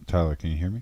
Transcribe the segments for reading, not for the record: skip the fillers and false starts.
Tyler, can you hear me?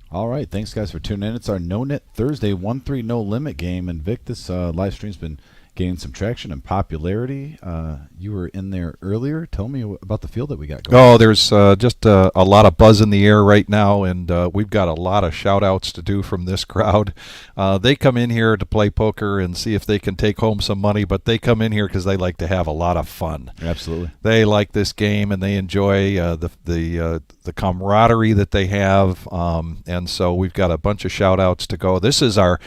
All right, thanks guys for tuning in. It's our No Nit Thursday 1-3 no limit game, and Vic, this live stream's been gaining some traction and popularity. You were in there earlier. Tell me about the field that we got going. Oh, there's just a lot of buzz in the air right now, and we've got a lot of shout-outs to do from this crowd. They come in here to play poker and see if they can take home some money, but they come in here because they like to have a lot of fun. Absolutely. They like this game, and they enjoy the camaraderie that they have, and so we've got a bunch of shout-outs to go. This is our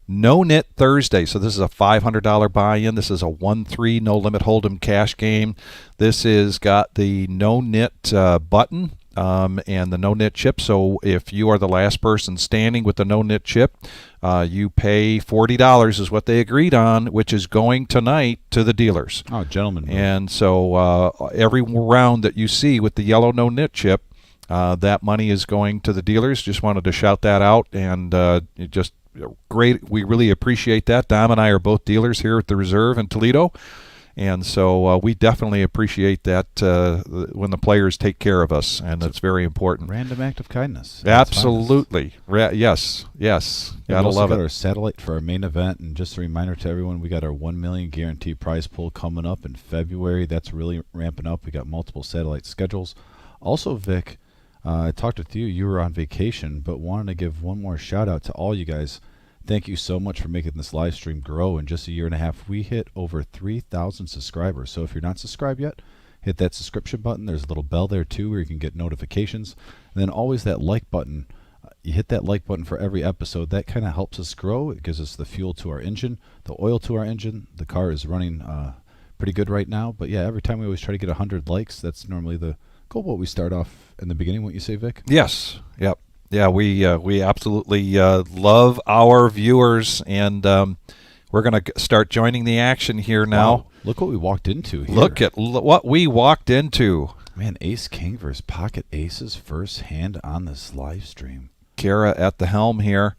No Nit Thursday, so this is a $500 buy-in. This is a 1-3 no limit hold'em cash game. This is got the no nit button and the no nit chip. So if you are the last person standing with the no nit chip, you pay $40 is what they agreed on, which is going tonight to the dealers. Oh, gentlemen. And so every round that you see with the yellow no nit chip, that money is going to the dealers. Just wanted to shout that out, and it just great. We really appreciate that. Dom and I are both dealers here at the Reserve in Toledo, and so we definitely appreciate that when the players take care of us, and it's very important. Random act of kindness. Absolutely. Yes. Gotta love it. Our satellite for our main event, and just a reminder to everyone, we got our 1 million guarantee prize pool coming up in February. That's really ramping up. We got multiple satellite schedules. Also, Vic, I talked with you. You were on vacation, but wanted to give one more shout out to all you guys. Thank you so much for making this live stream grow. In just a year and a half, we hit over 3,000 subscribers. So if you're not subscribed yet, hit that subscription button. There's a little bell there too where you can get notifications. And then always that like button. You hit that like button for every episode. That kind of helps us grow. It gives us the fuel to our engine, the oil to our engine. The car is running pretty good right now. But yeah, every time we always try to get 100 likes. That's normally the goal. What we start off in the beginning. What you say, Vic? Yes. Yep. Yeah, we absolutely love our viewers, and we're going to start joining the action here now. Wow. Look what we walked into here. Look at what we walked into. Man, Ace King versus Pocket Aces first hand on this live stream. Kara at the helm here.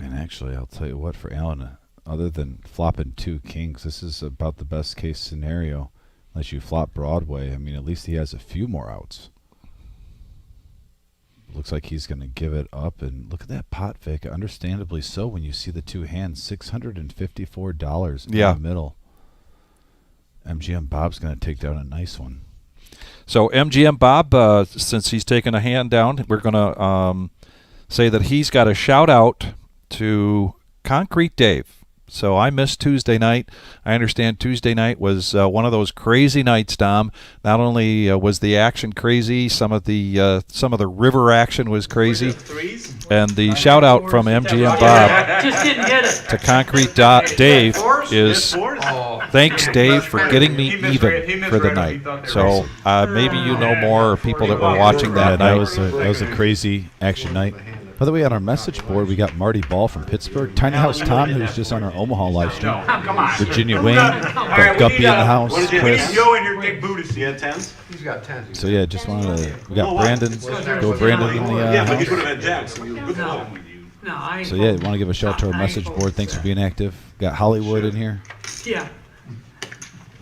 And actually, I'll tell you what, for Alan, other than flopping 2 kings, this is about the best case scenario. Unless you flop Broadway, I mean, at least he has a few more outs. Looks like he's going to give it up, and look at that pot, Vic. Understandably so. When you see the 2 hands, $654 in the middle. MGM Bob's going to take down a nice one. So MGM Bob, since he's taken a hand down, we're going to say that he's got a shout out to Concrete Dave. So I missed Tuesday night. I understand Tuesday night was one of those crazy nights, Dom. Not only was the action crazy, some of the river action was crazy. And the shout out from MGM Bob to Concrete Dave is thanks, Dave, for getting me even for the night. So maybe you know more people that were watching that night. That was a crazy action night. By the way, on our message board, we got Marty Ball from Pittsburgh, Tiny House Tom, who's just on our Omaha live stream, Virginia Wayne, got Guppy in the house, Chris. Yo and your big Buddhist, you had 10s? He's got 10s. So yeah, just wanted to, we got Brandon, go Brandon in the yeah, but you house. could have had jacks. So you good luck with you. So yeah, want to give a shout out to our message board. Thanks for being active. Got Hollywood in here. Yeah.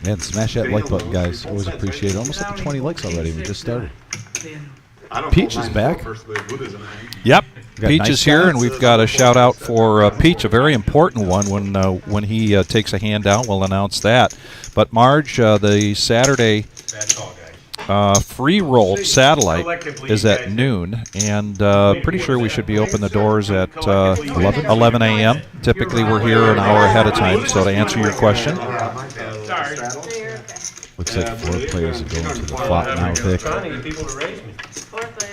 Man, smash that like button, guys. Always appreciate it. Almost up to 20 likes already. We just started. Peach is back. Yep. Peach nice is here, guys. and we've got a shout out for Peach, a very important one. When he takes a hand down, we'll announce that. But Marge, the Saturday free roll satellite is at noon, and pretty sure we should be open the doors at 11 a.m. Typically, we're here an hour ahead of time. So to answer your question. Looks like 4 players are going to the flop now, Vic.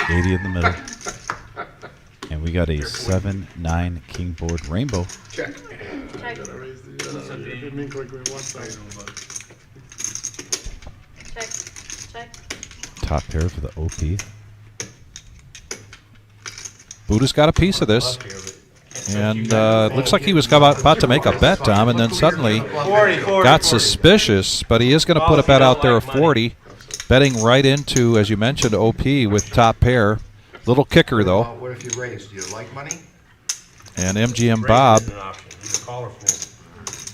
80 in the middle. And we got a 7-9 king board rainbow. Check. Top pair for the OP. Buddha's got a piece of this. And it looks like he was about to make a bet, Tom, and then suddenly got suspicious. But he is going to put a bet out there of 40, betting right into, as you mentioned, OP with top pair. Little kicker, though. What if you raise? Do you like money? And MGM Bob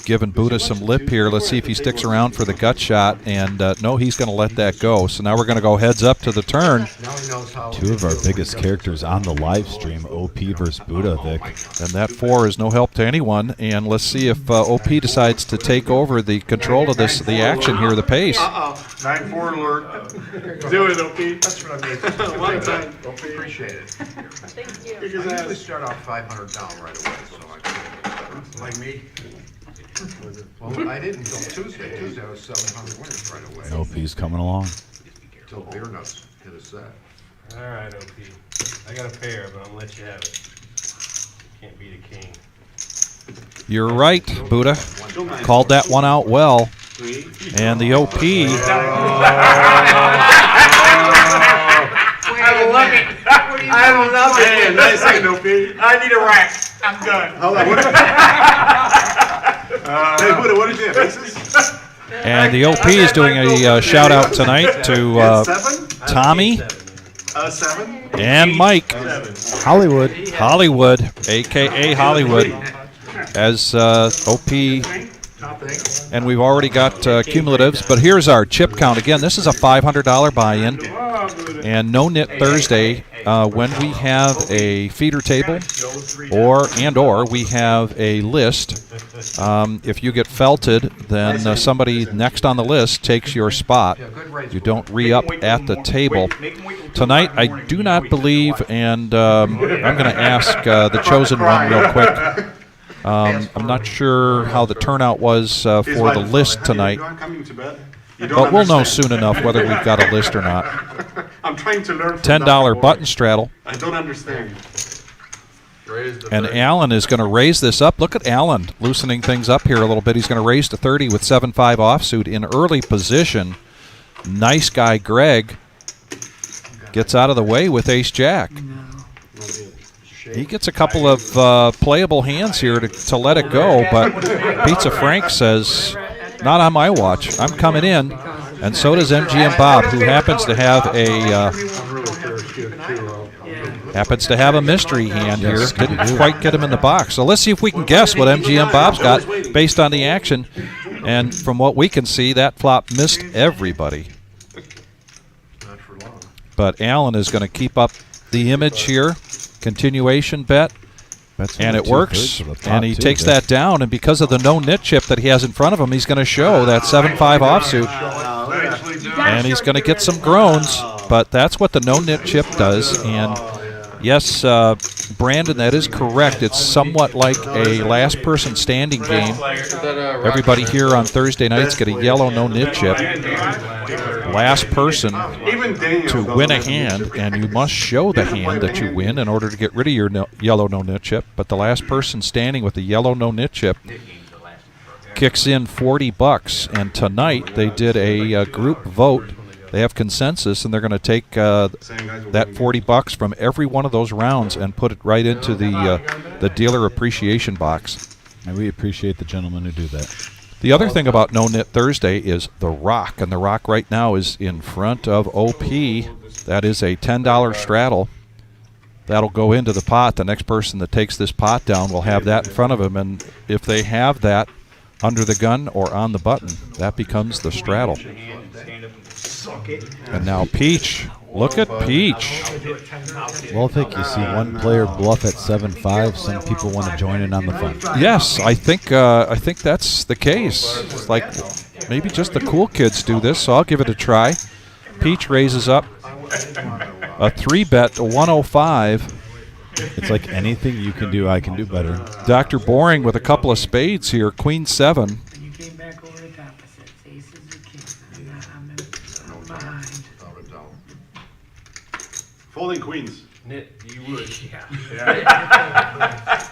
giving Buddha some lip here. Let's see if he sticks around for the gut shot. And no, he's going to let that go. So now we're going to go heads up to the turn. Two of our biggest characters on the live stream, OP versus Buddha, Vic. And that 4 is no help to anyone. And let's see if OP decides to take over the control of the action here, the pace. 9-4 alert. Do it, OP. That's what I made. One time. Appreciate it. Thank you. I usually start off 500 down right away, so I can. Like me? Well, I didn't until Tuesday. Tuesday I was 700 winners right away. OP's coming along. Until beer nuts hit a set. All right, OP. I got a pair, but I'm gonna let you have it. Can't beat a king. You're right, Buddha. Called that one out well. And the OP. I love it. I love it. Hey, nice thing, OP. I need a rack. I'm done. Hold on. Hey, Buddha, what did you have? Aces? And the OP is doing a shout out tonight to Tommy 7. and Mike. Hollywood. Hollywood, a.k.a. Hollywood, as OP. And we've already got cumulatives. But here's our chip count. Again, this is a $500 buy-in. And no Nit Thursday, when we have a feeder table or we have a list, if you get felted, then somebody next on the list takes your spot. You don't re-up at the table. Tonight, I do not believe, and I'm going to ask the chosen one real quick. I'm not sure how the turnout was for the list tonight, but we'll know soon enough whether we've got a list or not. I'm trying to learn. $10 button straddle. I don't understand. And Alan is going to raise this up. Look at Alan loosening things up here a little bit. He's going to raise to 30 with 7-5 offsuit in early position. Nice guy Greg gets out of the way with ace-jack. He gets a couple of playable hands here to let it go, but Pizza Frank says, not on my watch. I'm coming in. And so does MGM Bob, who happens to have a mystery hand here. Didn't quite get him in the box. So let's see if we can guess what MGM Bob's got based on the action. And from what we can see, that flop missed everybody. But Allen is going to keep up the image here. Continuation bet. And it works, and he takes that down, and because of the no nit chip that he has in front of him, he's going to show that 7-5 offsuit, and he's going to get some groans, but that's what the no nit chip does. And yes, Brandon, that is correct. It's somewhat like a last person standing game. Everybody here on Thursday nights get a yellow no nit chip. Last person to win a hand, and you must show the hand that you win in order to get rid of your yellow no nit chip. But the last person standing with the yellow no nit chip kicks in $40. And tonight they did a group vote. They have consensus, and they're going to take that $40 from every one of those rounds and put it right into the dealer appreciation box. And we appreciate the gentlemen who do that. The other thing about No Nit Thursday is the rock, and the rock right now is in front of OP. That is a $10 straddle. That'll go into the pot. The next person that takes this pot down will have that in front of him, and if they have that under the gun or on the button, that becomes the straddle. And now Peach. Look at Peach. Well, Vic, you see one player bluff at 7-5. Some people want to join in on the fun. Yes, I think that's the case. It's like maybe just the cool kids do this, so I'll give it a try. Peach raises up a 3-bet to 105. It's like anything you can do, I can do better. Dr. Boring with a couple of spades here, Queen 7. You came back over the top. I said, aces or kings. I'm behind. Folding queens. Nit, you would.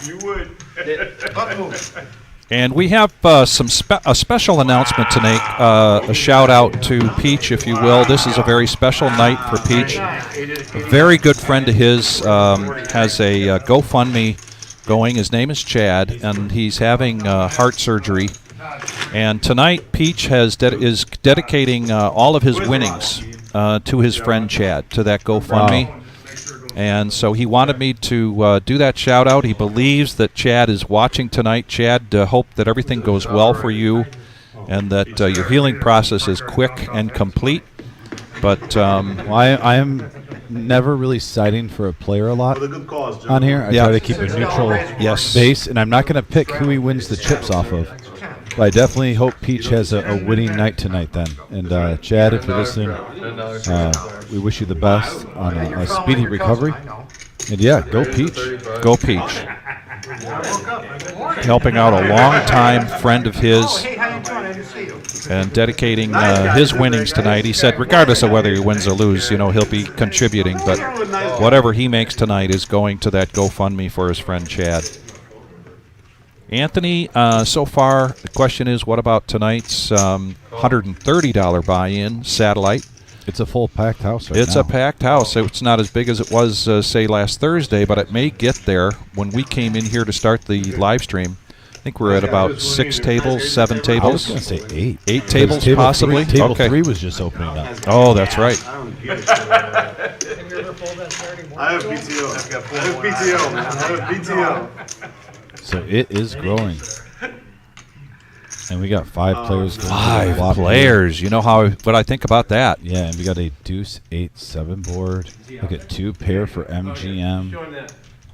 You would. And we have a special announcement tonight, a shout out to Peach, if you will. This is a very special night for Peach. A very good friend of his has a GoFundMe going. His name is Chad, and he's having heart surgery. And tonight, Peach is dedicating all of his winnings to his friend Chad, to that GoFundMe. And so he wanted me to do that shout out. He believes that Chad is watching tonight. Chad, hope that everything goes well for you and that your healing process is quick and complete. But Well, I am never really citing for a player a lot on here. I Yeah. try to keep a neutral Yes. base, and I'm not going to pick who he wins the chips off of. But I definitely hope Peach has a winning night tonight then. And Chad, if you're listening, we wish you the best on a speedy recovery. I know. And yeah, go Peach. go Peach. Helping out a long-time friend of Oh, his hey, how you doing? I didn't see you. and dedicating his winnings tonight. He said, regardless of whether he wins or loses, he'll be contributing. But whatever he makes tonight is going to that GoFundMe for his friend Chad. Anthony, so far, the question is, what about tonight's $130 buy-in satellite? It's a full packed house right It's now. a packed house. It's not as big as it was, say, last Thursday, but it may get there. When we came in here to start the live stream, I think we're at about 6 tables, 7 I was tables. going to say 8. 8 tables, Table possibly? Table Okay. 3 was just opening up. Oh, that's right. I have PTO. I have PTO, man. I have PTO. So it is growing. And we got 5 players. going to the 5 flop here. players. You know what I think about that. Yeah, and we got a deuce 8-7 board. Look at 2 pair for MGM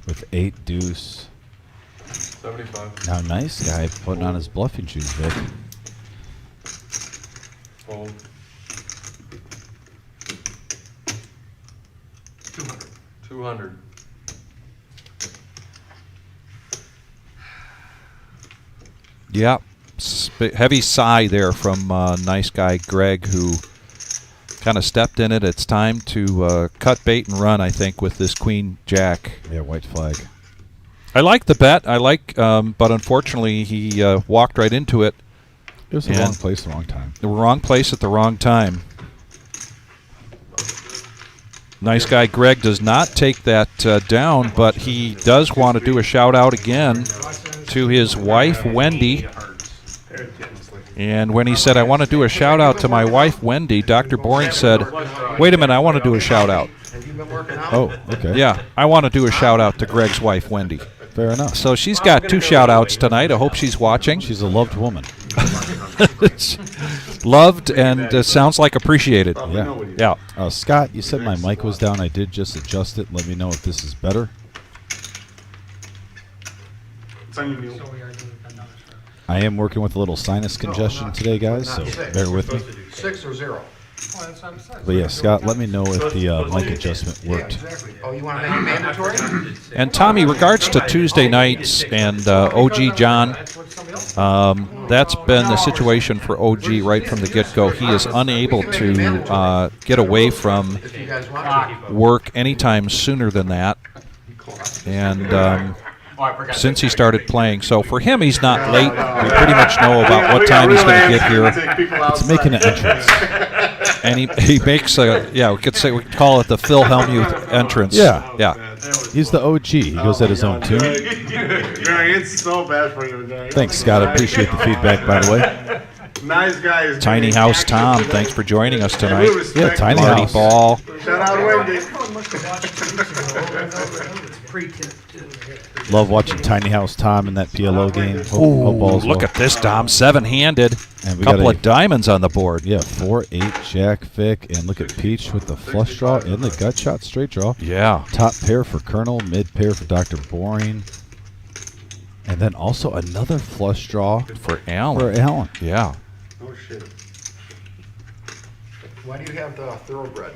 with 8 deuce. 75. Now, nice guy putting on his bluffing shoes, Vic. Fold. 200. Yeah. Heavy sigh there from nice guy Greg, who kind of stepped in it. It's time to cut bait and run, I think, with this Queen Jack. Yeah, white flag. I like the bet. But unfortunately, he walked right into it. It was the And- wrong place, the wrong time. The wrong place at the wrong time. Nice guy Greg does not take that down, but he does want to do a shout out again to his wife Wendy. And when he said, I want to do a shout out to my wife Wendy, Dr. Boring said, wait a minute, I want to do a shout out. Have you been working out? Oh, okay. Yeah, I want to do a shout out to Greg's wife Wendy. Fair enough. So she's got 2 shout outs tonight. I hope she's watching. She's a loved woman. Loved and sounds like appreciated. Yeah. Yeah. Scott, you said my mic was down. I did just adjust it. Let me know if this is better. It's on your meal. I am working with a little sinus congestion today, guys, so bear with me. 6 or 0? But yeah, Scott, let me know if the mic adjustment Yeah, worked. exactly. Oh, you want to make it mandatory? And Tommy, regards to Tuesday nights and OG John, that's been the situation for OG right from the get-go. He is unable to get away from If you guys want to. work anytime sooner than that. And since he started playing, so for him, he's not late. We pretty much know about what time he's going to get here. It's making an entrance. And he makes we could call it the Phil Hellmuth entrance. Yeah. Yeah. He's the OG. He goes at his own tune. Barry, it's so bad for you, guys. Thanks, Scott. I appreciate the feedback, by the way. Nice guys. Tiny House Tom, thanks for joining us tonight. Yeah, Tiny Marty House. Ball. Shout out Wendy. Love watching Tiny House Tom in that PLO game. Hope all's Look well. at this, Dom. 7-handed. And we Couple got of diamonds on the board. Yeah, 4-8 Jack Vic, and look at Peach with the flush draw and the gut shot straight draw. Yeah. Top pair for Colonel, mid pair for Dr. Boring, and then also another flush draw For Allen. for Allen. Yeah. Oh, shit. Why do you have the thoroughbred?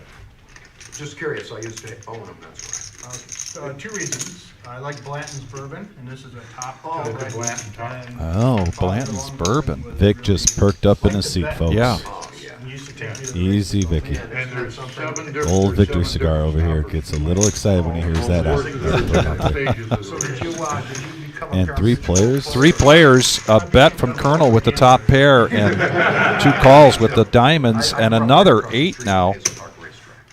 Just curious. I used to own them. That's why. 2 reasons. I like Blanton's bourbon, and this is a top. Oh, top okay. Blanton top. Oh, Blanton's bourbon. Vic just perked up in his seat, folks. Yeah. Oh, yeah. Used to take me to the Easy, Vicky. And there's 7 different. Old Victory Cigar over here gets a little excited when he hears that out. So did you become a And 3 players. 3 players, a bet from Colonel with the top pair, and 2 calls with the diamonds, and another 8 now.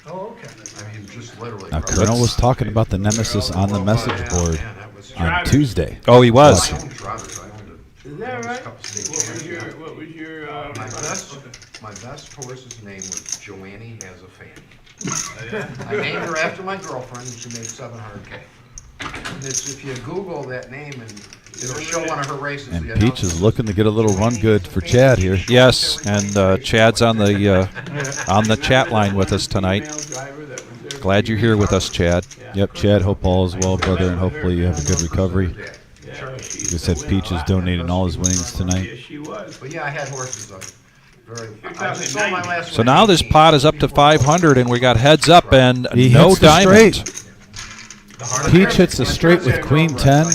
Oh, okay. I mean, just literally. Now, Colonel was talking about the Nemesis on the message board on Tuesday. Oh, he was. Is that right? My best horse's name was Joannie Has a Fan. I named her after my girlfriend, and she made $700K. And if you Google that name, and it'll show one of her races. And Peach is looking to get a little run good for Chad here. Yes, and Chad's on the chat line with us tonight. Glad you're here with us, Chad. Yep, Chad, hope all is well, brother, and hopefully you have a good recovery. You said Peach is donating all his winnings tonight. She was. But yeah, I had horses up. I just sold my last So one. now this pot is up to 500, and we got heads up and He no hits the diamond. straight. Peach hits the straight with Queen 10.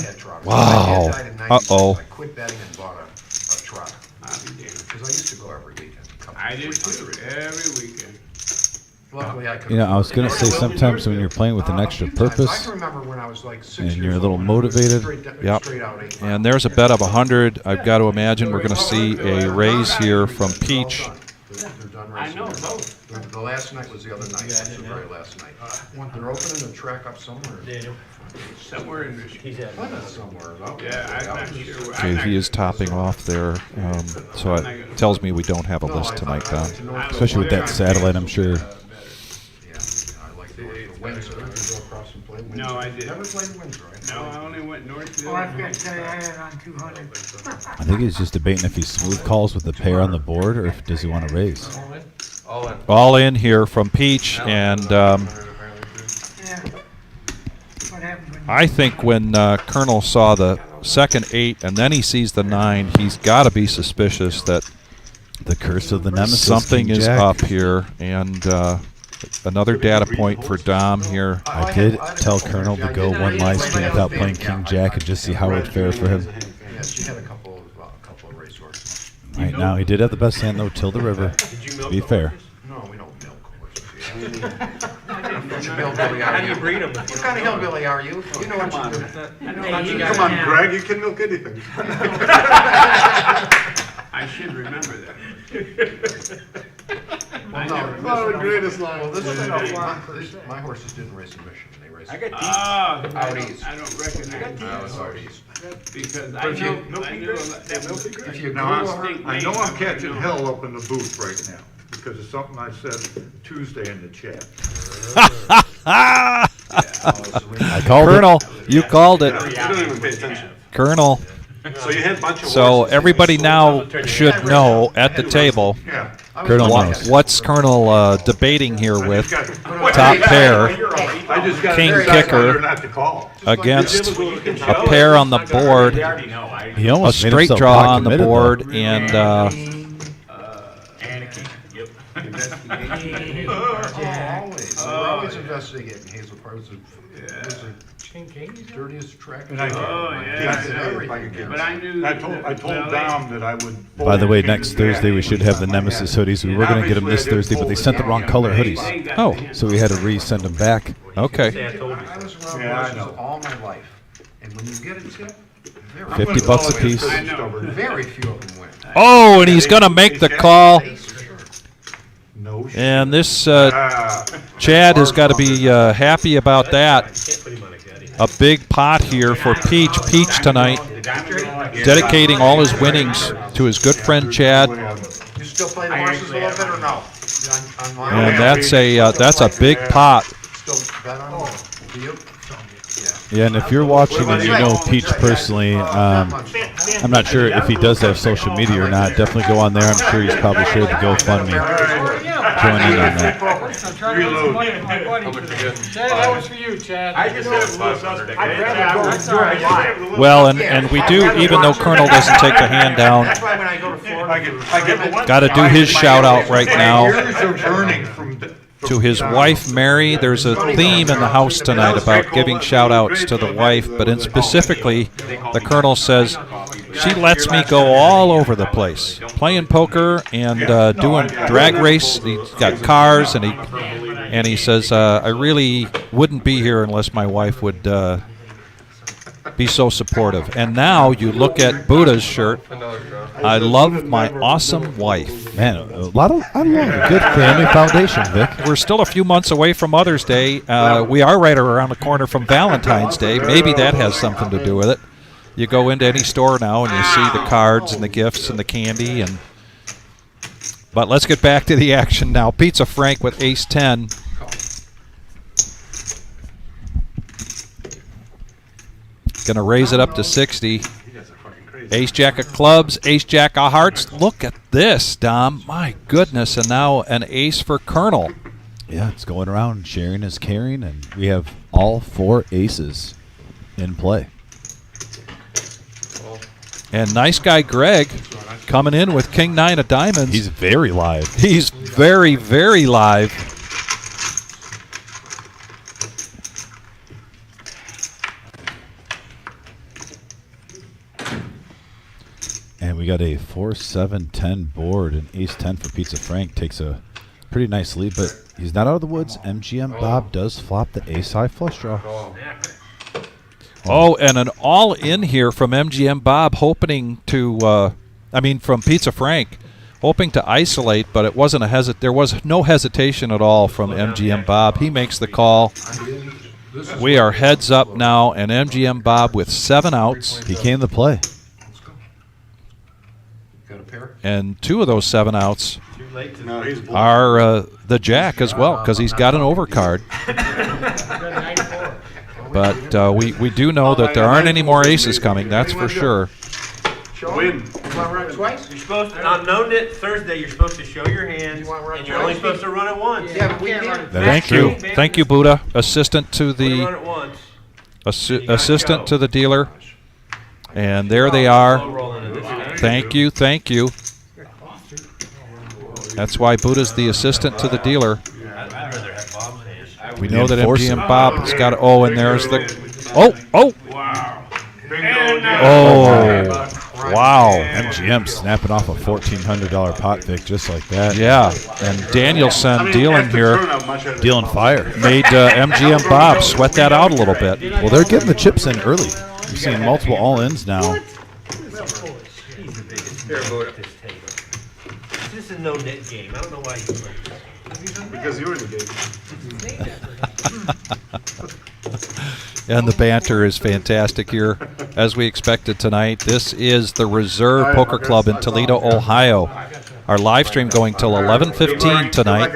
Wow. Uh-oh. I quit betting and bought a truck. Because I used to go every weekend. I did too, every weekend. Luckily, I could. You know, I was going to say sometimes when you're playing with an extra I purpose, can remember when I was like 6 and years you're a little old, motivated. Yep. straight out 8 And there's a bet of 100. I've got to imagine we're going to see a raise here from Peach. They're done I racing know, now. both. The last night was the other night. That's the very last night. They're opening the track up somewhere. Somewhere in Michigan. Plymouth somewhere. though. Yeah, I'm not sure. Okay, he is topping off there. So it tells me we don't have a list tonight, Don. Especially with that satellite, I'm sure. Yeah, I like the Windsor. Did you go across and play Windsor? No, I didn't. Never played Windsor, right? No, I only went Northfield. Oh, I forgot to tell you, I had on 200. I think he's just debating if he smooth calls with the pair on the board or if does he want to raise. All in here from Peach, and Yeah. What happened when I think when Colonel saw the second 8 and then he sees the 9, he's got to be suspicious that The curse of the nemesis. something King is Jack. up here. And another data point for Dom here. I did tell Colonel to go one live stream without playing King Jack and just see how it would fare for him. Yeah, she had a couple of racehorses. Right now, he did have the best hand though, till the river. To be fair. No, we don't milk horses. What hillbilly are you? breed them? What kind of hillbilly are you? You know what you do. Come on, Greg, you can milk anything. I should remember that. Well, no, One of the greatest well, lines. this is my horses didn't race in Michigan. They raced. I got Out these. east. I don't recognize I was these out east. because But I if know, you- I knew that was If you Now, Google her, I know I'm catching hell up in the booth right now, because of something I said Tuesday in the chat. I called Colonel, you called it. You don't even pay attention. Colonel. So you had a bunch of So horses. everybody now should know at the table Yeah. Colonel knows. what's Colonel debating here with Got- top pair I just got King decided kicker whether or not to call. against a pair on the board, He a almost made straight himself draw pot on the committed, though. board, and always. We're always investigating Hazel Park. It was the dirtiest track. And I- Oh, Yeah, yeah. yeah. But I knew. I told Dom that I would. By the way, next Thursday we should have the Nemesis hoodies. We were going to get them this Thursday, but they sent the wrong color hoodies. oh, So we had to resend them back. okay. I was around Yeah, I horses know. all my life. And when you get a tip, very, 50 bucks a piece. I know. very few of them win. Oh, and he's going to make the call. No shit. And this Ah, Chad has got to be happy about that. A big pot here for Peach tonight, dedicating all his winnings to his good friend Chad. You still play the horses a little bit or no? On mine? And that's a big pot. Still bet on them? Do you? Yeah, and if you're watching and you know Peach personally, I'm not sure if he does have social media or not. Definitely go on there. I'm sure he's probably shared the GoFundMe. Join in on that. I'm trying to get some money for my buddy. Chad, that was for you, Chad. I just had 500. That's all right. Well, and we do, even though Colonel doesn't take the hand down, That's why when I go to Florida. I get one. got to do his shout out right now Years of earning from to his wife Mary. There's a theme in the house tonight about giving shout outs to the wife, but in specifically, the Colonel says she lets me go all over the place, playing poker and doing drag race. He's got cars, and he says I really wouldn't be here unless my wife would be so supportive. And now you look at Buddha's shirt. I love my awesome wife. Man, I love a good family foundation, Vic. We're still a few months away from Mother's Day. We are right around the corner from Valentine's Day. Maybe that has something to do with it. You go into any store now and you see the cards and the gifts and the candy. But let's get back to the action now. Pizza Frank with Ace 10. Gonna raise it up to 60. Ace Jack of clubs, Ace Jack of hearts. Look at this, Dom. My goodness, and now an ace for Colonel. Yeah, it's going around. Sharing is caring, and we have all 4 aces in play. And nice guy Greg coming in with King 9 of diamonds. He's very live. He's very, very live. And we got a 4-7-10 board, and ace-10 for Pizza Frank takes a pretty nice lead, but he's not out of the woods. MGM Bob does flop the ace-high flush draw. Oh, and an all-in here from MGM Bob, hoping to, from Pizza Frank, hoping to isolate, but it wasn't there was no hesitation at all from MGM Bob. He makes the call. We are heads up now, and MGM Bob with 7 outs. He came to play. Got a pair? And 2 of those 7 outs Too late to are the jack as well, because he's got an overcard. But we do know that there aren't any more aces coming, that's for sure. win. You want to run it twice? You're supposed to, on No Nit Thursday, you're supposed to show your hands, You want to run and you're only twice? supposed to run it once. Yeah, but we did. Thank you. Thank you, Buddha. Assistant to We're gonna the run it once. assistant go. to the dealer. And there they Slow are. rolling into this guy. Thank you, thank you. That's why Buddha's the assistant to the dealer. I'd rather have Bob's hands. We know that Enforce MGM him. Bob has got. Oh, and there's the. Oh! Wow. Oh! Wow! MGM snapping off a $1,400 pot, Vic, just like that. Yeah, and Danielson dealing here Dealing fire. made MGM Bob sweat that out a little bit. Well, they're getting the chips in early. You're seeing multiple all-ins now. Here, Buddha. This is no net game. I don't know why you play this. Because you're in the game. And the banter is fantastic here, as we expected tonight. This is the Reserve Poker Club in Toledo, Ohio. Our live stream going till 11:15 tonight.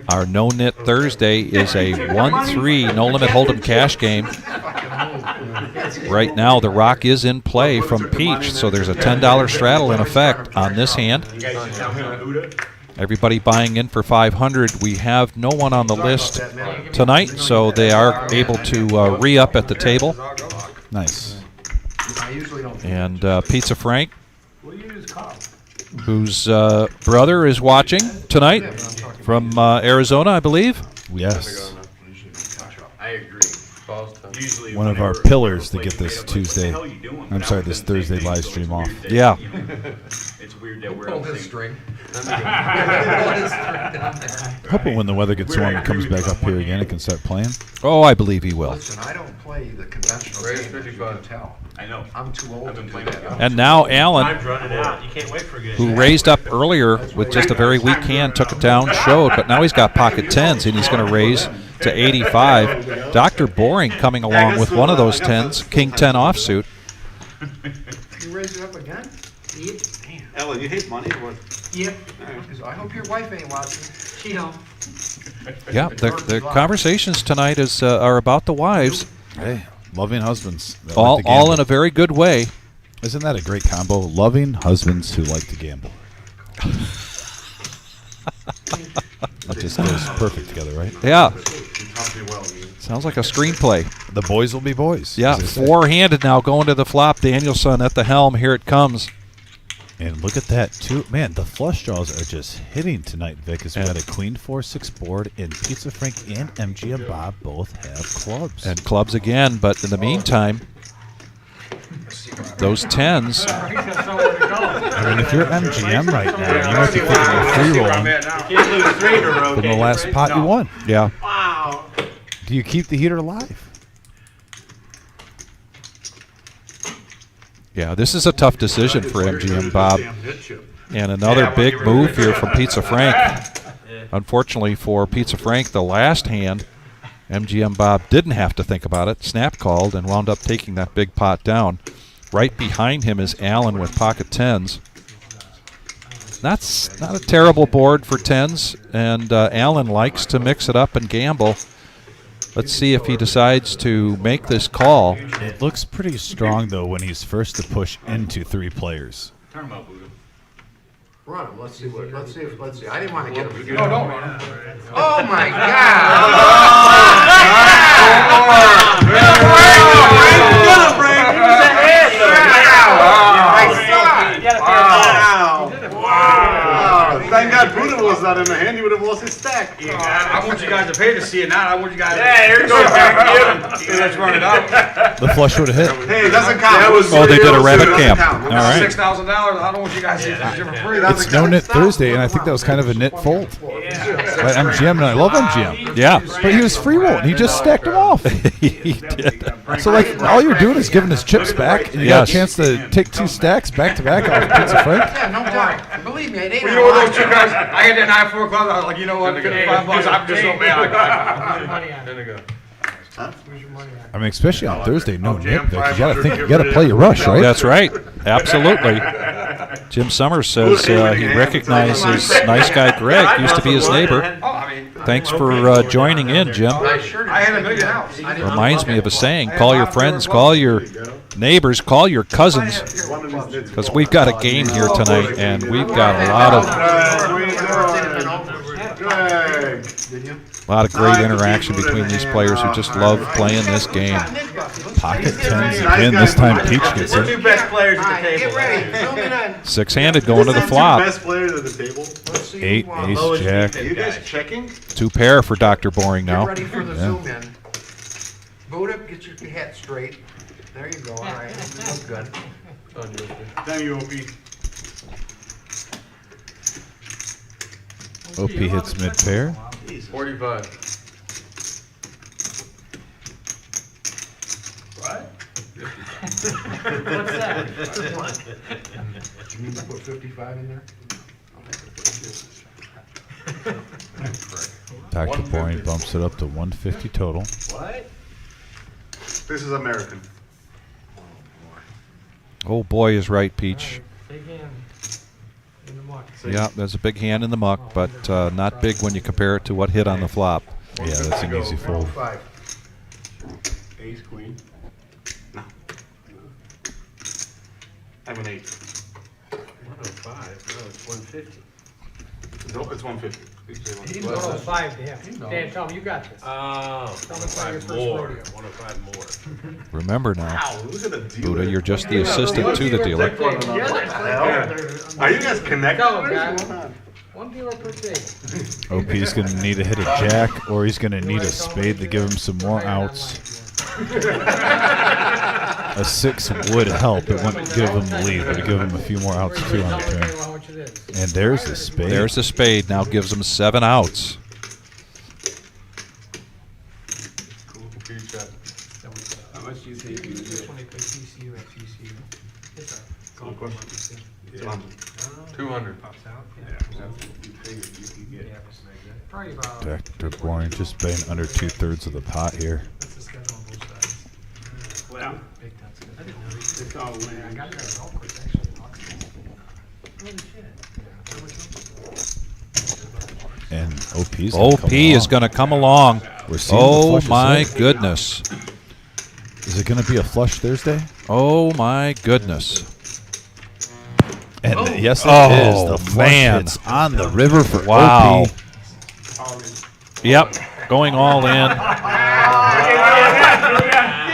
Our No Nit Thursday is a 1-3 no limit hold'em cash game. Right now, the rock is in play from Peach, so there's a $10 straddle in effect on this hand. You guys should tell me on Buddha. Everybody buying in for 500. We have no one on the list tonight, so they are able to re-up at the table. Nice. I usually don't. And Pizza Frank, whose brother is watching tonight from Arizona, I believe. Yes. I agree. Usually One of our pillars to get this Tuesday. I'm sorry, this Thursday live stream off. Yeah. It's weird that we're Pull on the his same. string. Hoping when the weather gets warm, it comes back up here again. It can start playing. Oh, I believe he will. Listen, I don't play the conventional game, as you can tell. I know. I'm too old to do that. And now Alan, Time's running out. You can't wait for a good. who raised up earlier with just a very weak hand, took it down, showed, but now he's got pocket tens, and he's going to raise to 85. Dr. Boring coming along with one of those tens, King 10 offsuit. You raise it up again? Yep. Ellen, you hate money or what? Yep. I hope your wife ain't watching. She don't. Yeah, the conversations tonight are about the wives, Hey, loving husbands. that all like to gamble. in a very good way. Isn't that a great combo? Loving husbands who like to gamble. That just goes perfect together, right? Yeah. Sounds like a screenplay. The boys will be boys. Yeah, as they say. four-handed now going to the flop. Danielson at the helm. Here it comes. And look at that, too. Man, the flush draws are just hitting tonight, Vic, as we got a queen 4-6 board, and Pizza Frank and MGM Bob both have clubs. And clubs again, but in the meantime, those tens. I mean, if you're MGM right now, you might be thinking of free rolling Can't lose 3 in a row. from the can you? last pot you won. Yeah. Wow. Do you keep the heater alive? Yeah, this is a tough decision for MGM Bob. And another big move here from Pizza Frank. Unfortunately for Pizza Frank, the last hand, MGM Bob didn't have to think about it. Snap called and wound up taking that big pot down. Right behind him is Allen with pocket tens. That's not a terrible board for tens, and Allen likes to mix it up and gamble. Let's see if he decides to make this call. It looks pretty strong though when he's first to push into 3 players. Turn him out, Buddha. Run him, let's see. I didn't want to get him. No, don't run him. Oh my God! Thank God Buddha was not in the hand. He would have lost his stack. I want you guys to pay to see it now. I want you guys to. Yeah, here you go. Let's run it out. The flush would have hit. Hey, it doesn't count. Oh, they did a rabbit cam. All right. $6,000. I don't want you guys to see it for free. It's no Nit Thursday, and I think that was kind of a Nit fold by MGM, and I love MGM. Yeah. But he was free rolling. He just stacked them off. He did. So, like, all you're doing is giving his chips back, and you got a chance to take 2 stacks back to back off Pizza Frank. Yeah, no doubt. Believe me, it ain't You know what those two guys? I had that night at 4 o'clock. I was like, you know what? $5. I'm just so mad. There they go. I mean, especially on Thursday, no Nit. You gotta play your rush, right? That's right. Absolutely. Jim Summers says he recognizes nice guy Greg. Used to be his neighbor. Thanks for joining in, Jim. I had $1 million out. Reminds me of a saying, call your friends, call your neighbors, call your cousins, because we've got a game here tonight, and we've got a lot of great interaction between these players who just love playing this game. Pocket tens again. This time Peach gets The it. 2 best players at the Get table. ready. Zoom in on. 6-handed going to the flop. Best players at the table. 8, ace, jack. Are you guys checking? 2 pair for Dr. Boring Get now. ready for the zoom in. Buddha, get your hat straight. There you go. All right. Look good. Thank you, OP. OP hits mid pair. 45. You mean to put 55 in there? Dr. Boring bumps it up to 150 total. This is American. Oh boy is right, Peach. Big hand in the muck. Yeah, there's a big hand in the muck, but not big when you compare it to what hit on the flop. Yeah, that's an easy fold. 5. Ace, queen. No. I have an 8. 105. No, it's 150. No, it's 150. He's 105 to him. Dan, tell him you got this. Oh, Tell him it's not your 105 first more. rodeo. 105 more. Remember now, Wow, look at the dealer. Buddha, you're just the assistant to the dealer. Are you guys connected? Tell him, What is guys. going on? One dealer per table. OP's going to need to hit a jack, or he's going to need a spade to give him some more outs. A 6 would help. It wouldn't give him the lead, but it'd give him a few more outs too on the turn. How much it is. And there's the spade. There's the spade. Now gives him 7 outs. How much do you think you This one they play TCU at TCU. It's a golf club. 200. Pops out. Yeah, you figured you could get. Yeah. Probably about. Dr. Boring just playing under 2/3 of the pot here. That's the schedule on both sides. Well, Big time schedule. I didn't know. it's all Yeah, I winning. got it at a golf course actually. Holy shit. Yeah. And OP's OP is going to come along. We're seeing the Oh flushes my hit. goodness. Is it going to be a flush Thursday? Oh my goodness. And yes, it Oh, is. The flush man. hits on the river for Wow. OP. Yep, going all in. Get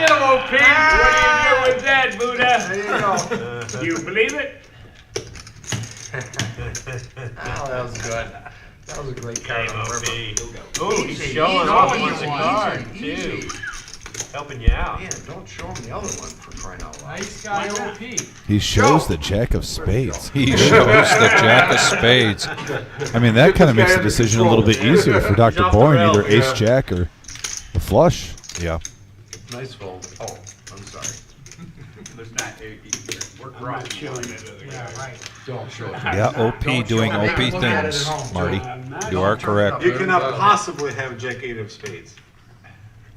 him, OP. What do you do with that, Buddha? There you go. Do you believe it? Oh, that was good. That was a great card on the river. Oh, Easy, he's showing easy, off easy, once a card, easy. too. Helping you out. Man, don't show him the other one for crying out loud. Nice guy, OP. He shows the jack of spades. He shows the jack of spades. I mean, that kind of makes the decision a little bit easier for Dr. Boring, either ace jack or a flush. Yeah. Nice fold. Oh, I'm sorry. Let's not, we're not chilling it. Yeah, right. Don't show it. Yeah, OP doing OP things, Marty. You are correct. You cannot possibly have Jack 8 of spades.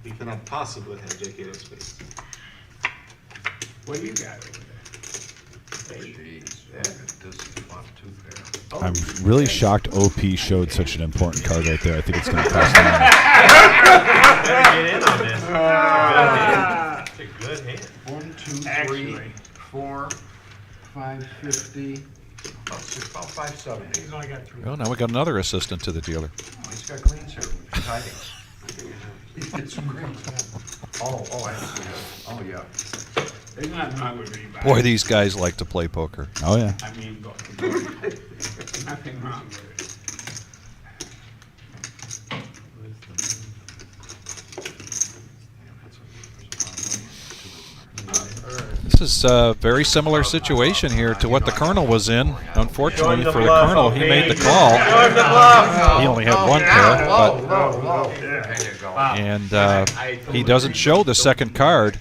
You cannot possibly have Jack 8 of spades. What do you got over there? This is flop 2 pair. I'm really shocked OP showed such an important card right there. I think it's going to cost him money. Better get in on this. It's a good hand. 1, 2, 3, Actually. 4, 550. About 570. He's only got 3. Well, now we got another assistant to the dealer. He's got greens here. He's hiding. He's got some greens. Oh, I see that. Oh, yeah. There's nothing wrong with rebuy. Boy, these guys like to play poker. Oh yeah. I mean, nothing wrong with it. This is a very similar situation here to what the Colonel was in. Unfortunately for the Colonel, he made the call. He only had one pair, but Low. There you go. and he doesn't show the second card.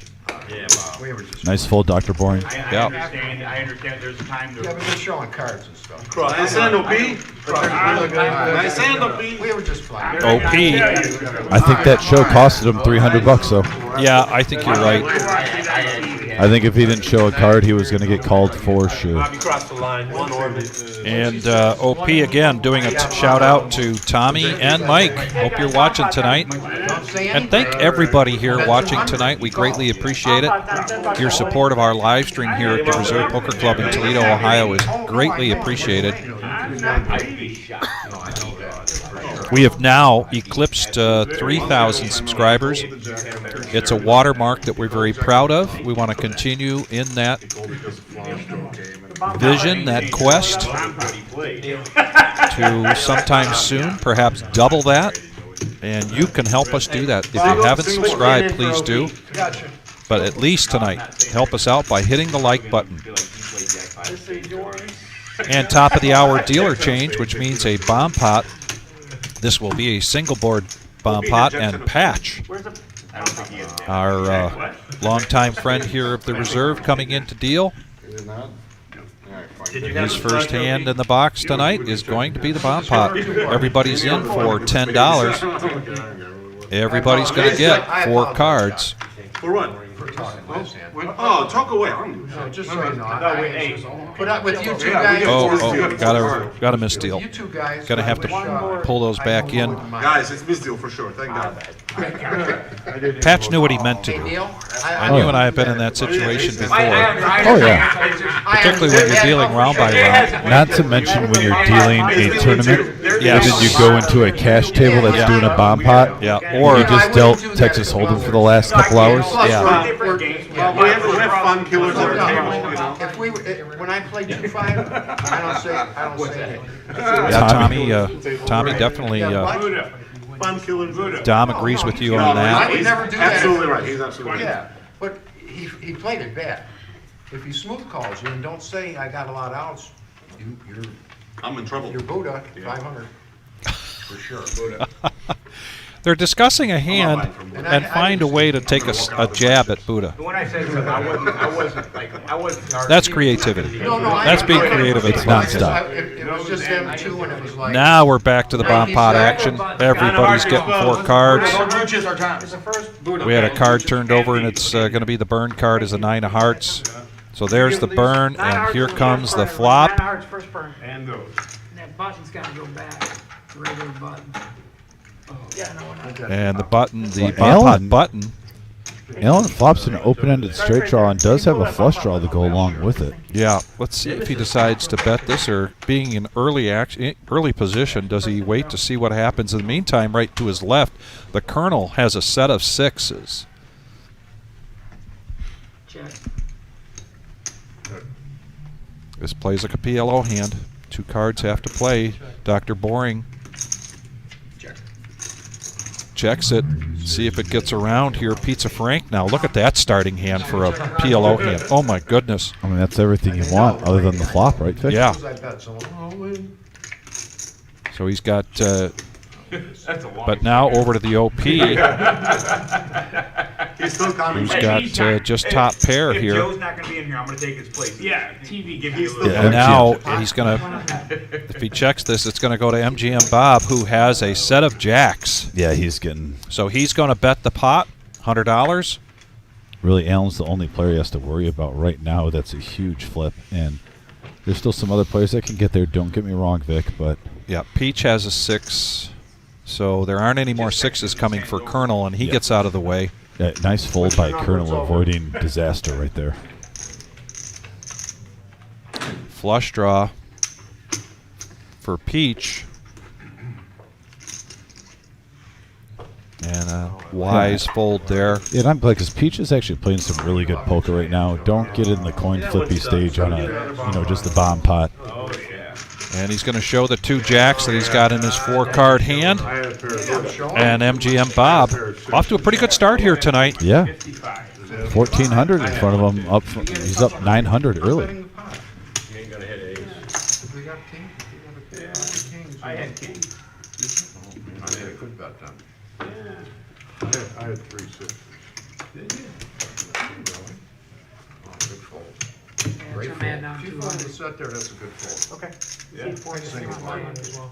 We were just. Nice fold, Dr. Boring. Yeah. I understand there's time to. Yeah, but they're showing cards and stuff. Nice handle, P. Nice handle, P. We were just flying. OP. I think that show costed him $300 though. Yeah, I think you're right. I think if he didn't show a card, he was going to get called for sure. Bobby crossed the line. One orbit. And OP again doing a shout out to Tommy and Mike. Hope you're watching tonight. And thank everybody here watching tonight. We greatly appreciate it. Your support of our live stream here at the Reserve Poker Club in Toledo, Ohio is greatly appreciated. We have now eclipsed 3,000 subscribers. It's a watermark that we're very proud of. We want to continue in that vision, that quest, to sometime soon, perhaps double that. And you can help us do that. If you haven't subscribed, please do. But at least tonight, help us out by hitting the like button. And top of the hour dealer change, which means a bomb pot. This will be a single board bomb pot, and Patch, our longtime friend here of the Reserve, coming in to deal. His first hand in the box tonight is going to be the bomb pot. Everybody's in for $10. Everybody's going to get 4 cards. For what? For talking last hand. Oh, talk away. No, just so you know. Put up with you two guys. Got a misdeal. You two guys. Gonna have to pull those back in. Guys, it's misdeal for sure. Thank God. Patch knew what he meant to Hey, do. Neil. And you and I have been in that situation before. Oh yeah. Particularly when you're dealing round by round. Not to mention when you're dealing a tournament, Yes. and then you go into a cash table that's doing a bomb pot. Yeah, Or or you just dealt Texas Hold'em for the last couple hours. Yeah. Different games. We have fun killers at our table, you know. If we, when I play 2-5, I don't say anything. yeah, Tommy definitely, Fun killers. Dom agrees with you on I that. would never do that. Absolutely right. He's absolutely right. Yeah, but he played it bad. If he smooth calls you and don't say, I got a lot of outs, I'm in trouble. you're Buddha, 500. For sure. They're discussing a hand and find a way to take a jab at Buddha. When I said I wasn't. That's creativity. No, That's being creative. It's nonstop. It was just them two and it was like. Now we're back to the bomb pot action. Everybody's getting 4 cards. It's the first Buddha. We had a card turned over, and it's going to be the burn card is a 9 of hearts. So there's the burn, and here comes the flop. Hearts first burn. And those. And that button's gotta go back, the regular button. Yeah, no, we're not. And the button, the Well, bomb pot Alan- button. Alan flops an open-ended straight draw and does have a flush draw to go along with it. Yeah, let's see if he decides to bet this, or being in early position, does he wait to see what happens? In the meantime, right to his left, the Colonel has a set of 6s. Check. This plays like a PLO hand. 2 cards have to play. Dr. Boring checks it. See if it gets around here. Pizza Frank now. Look at that starting hand for a PLO hand. Oh my goodness. I mean, that's everything you want other than the flop, right, Vic? Yeah. I bet so. So he's got, That's a long. but now over to the OP, He's still coming. who's got just top pair If here. Joe's not gonna be in here, I'm gonna take his place. Yeah, TV give me a little. Yeah, And now he's going to, if he checks this, it's going to go to MGM Bob, who has a set of jacks. Yeah, he's getting... So he's going to bet the pot, $100. Really, Alan's the only player he has to worry about right now. That's a huge flip. And there's still some other players that can get there. Don't get me wrong, Vic, but... Yeah, Peach has a 6. So there aren't any more 6s coming for Colonel, and he gets out of the way. Yeah, nice fold by Colonel, avoiding disaster right there. Flush draw for Peach. And a wise fold there. Yeah, and I'm glad because Peach is actually playing some really good poker right now. Don't get in the coin flippy stage on a just a bomb pot. Oh, yeah. And he's going to show the 2 jacks that he's got in his 4-card hand. I had a pair of And MGM Bob off to a pretty good start here tonight. Yeah, 55. 1,400 in front of him. He's up 900 early. You ain't gonna hit ace. We got king. We got kings. I had king. I made a good bet then. I had 3 6s. Oh, good fold. Yeah, Great it's a man fold. down If you 200. fold the set there, that's a good fold. Okay. Yeah. Single line. As well.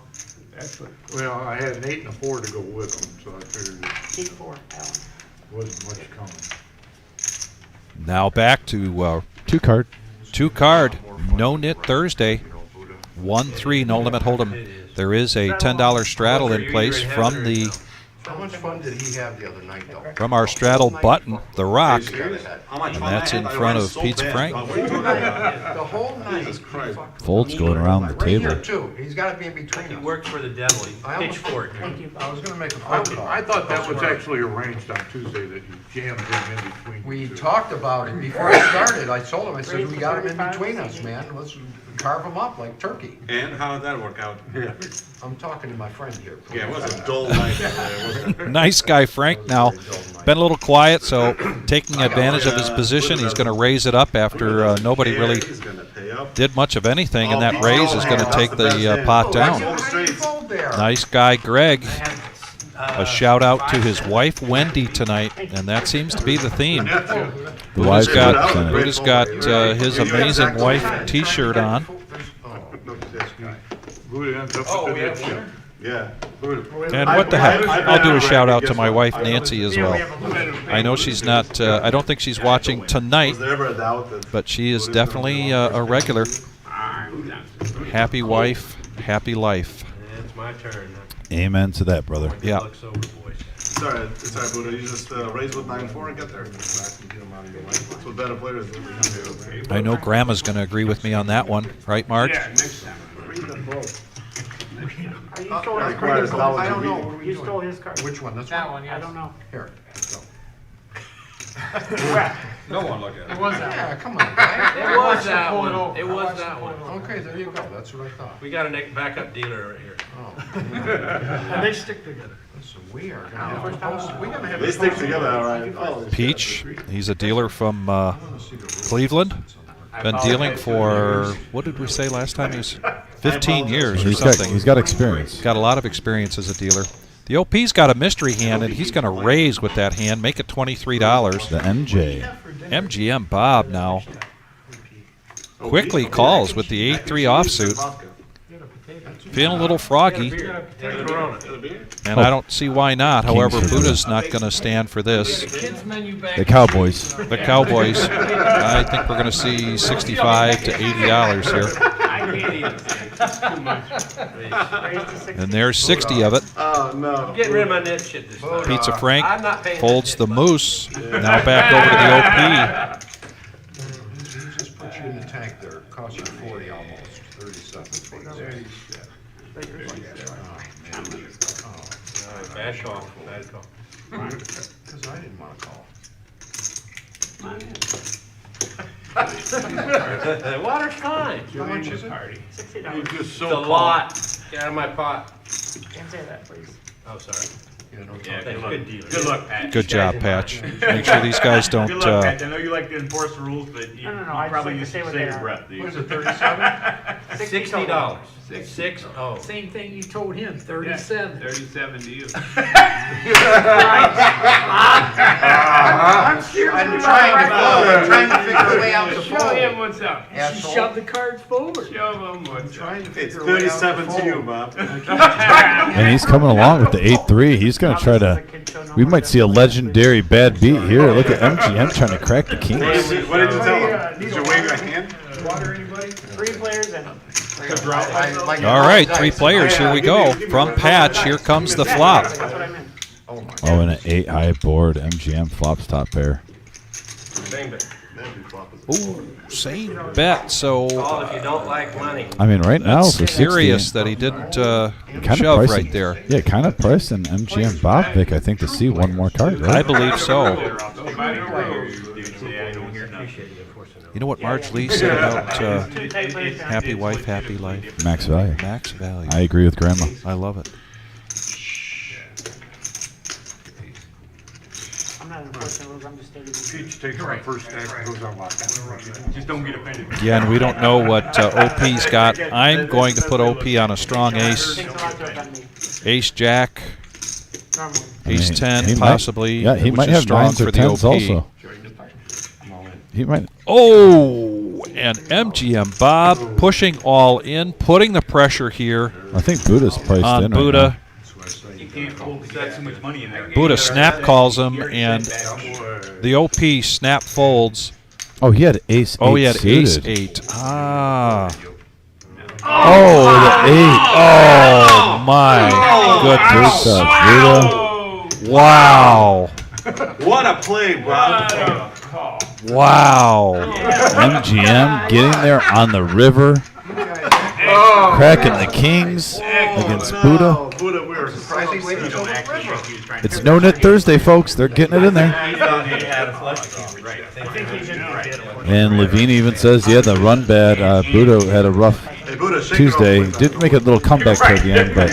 Excellent. Well, I had an 8 and a 4 to go with them, so I figured King 4, Alan. it wasn't much coming. Now back to 2 card. 2-card. No Nit Thursday. 1-3 no limit hold'em. There is a $10 straddle in place from How much fun did he have the other night, though? from our straddle button, the Rock, How much and fun that's I in had? I front ran of so Pizza fast. Frank. The whole night. Jesus Christ. Folds going around the Right here, table. too. He's got to be in between He us. worked for the devil. He I almost- pitchforked. Thank you. I was going to make a phone call. I thought that was actually arranged on Tuesday, that you jammed him in between. We you two. talked about it before I started. I told him, I said, we got him in between us, man. Let's carve him up like turkey. And how did that work out? Yeah. I'm talking to my friend here. Yeah, it was a dull night. Wasn't it? Nice guy Frank now. Been a little quiet, so taking advantage of his position, he's going to raise it up after nobody really He's gonna pay up. did much of anything, and that raise is going to take the pot down. Nice guy Greg. A shout out to his wife Wendy tonight, and that seems to be the theme. The Buddha's wise got, representative. Buddha's got his amazing wife T-shirt on. Buddha ends up with the next chip. Yeah. And what the heck? I'll do a shout out to my wife Nancy as well. I know she's not. I don't think she's watching tonight, Was there ever a doubt that? but she is definitely a regular. Happy wife, happy life. It's my turn. Amen to that, brother. Yeah. Luck's over, boys. It's alright, Buddha. You just raise with 9-4 and get there. That's what better players do. I know Grandma's going to agree with me on that one, right, Marge? Yeah, next time. You stole his Requires card. knowledge I of don't know. reading. What are we You doing? stole his card. Which one? This That one? one, yes. I don't know. Here. Go. No one look at It was that Yeah, come on, guy. It was that Pull it one. over. It I was watched that it pull one. it over. Okay, there you go. That's what I thought. We got a backup dealer right here. Oh, And they stick together. so we are gonna have to post. We're gonna have They to stick post- together, alright. Oh, Peach, he's a dealer from Cleveland. Been dealing for, what did we say last time? He was 15 years or He's got, something. he's got experience. Got a lot of experience as a dealer. The OP's got a mystery hand, and he's going to raise with that hand, make it $23. The MJ. MGM Bob now quickly calls with the 8-3 offsuit. Feeling a little froggy, Corona. and I don't see why not. However, Kings. Buddha's not going to stand for this. Kids menu back. The Cowboys. The Cowboys, I think we're going to see $65 to $80 here. I can't eat it. Too much. Raised to 60. And there's 60 of it. Oh, no. Getting rid of my net shit this time. Pizza Frank I'm not paying folds the attention. moose. Now back over to He just put you in the tank there. It cost you 40 almost. 37. Bash off. Bad call. Because I didn't want to call. The water's fine. How much is it? $60. He's just It's so a calm. lot. Get out of my pot. Can't say that, please. Oh, sorry. Yeah, no Yeah, talk. good luck. Good luck, Pat. the. Good job, Patch. Make sure these guys don't. Good luck, Pat. I know you like to enforce the rules, but you, No, you I just probably like to used say to what save they your are. breath. What is it, 37? $60. Six. Oh. Same thing you told him, 37. 37 to you. I'm serious. I'm trying to follow. I'm trying to figure a way out to Show him fold. what's up. She Asshole. shoved the cards forward. Show him what's up. Trying to It's figure a way out to 37 to you, fold. Bob. And he's coming along with the 8-3. He's gonna try to. We might see a legendary bad beat here. Look at MGM trying to crack the kings. What did you tell him? Did you wave your hand? Water, anybody? 3 players and All right, 3 players. Here we go. From Patch, here comes the flop. that's what I meant. Oh, and an 8 high board. MGM flops top pair. Same bet. Ooh, same bet. So Call if you don't like money. I mean, right now for it's curious that he didn't shove right there. Yeah, kind of pricing MGM Bob Vic, I think, to see one more card, right? I believe so. You know what Marge Lee said about happy wife, happy life? Max value. Max value. I agree with Grandma. I love it. I'm not enforcing rules, I'm just stating. Peach takes my first stack and goes on lockdown. Just don't get offended. Again, we don't know what OP's got. I'm going to put OP on a strong ace. Takes a lot to offend me, Ace Jack, normally. Ace mean, 10 he might- possibly. Yeah, he which might is have strong 9s or for the 10s OP. also. He might. Oh, and MGM Bob pushing all in, putting the pressure here I think Buddha's priced on in Buddha. You can't hold that too much money in there. Buddha snap calls him, and the OP snap folds. Right now. Oh, he had ace. Oh, he 8 had ace suited. 8. Ah. Oh, the 8. Oh, my goodness. Buddha. Wow. What a play, Bob. Wow. MGM getting there on the river, cracking the kings against Buddha. Oh, Buddha, we were Surprised he waited until the river. It's no Nit Thursday, folks. They're getting it in there. And Levine even says, yeah, the run bad. Buddha had a rough Hey, Buddha, shake Tuesday. it off. Did make a little comeback toward the end, but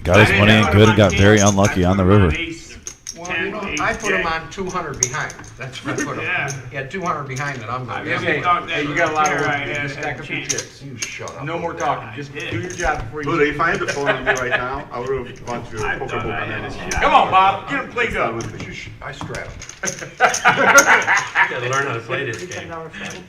got his money in good and got very unlucky on the river. Well, you know, I put him on 200 behind. That's what I put him. He had 200 behind and I'm not. Hey, you got a lot of work. Just stack up your chips. You shut up. No more talking. Just do your job before you. Buddha, if I had the phone on me right now, I would have gone to a poker book on that. Come on, Bob. Get him played up. I straddle. Gotta learn how to play this game.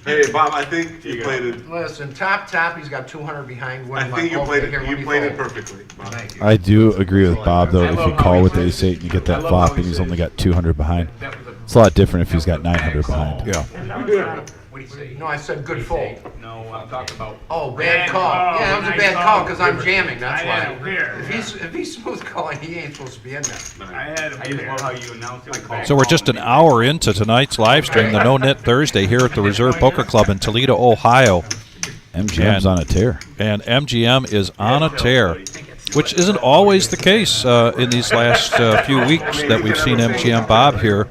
Hey, Bob, I think you played it. Listen, top, he's got 200 behind. I think you played it. You played it perfectly. Bob. Thank you. I do agree with Bob, though. If you call with the ace 8 and you get that flop and he's only got 200 behind, it's a lot different if he's got 900 behind. Yeah. What do you say? No, I said good fold. No, I'm talking about. Oh, bad call. Yeah, that was a bad call because I'm jamming, that's I had it why. here. If he's smooth calling, he ain't supposed to be in there. I had him. I just love how you announced it. So we're just an hour into tonight's live stream, the No Nit Thursday here at the Reserve Poker Club in Toledo, Ohio. MGM's on a tear. And MGM is on a tear, which isn't always the case in these last few weeks that we've seen MGM Bob here.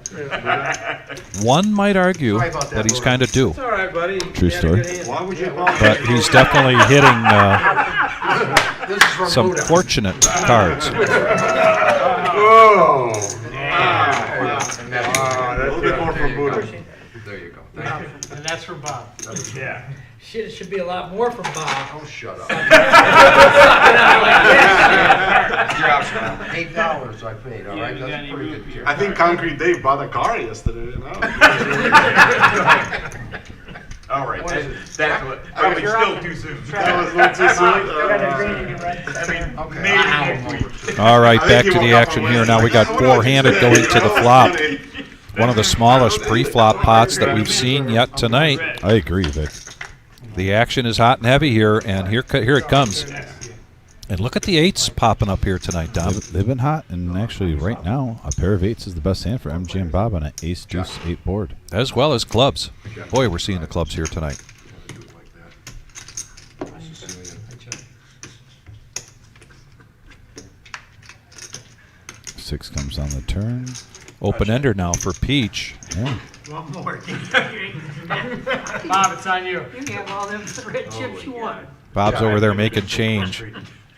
One might argue that he's kind of due, All right, buddy. True story. Why would you call but he's definitely hitting This is from some Buddha. fortunate cards. Oh, And that's a little bit more from Buddha. There you go. Thank you. And that's for Bob. Yeah. Shit, it should be a lot more from Bob. Oh, shut up. $8 I paid, all right? That's a pretty good tip. I think Concrete Dave bought a car yesterday. You know? All right. What is it? That's what. Probably still too soon. That was a little too soon. I mean, Okay. maybe next week. All right, I think back he to woke the up action and here. went, Now we got "What four-handed else?" going to the flop. One of the smallest pre-flop pots that we've seen yet tonight. I agree, Vic. The action is hot and heavy here, and here it comes. And look at the eights popping up here tonight, Dom. They've been hot, and actually, right now, a pair of 8s is the best hand for MGM Bob on an ace deuce 8 board. As well as clubs. Boy, we're seeing the clubs here tonight. Six comes on the turn. Open-ender now for Peach. Yeah. One more. Bob, it's on you. You can have all them red chips you want. Bob's over there making change.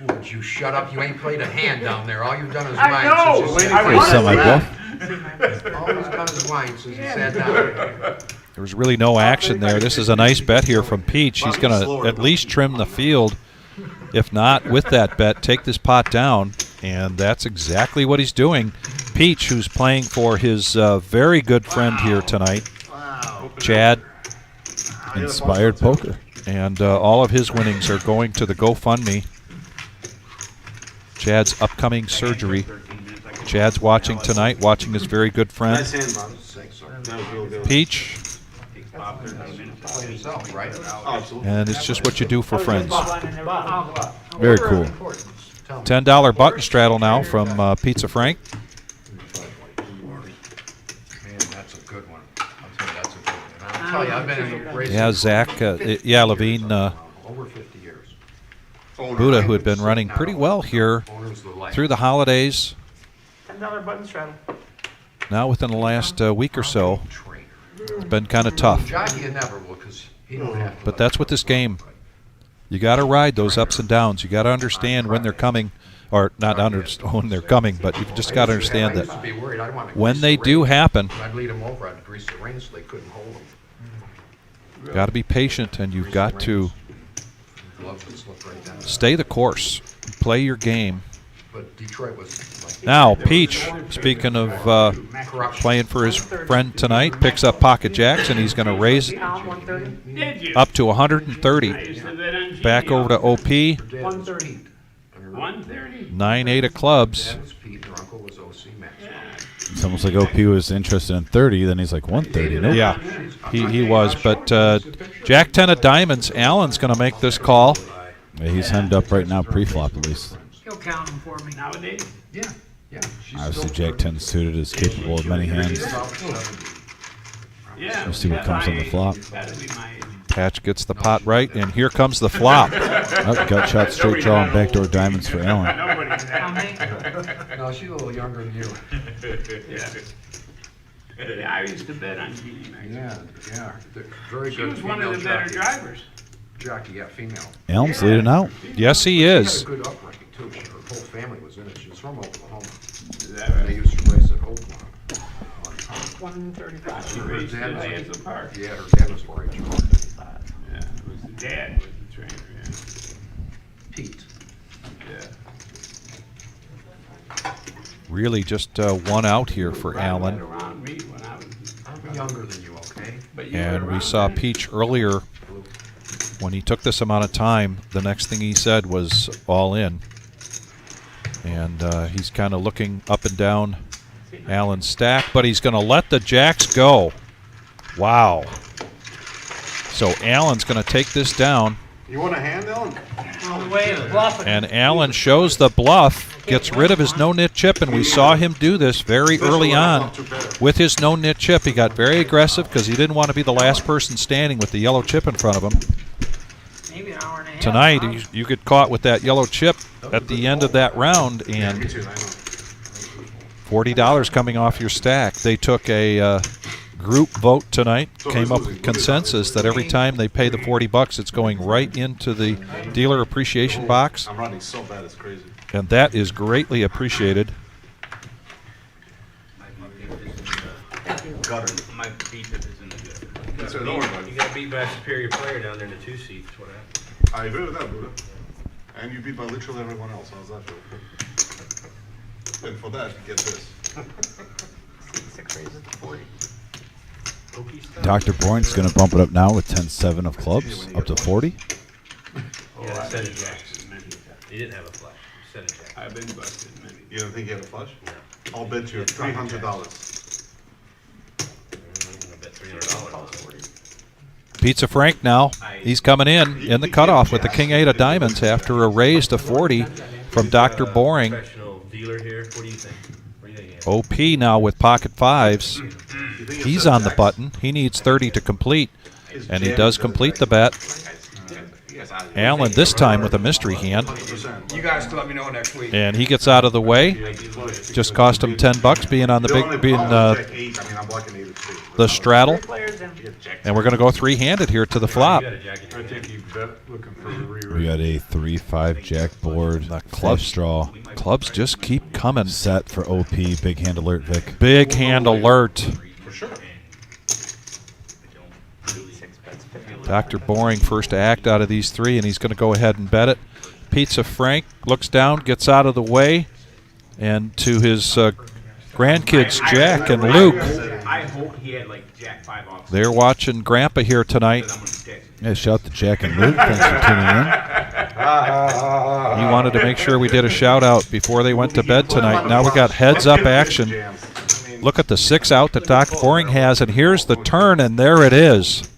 Would you shut up? You ain't played a hand down there. All you've done is I whine know. since you I Hey, was- some my bluff. All he's done is whine since he sat down. There was really no action there. This is a nice bet here from Peach. He's going to at least trim the field. If not, with that bet, take this pot down. And that's exactly what he's doing. Peach, who's playing for his very good friend here tonight, Chad. Inspired poker. And all of his winnings are going to the GoFundMe. Chad's upcoming surgery. Chad's watching tonight, watching his very good friend. Nice hand, Bob. That was real good. Peach, Play yourself, right? Absolutely. and it's just what you do for friends. Very cool. $10 button straddle now from Pizza Frank. Man, that's a good one. I'll tell you, that's a good one. I'll tell you, I've been in the racing Yeah, Zach, Levine, over 50 years. Buddha, who had been running pretty well here Owner's the life. through the holidays. $10 button straddle. Now within the last week or so, Trainer. it's been kind of tough. Jockey you never will, because he don't have to. But that's what this game. You got to ride those ups and downs. You got to understand when they're coming, or not when they're coming, but you just got to understand I used that to be worried. I'd want to when grease they the do reins. happen, I'd lead them over. I'd grease the reins so they couldn't hold them. got to be patient, and you've got to Gloves would slip right down. stay the course, play your game. But Detroit was like Now, Peach, speaking of corruption. playing for his friend tonight, picks up pocket jacks, and he's going to raise it 130. Did you? up to I 130. used to bet on Back over to OP, 130. 130. 9-8 of clubs. Dad was Pete, and their uncle was O.C. Maxwell. It's almost like OP was interested in 30, then he's like 130. Nope. Yeah, he was. But Jack 10 of diamonds, Allen's going to make this call. Yeah, he's hemmed up right now, pre-flop at least. He'll count them for me. Nowadays, Yeah, yeah. She's Obviously, still Jack 10 suited is capable of many hands. yeah. We'll see what comes on the flop. Gotta be my age. Patch gets the pot right, and here comes the flop. Oh, gut shot, straight draw, and backdoor diamonds for Allen. Nobody How many? No, she's a little younger than you. Yeah. Yeah, I used to bet on Jeannie Max. Yeah. Very She good. was one of the female better jockey. drivers. Jockey, yeah, female. Allen's leading out. Yes, he She had a is. good upbringing, too. Her whole family was in it. She was from Oklahoma. Is that And they right? used to race at Oklahoma. 135. She raced at Hazel Park. Yeah, her dad was 4-H. Yeah, it was the dad was the trainer, yeah. Pete. Yeah. Really just one out here for Right Allen. around me when I was. I'm younger than you, okay? But you And were we around saw then. Peach earlier. When he took this amount of time, the next thing he said was all in. And he's kind of looking up and down Allen's stack, but he's going to let the jacks go. Wow. So Allen's going to take this down, You want a hand, Ellen? Only way is bluffing. and Allen shows the bluff, gets rid of his no-nit chip, and we saw him do this very early on with his no-nit chip. He got very aggressive because he didn't want to be the last person standing with the yellow chip in front of him. Maybe an hour and a half. Tonight, huh? you get caught with that yellow chip at the end of that round, and Me too, I know. $40 coming off your stack. They took a group vote tonight, came up with consensus that every time they pay the $40, it's going right into the dealer appreciation box, I'm running so bad, it's crazy. and that is greatly appreciated. Gutter. My beat is in the good. That's it, don't worry about You it. got beat by a superior player down there in the 2 seat. That's what happened. I agree with that, Buddha. And you beat by literally everyone else. How's that feel? And for that, get this. 6 raises to 40. Dr. Boyne's going to bump it up now with 10-7 of clubs, up to 40. Yeah, set of jacks. He didn't have a flush. Set of jacks. I've been busted many. You don't think you had a flush? I'll bet you $300. I'm gonna bet $300. Pizza Frank now, he's coming in the cutoff with the King 8 of diamonds after a raise to 40 from Dr. Boring. Professional dealer here. What do you think? What do you think? OP now with pocket fives. He's on the button. He needs 30 to complete, and he does complete the bet. Allen this time with a mystery hand, You guys can let me know next week. and he gets out of the way. Just cost him $10 being on the the straddle, Players in. and we're going to go three-handed here to the flop. You got a jacket. I think you bet looking for a re-raise. We got a 3-5 jack board, The club clubs- straw, Clubs just keep coming. set for OP, big hand alert, Vic. Big hand alert. For sure. 6 bets 50. Dr. Boring first to act out of these three, and he's going to go ahead and bet it. Pizza Frank looks down, gets out of the way, and to his grandkids, Jack and Luke. I hope he had like Jack 5 off. They're watching Grandpa here tonight. I'm gonna text him. Yeah, shout out to Jack and Luke. Thanks for tuning in. He wanted to make sure we did a shout out before they went to bed tonight. Now we got heads up action. Look at the 6 out that Dr. Boring has, and here's the turn, and there it is.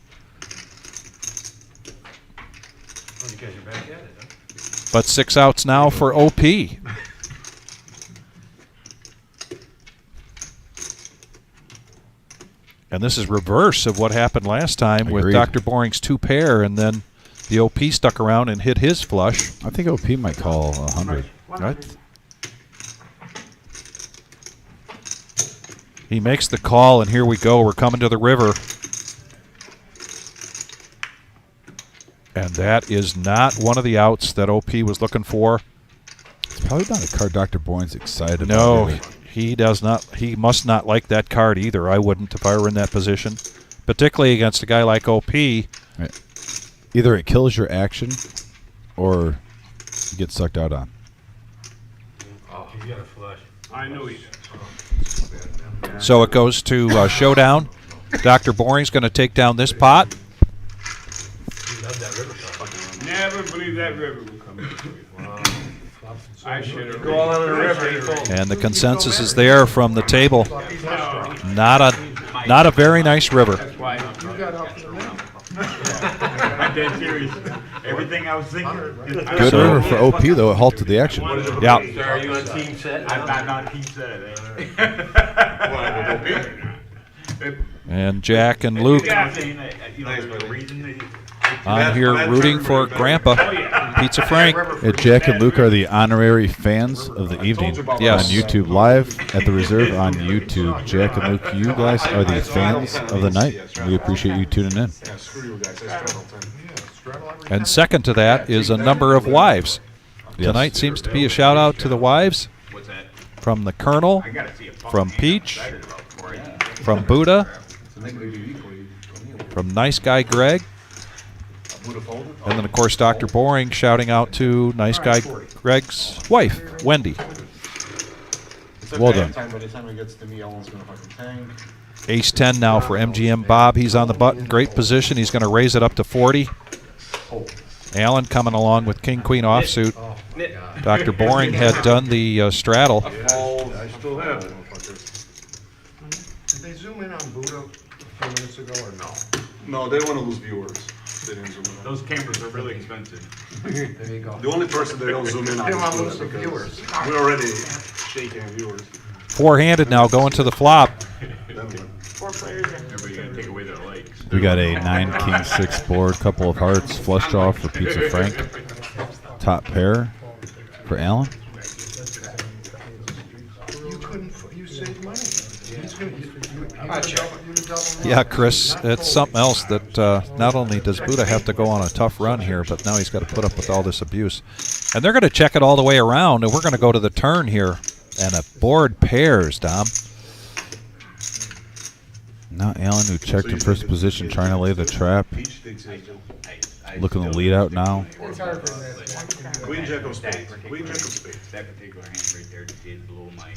But 6 outs now for OP. And this is reverse of what happened last time with Agreed. Dr. Boring's 2 pair, and then the OP stuck around and hit his flush. I think OP might call 100. Right? He makes the call, and here we go. We're coming to the river. And that is not one of the outs that OP was looking for. It's probably not a card Dr. Bourne's excited No, about. he does not. He must not like that card either. I wouldn't if I were in that position, particularly against a guy like OP. Right. Either it kills your action or you get sucked out on. He's got a flush. I knew he did. So it goes to showdown. Dr. Boring's going to take down this pot. He loved that river shot. Never believed that river would come this way. I should have. Go all in the river. He folds. And the consensus is there from the table. Not a very nice river. That's why. I'm dead serious. Everything I was thinking. Good river for OP, though. It halted the action. Yeah. So are you on team set? I'm not on team set. And Jack and Luke on here rooting for Grandpa, Pizza Frank. Jack and Luke are the honorary fans of the evening. Yes. On YouTube Live at the Reserve on YouTube. Jack and Luke, you guys are the fans of the night. We appreciate you tuning in. Yeah, screw you guys. I straddle 10. And second to that is a number of wives. Yes. Tonight seems to be a shout out to the wives What's that? from the Colonel, I gotta see a phone. from Peach, from Buddha, from Nice Guy Greg, and then of course Dr. Boring shouting out to Nice Guy Greg's wife, Wendy. Well done. By the time it gets to me, Ellen's gonna fucking tank. Ace 10 now for MGM Bob. He's on the button. Great position. He's going to raise it up to 40. Allen coming along with King Queen offsuit. Dr. Boring had done the straddle. I still have it. Did they zoom in on Buddha a few minutes ago or no? No, they don't want to lose viewers. They didn't zoom in on. Those cameras are really expensive. There you go. The only person they don't zoom in on They don't is want to lose Buddha the because viewers. we're already shaking viewers. Four-handed now going to the flop. Everybody gonna take away their legs. We got a 9-king-6 board, couple of hearts, flush draw for Pizza Frank, top pair for Allen. You couldn't, you saved money. He's gonna, you double. Yeah, Chris, it's something else that not only does Buddha have to go on a tough run here, but now he's got to put up with all this abuse. And they're going to check it all the way around, and we're going to go to the turn here. And a board pairs, Dom. Now Allen, who checked in first position, trying to lay the trap. Looking to lead out now. Queen Jack of Spades. Queen Jack of Spades. That particular hand right there did blow my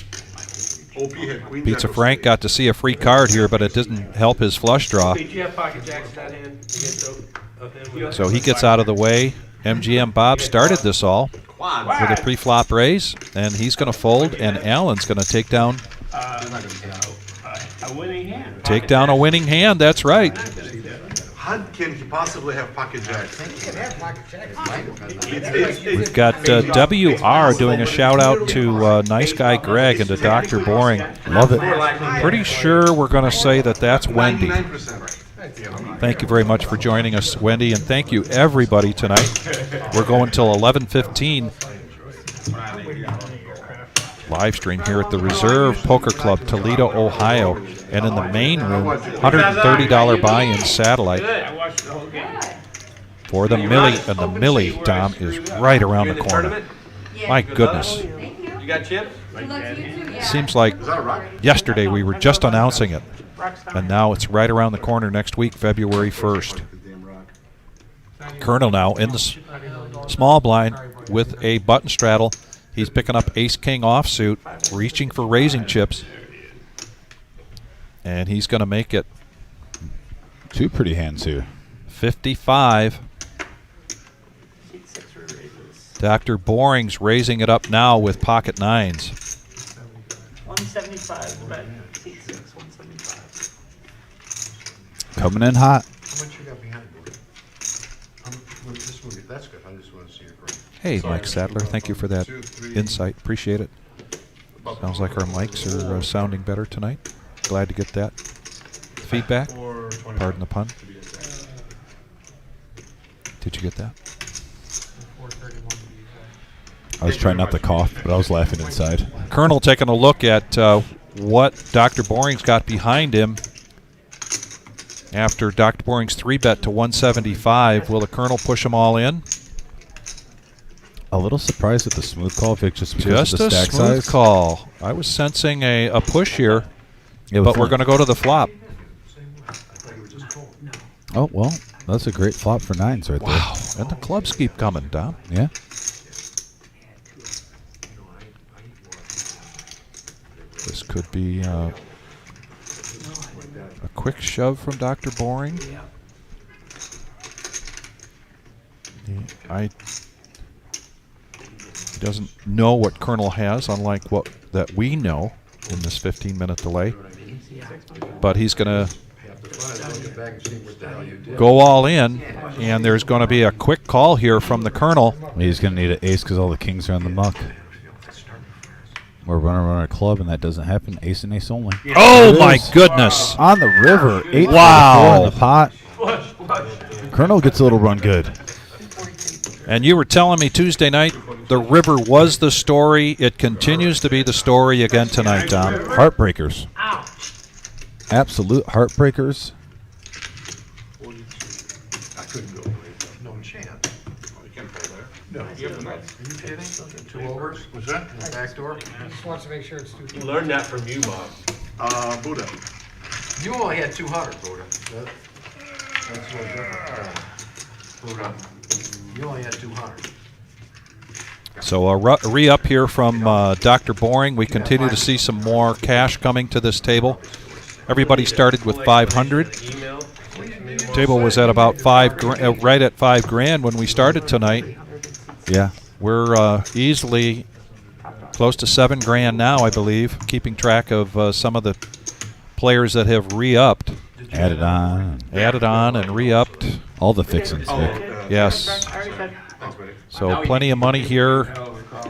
OP had Queen Pizza Jack of Frank Spades. got to see a free card here, but it didn't help his flush draw. Did you have pocket jacks in that hand against him? So he gets out of the way. MGM Bob started this all with a pre-flop raise, and he's going to fold, and Allen's going to take down a winning hand. take down a winning hand. That's right. How can he possibly have pocket jacks? We've got WR doing a shout out to Nice Guy Greg and to Dr. Boring. Love it. Pretty sure we're going to say that that's Wendy. 99%. Thank you very much for joining us, Wendy, and thank you everybody tonight. We're going till 11:15. Live stream here at the Reserve Poker Club, Toledo, Ohio, and in the main room, $130 buy-in satellite I watched the whole game. for the Millie, and the Millie, Dom, is right around the corner. My goodness, You got chips? seems like yesterday we were just announcing it, and now it's right around the corner next week, February 1st. Colonel now in the small blind with a button straddle. He's picking up ace-king offsuit, reaching for raising chips. And he's going to make it Two pretty hands here. 55. Dr. Boring's raising it up now with pocket nines. 175, bet. Seat 6, 175. Coming in hot. How much you got behind you? This movie, that's good. I just want to see your grade. Hey, Mike Sadler, thank you for that insight. Appreciate it. Sounds like our mics are sounding better tonight. Glad to get that feedback. Pardon the pun. Did you get that? 431 to be exact. I was trying not to cough, but I was laughing inside. Colonel taking a look at what Dr. Boring's got behind him after Dr. Boring's 3-bet to 175. Will the Colonel push them all in? A little surprised at the smooth call, Vic, just because Just of the a stack smooth size. call. I was sensing a push here, Yeah, but we're going to go to the flop. Oh, well, that's a great flop for nines right Wow, and the clubs keep coming, Dom. there. Yeah. This could be a quick shove from Dr. Boring. He doesn't know what Colonel has, unlike what that we know in this 15-minute delay. But he's going to go all in, and there's going to be a quick call here from the Colonel. He's going to need an ace because all the kings are on the muck. We're running a club, and that doesn't happen. Ace and ace only. Oh, It my is. goodness. On the river. 8 Wow. in the pot. Colonel gets a little run good. And you were telling me Tuesday night the river was the story. It continues to be the story again tonight, Tom. Heartbreakers. Absolute heartbreakers. I couldn't go. No chance. You can't play there. No. Are you kidding? 2 overs? Was that? In the back door? Just wants to make sure it's too. Learn that from you, Bob. Buddha. You only had 200, Buddha. That's what different. Buddha. You only had 200. So a re-up here from Dr. Boring. We continue to see some more cash coming to this table. Everybody started with 500. Table was at about right at $5,000 when we started tonight. Yeah. We're easily close to $7,000 now, I believe, keeping track of some of the players that have re-upped. Added on. Added on and re-upped. All the fixings, Vic. Yes. So plenty of money here.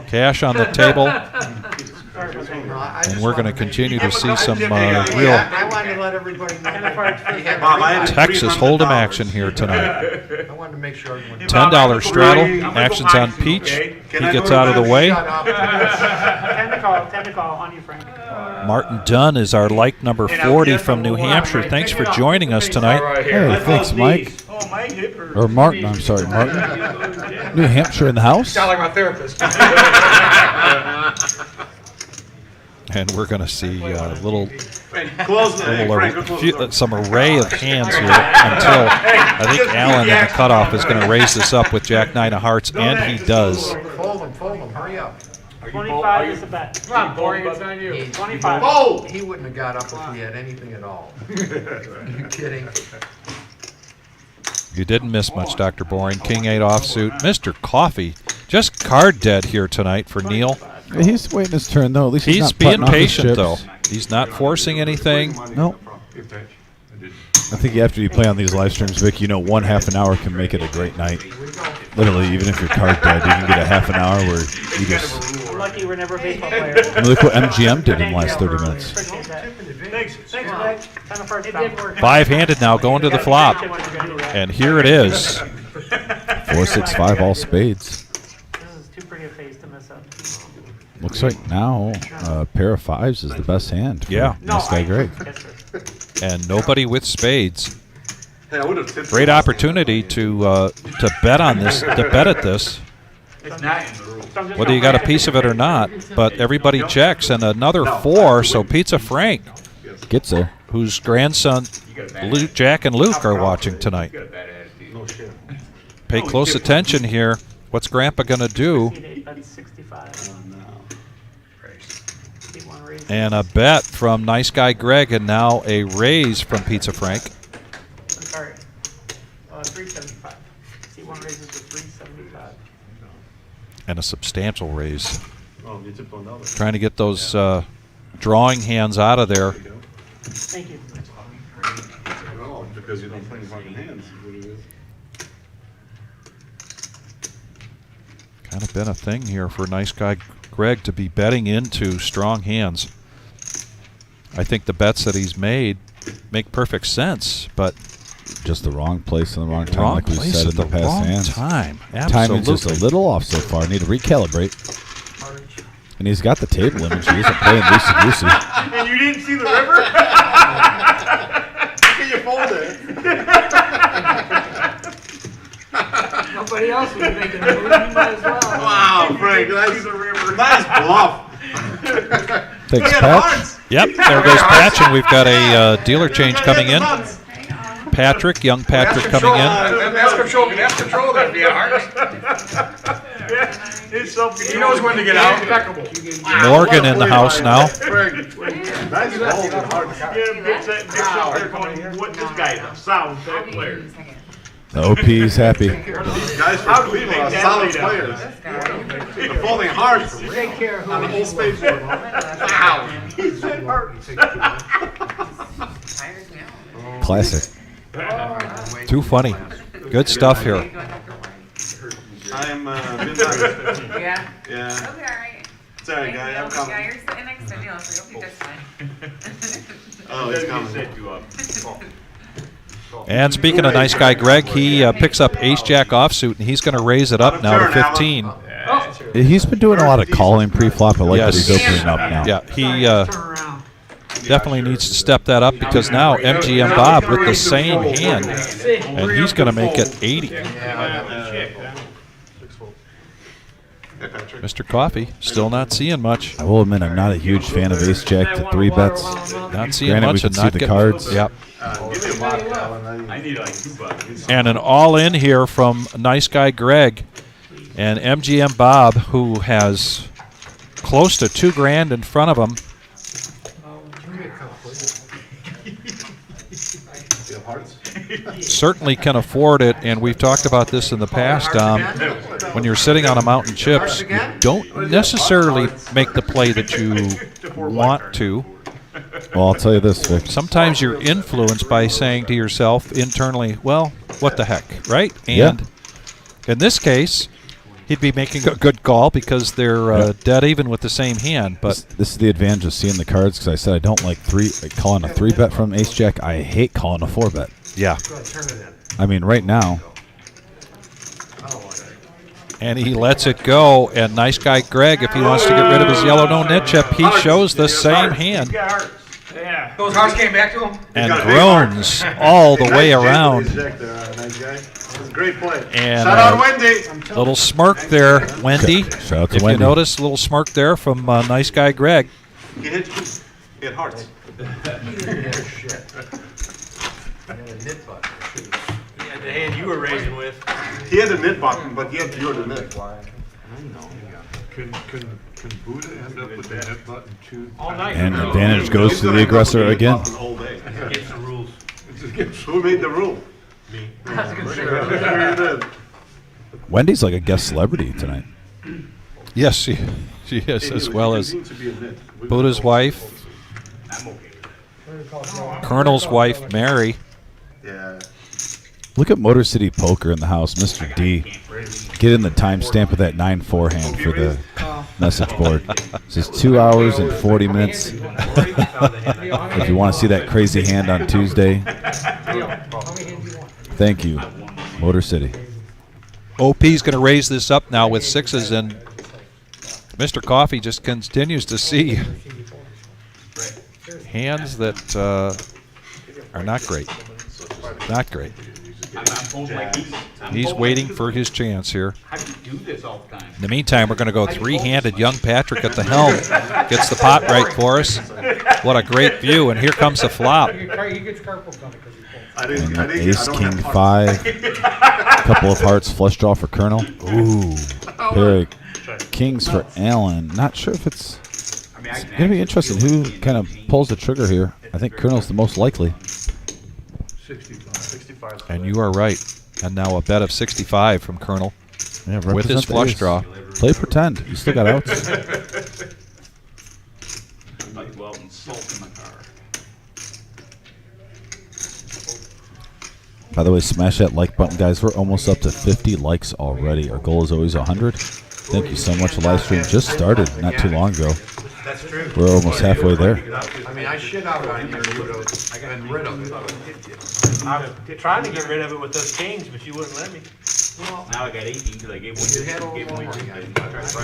Cash on the table. And we're going to continue to see some real I wanted to let everybody know. Texas Hold'em action here tonight. I wanted to make sure everyone. $10 straddle. Action's on Peach. He gets out of the way. 10 to call on you, Frank. Martin Dunn is our like number 40 from New Hampshire. Thanks for joining us tonight. Hey, thanks, Mike. Oh, Mike Hipper. Or Martin, I'm sorry, Martin. New Hampshire in the house? Sound like my therapist. And we're going to see a Close some array of hands here until I think Allen in the cutoff is going to raise this up with Jack 9 of hearts, and he does. Fold them, hurry up. 25 is the bet. Come on, Boring, it's on you. 25. Oh! He wouldn't have got up if he had anything at all. Are you kidding? You didn't miss much, Dr. Boring. King 8 offsuit. Mr. Coffee, just card dead here tonight for Neil. Yeah, he's waiting his turn, though. At least he's He's not being putting off his patient, though. chips. He's not forcing anything. Nope. I think after you play on these live streams, Vic, you know 1/2 hour can make it a great night. Literally, even if you're card dead, you can get a half an hour where you just... We're lucky we're never baseball players. I mean, look what MGM did in the last 30 minutes. Appreciate that. Thanks, Greg. Kind of first time. 5-handed now, going to the flop. And here it is. 4, 6, 5, all spades. This is too pretty a face to mess up. Looks like now a pair of 5s is the best hand. For Yeah. This guy, Greg. Yes, sir. And nobody with spades. Hey, I would have tipped Great you. opportunity to bet on this, to bet at this. It's not in the rules. Whether you got a piece of it or not, but everybody checks, and another 4, so Pizza Frank, Gets there. whose grandson Jack and Luke are watching tonight. You got a bad attitude. No shit. Pay close attention here. What's Grandpa going to do? That's 65. He won raise. And a bet from Nice Guy Greg, and now a raise from Pizza Frank. I'm sorry. 375. C1 raises to 375. And a substantial raise. Oh, you took one other. Trying to get those drawing hands out of there. Thank you. Oh, because you don't play any fucking hands. is what it is. Kind of been a thing here for nice guy Greg to be betting into strong hands. I think the bets that he's made make perfect sense, but Just the wrong place and the wrong time, wrong like we place said at in the the past wrong hands. time. Timing's just a Absolutely. little off so far. Need to recalibrate. And he's got the table image. He isn't playing loosey goosey. And you didn't see the river? Can you fold it? Nobody else was making a move, you might as well. Wow, Frank, nice bluff. Thanks, Patch. Yep, there goes Patch, and we've got a dealer change coming in. Patrick, young Patrick coming in. That's control there, the hearts. He knows when to get out. Impeccable. Morgan in the house now. Frank, nice fold. What this guy's a sound player. The OP's happy. Guys from Cleveland are solid players. The folding hearts. Take care of who On the we whole space. Wow. Classic. Too funny. Good stuff here. I'm Yeah. Yeah. It'll be alright. It's alright, guy. I'm Yeah, coming. you're sitting next to Neil, so you'll be just fine. Oh, it's coming. And speaking of nice guy Greg, he picks up ace-jack offsuit, and he's going to raise it up now to 15. He's been doing a lot of calling pre-flop. I like that Yes. he's opening up now. Yeah, he turn around. definitely needs to step that up because now MGM Bob with the same hand, and he's going to make it 80. Hey, Patrick. Mr. Coffee still not seeing much. I will admit I'm not a huge fan of ace-jack to 3-bets. Not seeing Granted, we much can and see not the getting. cards. Yep. Give me a bottle, Alan. I need like $2. And an all-in here from nice guy Greg and MGM Bob, who has close to $2,000 in front of him. You have hearts? Certainly can afford it, and we've talked about this in the past. When you're sitting on a mountain chips, you don't necessarily make the play that you want to. Well, I'll tell you this, Vic. Sometimes you're influenced by saying to yourself internally, well, what the heck, right? Yeah. And in this case, he'd be making a good call because they're dead even with the same hand. But This is the advantage of seeing the cards, because I said I don't like calling a 3-bet from ace-jack. I hate calling a 4-bet. yeah, Turn it in. I mean, right now, and he lets it go. And nice guy Greg, if he wants to get rid of his yellow no net chip, he shows the same hand Yeah. Those hearts came back to him? and groans all the way around. Nice guy. That was a great play. And Shout out Wendy. little smirk there, Wendy. Shout out to If Wendy. you notice, a little smirk there from nice guy Greg. He hit hearts. Shit. And a nit button, too. The hand you were raising with. He had the mid button, but yet you're the mid. Can Buddha end up with the net button too? All night. and advantage goes to the aggressor again. All day. Against the rules. Who made the rule? Me. Wendy's like a guest celebrity tonight. Yes, she is, as well as Buddha's wife, I'm okay with it. Colonel's wife, Mary. Yeah. Look at Motor City Poker in the house, Mr. D. Get in the timestamp of that 9-4 hand for the message board. This is 2 hours and 40 minutes. If you want to see that crazy hand on Tuesday, thank you, Motor City. OP's going to raise this up now with sixes, and Mr. Coffee just continues to see hands that are not great. Not great. I'm folding like these. He's waiting for his chance here. How do you do this all the time? In the meantime, we're going to go three-handed. Young Patrick at the helm gets the pot right for us. What a great view, and here comes the flop. He gets carpal tunnel because he folds. And the ace, king, 5. Couple of hearts, flush draw for Colonel. Ooh. Pair of kings for Allen. Not sure if it's going to be interesting who kind of pulls the trigger here. I think Colonel's the most likely. 65. And you are right. And now a bet of 65 from Colonel. Yeah, with his represent the flush ace. draw. Play pretend. You still got outs. I'd like to go out and salt in my car. By the way, smash that like button, guys. We're almost up to 50 likes already. Our goal is always 100. Thank you so much. The live stream just started not too long ago. That's true. We're almost halfway there. I mean, I shit out on you, you would have been rid of it. I'm trying to get rid of it with those kings, but you wouldn't let me. Now I got 18 because I gave You had all one. the Gave one. more.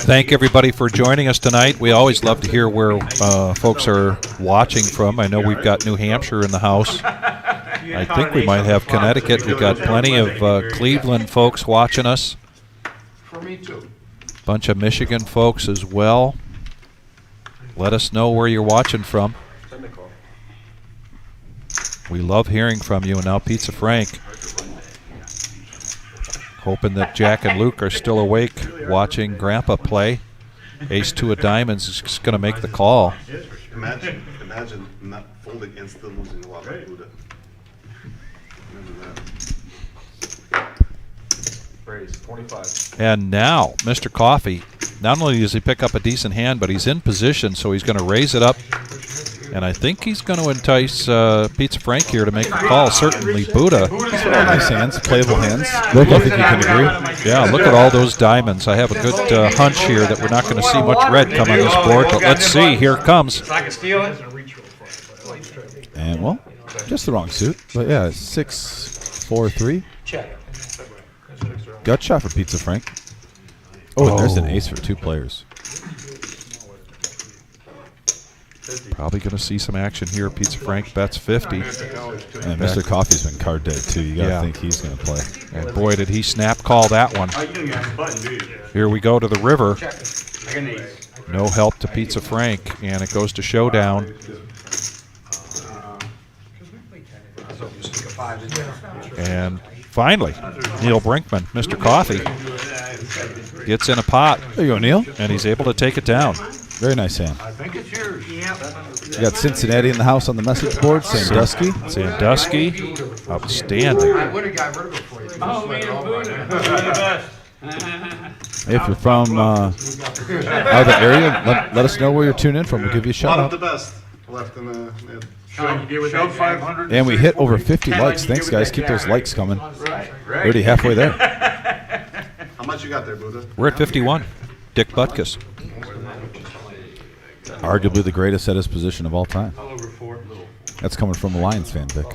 Thank everybody for joining us tonight. We always love to hear where folks are watching from. I know we've got New Hampshire in the house. I think we might have Connecticut. We've got plenty of Cleveland folks watching us. For me too. Bunch of Michigan folks as well. Let us know where you're watching from. We love hearing from you. And now Pizza Frank, hoping that Jack and Luke are still awake watching Grandpa play. Ace-2 of diamonds is going to make the call. Imagine not folding and still losing a lot like Buddha. Imagine that. Raise 25. And now, Mr. Coffee, not only does he pick up a decent hand, but he's in position, so he's going to raise it up. And I think he's going to entice Pizza Frank here to make the call. Certainly Buddha. These are all nice hands, playable hands. I think you can agree. Yeah, look at all those diamonds. I have a good hunch here that we're not going to see much red come on this board, but let's see. Here it comes. If I can steal it. And, well, just the wrong suit. But, yeah, 6-4-3. Check. Gut shot for Pizza Frank. Oh, there's an ace for 2 players. Probably going to see some action here. Pizza Frank bets 50. And Mr. Coffee's been card dead, too. You got to think he's going to play. And boy, did he snap call that one. Oh, you didn't have a button, do you? Here we go to the river. I got an ace. No help to Pizza Frank, and it goes to showdown. And finally, Neil Brinkman, Mr. Coffee, gets in a pot. There you go, Neil. And he's able to take it down. Very nice hand. I think it's yours. You got Cincinnati in the house on the message board. Sandusky. Sandusky, outstanding. I would have got rid of it for you. Oh, man, If you're from out of the area, let us know where you're tuning in from. We'll give you a shout One of out. the best left in the. Show 500. And we hit over 50 likes. Thanks, guys. Keep those likes coming. Right. Already halfway there. How much you got there, Buddha? We're at 51. Dick Butkus. Arguably the greatest at his position of all time. All over 4. That's coming from a Lions fan, Vic.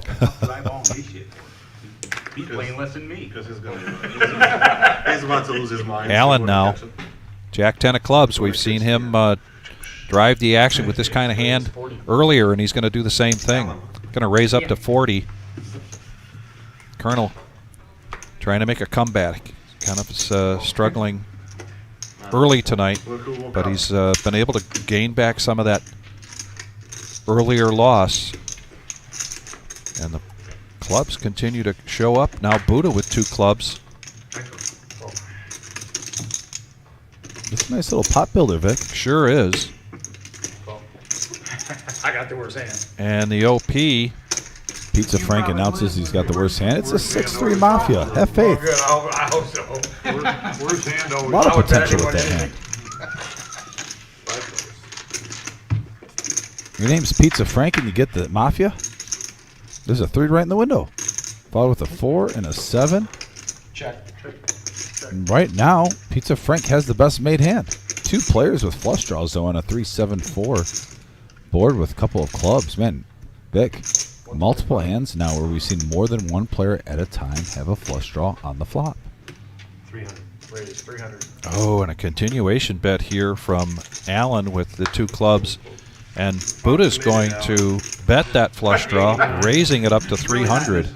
He's playing less than me. Because he's about to lose his mind. Allen now. Jack 10 of clubs. We've seen him drive the action with this kind of hand earlier, and he's going to do the same thing. Going to raise up to 40. Colonel trying to make a comeback. Kind of struggling early tonight, but he's been able to gain back some of that earlier loss. And the clubs continue to show up. Now Buddha with 2 clubs. It's a nice little pot builder, Vic. Sure is. I got the worst hand. And the OP. Pizza Frank announces he's got the worst hand. It's a 6-3 Mafia. Have faith. Good. I hope so. Worst hand A always. lot of potential with that hand. Your name's Pizza Frank and you get the Mafia? There's a 3 right in the window. Followed with a 4 and a 7. Check. And right now, Pizza Frank has the best made hand. 2 players with flush draws, though, on a 3-7-4 board with a couple of clubs. Man, Vic, multiple hands now where we've seen more than one player at a time have a flush draw on the flop. 300. Raise 300. Oh, and a continuation bet here from Allen with the 2 clubs. And Buddha's going to bet that flush draw, raising it up to 300.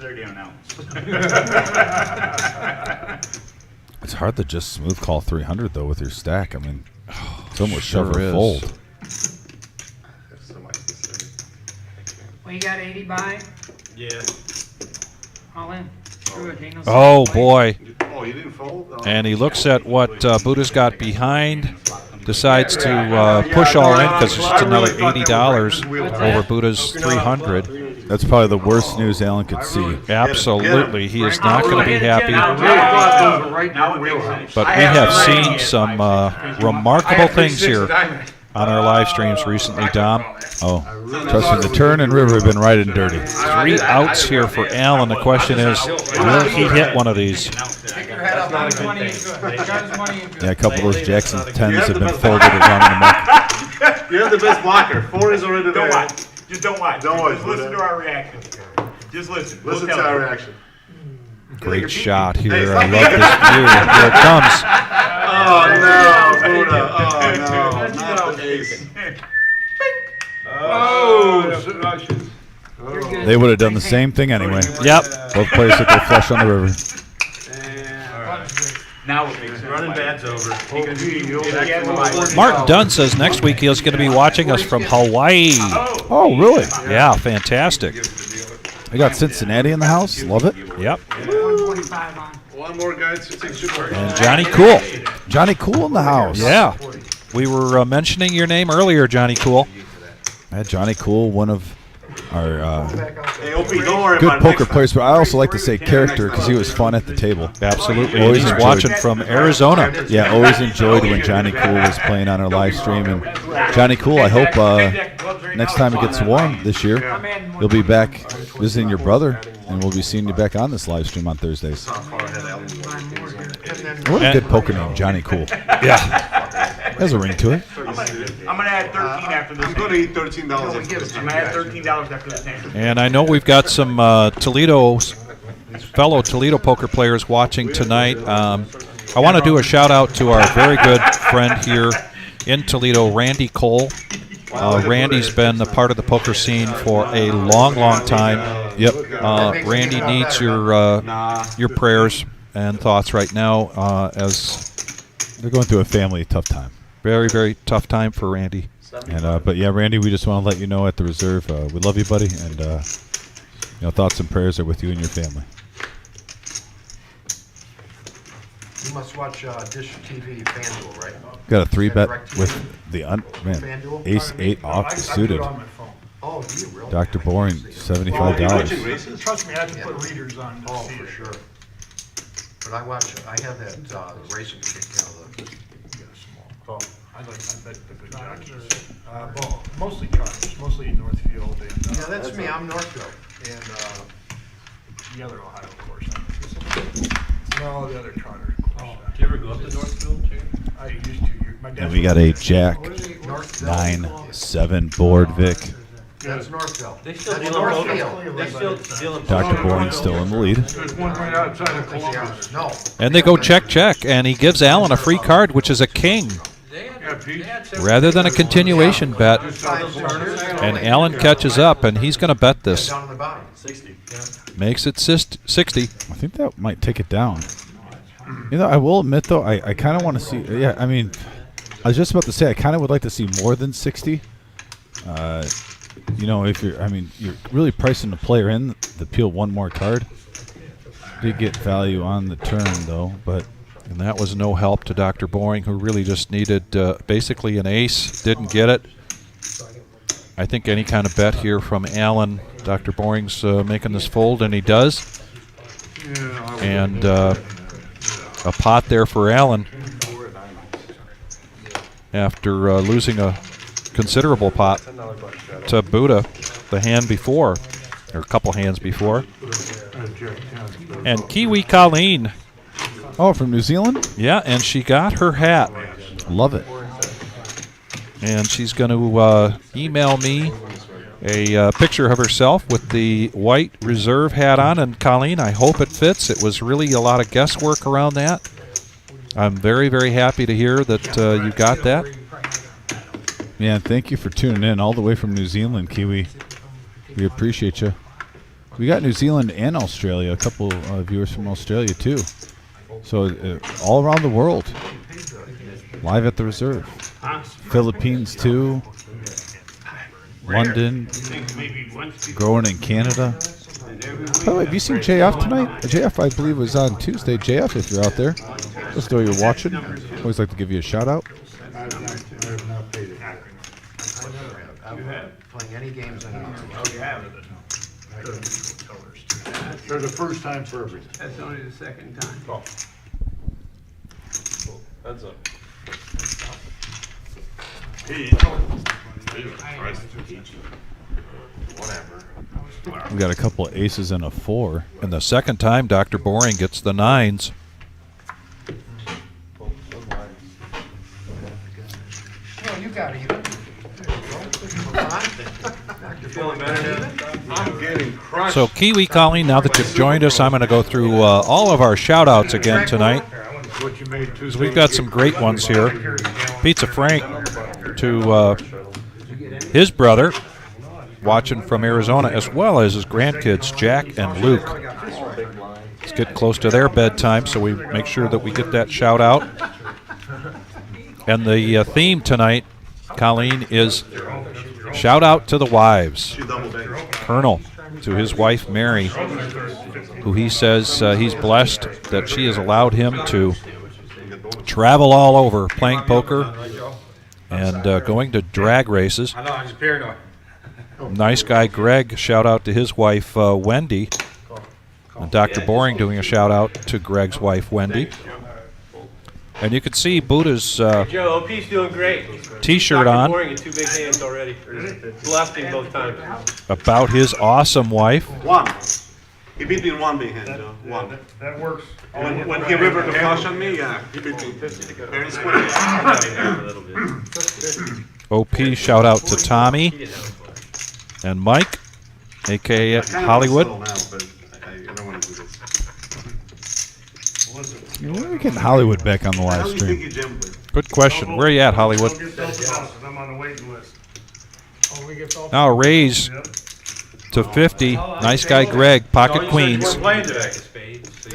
It's hard to just smooth call 300, though, with your stack. I mean, it's almost Sure shove or is. fold. Well, you got 80 by, Yeah. all in. Screw it, ain't no Oh, second boy. Oh, you didn't fold? Oh. And he looks at what Buddha's got behind, decides to push all in because it's just another $80 over Buddha's 300. That's probably the worst news Alan could see. Absolutely. He is not going to be happy. Now it makes sense. But we have seen some remarkable things here on our live streams recently, Dom. Oh, trust me, the turn and river have been right and dirty. 3 outs here for Allen. The question is, will he hit one of these? That's not a good thing. Yeah, a couple of those Jackson 10s have been folded around in the muck. You're the best blocker. 4 is already Don't there. watch. Just don't watch. Don't watch, Just listen Buddha. to our reaction. Just listen. Listen We'll to tell our you. reaction. Great shot here. Hey, I love this view. Here it comes. Oh, no, Buddha. Oh, no. Not the ace. They would have done the same thing anyway. Yep. Both players hit their flush on the river. Now it makes sense. Running bad's over. Martin Dunn says next week he's going to be watching us from Hawaii. Oh, really? Yeah, fantastic. I got Cincinnati in the house. Love it. Yep. 125 on. One more guy to take super. And Johnny Cool. Johnny Cool in the house. Yeah. We were mentioning your name earlier, Johnny Cool. Yeah, Johnny Cool, one of our Hey, OP, don't worry good about it. poker players, but I also like to say character because he was fun at the table. Absolutely. Always He's enjoyed. watching from Arizona. Yeah, always enjoyed when Johnny Cool was playing on our live stream. And Johnny Cool, I hope next time it gets warm this year, you'll be back visiting your brother, and we'll be seeing you back on this live stream on Thursdays. What a good poker name, Johnny Cool. Yeah. There's a ring to it. I'm gonna add 13 after this. I'm going to eat $13 after this. I'm gonna add $13 after this hand. And I know we've got some fellow Toledo poker players watching tonight. I want to do a shout out to our very good friend here in Toledo, Randy Cole. Randy's been a part of the poker scene for a long, long time. Yep. Randy needs your prayers and thoughts right now as They're going through a family tough time. very, very tough time for Randy. And but yeah, Randy, we just want to let you know at the reserve, we love you, buddy, and thoughts and prayers are with you and your family. You must watch Dish TV FanDuel, right? Got a 3-bet Direct with TV? the FanDuel? Ace 8 off suited. on my phone. Oh, do you really? Dr. Boring, $75. Trust me, I can put readers on to Oh, see for it. sure. But I watch, I have that racing, the Oh, I bet the good jockeys. Well, mostly charters, mostly Northfield and, yeah, that's me, I'm Northfield. and the other Ohio course. No, the other charter course. Did you ever go up to Northfield, Jay? I used to. My dad And we got a Jack Northfield. 9-7 board, Vic. That's Northfield. They still That's dealing Northfield. They still dealing. Dr. Boring still in the lead. There's one right outside of Columbus. No. And they go check, and he gives Allen a free card, which is a king, rather than a continuation bet. And Allen catches up, and he's going to bet this. Down in the bottom. 60. Makes it 60. I think that might take it down. I will admit, though, I kind of want to see. Yeah, I mean, I was just about to say, I kind of would like to see more than 60. If you're really pricing the player in to peel one more card. Did get value on the turn, though, but. And that was no help to Dr. Boring, who really just needed basically an ace. Didn't get it. I think any kind of bet here from Allen, Dr. Boring's making this fold, and he does. And a pot there for Allen after losing a considerable pot to Buddha the hand before, or a couple hands before. And Kiwi Colleen. Oh, from New Zealand? Yeah, and she got her hat. Love it. And she's going to email me a picture of herself with the white reserve hat on. And Colleen, I hope it fits. It was really a lot of guesswork around that. I'm very, very happy to hear that you got that. Yeah, thank you for tuning in all the way from New Zealand, Kiwi. We appreciate you. We got New Zealand and Australia, a couple viewers from Australia, too. So all around the world, live at the reserve. Philippines, too. London, growing in Canada. By the way, have you seen JF tonight? JF, I believe, was on Tuesday. JF, if you're out there, just know you're watching. Always like to give you a shout out. Playing any games on YouTube. tellers too. They're the first time for everything. That's only the second time. Call. Heads up. We got a couple of aces and a 4. And the second time, Dr. Boring gets the 9s. Well, you got it. You feeling better now? I'm getting crushed. So, Kiwi Colleen, now that you've joined us, I'm going to go through all of our shout-outs again tonight. What you made Tuesday. We've got some great ones here. Pizza Frank to his brother, watching from Arizona, as well as his grandkids, Jack and Luke. Let's get close to their bedtime, so we make sure that we get that shout-out. And the theme tonight, Colleen, is shout-out to the wives. She double banked. Colonel to his wife, Mary, who he says he's blessed that she has allowed him to travel all over playing poker and going to drag races. I know, I'm just paranoid. Nice guy Greg, shout out to his wife Wendy. And Dr. Boring doing a shout out to Greg's wife Wendy. And you can see Buddha's Joe, OP's doing great. T-shirt Dr. on Boring in 2 big hands already. Left him both times. about his awesome wife. One. He beat me in one big hand, Joe. One. That works. When he rivered the flush on me, yeah, he beat me. Very square. OP shout out to Tommy and Mike, aka Hollywood. I don't want to do this. When are we getting Hollywood back on the How live do you think stream? you jam with? Good question. Where you at, Hollywood? Don't get something else, 'cause I'm on the waiting list. Oh, we get all. Now a raise Yep. to 50. Nice guy Greg, pocket queens. We're playing today.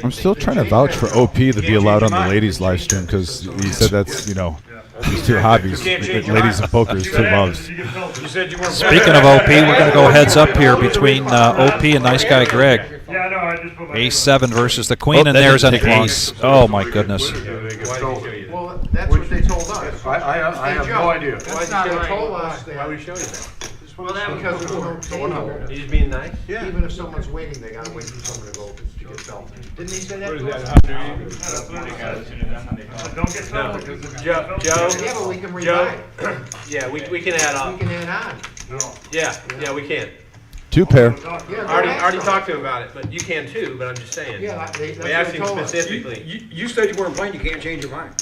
I'm still trying to vouch for OP to be allowed on the ladies live stream because he said that's, you know, his 2 hobbies, ladies and poker, his 2 loves. You can tell them. You said you weren't. Speaking of OP, we're going to go heads up here between OP and nice guy Greg. Yeah, no, I just put my. Ace 7 versus the queen, Oh, and that there's an didn't take long. ace. Oh my goodness. Well, that's what they told us. I have no idea. That's not They right. told us Why that would he show you that? Well, that was because there's no table. He's just being nice? Yeah. Even if someone's waiting, they gotta wait for someone to go to get dealt. Didn't he say that to us? Don't get told, because if you Joe, get told- Yeah, but we can Joe, revive. yeah, we can add We on. can add on. No. Yeah, we can. 2 pair. Yeah, I already go ahead. talked to him about it, but you can too, but I'm just saying. Yeah, that's We what asked they him told us. specifically. You said you weren't playing, you can't change your mind.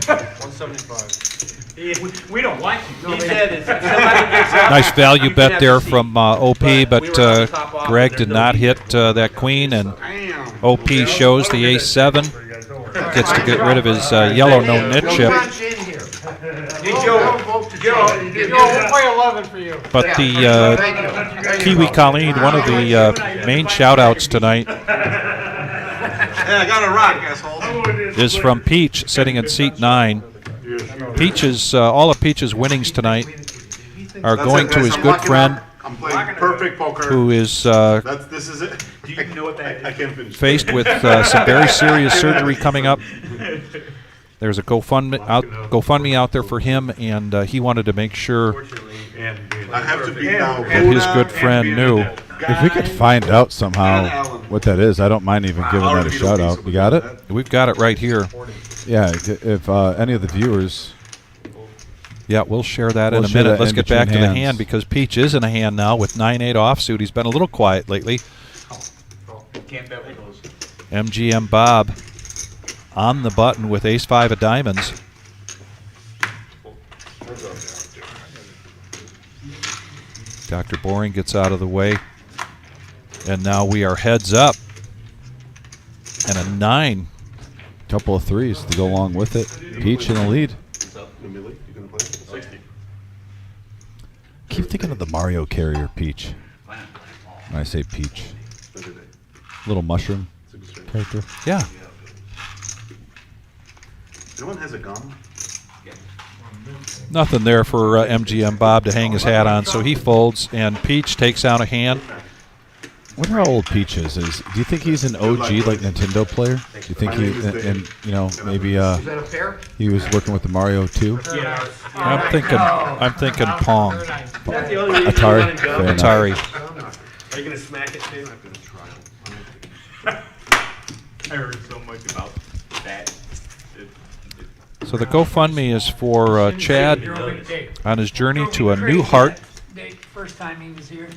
175. We don't like you. He said if somebody gets up. Nice value you can bet have there the seat. from OP, we but were on the top off, Greg there's did no not need hit that queen, and Damn. OP shows the ace 7. You guys don't worry. Gets to get rid of his yellow no nit Don't chip. punch in here. Joe, Vote to Joe, change. we'll play 11 for you. But the Kiwi Colleen, one of the main shout-outs tonight Hey, I got a rock, asshole. is from Peach, sitting in seat 9. Peach's, all of Peach's winnings tonight are That's going it, to guys. his I'm good locking friend, up. I'm playing perfect poker. who is This is it. Do you know what that is? I can't finish. faced with some very serious surgery coming up. There's a GoFundMe out there for him, and he wanted to make sure I have to beat now. that his good friend knew. If we could find out somehow what that is, I don't mind even giving that a shout out. You got it? We've got it right here. Yeah, if any of the viewers. Yeah, we'll share that in We'll a share minute. that Let's in get back to between the hands. hand because Peach is in a hand now with 9-8 offsuit. He's been a little quiet lately. Can't bet with those. MGM Bob on the button with ace-5 of diamonds. Dr. Boring gets out of the way. And now we are heads up. And a 9. Couple of 3s to go along with it. Peach in the lead. Keep thinking of the Mario Carrier Peach. When I say Peach. Little mushroom character. Yeah. Anyone has a gun? Nothing there for MGM Bob to hang his hat on, so he folds, and Peach takes out a hand. I wonder how old Peach is. Do you think he's an OG like Nintendo player? Do you think he, and you know, maybe Is that a pair? he was working with the Mario 2? I'm thinking Pong, That's the only reason Atari. you let him go. Fair enough. Atari. Are you gonna smack it too? I'm gonna try it. I heard so much about that. So the GoFundMe is for Chad on his journey to a new heart. First time he was here.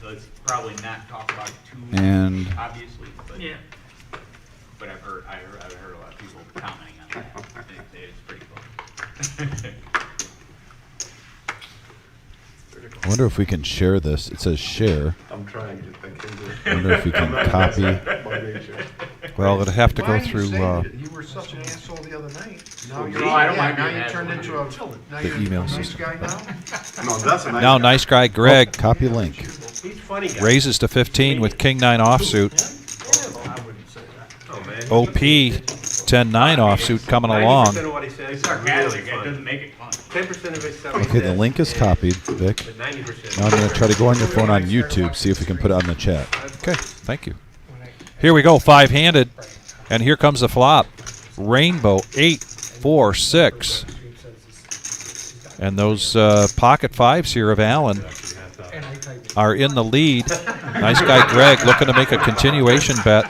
Let's probably not talk about it too And obviously, but Yeah. but I've heard a lot of people commenting on that. It's pretty cool. I wonder if we can share this. It says share. I'm trying to think. I wonder if we can copy. By nature. Well, it'll have to Why go are you through saying that? You were such an asshole the other night. Now you're, No, I don't yeah, mind now being you an turned asshole. into a, now The you're email a nice system. guy now? No, that's a nice Now, guy. nice guy Greg Copy link. He's funny guy. raises to 15 with King 9 offsuit. Oh, man. OP 10-9 offsuit coming along. 90% of what he says It's is sarcastic. really It fun. doesn't make it fun. 10% of his stuff. Okay, the link is copied, Vic. But 90%. Now I'm going to try to go on your phone on YouTube, see if we can put it on the chat. Okay, thank you. Here we go, 5-handed, and here comes the flop. Rainbow 8, 4, 6, and those pocket fives here of Allen are in the lead. Nice guy Greg looking to make a continuation bet.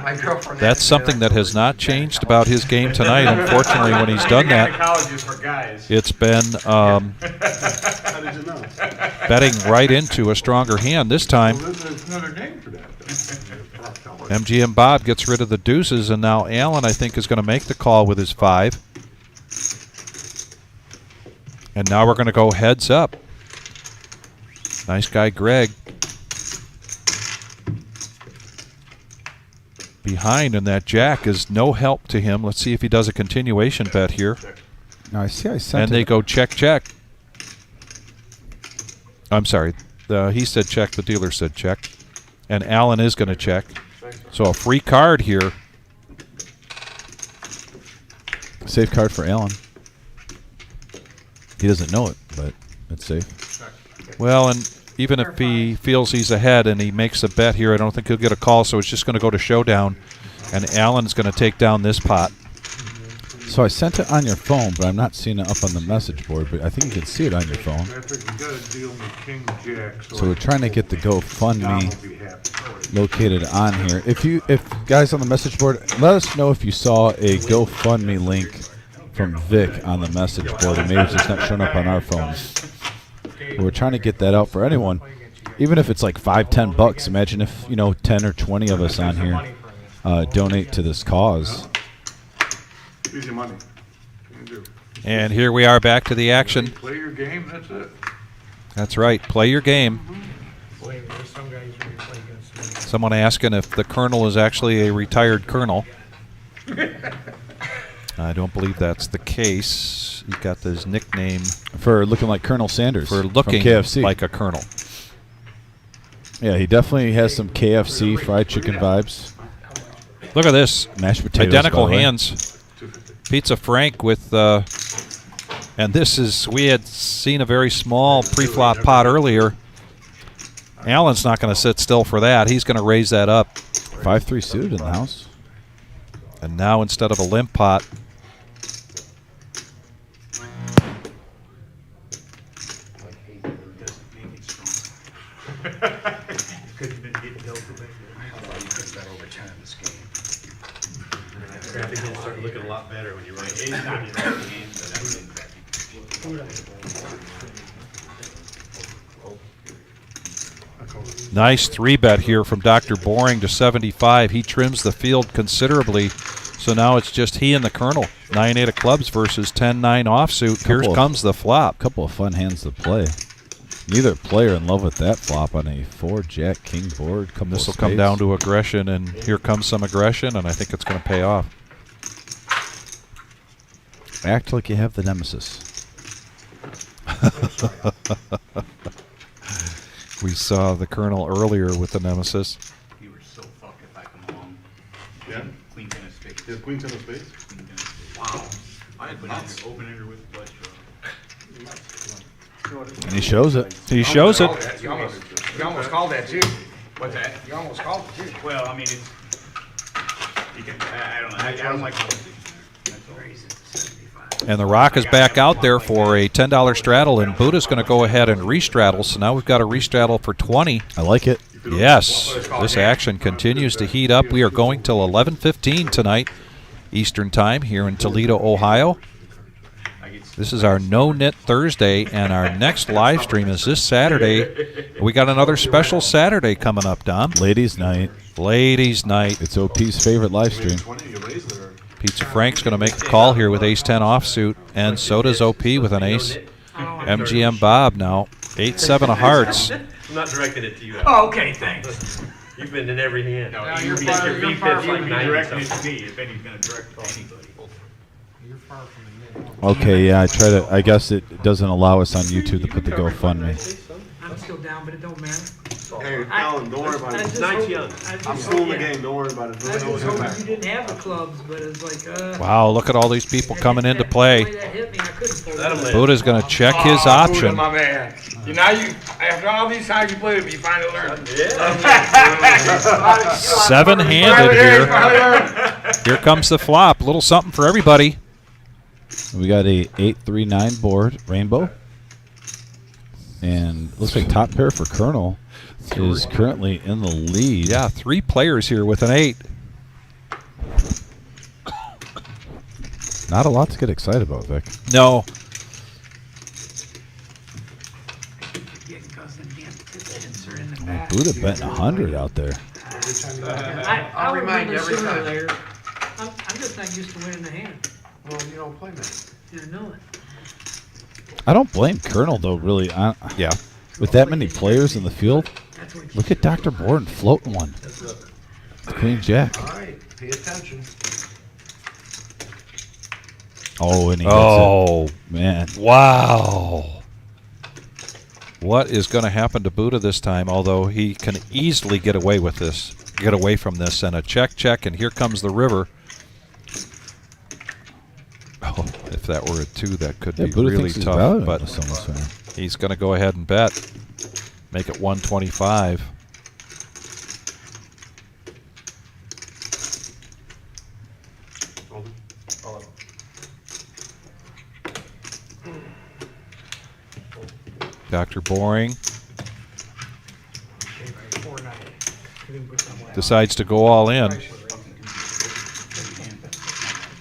My girlfriend. That's something that has not changed about his game tonight. Unfortunately, when he's done that, Colleges for guys. it's been How did you know? betting right into a stronger hand this time. Well, there's another name for that. MGM Bob gets rid of the deuces, and now Allen, I think, is going to make the call with his 5. And now we're going to go heads up. Nice guy Greg behind, and that jack is no help to him. Let's see if he does a continuation bet here. Now I see I sent And they it. go check, check. I'm sorry. He said check. The dealer said check. And Allen is going to check. So a free card here. Safe card for Allen. He doesn't know it, but it's safe. Well, and even if he feels he's ahead and he makes a bet here, I don't think he'll get a call, so it's just going to go to showdown. And Allen's going to take down this pot. So I sent it on your phone, but I'm not seeing it up on the message board, but I think you can see it on your phone. Patrick, you gotta deal me king jack. So we're trying to get the Don GoFundMe will be happy. located on here. If guys on the message board, let us know if you saw a GoFundMe link from Vic on the message board, and maybe it's just not showing up on our phones. But we're trying to get that out for anyone, even if it's like $5-10. Imagine if 10 or 20 of us on here donate to this cause. Easy money. You do. And here we are back to the action. Play your game, that's it. That's right. Play your game. Believe me, there's some guys who play against me. Someone asking if the colonel is actually a retired colonel. I don't believe that's the case. He's got his nickname For looking like Colonel Sanders for from looking KFC. like a colonel. Yeah, he definitely has some KFC fried chicken vibes. Look at this. Mashed potatoes. Identical by the way. hands. Pizza Frank with, and this is, we had seen a very small pre-flop pot earlier. Allen's not going to sit still for that. He's going to raise that up. 5-3 suited in the house. And now instead of a limp pot, I think it'll start looking a lot better when you run it. nice 3-bet here from Dr. Boring to 75. He trims the field considerably. So now it's just he and the colonel. 9-8 of clubs versus 10-9 offsuit. Here Couple of- comes the flop. Couple of fun hands to play. Neither player in love with that flop on a 4-Jack King board. Couple This will of come spades. down to aggression, and here comes some aggression, and I think it's going to pay off. Act like you have the nemesis. We saw the colonel earlier with the nemesis. You were so fucked if I come along. Yeah? Queen ten of spades. He has queen 10 of spades? Queen 10 of spades. Wow. I had open ender with flush draw. And he shows it. He shows it. You almost called that too. What's that? You almost called it too. Well, I mean, it's. You can. I don't know. I don't like. Raise it to 75. And the rock is back out there for a $10 straddle, and Buddha's going to go ahead and restraddle. So now we've got a restraddle for 20. I like it. Yes, this action continues to heat up. We are going till 11:15 tonight, Eastern Time, here in Toledo, Ohio. This is our No Nit Thursday, and our next live stream is this Saturday. We got another special Saturday coming up, Dom. Ladies' night. Ladies' night. It's OP's favorite live stream. Pizza Frank's going to make a call here with ace-10 offsuit, and so does OP with an ace. MGM Bob now, 8-7 of hearts. I'm not directing it to you. Oh, okay, thanks. You've been in every hand. No, you're you're far- your you're far VPIP's from like me. 90 Directing it something. to me if anybody's gonna direct to anybody. You're far from the mid. Okay, yeah, I guess it doesn't allow us on YouTube to put the GoFundMe. I'm still down, but it don't matter. Hey, Alan, don't worry about I it. just Night's hope- young. I just I'm hope- still in the yeah. game, don't worry about it. I just hope you didn't have the clubs, but it's like, Wow, look at all these people coming into play. the way that hit me, I couldn't pull That'll it. live. Buddha's going to check his Oh, option. Buddha, my man. You know, after all these times you played it, you finally learned. Seven-handed here. Here comes the flop. A little something for everybody. We got a 8-3-9 board, rainbow. And looks like top pair for Colonel is currently in the lead. Yeah, 3 players here with an 8. Not a lot to get excited about, Vic. No. Getting cousin again. Hits are in the back. Buddha betting 100 out there. I'll remind remember you every sooner or time. later. I'm just not used to winning the hand. Well, you don't play that. You know it. I don't blame Colonel, though, really. Yeah. With that many players in the field, That's what look at Dr. Borden floating one. Queen Jack. All right, pay attention. Oh, and he gets Oh, it. Man. wow. What is going to happen to Buddha this time? Although he can easily get away with this, get away from this, and a check, and here comes the river. Oh, if that were a 2, that could Yeah, be Buddha really thinks he's tough. valuable But this almost fair. he's going to go ahead and bet, make it 125. Dr. Boring decides to go all in.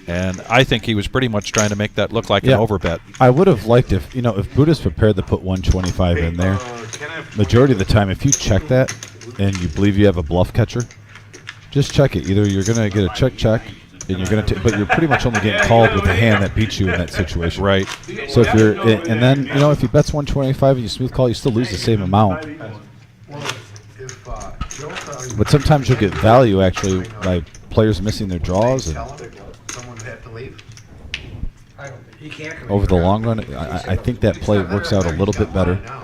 And I think he was pretty much trying to make that look like Yeah. an overbet. I would have liked if Buddha's prepared to put 125 in there. Majority of the time, if you check that and you believe you have a bluff catcher, just check it. Either you're going to get a check, and you're going to, but you're pretty much only getting called with the hand that beats you in that situation. Right. So if you're, and then if he bets 125 and you smooth call, you still lose the same amount. Well, if Joe thought he But sometimes you'll get value actually by players missing their draws, and tell him someone would have to leave. You can't. over the long run, I think that play works out a little bit better. Now.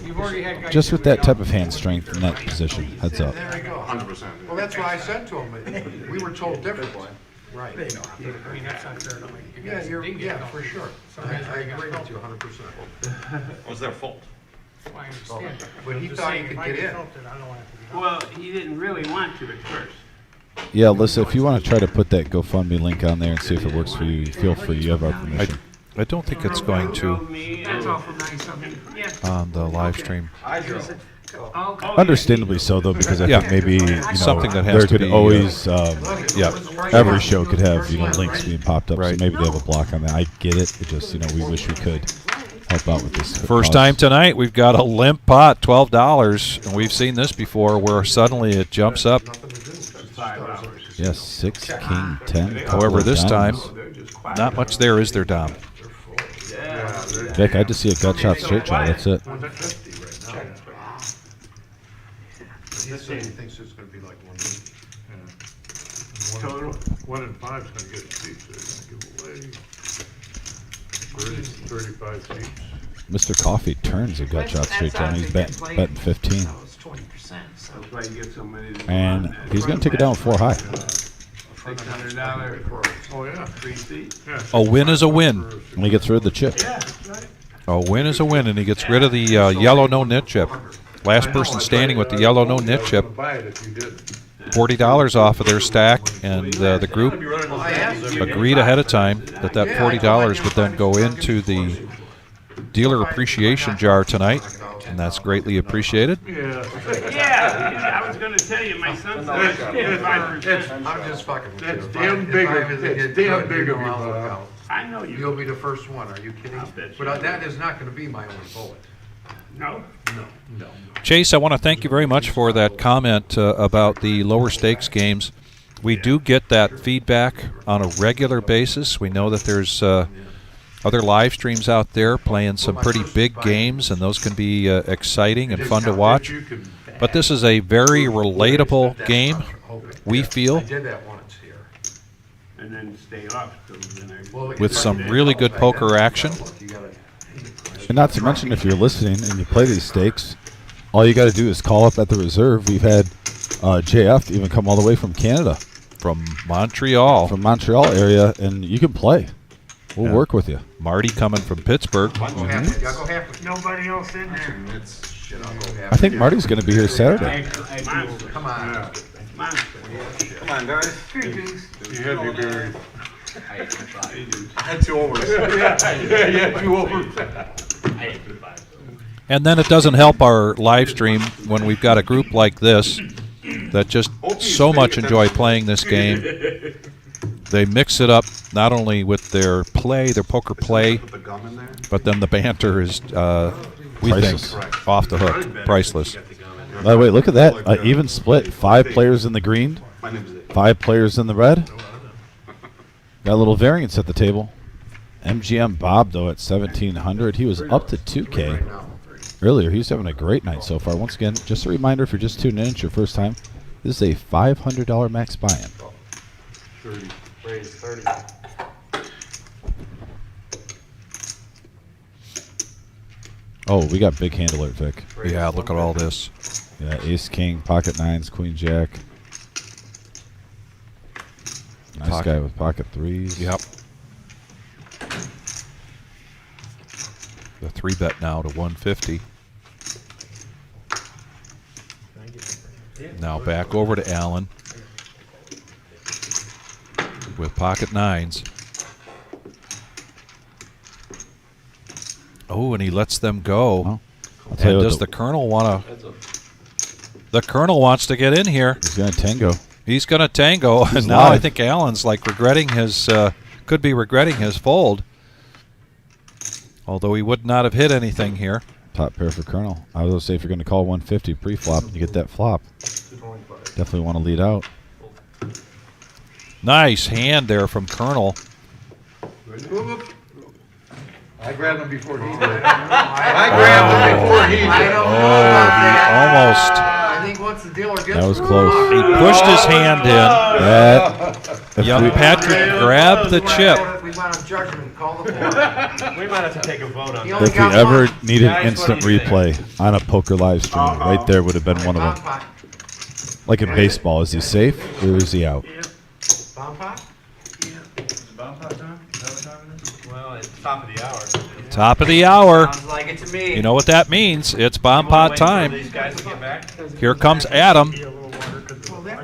You've already had guys. Just with that type of hand strength in that position. Heads up. There you go. 100%. Well, that's why I said to him, we were told differently. Right. I mean, that's not fair. Yeah, for sure. I agree with you 100%. What's their fault? I understand. But he thought he could get in. Well, he didn't really want to at first. Yeah, Alyssa, if you want to try to put that GoFundMe link on there and see if it works for you, feel free. You have our permission. I don't think it's going to That's awful nice of you. Yeah. on the live stream. Okay. Understandably so, though, because I think maybe Something that has there to could be, always Yeah. every show could have links being popped up. Right. So maybe they have a block on that. I get it. It just we wish we could help out with this. First cause. time tonight, we've got a limp pot, $12, and we've seen this before, where suddenly it jumps up. Yes, 6, King, 10. However, this time, Just quiet. not much there, is there, Dom? Vic, I just see a gut shot straight shot. That's it. 150 right now. He said he thinks it's gonna be like 180. Total. 1 and 5's gonna get seats, they're gonna give away 35 seats. Mr. Coffee turns a gut shot straight down. He's betting 15. That was 20%. So. That's why you get so many. And he's going to take it down 4 high. $600 Oh, yeah. free seat. Yeah. A win is a win. And he gets rid of the chip. Yeah, that's right. A win is a win, and he gets rid of the yellow no nit chip. Last person standing with the yellow no nit chip. Buy it if you did. $40 off of their stack, and the group agreed ahead of time that $40 would then go into the dealer appreciation jar tonight, and that's greatly appreciated. Yeah, I was gonna tell you, my son's I'm just fucking with you. That's If damn if big I of- visit that's you, damn big of you, I'll look Bob. out. I know you. You'll be the first one, are you kidding? I'll bet you. But that is not gonna be my only bullet. No? Chase, I want to thank you very much for that comment about the lower stakes games. We do get that feedback on a regular basis. We know that there's other live streams out there playing some pretty big games, and those can be exciting and fun to watch. But this is a very relatable game, we feel, I did that once here. And then stay off till the next. Well, with some really good poker action. You gotta- And not to mention, if you're listening and you play these stakes, all you got to do is call up at the reserve. We've had JF even come all the way from Canada, From Montreal. from Montreal area, and you can play. We'll Yeah. work with you. Marty coming from Pittsburgh. I'll go half with you. I'll go half with you. Nobody else in there. Shit, I'll go half I think Marty's going to be here Saturday. Monster. Come on. Monster. Come on, guys. You have your beer. Had two overs. Yeah, 2 over. And then it doesn't help our live stream when we've got a group like this that just so much enjoy playing this game. They mix it up not only with their play, their poker play, Put the gum in there. but then the banter is, we Priceless. think, off the hook, priceless. By the way, look at that. Even split. 5 players in the green, My name's Dave. 5 players in the red. Got a little variance at the table. MGM Bob, though, at 1,700. He was up to 2K earlier. He's having a great night so far. Once again, just a reminder, if you're just tuning in, it's your first time, this is a $500 max buy-in. 30. Raise 30. Oh, we got big hand alert, Vic. Yeah, look at all this. Yeah, ace, king, pocket nines, queen, jack. Nice Pocket. guy with pocket threes. Yep. The 3-bet now to 150. Now back over to Allen with pocket nines. Oh, and he lets them go. Well, I'll tell you And what, does the Colonel want to? The Colonel wants to get in here. he's going to tango. He's going to tango, and now I think Allen's like regretting his, could be regretting his fold. Although he would not have hit anything here. Top pair for Colonel. I was going to say, if you're going to call 150 pre-flop, you get that flop. Definitely want to lead out. Nice hand there from Colonel. I grabbed him before he did. I grabbed him before he I did. don't Oh, know about that. almost. I think once the dealer gets That was through, close. He pushed his hand in. That, Young Patrick grabbed the chip. If we want a judgment, call the board. We might have to take a vote on He that. only if we got ever one. needed Guys, instant what do you think? replay on a poker live stream, right there would have been one of Bomb them. pot. Like in baseball, is he safe or is he out? Bomb pot? Well, it's top of the hour. Top of the hour. Sounds like it to me. You know what that means. It's bomb You wanna pot wait for time. These guys to get back? Here comes Adam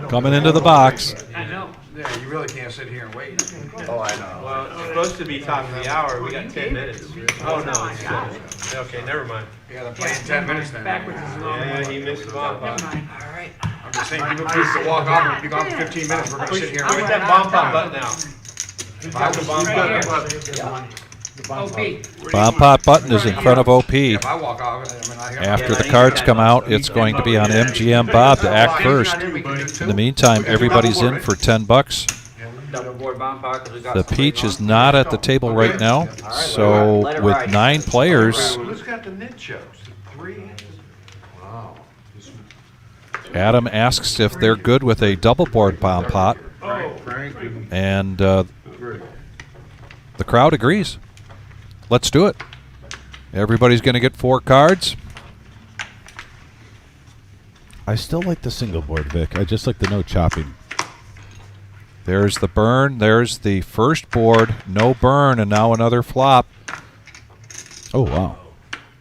coming into the box. I know. Yeah, you really can't sit here and wait. Oh, I know. Well, it's supposed to be top of the hour. We got 10 minutes. Oh, no. It's okay, never mind. You gotta play in 10 minutes then. Backwards is long. Yeah, he missed the bomb pot. Never mind. All right. I'm just saying, people choose to walk off and be gone for 15 minutes, we're gonna sit here and Push wait. that bomb pot button out. If I was the bomb right pot? here, OP. Bomb pot button is in front of OP. if I walk off, I mean, I hear. After the cards come out, it's going to be on MGM Bob to act first. In the meantime, everybody's in for $10. Double board bomb pot 'cause we got The somebody Peach wrong. is not at the table right now. So with 9 players, Who's got the nit shows? 3? Wow. Adam asks if they're good with a double board bomb pot, and the crowd agrees. Let's do it. Everybody's going to get 4 cards. I still like the single board, Vic. I just like the no chopping. There's the burn. There's the first board. No burn, and now another flop. Oh, wow.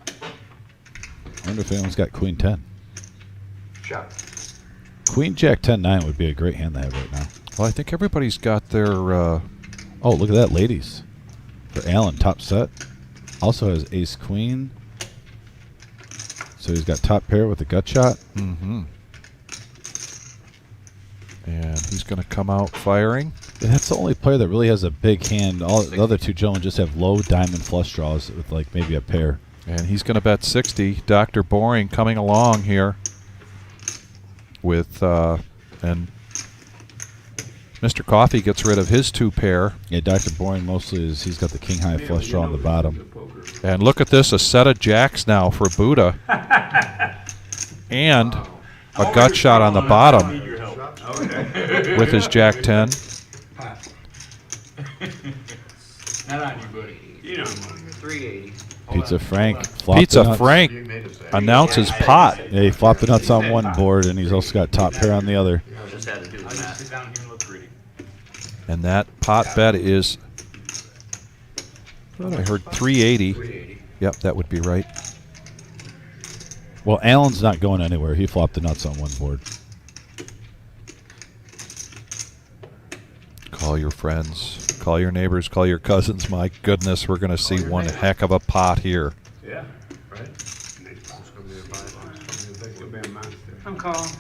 I wonder if anyone's got queen 10. Shot. Queen Jack 10-9 would be a great hand to have right now. Well, I think everybody's got their. Oh, look at that, ladies. For Allen, top set. Also has Ace Queen. So he's got top pair with a gut shot. Mm-hmm. And he's going to come out firing. And that's the only player that really has a big hand. All the other two gentlemen just have low diamond flush draws with like maybe a pair. And he's going to bet 60. Dr. Boring coming along here with, and Mr. Coffee gets rid of his 2 pair. Yeah, Dr. Boring mostly is he's got the king high flush draw on the bottom. And look at this, a set of jacks now for Buddha. And a gut shot on the bottom with his Jack 10. Not on you, buddy. You know, 380. Pizza Frank flopped the Pizza nuts. Frank announces pot. Yeah, he flopped the nuts on one board, and he's also got top pair on the other. Just had to do the math. Sit down here and look pretty. And that pot bet is, I thought I heard 380. 380. Yep, that would be right. Well, Allen's not going anywhere. He flopped the nuts on one board. Call your friends, call your neighbors, call your cousins. My goodness, we're going to see one heck of a pot here. Yeah. Right? I'm calling.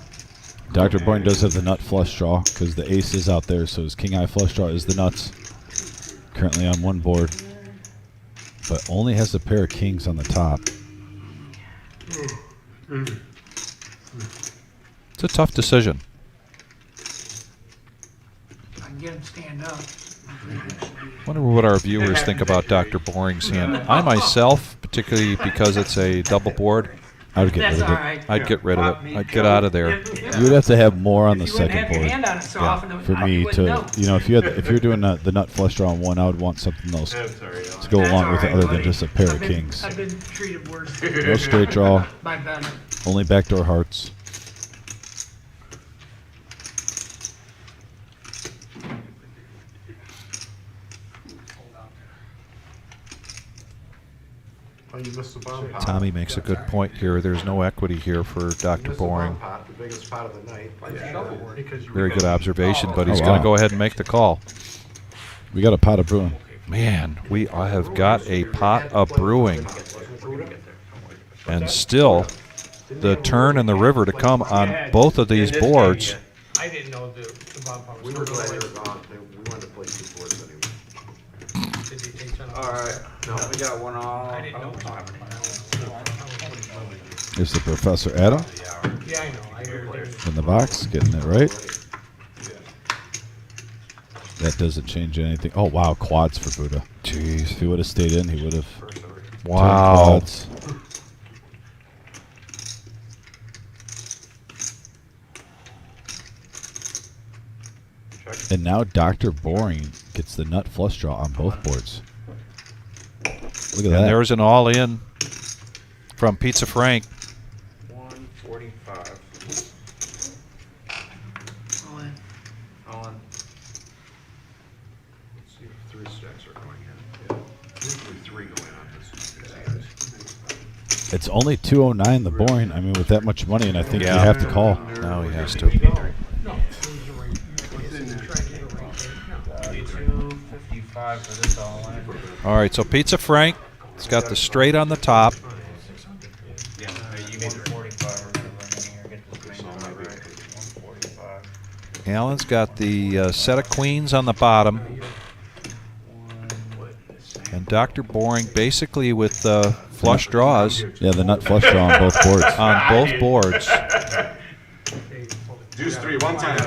Dr. Boring does have the nut flush draw because the ace is out there, so his king high flush draw is the nuts. Currently on one board, but only has a pair of kings on the top. It's a tough decision. I can get him stand up. Wonder what our viewers think about Dr. Boring's hand. I myself, particularly because it's a double board, I would get That's rid of all it. right. I'd get rid of it. I'd get out of there. You would have to have more on the If you wouldn't second have your board. hand on it so Yeah, often, for I me wouldn't know. to, you know, if you're doing the nut flush draw on one, I would want something else I'm sorry, to go That's along all with it right, other than buddy. just a pair of I've been- kings. I've been treated worse No straight draw, by better. only backdoor hearts. Oh, you missed the bomb pot. Tommy makes a good point here. There's no equity here for You Dr. missed the bomb Boring. pot, the biggest pot of the night. Because you Very good observation, but he's Oh, going wow. to go ahead and make the call. We got a pot of brewing. Man, we have got a pot of brewing. And still, the turn and the river to come on both of these boards. I didn't know the bomb pot We was were still glad they going. were gone. We wanted to play 2 boards anyway. Did he take some? All right. No, we got one all. I didn't know. Here's the Professor Adam Yeah, I know. I heard there's. in the box, getting it right. That doesn't change anything. Oh, wow, quads for Buddha. Jeez. If he would have stayed in, he would have. Wow. Quads. And now Dr. Boring gets the nut flush draw on both boards. Look at And that. there's an all-in from Pizza Frank. 145. All in. On. Let's see if 3 stacks are going in. Yeah. Usually 3 going on this. It's only 209 the Boring. I mean, with that much money, and I think you Yeah. have to call. Now he has to. 255 for this all in. All right, so Pizza Frank, it's got the straight on the top. Yeah, you made it 45 or whatever. And then here, get this thing all right. 145. Allen's got the set of queens on the bottom. And Dr. Boring basically with flush draws Yeah, the nut flush draw on both boards. on both boards. Deuce 3 one time.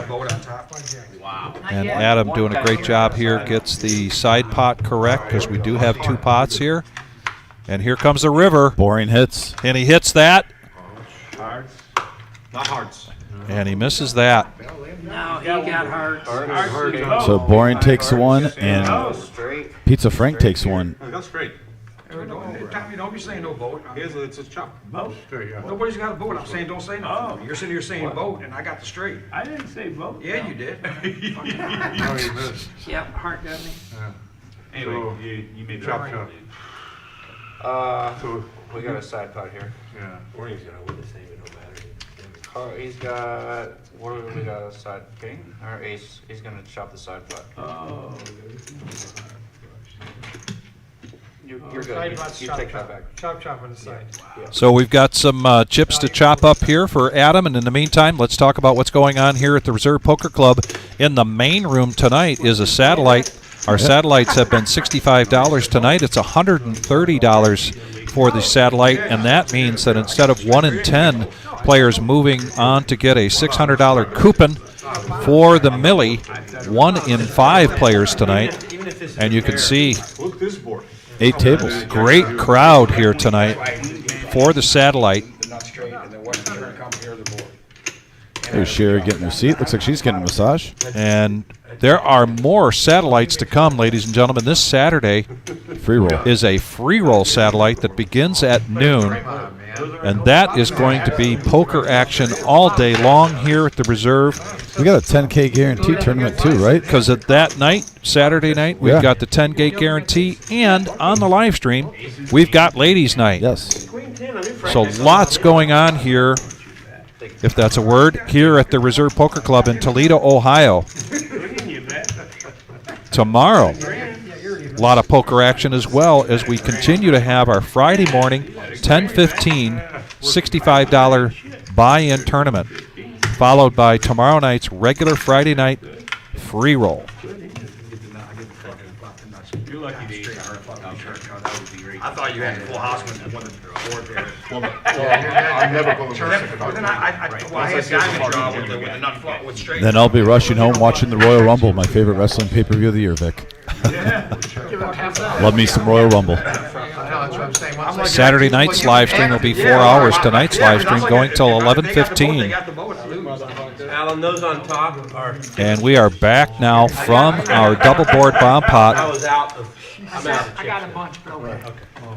Wow. And Adam doing a great job here, gets the side pot correct because we do have 2 pots here. And here comes the river, Boring hits. and he hits that, Hearts. Not hearts. and he misses that. No, he got hard. So Boring takes one, and Straight. Pizza Frank takes one. Oh, that's great. Tommy, don't be saying no vote. It's a chop. Vote? Nobody's got a vote. I'm saying don't say nothing. You're sitting here saying vote, and I got the straight. I didn't say vote. Yeah, you did. Oh, you missed. Yep, Hart got me. Anyway, you made Chop, that chop. So we got a side pot here. Yeah. Boring's gonna win the same, it don't matter. He's got, what do we got, a side king or ace? He's gonna chop the side flat. Oh. You're Side good. flat's You chop, take that chop. back. Chop on the side. So we've got some chips to chop up here for Adam, and in the meantime, let's talk about what's going on here at the Reserve Poker Club. In the main room tonight is a satellite. Our satellites have been $65 tonight. It's $130 for the satellite, and that means that instead of 1 in 10 players moving on to get a $600 coupon for the Millie, 1 in 5 players tonight. And you can see Look this board. 8 tables. great crowd here tonight for the satellite. There's Sherry getting her seat. Looks like she's getting a massage. And there are more satellites to come, ladies and gentlemen. This Saturday Free roll. is a free roll satellite that begins at noon, and that is going to be poker action all day long here at the Reserve. We got a 10K guarantee tournament too, right? Because at that night, Saturday night, we've Yeah. got the 10-gate guarantee, and on the live stream, we've got ladies' night. Yes. So lots going on here, if that's a word, here at the Reserve Poker Club in Toledo, Ohio. Tomorrow, a lot of poker action as well as we continue to have our Friday morning 10:15 $65 buy-in tournament, followed by tomorrow night's regular Friday night free roll. You're lucky to eat. I thought you had the full house when the board there. I'm never going to. Then I had diamond draw with the nut flop with straight. Then I'll be rushing home watching the Royal Rumble, my favorite wrestling pay-per-view of the year, Vic. Love me some Royal Rumble. Saturday night's live stream will be 4 hours. Tonight's live stream going till 11:15. Alan, those on top are. And we are back now from our double board bomb I pot was out of. I'm out of I got a bunch, Bill.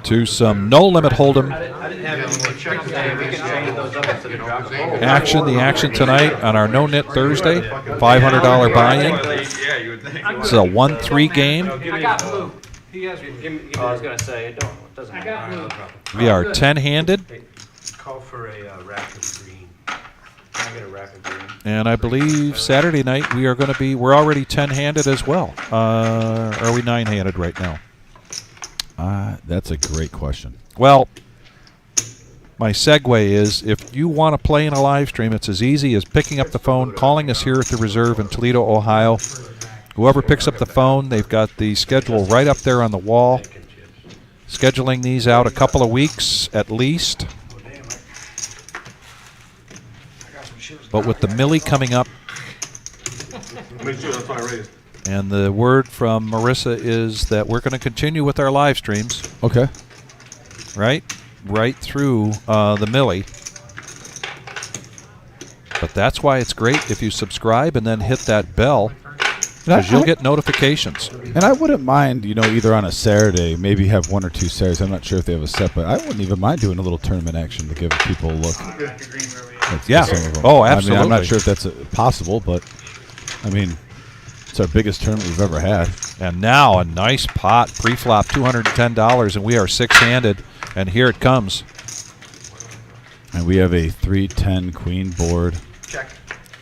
to some no limit hold'em I didn't have any more chips. Hey, we can change those up instead of drop them. action. The action tonight on our No Nit Thursday, $500 buy-in. Yeah, you would think. This is a 1-3 game. I got blue. He has blue. I was gonna say, it doesn't I got matter. blue. We are 10-handed, Call for a rack of green. Can I get a rack of green? and I believe Saturday night we're already 10-handed as well. Are we 9-handed right now? That's a great question. Well, my segue is, if you want to play in a live stream, it's as easy as picking up the phone, calling us here at the Reserve in Toledo, Ohio. Whoever picks up the phone, they've got the schedule right up there on the wall. Scheduling these out a couple of weeks at least. But with the Millie coming up, Make sure that's what I raised. and the word from Marissa is that we're going to continue with our live streams, Okay. right through the Millie. But that's why it's great if you subscribe and then hit that bell, because you'll get notifications. And I wouldn't mind, either on a Saturday, maybe have 1 or 2 Saturdays. I'm not sure if they have a set, but I wouldn't even mind doing a little tournament action to give people a look. At Yeah. some of them. Oh, I mean, I'm absolutely. not sure if that's possible, but I mean, it's our biggest tournament we've ever had. And now a nice pot, pre-flop, $210, and we are 6-handed, and here it comes. And we have a 3-10 queen board. Check.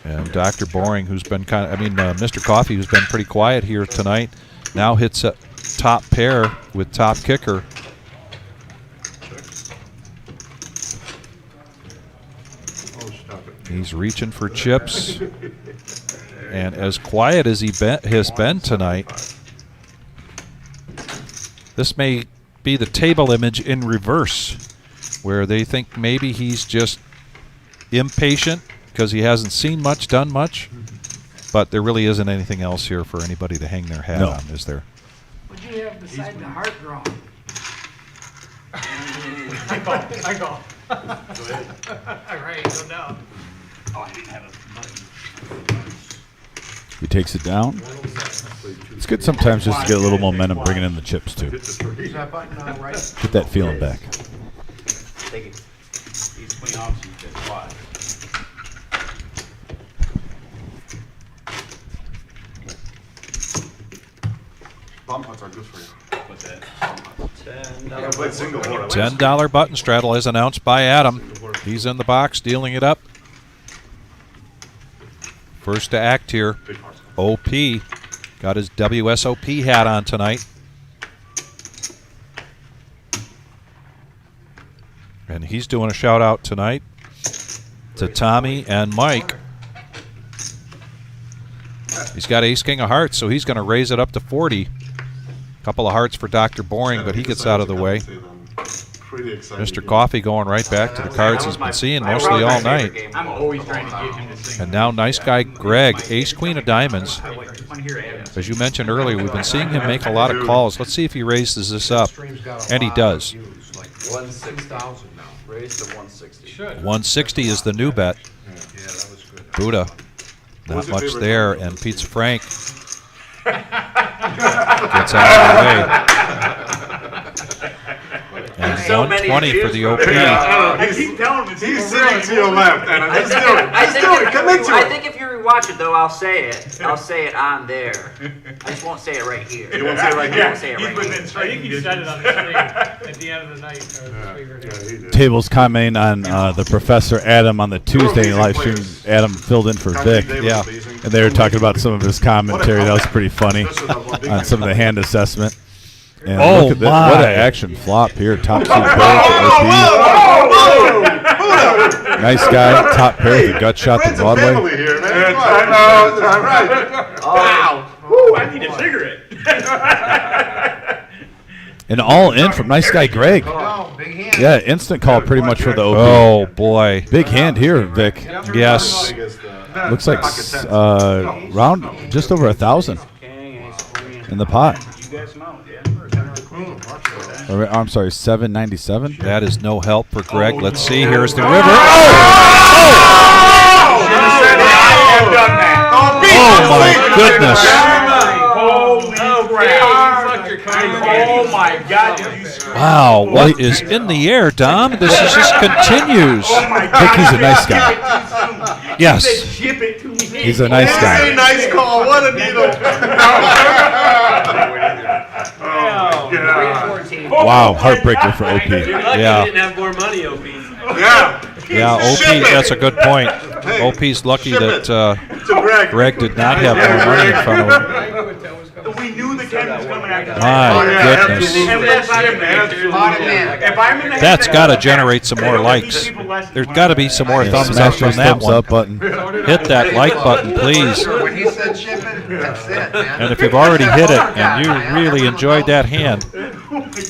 And Dr. Boring, who's been Mr. Coffee, who's been pretty quiet here tonight, now hits a top pair with top kicker. Oh, stop it. He's reaching for chips. And as quiet as has been tonight, this may be the table image in reverse, where they think maybe he's just impatient because he hasn't seen much, done much. But there really isn't anything else here for anybody to hang their hat No. on, is there? What'd you have beside the heart draw? I go. Right, no doubt. He takes it down. It's good sometimes just to get a little momentum bringing in the chips, too. Is that button right? Get that feeling back. Take it. These clean options, get wide. Bomb pots are good for you. What's that? I played single board. $10 button straddle is announced by Adam. He's in the box, dealing it up. First to act here, OP. Got his WSOP hat on tonight. And he's doing a shout out tonight to Tommy and Mike. He's got ace king of hearts, so he's going to raise it up to 40. Couple of hearts for Dr. Boring, but he gets out of the way. Mr. Coffee going right back to the cards he's been seeing mostly all night. I'm always trying to get him to sing. And now nice guy Greg, ace queen of diamonds. As you mentioned earlier, we've been seeing him make a lot of calls. Let's see if he raises this up. And he does. 1,600 now. Raised to 160. 160 is the new bet. Yeah, that was good. Buddha, not Who's your much favorite there, number? and Pizza Frank gets out of the way. And So many 120 for the OP. I keep telling him. He's sitting to your left, and I just think, do it. I Just think do it. if Commit you, to I it. think if you rewatch it though, I'll say it. I'll say it on there. I just won't say it right here. You won't say it right I here? won't say it right here. I think he said it on the screen at the end of the night. Yeah, he did. Tables commenting on the Professor Adam on the Tuesday live stream. Adam filled in for Vic, Yeah. and they were talking about some of his commentary. That was pretty funny on some of the hand assessment. And Oh, look at this. my. What an action flop here. Top 2 pair for OP. Nice guy. Top pair with a gut shot to Friends and Broadway. family here, man. Yeah, Right. Wow. Ooh, I need a cigarette. And all in from nice guy Greg. Oh, big hand. Yeah, instant call pretty much for the OP. Oh, boy. Big hand here, Vic. Yes. Looks like round just over 1,000 in the pot. You guys know, yeah. Or, I'm sorry, 797. That is no help for Greg. Let's see. Here's the river. Oh, my goodness. Oh my God! Did you screw Wow, what is in the air, Dom? This is just continues. Vic, he's a nice guy. Yes. ship it to me? He's a nice Hey, guy. nice call. What a needle. Wow, heartbreaker for OP. Yeah. didn't have more money, OP. Yeah, OP, that's a good point. OP's lucky that To Greg. Greg did not have more money in front of him. We knew the Ken was coming after My goodness. If I'm in the That's got to generate some more likes. There's got to be some more thumbs up Smash from those that thumbs one. up button. Hit that like button, please. When he said shipping, that's it, man. And if you've already hit it and you really enjoyed that hand,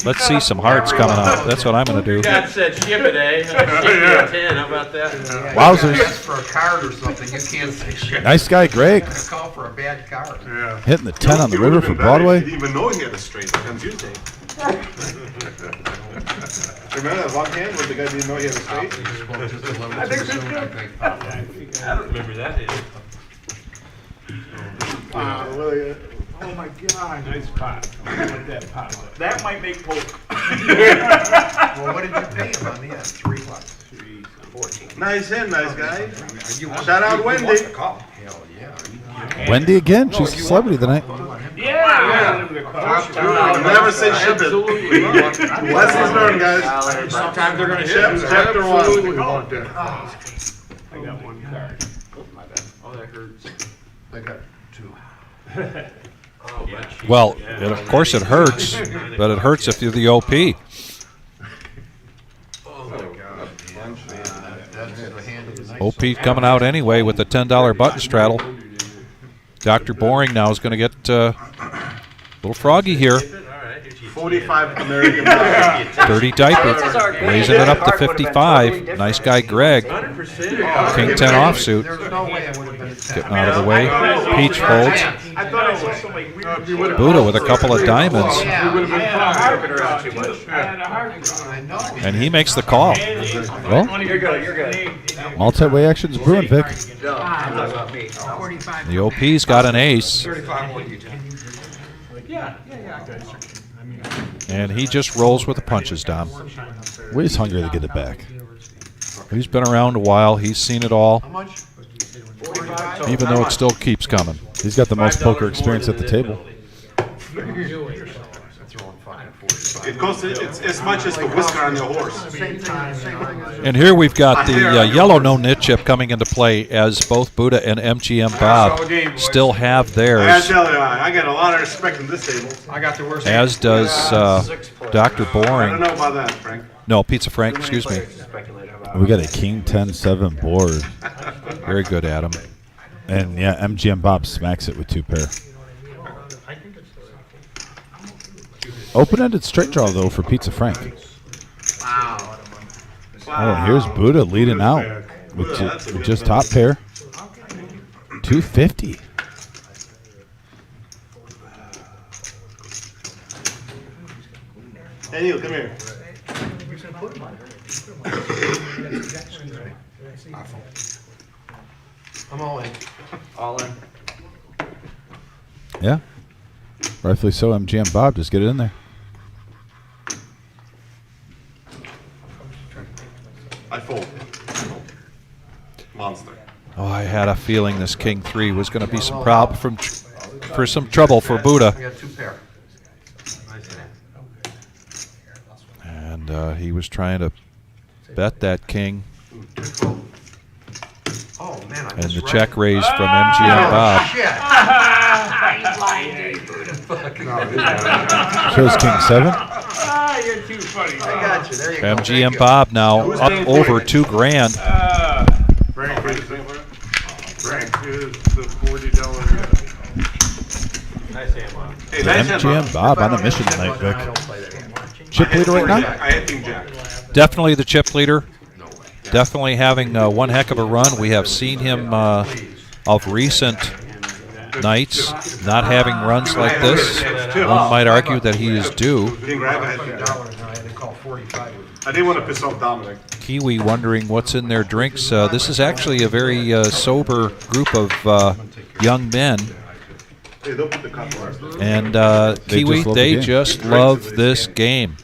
let's see some hearts coming up. That's what I'm going to do. Dad said ship it, eh? Ship you a 10. How about that? Wowzers. Ask for a card or something, you can't say shit. Nice guy Greg. Call for a bad card. Yeah. Hitting the 10 on the river for Broadway. He didn't even know he had a straight on Tuesday. Remember that one hand where the guy didn't know he had a straight? I don't remember that. Oh my God. Nice pot. I like that pot. That might make poke. Well, what did you pay him on the end? 3 bucks. 14. Nice hand, nice guy. Shout out Wendy. Hell yeah. Wendy again. She's a celebrity tonight. Yeah. Never say ship it. Lessons learned, guys. Sometimes they're gonna Ship, chapter 1. Absolutely want that. I got one card. My bad. Oh, that hurts. They got 2. Well, of course it hurts, but it hurts if you're the OP. That's the hand of the night. OP coming out anyway with the $10 button straddle. Dr. Boring now is going to get a little froggy here. 45 American dollars. 30 diaper, raising it up to 55. Nice guy Greg. 100%. King 10 offsuit, There's no way it would have been a 10. getting out of the way. Peach folds. I thought I saw somebody weird. Buddha with a couple of diamonds, I know. and he makes the call. Well, You're good. You're good. multi-way action's brewing, Vic. No, I'm not about me. 45. The OP's got an ace, and he just rolls with the punches, Dom. We're just hungry to get it back. He's been around a while. He's seen it all, How much? 45? even though it still keeps coming. He's got the most poker experience at the table. They're throwing 5. It costs it's as much as the whisker on your horse. Same thing as And here we've got the yellow no nit chip coming into play as both Buddha and MGM Bob still have I gotta theirs, tell you, I got a lot of respect in this table. I got the worst. as does Dr. I don't Boring. know about that, Frank. No, Pizza Frank, excuse me. We got a King 10-7 board. Very good, Adam. And yeah, MGM Bob smacks it with 2 pair. Open-ended straight draw though for Pizza Frank. Wow. Oh, here's Buddha leading out with, with just top pair. 250. Hey, Neil, come here. I'm all in. All in. Yeah. Rightfully so, MGM Bob. Just get it in there. I fold. Monster. Oh, I had a feeling this King 3 was going to be some for some trouble for Buddha. I got 2 pair. And he was trying to bet that King. Oh man, I And the misread check it. raised from MGM Bob. Shit. You blind dude. Shows King 7. Ah, you're too funny. I got you. There you go. Thank MGM you. Bob now up over $2,000. Frank is the $40. Nice hand, Bob. Hey, nice hand, Bob. MGM Bob If I on a don't mission have tonight, 10 bucks, I Vic. don't play that game. Chip leader right now? I hit King Jack. Definitely the chip leader. No way. Definitely having one heck of a run. We have seen him of recent nights not having runs like this. One might argue that he is due. Didn't grab it. $30 now. I had to call 45. I didn't want to piss off Dominic. Kiwi wondering what's in their drinks. This is actually a very sober group of young men. Hey, don't put the cup last. And just Kiwi, love the they game. just love this game.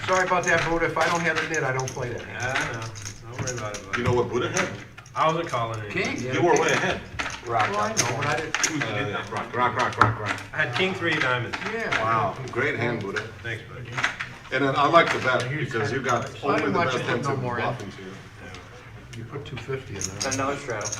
Sorry about that, Buddha. If I don't have the nit, I don't play that. I know. Don't worry about it, buddy. You know what Buddha had? I wasn't calling it. King? You were way ahead. Rock. Well, I know, but I didn't. Rock. I had King 3 diamonds. Yeah. Wow, great hand, Buddha. Thanks, buddy. And then I like the bet because you got only the much best it hands no to more bluff in. into. You put 250 in there. $10 straddle.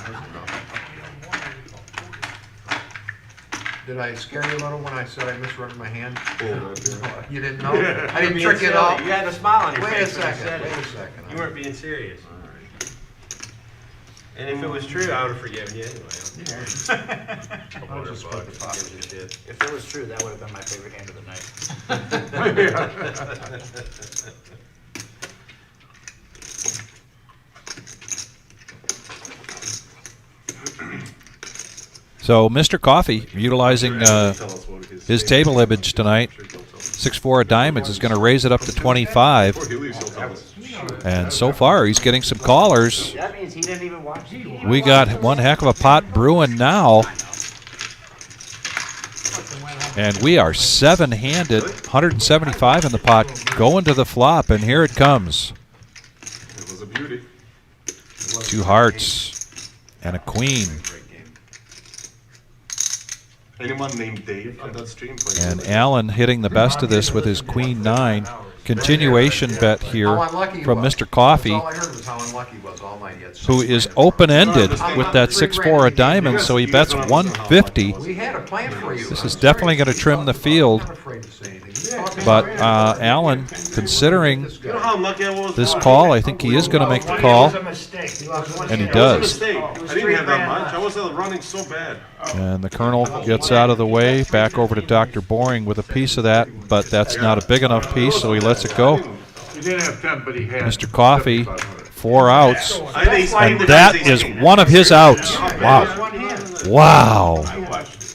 Did I scare you a little when I said I misread my hand? Oh, right there. You didn't know? I You're didn't being trick it silly. out. You had a smile on your Wait a face when you second, said wait it. a second. You weren't being serious. And if it was true, I would have forgiven you anyway. I'll just put the pot in. Shit. If it was true, that would have been my favorite hand of the night. So Mr. Coffee, utilizing his table image tonight, 6-4 of diamonds, is going to raise it up to 25. Before he leaves, he'll tell us. And so far, he's getting some callers. That means he didn't even watch it. We got one heck of a pot brewing now. And we are 7-handed, 175 in the pot, going to the flop, and here it comes. It was a beauty. 2 hearts and a queen. Anyone named Dave on that stream? And Alan hitting the best of this with his queen 9. Continuation bet here How unlucky he from was. Mr. Coffee, That's all I heard was how unlucky he was all night. He had who six is grand. open-ended with that 6-4 of diamonds, so he bets 150. We had a plan for you. This is definitely going to trim the field. I'm not afraid to say anything. You talk But about Alan, considering You know how unlucky I was? this call, I think he is going to make the call, It was a mistake. and he It was a does. mistake. I didn't have that much. I was running so bad. And the Colonel gets out of the way, back over to Dr. Boring with a piece of that, but that's not a big enough piece, so he lets it go. He didn't have 10, but he had. Mr. Coffee, 4 outs, I think and that is one of his outs. Wow. Wow.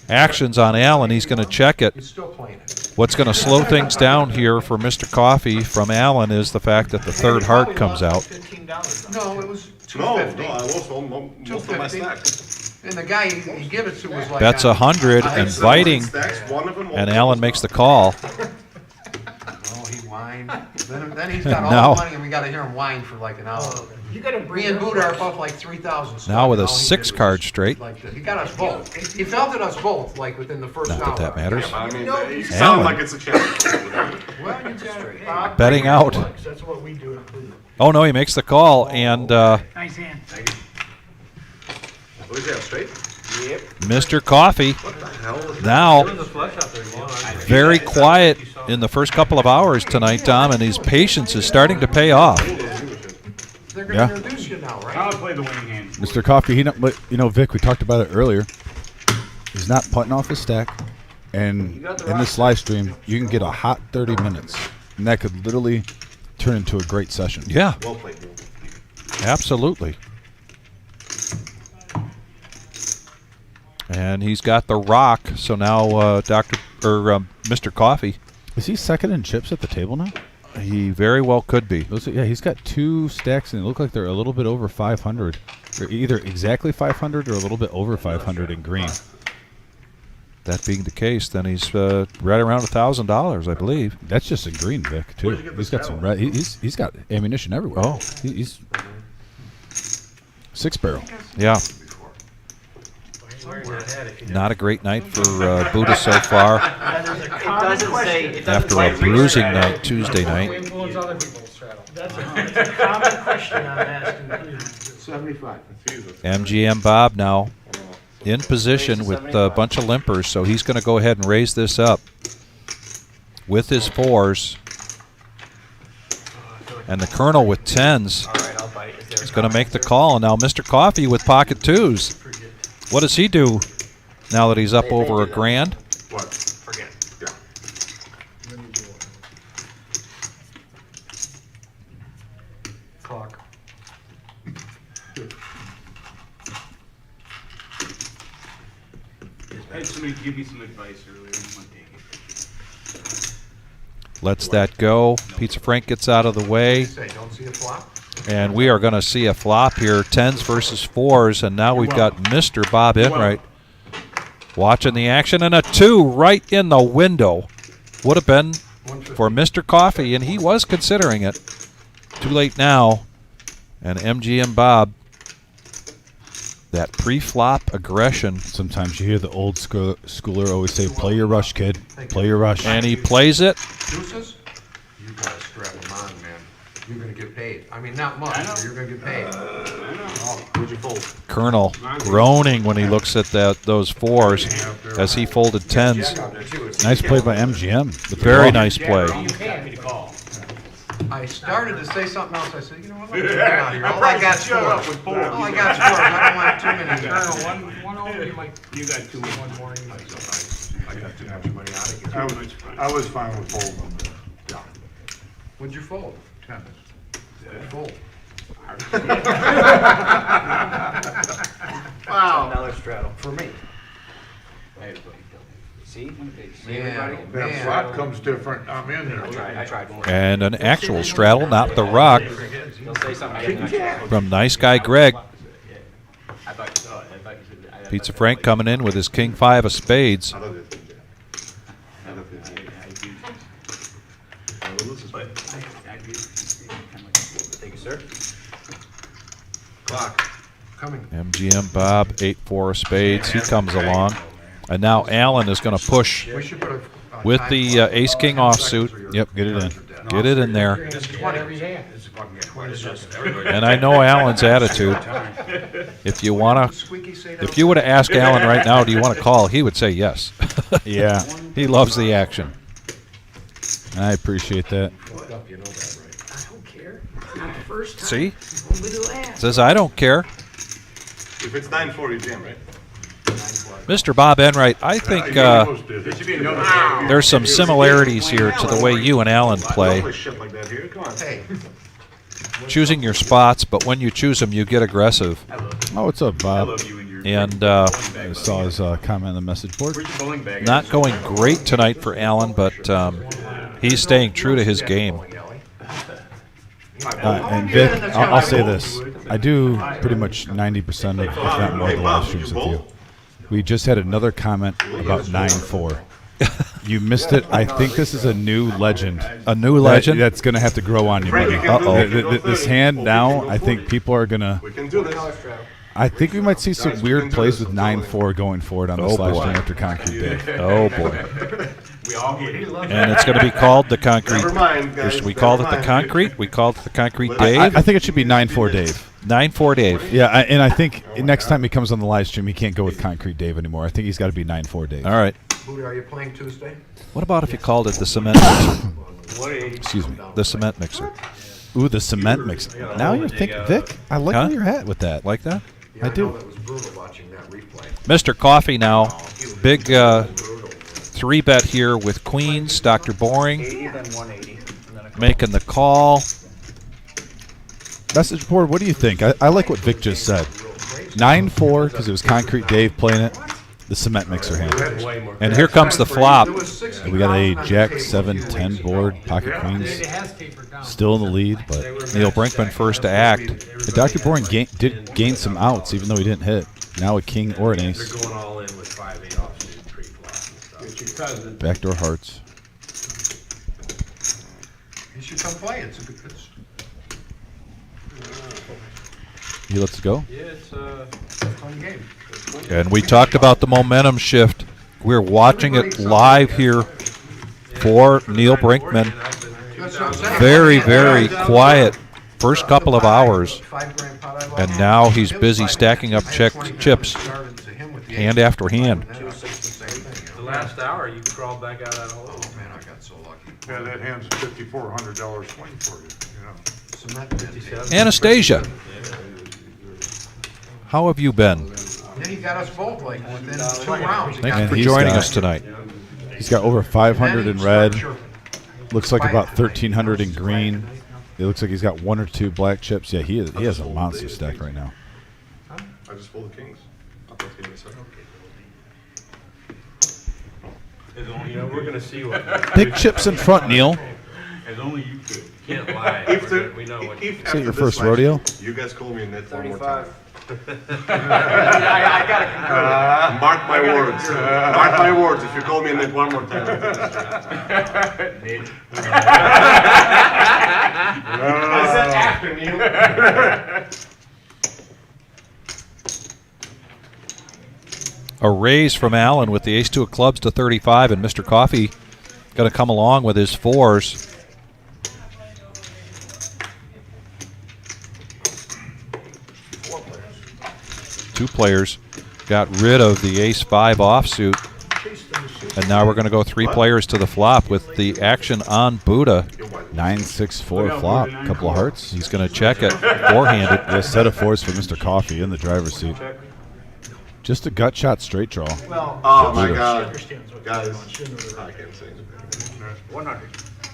Actions on Allen. He's going to check it. He's still playing it. What's going to slow things down here for Mr. Coffee from Allen is the fact that the 3rd heart comes out. No, it was No, 250. I lost most of my 250. stack. And the guy he gave it to was like. Bets 100, inviting, Stacks, one of them and Allen makes the call. Oh, he whined. Then he's got all Now- the money and we gotta hear him whine for like an hour. You gotta bring Me and her Buddha are first. both like 3,000. Now with a All he did 6 was card straight. Like, he got us both. He felted us both, like, within the first Not hour. that that matters. I mean, know you he's- sound Alan. like it's a challenge. Well, you got it. Bob, Betting out. That's what we do in Cleveland. Oh no, he makes the call, and Nice hand. What is that, straight? Yep. Mr. Coffee What the hell is now There was a flush out there, you know. very quiet in the first couple of hours tonight, Tom, and his patience is starting to pay off. They're Yeah. gonna introduce you now, right? I'll play the winning hand. Mr. Coffee, he don't, but you know, Vic, we talked about it earlier. He's not putting off his stack, and in this live stream, you can get a hot 30 minutes, and that could literally turn into a great session. Yeah, Well played, Bill. absolutely. And he's got the rock, so now Mr. Coffee, Is he second in chips at the table now? he very well could be. Yeah, he's got 2 stacks, and they look like they're a little bit over 500. Or either exactly 500 or a little bit over 500 in green. That being the case, then he's right around $1,000, I believe. That's just in green, Vic, too. He's got some red. He's got ammunition everywhere. Oh. He's 6 barrel. Yeah, Where's it at if you not a great night for Buddha so far. That is a It common doesn't say, it question. doesn't After say a bruising restraddle. night Tuesday night. Influence other people's straddle. That's a common question I'm asking Cleveland. 75. MGM Bob now in position with a bunch of limpers, so he's going to go ahead and raise this up with his 4s. And the Colonel with 10s All right, I'll bite. Is there is going to make the call. And now Mr. Coffee with pocket 2s. What does he do now that he's up over $1,000? What? Forget. Yeah. Clock. I had somebody give me some advice earlier. I'm gonna take it. Lets that go. Pizza Frank gets out of the way. Say, don't see a flop? And we are going to see a flop here, 10s versus 4s, and now we've got Mr. Bob Enright watching the action, and a 2 right in the window. Would have been for Mr. Coffee, and he was considering it. Too late now. And MGM Bob, that pre-flop aggression, Sometimes you hear the old schooler always say, "Play your rush, kid. Play your rush." and he plays it. Deuces? You gotta strap them on, man. You're gonna get paid. I mean, not much, but you're gonna get paid. Where'd you fold? Colonel groaning when he looks at those 4s as he folded 10s. Nice play by MGM. The Very nice play. Happy to call. I started to say something else. I said, you know what? Let me get out of here. All I got Shut up scores. with fold. All I got scores. I don't want too many. One over, you might. You got 2 One more, you might. I got too much money out of it. I was fine with folding. What'd you fold? Tennis. Fold. Wow. $1 straddle. For me. See? See Man, everybody? That man. flop comes different, I'm in there. I tried one. And an actual straddle, not the rock, They'll say something. from nice guy Greg. I thought you saw it. I thought you said. Pizza Frank coming in with his king 5 of spades. I love it. I love it. Thank you, sir. Clock. Coming. MGM Bob, 8-4 of spades. He comes along. And now Allen is going to push We should put a with time the clock. ace-king offsuit. Yep, get it in. Get it in there. It's 20. And I know Allen's attitude. If you want to, Squeaky say if you were to ask Allen right now, do you want to call? He would say yes. Yeah, He loves the action. I appreciate that. You know that, right? I don't care. Not the first time. See? Only the last. Says, I don't care. If it's 9-4, you jam, right? Mr. Bob Enright, I think There should be another. there's some similarities here to the way you and Allen play. Don't shit like that here. Come on. Hey, Choosing your spots, but when you choose them, you get aggressive. Oh, what's up, Bob? love you and your And I saw his comment on the message board. Where's your bowling bag? not going great tonight for Allen, but he's staying true to his game. And Vic, I'll say this: I do pretty much 90% of, if not more, of the live streams with you. We just had another comment about 9-4. You missed it. I think this is a new legend. A new legend? That's going to have to grow on you, buddy. This hand now, I think people are going to... We can do this. I think we might see some weird plays with 9-4 going forward on this Oh, live boy. stream after Concrete Day. Oh, boy. We all get it. And it's going to be called the Concrete. Never mind, guys. We call it Never the mind. Concrete. We call it the Concrete I- Dave. I think it should be 9-4 Dave. 9-4 Dave. Yeah, and I think next time he comes on the live stream, he can't go with Concrete Dave anymore. I think he's got to be 9-4 Dave. All right. Buddha, are you playing Tuesday? What about if you called it the cement mixer? Excuse me. The cement mixer. Ooh, the cement mix. Now you're thinking, Vic, I like Huh? where you're at with that. Like that? Yeah, I do. know that was brutal watching that replay. Mr. Coffee now. Big 3-bet here with Queens. Dr. Boring 80, then 180. And then a making the call. Message board, what do you think? I like what Vic just said. 9-4, because it was Concrete Dave playing it. The cement mixer hand. Way more. And here comes the flop. There was 60 We got a on the Jack table. 7-10 board, pocket queens. has tapered down. Still in the lead, but Neil Brinkman first to act. Dr. Boring did gain some outs, even though he didn't hit. Now a king or an They're ace. going all in with 5-8 offsuit pre-flop and stuff. Backdoor hearts. You should come play. It's a good. He lets it go. Yeah, it's Fun game. And we talked about the momentum shift. We're watching it live here for Neil Brinkman. That's what I'm saying. Very, very quiet first couple of hours. $5 pot I lost. And now he's busy stacking up chips, Started to him with the hand ace. after hand. And then it's the same thing, you the know. last hour you crawled back out of that hole. Oh man, I got so lucky. Yeah, that hand's a $5,400 swing for you, you know. Cement 57. Anastasia, how have you been? Then he got us both like within 2 rounds. He Thanks got And for he's joining got- us tonight. He's got over 500 in red. Looks like about Fight. 1,300 in green. It looks like he's got 1 or 2 black chips. Yeah, he has a monster stack right now. I just folded kings. I thought he was You know, we're gonna see what. Big chips in front, Neil. As only you could. Can't lie. If the, We know what. if Is it your after first this match, rodeo? You guys call me Nit one more time. 35. I gotta concur. Mark my words. Mark my words. If you call me Nit one more time, I'll finish it. I said after Neil. A raise from Allen with the ace-2 of clubs to 35, and Mr. Coffee going to come along with his 4s. Two players got rid of the ace-5 offsuit, and now we're going to go 3 players to the flop with the action on Buddha. 9-6-4 flop. Couple of hearts. He's going to check it four-handed. A set of 4s for Mr. Coffee in the driver's seat. Just a gut shot straight draw. Well, Oh my she God. understands what's Guys, going on. She knows I can't say anything. 100.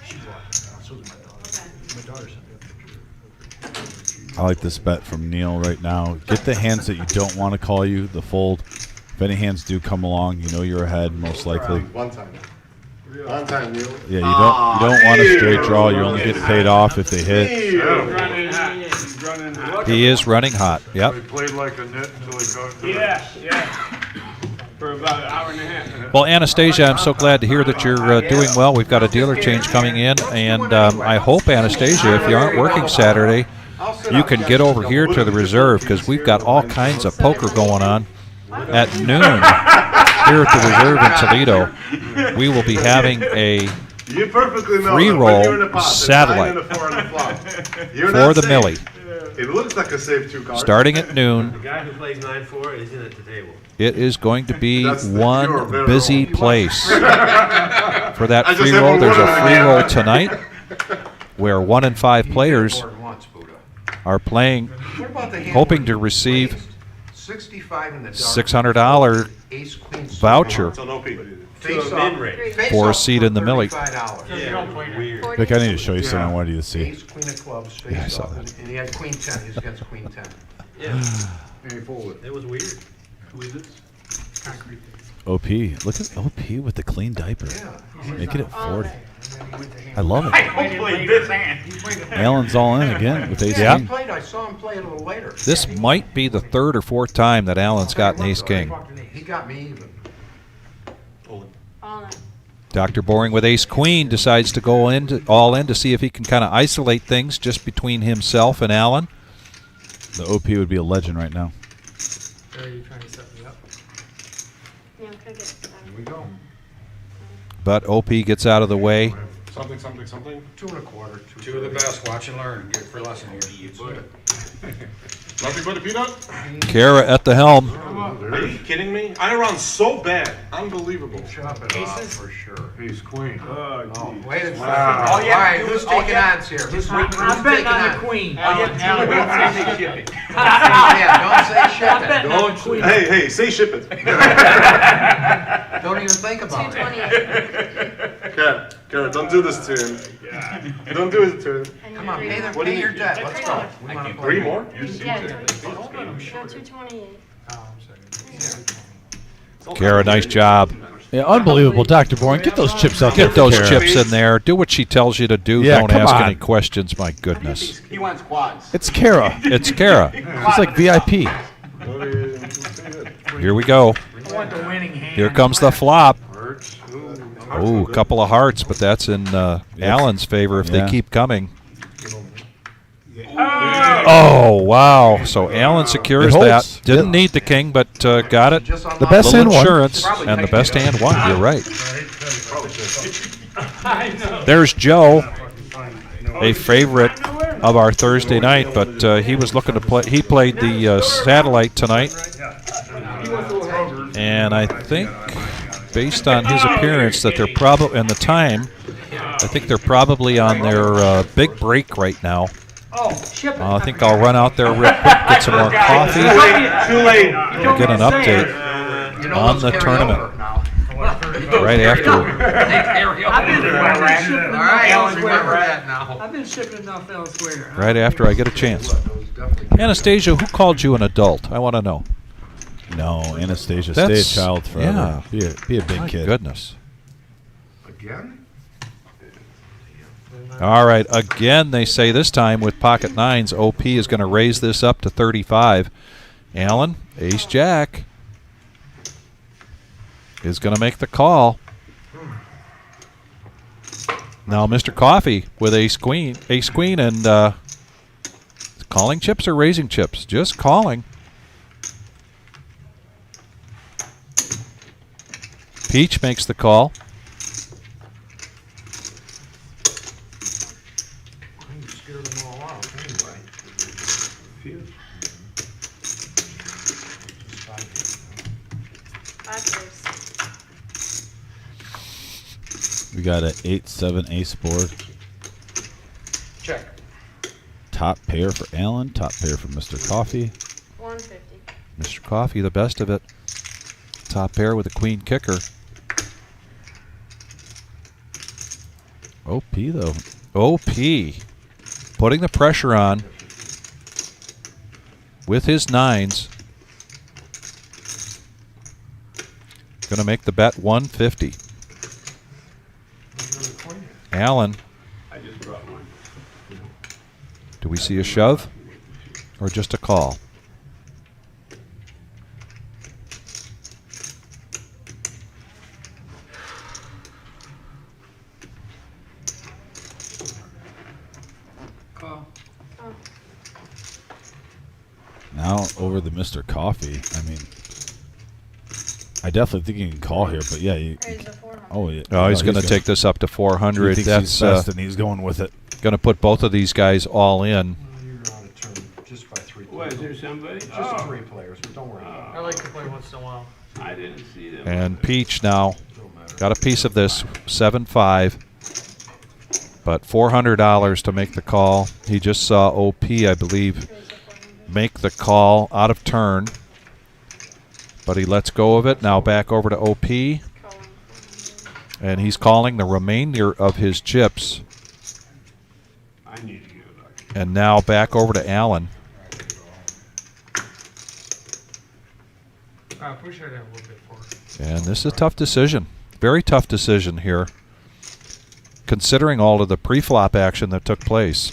She's watching. So is my daughter. My daughter sent me a picture. I like this bet from Neil right now. Get the hands that you don't want to call you, the fold. If any hands do come along, you know you're ahead most likely. One time. One time, Neil. Yeah, you don't want a straight draw. You only get paid off if they hit. Running hot. He is running hot. Yep. He played like a nit until he got to Yeah. For about an hour and a half. Well, Anastasia, I'm so glad to hear that you're doing well. We've got a dealer change coming in, and I hope, Anastasia, if you aren't working Saturday, you can get over here to the reserve, because we've got all kinds of poker going on at noon here at the reserve in Toledo. We will be having a You perfectly know Free that when roll you're in a pot, there's satellite 9 and a 4 on the flop. You're for not the safe. Millie, It looks like a safe 2 card. starting at noon. The guy who plays 9-4 isn't at the table. It is going to be That's the pure one barrel. busy place for that I just free haven't roll. There's won a it free again. roll tonight where 1 and 5 players More than once, Buddha. are playing, What about the hand hoping when to you receive raised 65 in the dark, $600 ace queen suited, voucher So no P. face To a up, min-raise. face for a up seat in the Millie. $35. Yeah, weird. Vic, I need to show you something I wanted you to see. Ace queen of clubs, face Yeah, I saw up, that. and he had queen 10. He's against queen 10. Yeah, And he folded. it was weird. Who is this? Concrete. OP. Look at OP with the clean diaper. Yeah. Make it at 40. He went to hand. I love it. don't play this hand. He played it. Allen's all in again with ace Yeah, he king. played. I saw him play it a little later. This might be the 3rd or 4th time that Allen's gotten ace king. He got me even. Hold it. All in. Dr. Boring with ace queen decides to go all in to see if he can kind of isolate things just between himself and Allen. The OP would be a legend right now. Are you trying to set me up? Yeah, can I get Here we go. But OP gets out of the way. Something, something, something. 2 1/4. Two of the best, watch and learn, get it for a lesson here. Nothing but a peanut? Kara at the helm. Are you kidding me? I run so bad. Unbelievable. Chop it off for sure. Ace queen. Oh, wait a second. Wow. All right, who's taking odds here? Who's I'm taking betting on the odds? queen. Yeah, don't say shit. I'm betting on the queen. Hey, say ship it. Don't even think about it. 228. Kara, don't do this to him. Don't do it to him. Come on, pay What do pay you your need? debt. Let's go. We wanna play. 3 more? Yeah, no, 228. Kara, nice job. Yeah, unbelievable, Dr. Boring. Get those chips out there. Get those Kara. chips in there. Do what she tells you to do. Yeah, Don't come ask on. any questions. My goodness. He wants quads. It's Kara. It's Kara. She's like VIP. Here we go. I want the winning hand. Here comes the flop. Hearts. Oh, a couple of hearts, but that's in Allen's favor if Yeah. they keep coming. Oh, wow. So Allen secures It that. holds. Didn't need the king, but got it. Just on The my- best Little hand won. insurance, and the best hand won. You're right. There's Joe, a favorite of our Thursday night, but he was looking to play. He played the satellite tonight, and I think, based on his appearance, that they're probably and the time, I think they're probably on their big break right now. Oh, ship it. I think I'll run out there real quick, get some more coffee, Too late. and get an update You know on what's the carry tournament over now. right after. I've been shipping All right, enough remember elsewhere. that now. I've been shipping enough elsewhere. Right after I get a chance. Anastasia, who called you an adult? I want to know. No, Anastasia, That's- stay a child forever. yeah. Be a big My kid. goodness. Again? All right, again, they say this time with pocket nines, OP is going to raise this up to 35. Allen, ace jack, is going to make the call. Now, Mr. Coffee with ace queen, and calling chips or raising chips? Just calling. Peach makes the call. You scared them all out anyway. We got an 8-7 ace board. Check. Top pair for Allen. Top pair for Mr. Coffee. 150. Mr. Coffee, the best of it. Top pair with a queen kicker. OP though. OP putting the pressure on with his nines. Going to make the bet 150. Allen. I just brought one. Do we see a shove or just a call? Call. Now over the Mr. Coffee. I mean, I definitely think you can call here, but yeah. Raise the 400. Oh, yeah. Oh, he's No, going to take this up to 400. He thinks That's he's best, and he's going with it. going to put both of these guys all in. You're out of turn just by 3 What, is players. there somebody? Just 3 players, but don't worry. I like to play once in a while. I didn't see them. And Peach now Don't matter. got a piece of this, 7-5. But $400 to make the call. He just saw OP, I believe, Raise the 400. make the call out of turn. But he lets go of it. Now back over to OP. Calling 400. And he's calling the remainder of his chips. I need to get it back. And now back over to Allen. I appreciate that a little bit for it. And this is a tough decision. Very tough decision here, considering all of the pre-flop action that took place.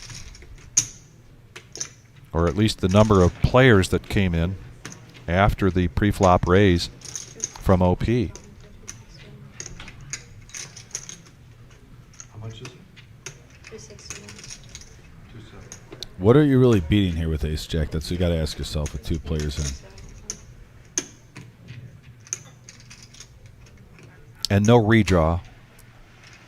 Or at least the number of players that came in after the pre-flop raise from OP. What are you really beating here with Ace Jack? That's what you got to ask yourself with 2 players in. And no redraw.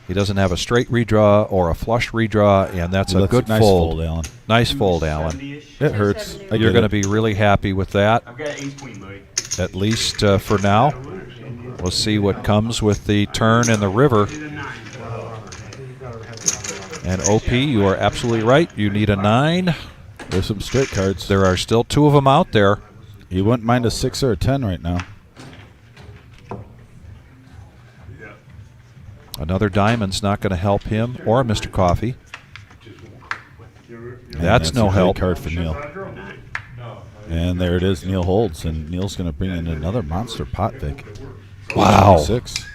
He doesn't have a straight redraw or a flush redraw, and that's a good nice fold. Alan. Nice fold, Alan. 70-ish. It hurts. I You're get going to it. be really happy with that, I've got ace queen, buddy. at least for now. We'll see what comes with the turn and the river. And OP, you are absolutely right. You need a 9. There's some straight cards. There are still 2 of them out there. You wouldn't mind a 6 or a 10 right now. Another diamond's not going to help him or Mr. Coffee. And That's no a great help. card for Neil. And there it is. Neil holds, and Neil's going to bring in another monster pot, Vic. Wow. 6.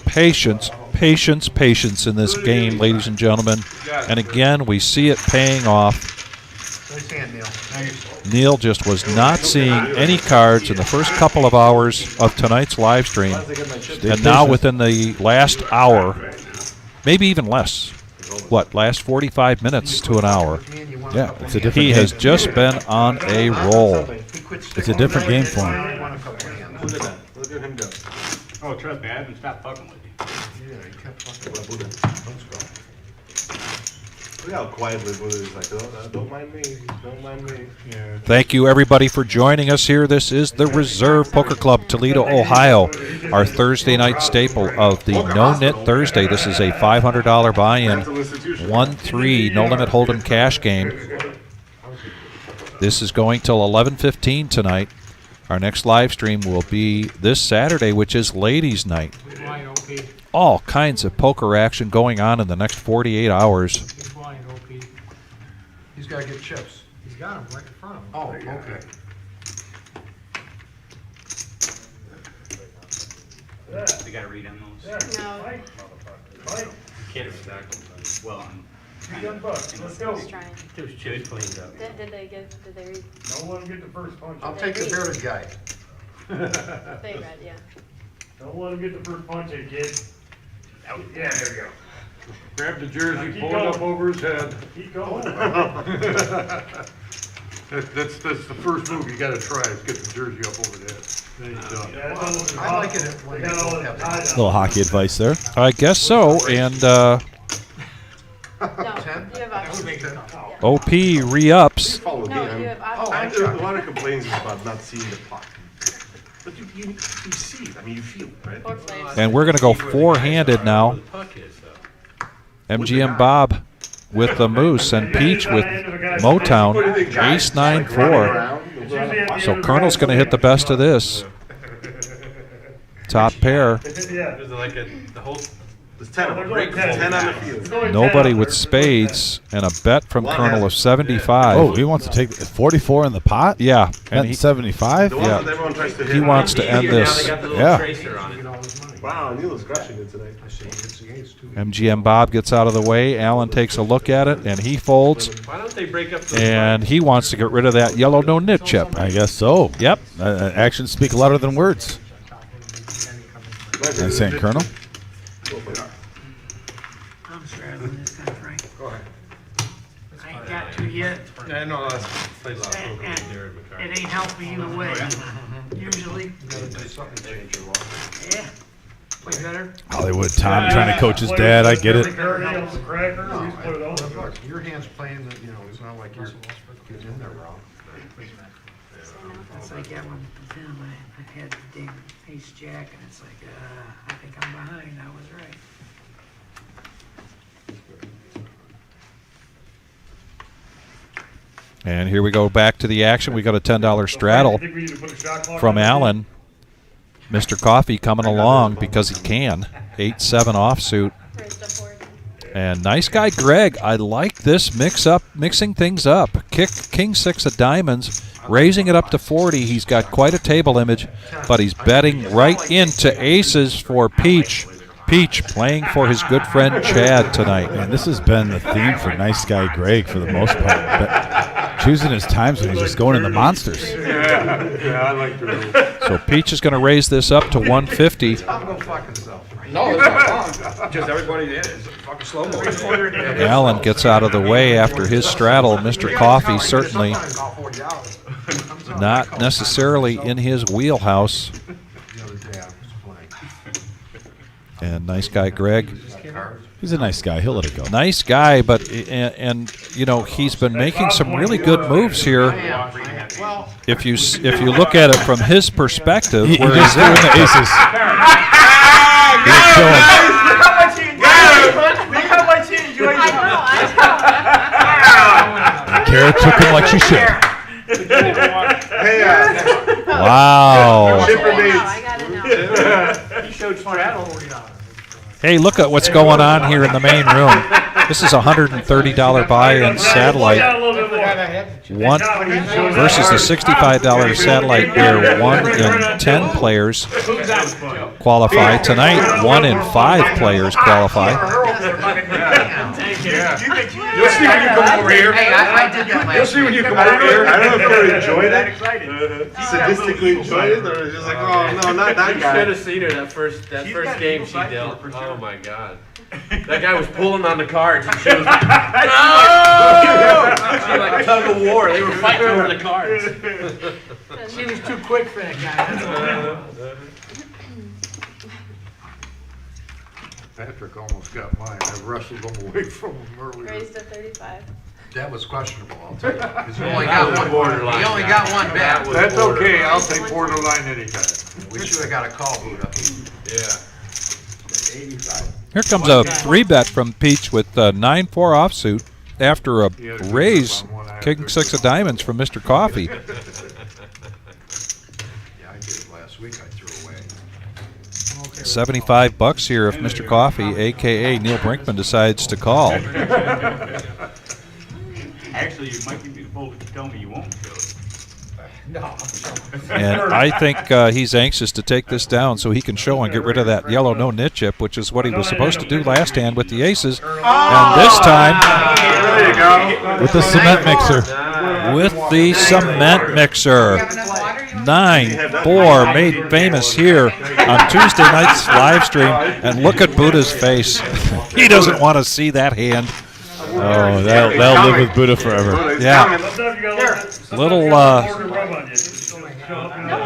Patience, patience, patience in this game, ladies and gentlemen. And again, we see it paying off. Nice hand, Neil. Neil just was not seeing any cards in the first couple of hours of tonight's live stream. And now within the last hour, maybe even less, what, last 45 minutes to an hour, Yeah, it's a different he game. has just been on a roll. It's a different game for him. Look at that. Look at him go. Oh, trust me, I haven't stopped fucking with you. Yeah, he kept fucking with Buddha. Let's go. Look how quietly Buddha is like, oh, don't mind me. Don't mind me. Yeah. Thank you, everybody, for joining us here. This is the Reserve Poker Club, Toledo, Ohio, our Thursday night staple of the No Nit Thursday. This is a $500 buy-in, 1-3 no-limit hold'em cash game. This is going till 11:15 tonight. Our next live stream will be this Saturday, which is Ladies' Night. Flying OP. All kinds of poker action going on in the next 48 hours. He's flying OP. He's gotta get chips. He's got him right in front of him. Oh, okay. They gotta read on those. No, Can't stack them. Well, I'm kind of. just trying. There's chips cleaned up. Did they read? No one get the first punch. I'll take the bearded guy. They read, yeah. Don't let him get the first punch, eh, kid. Yeah, there you go. Grab the jersey, Keep pull it up going. over his head. Keep going. That's the first move you gotta try, is get the jersey up over the head. Then he's done. I like it when they don't have A little hockey advice there. I guess so, and No, 10? you have options. Yeah. OP re-ups. Follow me. No, you have Oh, options. a lot of complaints is about not seeing the pot. But you see it. I mean, you feel it, right? Four flames. And we're going to go four-handed now. MGM Bob with the Moose and Peach with Motown. Ace 9-4. So Colonel's going to hit the best of this. Top pair. Yeah. There's like the whole. There's 10 of them. 10 on the field. Nobody with spades and a bet from Colonel of 75. Oh, he wants to take 44 in the pot? Yeah, and And he, 75? The one Yeah. that everyone tries to hit. he wants to end this. Yeah. Wow, Neil is crushing it today. I see, it's the ace too. MGM Bob gets out of the way. Alan takes a look at it, and he folds. Why don't they break up the And he wants to get rid of that yellow no nit chip. I guess so. Yep. Actions speak louder than words. I'm saying, Colonel? I'm straddling this guy, Frank. Go ahead. I ain't got to yet. I know that's played a lot of poker And with Jared McCarthy. it ain't helping either way. Usually, You gotta do something to change your luck. yeah. Play better. Hollywood Tom trying to coach his dad. I get it. Your hand's playing, it's not like you're getting in there wrong. It's like that one, then I had the damn ace jack, and it's like, I think I'm behind. I was right. And here we go back to the action. We got a $10 straddle from Allen. Mr. Coffee coming along because he can. 8-7 offsuit. Raised up forward. And nice guy Greg. I like this mixing things up. Kick King 6 of diamonds, raising it up to 40. He's got quite a table image, but he's betting right into aces for Peach. Peach playing for his good friend Chad tonight. Man, this has been the theme for nice guy Greg for the most part. But choosing his times when he's just going in the monsters. Yeah, I like the rule. So Peach is going to raise this up to 150. Tom, go fuck himself. No, it's not wrong. Just everybody in it. It's fucking slow mo. Allen gets out of the way after his straddle. Mr. Coffee certainly not necessarily in his wheelhouse. The other day I was playing. And nice guy Greg. He's a nice guy. He'll let it go. Nice guy, but and you know he's been making some really good moves here. Well, If you look at it from his perspective, He where just he's threw in the aces. He'll kill him. Look how much he enjoyed. Look how much he enjoyed. Kara took him like she should. Hey, wow. Chipper Bates. I gotta know. He showed straddle. Hey, look at what's going on here in the main room. This is a $130 buy-in satellite. One versus the $65 satellite where 1 in 10 players qualify. Tonight, 1 in 5 players qualify. You'll see when you come over here. Hey, I did that last You'll see when you come over I here. don't know if they enjoyed That it, excited. sadistically enjoyed it, or just like, oh no, not that You guy. should have seen her that first game she dealt. Oh my god. That guy was pulling on the cards and she was like, no! She like tug of war. They were fighting over the cards. She was too quick for that guy. That's all. Patrick almost got mine. I wrestled him away from him earlier. Raised to 35. that was questionable, I'll tell you. Because you only got one, you only got one bet. That's okay, I'll take borderline anytime. We should have got a call, Buddha. Yeah. Here comes a 3-bet from Peach with 9-4 offsuit after a raise, king 6 of diamonds from Mr. Coffee. Yeah, I did it last week, I threw away. $75 here if Mr. Coffee, a.k.a. Neil Brinkman, decides to call. Actually, you might be bold to tell me you won't do it. And I think he's anxious to take this down so he can show and get rid of that yellow no nit chip, which is what he was supposed to do last hand with the aces. And this time, There you go. With the cement mixer. with the cement mixer. 9-4 made famous here on Tuesday night's live stream. And look at Buddha's face. He doesn't want to see that hand. Oh, that'll live with Buddha forever. Yeah.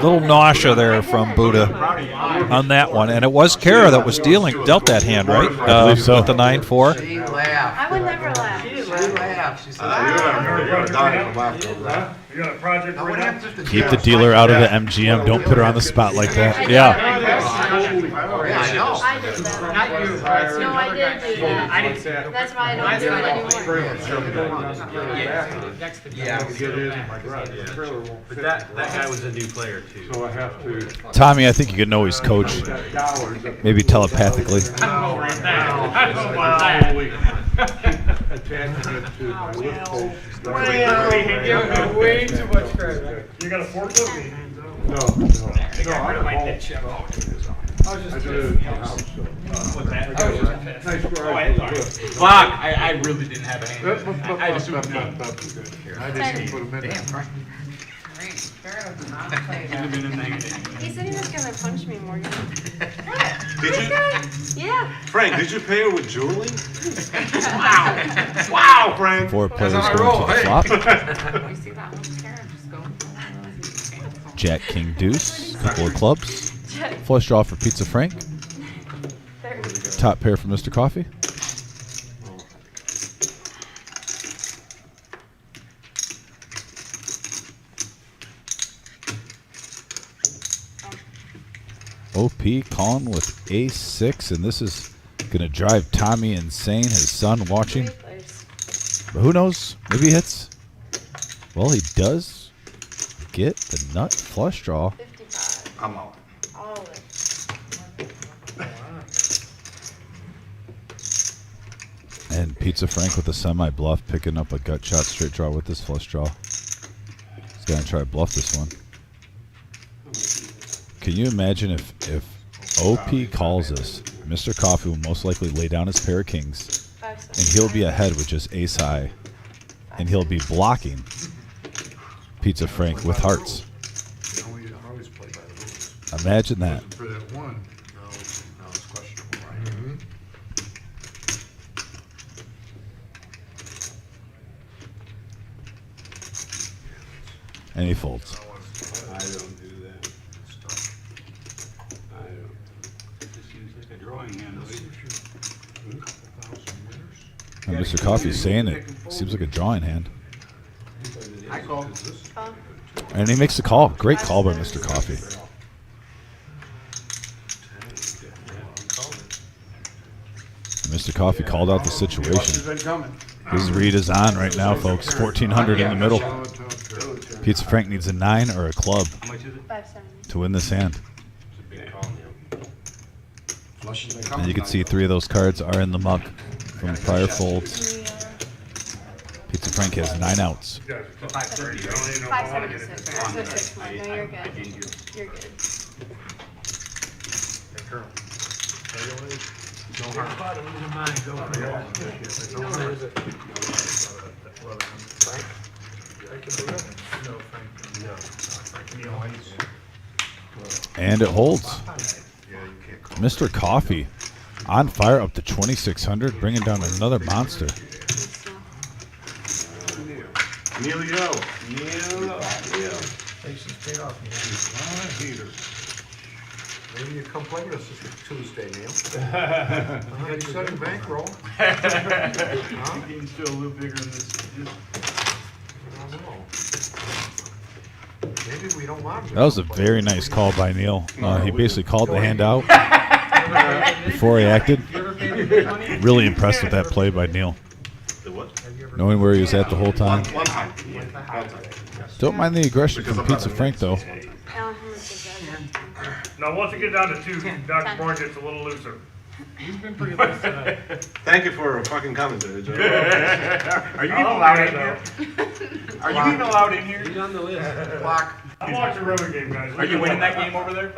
Little nausea there from Buddha on that one. And it was Kara that was dealt that hand, right? I believe so. With the 9-4. She laughed. I would never laugh. She laughed. She said, You got a project now what right now? happens if the Keep the dealer out of the MGM. Don't put her on the spot like that. Yeah. Yeah, I know. I did that. Not you. No, I did do that. I didn't see that. That's why I don't do it anymore. Next to Yeah. Get in my garage. The trailer won't But fit. that guy was a new player too. So I have to. Tommy, I think you can always coach, maybe telepathically. Attaching it to my lift post. Way too much credit. You got a forklift? No, no. No, I'm a home. I did it in the house, so. Nice garage with a lift. Fuck, I really didn't have a hand. I assumed no. I didn't even put them in. Damn, Frank. He said he was gonna punch me, Morgan. Did you, Yeah. Frank, did you pay her with jewelry? Wow, Frank. 4 players That's going how I to the roll, flop. You see that one, Kara? Just go. Jack, King, Deuce. Couple of clubs. Flush draw for Pizza Frank. 30. Top pair for Mr. Coffee. OP calling with ace-6, and this is going to drive Tommy insane, his son watching. Three players. But who knows? Maybe he hits. Well, he does get the nut flush draw. 55. I'm out. All of it. And Pizza Frank with a semi-bluff, picking up a gut shot straight draw with this flush draw. He's going to try to bluff this one. Can you imagine if OP calls this? Mr. Coffee will most likely lay down his pair of kings, 5, and he'll be ahead with just ace high, and he'll be blocking Pizza Frank with hearts. I always play by the rules. Imagine that. For that one, now it's questionable, right? And he folds. I don't do that. I don't. Just use like a drawing hand. And Mr. Coffee's saying it. Seems like a drawing hand. I call. And he makes the call. Great call by Mr. Coffee. Mr. Coffee called out the situation. Been coming. His read is on right now, folks. 1400 in the middle. Pizza Frank needs a 9 or a club 570. to win this hand. Flush has been And coming. you can see 3 of those cards are in the muck from prior folds. Pizza Frank has 9 outs. 576. So 6 more. No, you're good. You're good. No harm. Losing mine, go for it. No harm. And it holds. Mr. Coffee on fire up to 2600, bringing down another monster. Emilio. Patience paid off. Heater. Maybe you come play with us this Tuesday, Neil. You set a bankroll. You can still a little bigger than this. I don't know. Maybe we don't want to. That was a very nice call by Neil. He basically called the hand out before he acted. Really impressed with that play by Neil. The what? Knowing where he was at the whole time. One time. Don't mind the aggression from Pizza Frank, though. Alan, how much is that? Now, once you get down to 2, Dr. Bourne gets a little looser. You've been pretty loose tonight. Thank you for a fucking commentary, Joe. Are you even allowed in here? Are you even allowed in here? He's on the list. Block. I'm watching a rubber game, guys. Are you winning that game over there?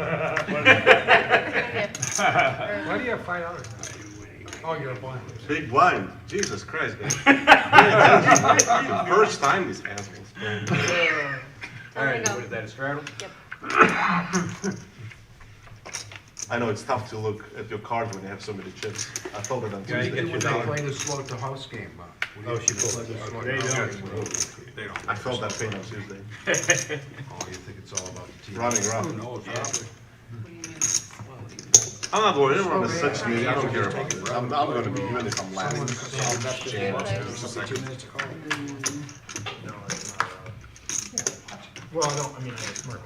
Why do you have $5? Oh, you're a blind. Big blind. Jesus Christ, man. First time these assholes. Alright, What is that, a straddle? Yep. I know it's tough to look at your cards when you have so many chips. I told her on Yeah, you Tuesday. get your dollar. Playing the slow at the house game, Oh, she pulled it. I felt that pain on Tuesday. Oh, you think it's all about the team? Running around. I'm not worried. I'm on the 6 meeting. I don't care about this. I'm going to be, even if I'm landing. Well, no, I mean, I have smart.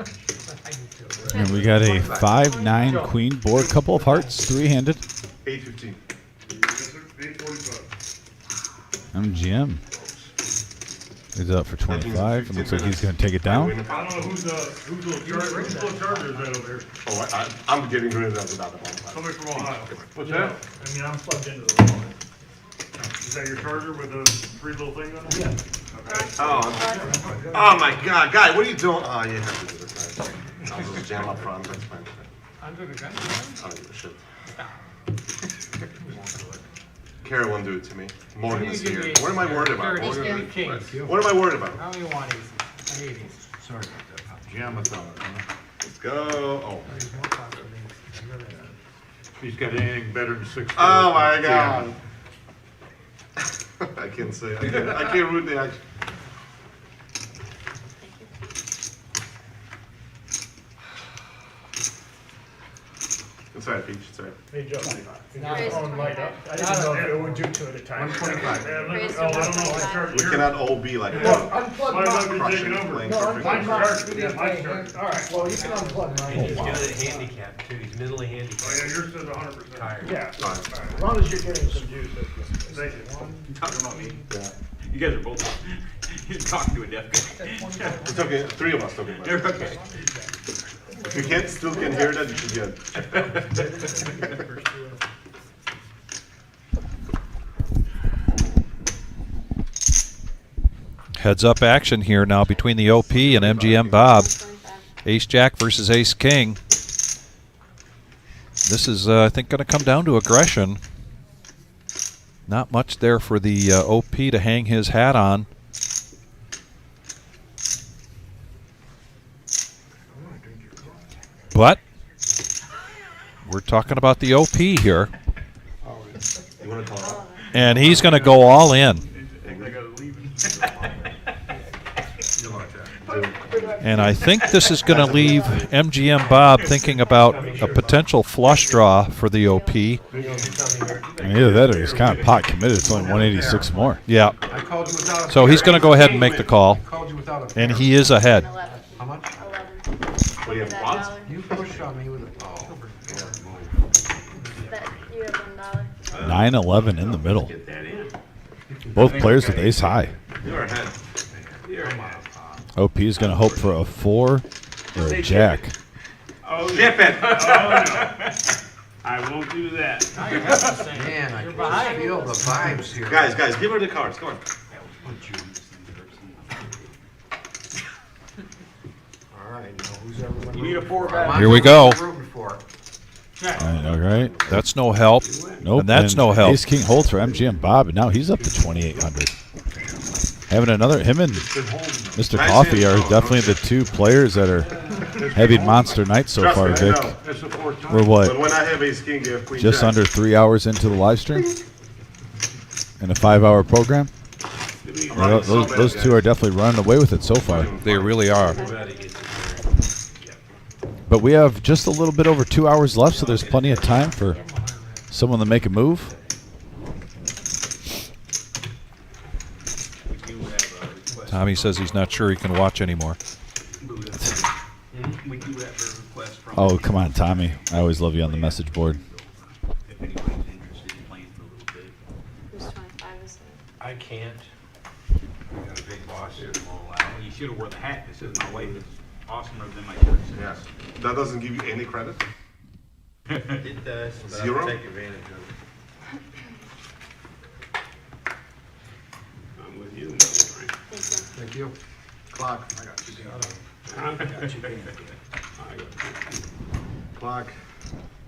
And we got a 5-9 queen board, couple of hearts, 3-handed. 8:15. MGM is up for 25. It looks like he's going to take it down. I don't know who's the charger is that over here? Oh, I'm getting rid of that without the ball. Somebody from Ohio. What's that? I mean, I'm plugged into the wall. Is that your charger with the 3 little things on it? Yeah. Okay. Oh my God, guy, what are you doing? Oh, you have to do this. I'll just jam up front. That's fine. Under the gun? Oh, shit. Kara won't do it to me. Morgan is here. What am I worried about? Thirty, kings. What am I worried about? How many want these? I need these. Sorry about that, pal. Jam-a-thon, huh? Let's go. Oh. There's more cost for these. He's got anything better than 6. Oh my God. I can't say. I can't root the action. It's all right, Peach. It's all right. Hey, Joe. Now Raise phone light up. I didn't know if it would do 2 at a time. 125. Yeah, look, Raise oh, I don't know to what 125. charger We you're. cannot all be like Well, that. unplug might not be taking over. Playing No, perfect. mine's charged. Yeah, mine's charged. All right, well, you can unplug mine. He's got a handicap too, he's mentally Oh, yeah, handicapped. yours says 100%. Tired. Yeah. Fine. As long as you're getting some juice, that's good. Thank you. Talking about me. Yeah. You guys are both, he's talking to a deaf guy. We're talking, 3 of us talking about You're it. okay. If you still can hear that, you should get it. Heads up action here now between the OP and MGM Bob. Ace Jack versus Ace King. This is, I think, going to come down to aggression. Not much there for the OP to hang his hat on. But We're talking about the OP here, Oh, You wanna call up? and he's going to go all in. And I think this is going to leave MGM Bob thinking about a potential flush draw for the OP. I mean, either that or he's kind of pot committed. It's only 186 more. Yeah. I called you without a. So he's going to go ahead and make the call, I called you without a. and he is ahead. 11. How much? 11. What do you have, That quads? dollar. You push on me with a, That, you have $1. 9-11 in the middle. Both players with ace high. You're ahead. OP is going to hope for a 4 or a jack. Oh, Chip it! Oh, no. I won't do that. man, I can just feel the vibes here. Guys, give her the cards, come on. All right, now who's everyone? You need a rooting four for? bet. I'm Here we go. rooting for. All right. That's no help. Nope. And that's no help. Ace King holds for MGM Bob, and now he's up to 2,800. Having another, him and Mr. Nice Coffee hit. are definitely the two players that are having monster nights so Trust far, me, I Vic. know. That's the fourth time. We're But what, when I have ace king, you have queen just jack. under 3 hours into the live stream? In a 5-hour program? Well, those two are definitely running away with it so far. They really are. But we have just a little bit over 2 hours left, so there's plenty of time for someone to make a move. Tommy says he's not sure he can watch anymore. We do have a request from. Oh, come on, Tommy. I always love you on the message board. If anybody's interested in playing for a little bit. Who's 25 is that? I can't. We got a big boss here tomorrow. You should have wore the hat. This is my wife is awesomer than my shirt. Yes. That doesn't give you any credit? It does. but I'll Zero? Take advantage of it. I'm with you. Thank you. Clock. I got you. Clock.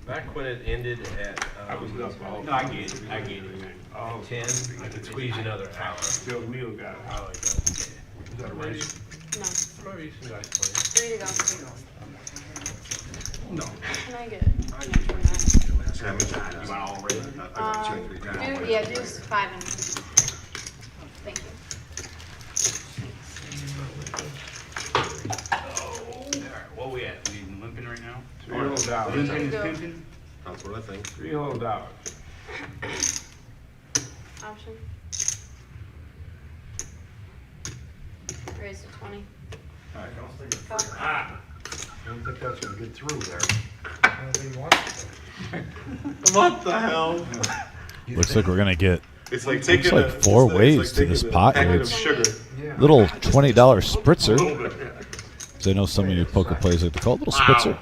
Back when it ended at I was up all. No, I get it. I get it. Oh, 10, I could squeeze another hour. Bill Neal got it. I like that. Is that a race? No. Maybe some guys 3 to go. No. Can I get an extra nine? You want all red? Do 5 and. Thank you. Alright, what we at? We limping right now? $300. Limping is Go. pimping? That's what I think. $300. Option. Raise to 20. Call. I don't think that's gonna get through there. What the hell? Looks like we're going to get It's like taking like four it's ways like to taking this a pot packet here. of sugar. Yeah. little $20 spritzer. A little bit. 'Cause I know some of you poker players like to call it a little spritzer.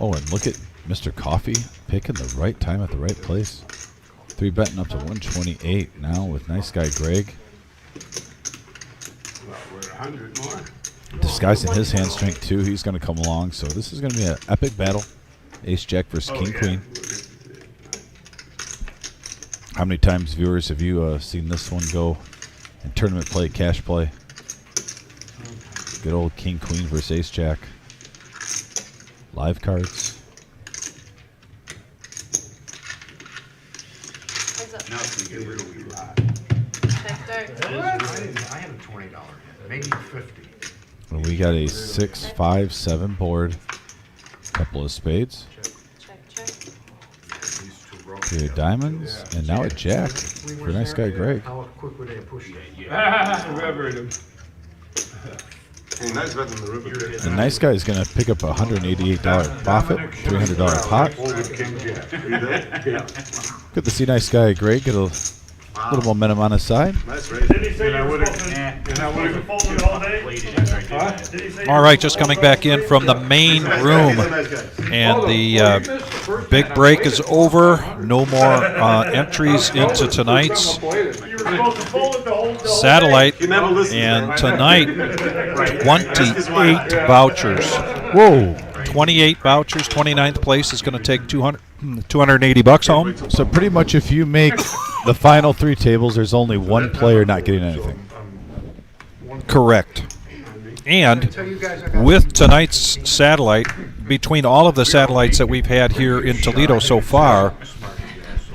Oh, and look at Mr. Coffee picking the right time at the right place. 3-betting up to 128 now with nice guy Greg. Well, we're 100 more. Disguising his hand strength too. He's going to come along. So this is going to be an epic battle. Ace Jack versus King Queen. How many times, viewers, have you seen this one go in tournament play, cash play? Good old King Queen versus Ace Jack. Live cards. Heads up. Now it's gonna get really live. Check dirt. I had a $20 hit, maybe 50. And we got a 6, 5, 7 board. Couple of spades. Check, check. These two broke. Two diamonds. And now a jack for nice guy Greg. How quick were they to push that? Whoever it is. Hey, nice bet on the river. The nice guy is going to pick up a $188 profit, $300 pot. Folded king jack. You did? Yeah. Good to see nice guy Greg get a little momentum on his side. Nice raise. Did he say And I you were would've- supposed to, And I would have fold it all day? Played it right there. Did he say you All were right, supposed just to coming fold it back in all from the day? main Nice guy. room. He's a nice guy. And the big break is over. No more entries into tonight's You were supposed to fold it the whole day. satellite. He never listens. And tonight, 28 vouchers. Whoa. 28 vouchers. 29th place is going to take $280 home. So pretty much if you make the final 3 tables, there's only one player not getting anything. Correct. And Tell you guys I got with tonight's satellite, between all of the satellites that we've had here in Toledo so far,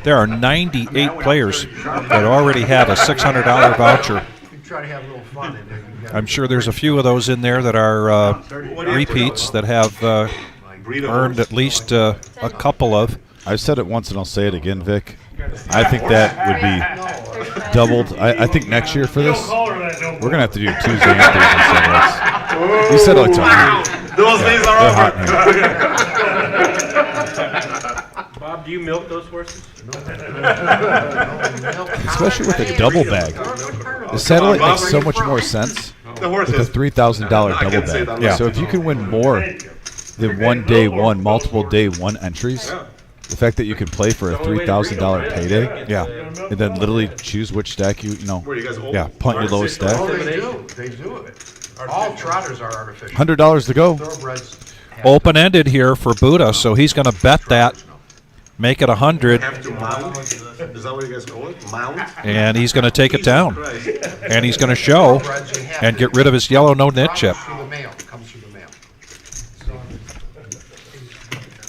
there are 98 players that already have a $600 voucher. you try to have a little fun in there. You gotta- I'm sure there's a few of those in there that are repeats that have earned at least a couple of. I've said it once and I'll say it again, Vic. I think that would be doubled. I think next year for this, we're going to have to do Tuesday and Thursday satellites. These satellites are Those days are they're over. hot here. Bob, do you milk those horses? Especially with a double bag. The satellite makes so much more sense The horse with a is. $3,000 I double can say bag. that. So if you can win more than one day one, multiple day one entries, the fact that you can play for a $3,000 payday, Yeah. and then literally choose which stack you Where you guys old? Yeah, punt your lowest stack. Oh, they do. They do it. All trotters are artificial. $100 to go. Thoroughbreds have Open-ended here for Buddha, so he's going to bet that, make it 100, Have to mount? Is that what you guys call it? Mount? and he's going to take it down. Christ. And he's going to show thoroughbreds you have and to- get rid of his yellow no net chip. Through the mail. Comes through the mail.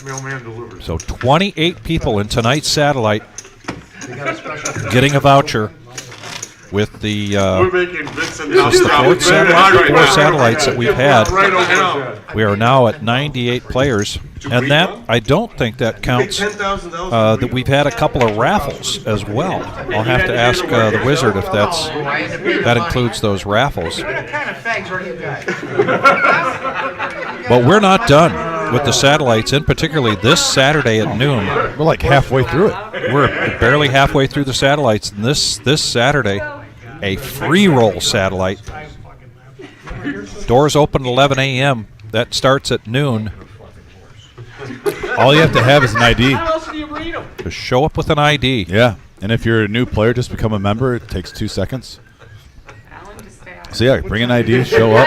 Mailman delivers. So 28 people in tonight's satellite They got a special. getting a voucher with the We're making bits and this is the four satellites that we've had. Right over his head. We are now at 98 players, and that I don't think that counts $10,000. that we've had a couple of raffles as well. I'll have to ask the wizard if that includes those raffles. What kind of fags are you guys? But we're not done with the satellites, and particularly this Saturday at noon. We're like halfway through it. We're barely halfway through the satellites, and this Saturday, a free roll satellite. Doors open at 11 a.m. That starts at noon. All you have to have is an ID. Just show up with an ID. Yeah, and if you're a new player, just become a member. It takes 2 seconds. Alan, just stay out. So yeah, bring an ID, show up.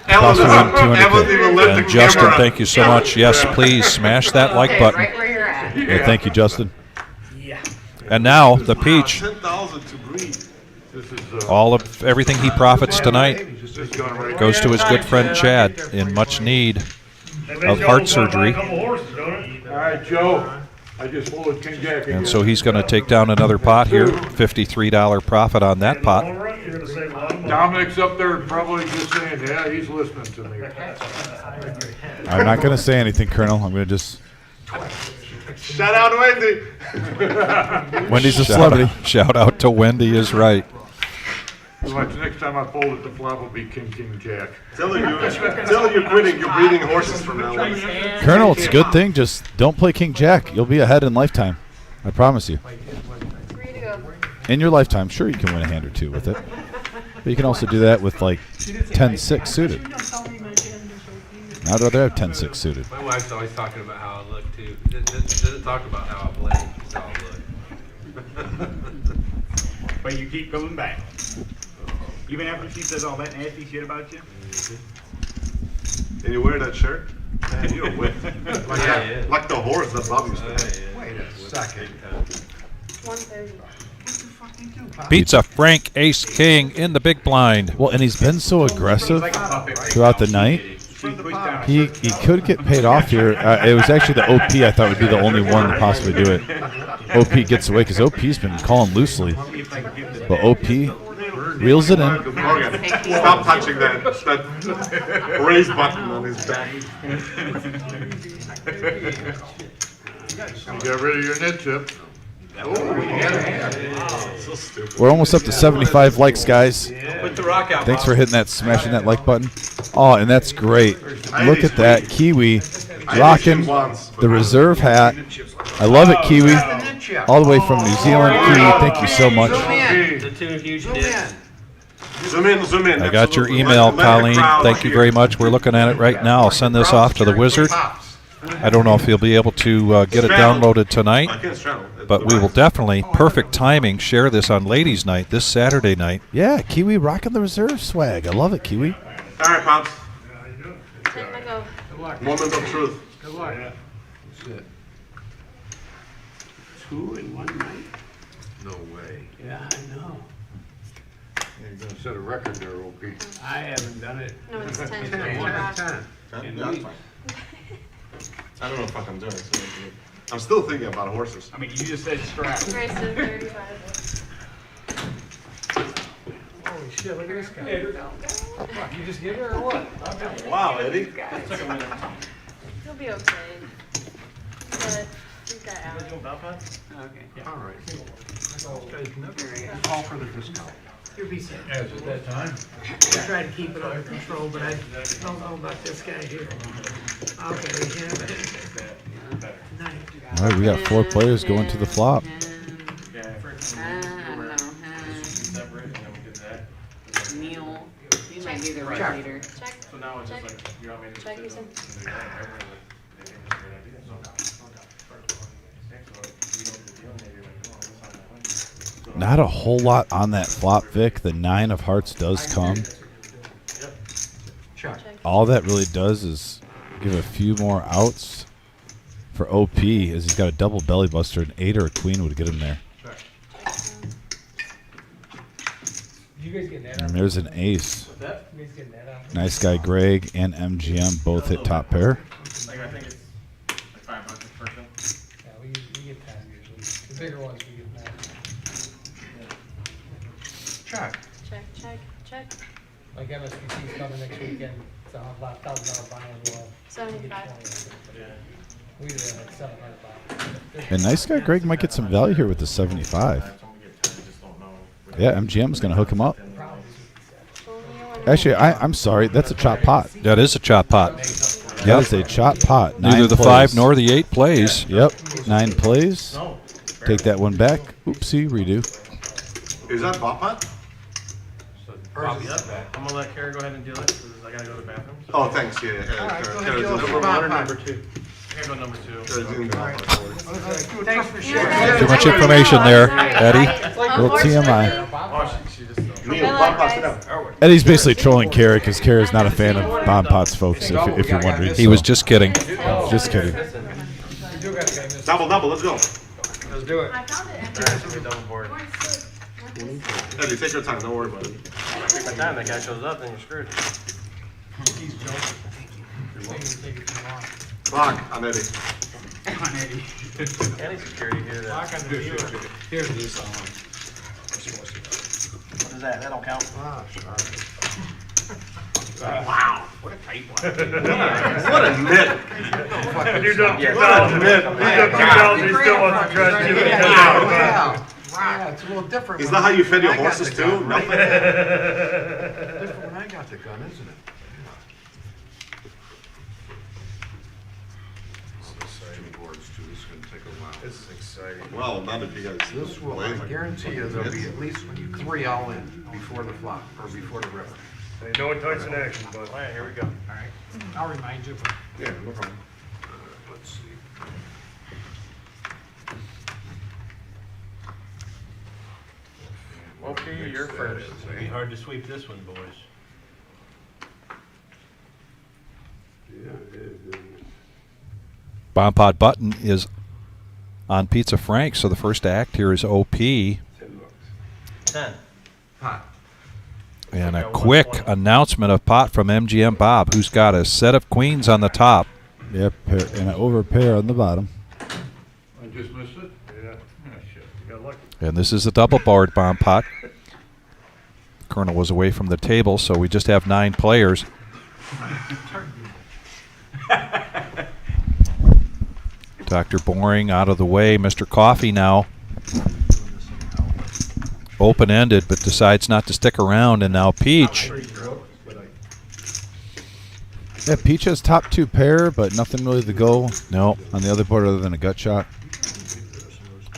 Alan Cost around doesn't- 200K. Alan even left And the Justin, camera. thank you so much. Yes, please smash that like button. Right where you're at. Yeah, thank you, Justin. And now the Peach, 10,000 to breed. This is, all of everything he profits tonight this is going right. goes to his good friend Chad in much need of heart surgery. All right, Joe, I just folded King Jack again. And so he's going to take down another pot here. $53 profit on that pot. Dominic's up there probably just saying, yeah, he's listening to me. I'm not going to say anything, Colonel. I'm going to just. Shout out Wendy. Wendy's a celebrity. Shout out to Wendy is right. Watch, next time I fold it, the flop will be King Jack. Tell her you're quitting. You're breeding horses from now on. Colonel, it's a good thing. Just don't play King Jack. You'll be ahead in lifetime. I promise you. Three to go. In your lifetime, sure you can win a hand or two with it. But you can also do that with like 10-6 suited. I'd rather have 10-6 suited. My wife's always talking about how I look too. Doesn't talk about how I play. Just how I look. But you keep coming back. Even after she says all that nasty shit about you? And you wear that shirt? Man, you're whip. Yeah. Like the horse that Bob used to have. Wait a second. 130. Pizza Frank Ace King in the big blind. Well, and he's been so aggressive throughout the night. He could get paid off here. It was actually the OP I thought would be the only one to possibly do it. OP gets away because OP's been calling loosely. But OP reels it in. Morgan, stop touching that raise button on his back. You got rid of your net chip. So stupid. We're almost up to 75 likes, guys. Put the rock out. Thanks Bob. for hitting that, smashing that like button. Oh, and that's great. Look at that. Kiwi rocking the reserve hat. I love it, Kiwi. All the way from New Zealand. Kiwi, thank you so much. The two huge nits. Zoom in, zoom in. I got your email, Colleen. Thank you very much. We're looking at it right now. I'll send this off to the wizard. I don't know if he'll be able to get it downloaded tonight, I can't straddle. but we will definitely, perfect timing, share this on Ladies' Night this Saturday night. Yeah, Kiwi rocking the reserve swag. I love it, Kiwi. All right, Pops. 10 to go. Moment of truth. Good luck. That's it. 2 in one night? No way. Yeah, I know. You're gonna set a record there, OP. I haven't done it. No, it's 10. 10, 1 to 10. Yeah, that's fine. I don't know what the fuck I'm doing. So I'm still thinking about horses. I mean, you just said strap. Race to 35. Holy shit, look at this guy. Fuck, you just get her or what? Wow, Eddie. He'll be okay. But he's got allergies. Okay. All right. There we go. Call for the discount. You'll be safe. As at that time. I try to keep it under control, but I don't know about this guy here. Okay, yeah. Nice. All right, we got 4 players going to the flop. Neil, you might be the Check. right leader. Check. So now it's just Check. like, you want me to Check, you said. Not a whole lot on that flop, Vic. The 9 of hearts does come. Check. All that really does is give a few more outs for OP, as he's got a double belly buster. An 8 or a queen would get him there. You guys getting that And there's an ace. You guys getting that out? Nice guy Greg and MGM both hit top pair. Like, I think it's like $5 per person. Yeah, we get 10 usually. The bigger ones we get 9. Check. Check, check, check. Like MSPC's coming next weekend, it's a $1,000 buy as well. 75. We usually have like 700 And nice guy Greg might get some value here with the 75. Yeah, MGM's going to hook him up. Actually, I'm sorry. That's a chop pot. That is a chop pot. That is a chop pot. Neither 9 the plays. 5 nor the 8 plays. Yep, 9 plays. Take that one back. Oopsie, redo. Is that bot pot? I'm gonna let Kara go ahead and deal it, because I gotta go to the bathroom. So Oh, thanks. Yeah. All right, go ahead, Kara's deal in with the- the number 1 or bot pot. number 2? I gotta go number 2. Kara's in the bot pot. Thanks for You're sharing. good. Too much information there, Sorry. Eddie. Little TMI. Oh, she just. Neil, Good luck, bot pot, sit guys. down. Eddie's basically trolling Kara because Kara's not a fan of bomb pots, folks, if you're wondering. He was just kidding. Just kidding. Double, let's go. Let's do it. I found it. It's gonna be double board. Eddie, take your time. Don't worry about it. By the time that guy shows up, then you're screwed. He's joking. Take it too long. Clock on Eddie. Any security here that. Lock on the viewer. Here's this What is that? That don't count. Ah, sorry. Wow, what a tight one. What a nit. You're done. What a nit. Wow. Yeah, it's a little different. Is when that how you fed your I got horses the too? gun, right? Nothing? Different when I got the gun, isn't it? Two boards too, this is gonna take a while. This is exciting. Well, not if you guys. This will, I guarantee you, there'll be at least 3 all in before the flop, or before the river. No enticing action, but. All right, here we go. All right. I'll remind you. Yeah, no problem. Let's see. Okay, you're first. It'll be hard to sweep this one, boys. Yeah, it is. Bomb pot button is on Pizza Frank, so the first act here is OP. 10 bucks. 10. Pot. And a quick announcement of pot from MGM Bob, who's got a set of queens on the top. Yep, pair, and an over pair on the bottom. I just missed it? Yeah. Shit, you got lucky. And this is a double board bomb pot. Colonel was away from the table, so we just have 9 players. Dr. Boring out of the way. Mr. Coffee now open-ended, but decides not to stick around. And now Peach. Yeah, Peach has top 2 pair, but nothing really to go No. on the other board other than a gut shot.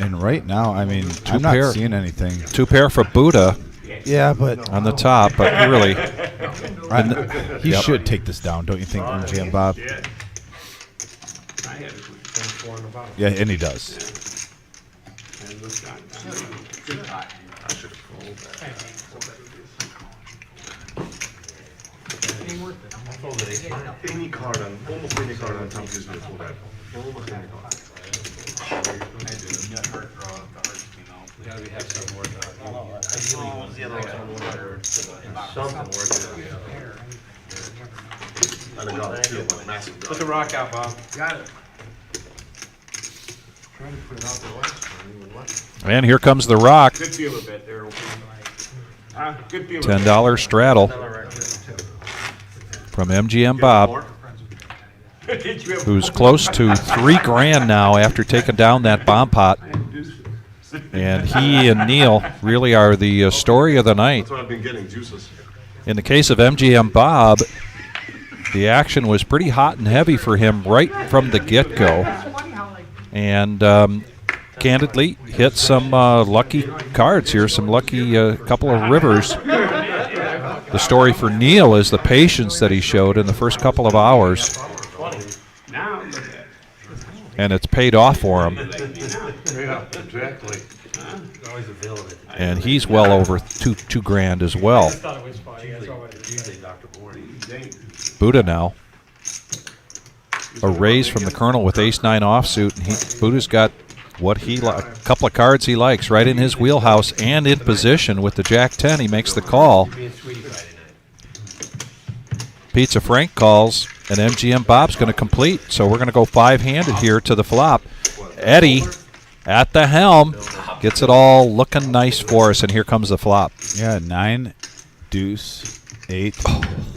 And right now, I mean, Two I'm not pair. seeing anything. 2 pair for Buddha Yeah, but on the top, but really, he Yep. should take this down, don't you think, MGM Bob? Yeah, and he does. Any card on, almost any card on top gives me a full bet. Almost any card. Gotta have something worth it. Something worth it. I done got a feel of a massive Put the dog. rock out, Bob. Got it. Trying to put it out there last time, you were lucky. And here comes the rock. Good feel a bit there. Good feel. $10 straddle from MGM Bob, who's close to $3,000 now after taking down that bomb pot. And he and Neil really are the story of the night. That's what I've been getting, juices. In the case of MGM Bob, the action was pretty hot and heavy for him right from the get-go. And candidly, hit some lucky cards here, some lucky couple of rivers. The story for Neil is the patience that he showed in the first couple of hours. And it's paid off for him. Yeah, exactly. Always available. And he's well over two grand as well. thought it was funny, that's all it is. Usually Dr. Bourne. Buddha now. A raise from the Colonel with ace-9 offsuit, and Buddha's got what he a couple of cards he likes right in his wheelhouse and in position with the Jack-10. He makes the call. Pizza Frank calls, and MGM Bob's going to complete. So we're going to go five-handed here to the flop. Eddie at the helm gets it all looking nice for us, and here comes the flop. Yeah, 9, deuce, 8.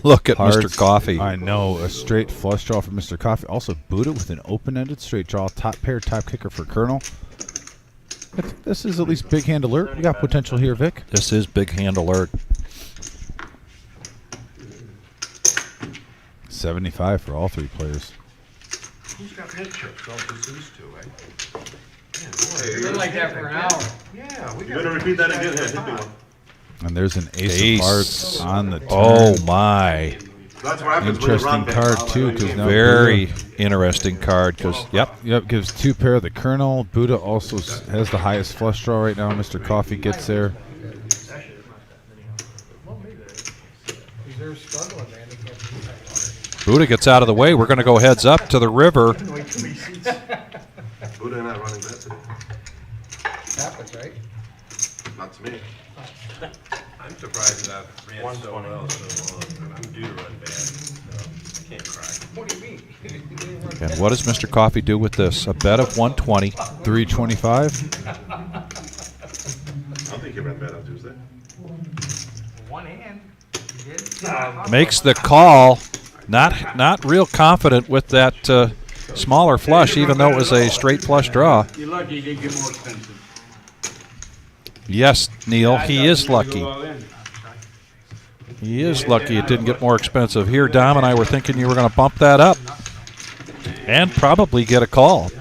Look at Hearts. Mr. Coffee. I know, a straight flush draw for Mr. Coffee. Also Buddha with an open-ended straight draw, top pair, top kicker for Colonel. This is at least big hand alert. We got potential here, Vic. This is big hand alert. 75 for all three players. Who's got head chips? All just these two, eh? It's been like that for an hour. Yeah, we You got. better repeat that again. Hit me one. And there's an ace, Ace. of hearts on the turn. Oh, my. That's what happens when you Interesting run card, back. too, because now Very interesting card, because, yep, Yep, gives two pair of the Colonel. Buddha also has the highest flush draw right now. Mr. Coffee gets there. They're struggling, man. They can't do that. Buddha gets out of the way. We're going to go heads up to the river. Buddha and I running that today. Happens, right? Not to me. I'm surprised that I've ran so well so long. I'm due to run bad, so I can't cry. What do you mean? And what does Mr. Coffee do with this? A bet of 120. 325. I don't think he ran bad on Tuesday. One hand. You did? Makes the call. Not real confident with that smaller flush, even though it was a straight flush draw. You're lucky you didn't get more expensive. Yes, Neil, he is lucky. He is lucky it didn't get more expensive. Here, Dom and I were thinking you were going to bump that up and probably get a call.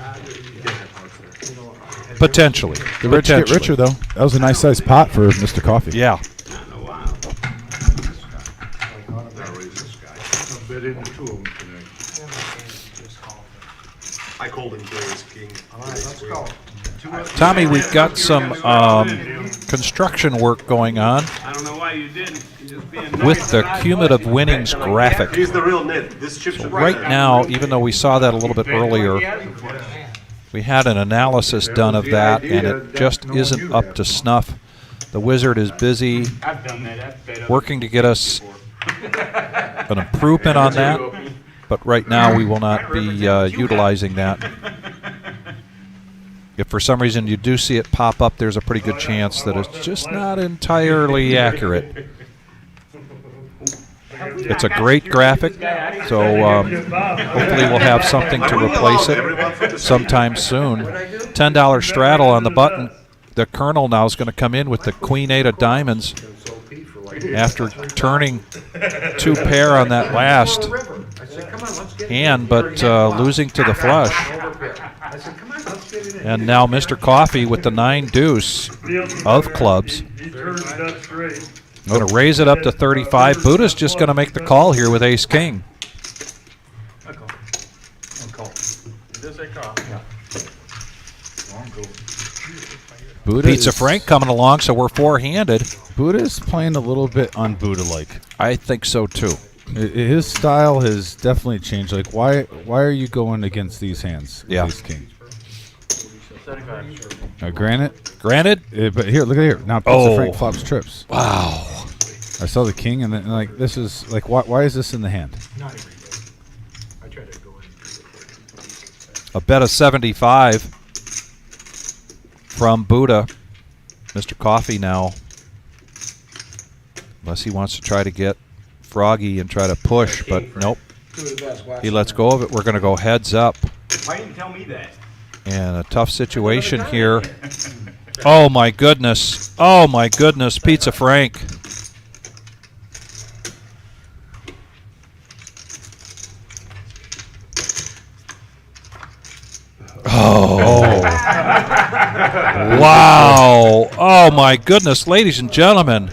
Potentially. The rich get richer, though. That was a nice sized pot for Mr. Coffee. Yeah. I bet into two of them tonight. I called him Jerry's King. All right, let's go. Tommy, we've got some construction work going on I don't know why you didn't. You're just being with nice. the cumulative winnings graphic. He's the real Nit. This chip should Right now, even though we saw that a little bit earlier, we had an analysis done of that, and it just isn't up to snuff. The Wizard is busy I've done that. I've bet working to get us an improvement on that, but right now we will not be utilizing that. If for some reason you do see it pop up, there's a pretty good chance that it's just not entirely accurate. It's a great graphic, so hopefully we'll have something to replace it sometime soon. $10 straddle on the button. The Colonel now is going to come in with the Queen-8 of diamonds after turning two pair on that last hand, but losing to the flush. And now Mr. Coffee with the 9 deuce of clubs. Going to raise it up to 35. Buddha's just going to make the call here with ace king. Pizza Frank coming along, so we're four-handed. Buddha's playing a little bit un-Buddha-like. I think so too. His style has definitely changed. Like, why are you going against these hands? Yeah. Ace king. Granted, but here, look at here. Now Pizza Frank flops trips. Wow. I saw the king, and then like this is like why is this in the hand? Not every day. I try to go in. A bet of 75 from Buddha. Mr. Coffee now. Unless he wants to try to get Froggy and try to push, but nope. He lets go of it. We're going to go heads up. Why didn't you tell me that? And a tough situation here. Oh, my goodness. Oh, my goodness. Pizza Frank. Oh. Wow. Oh, my goodness. Ladies and gentlemen,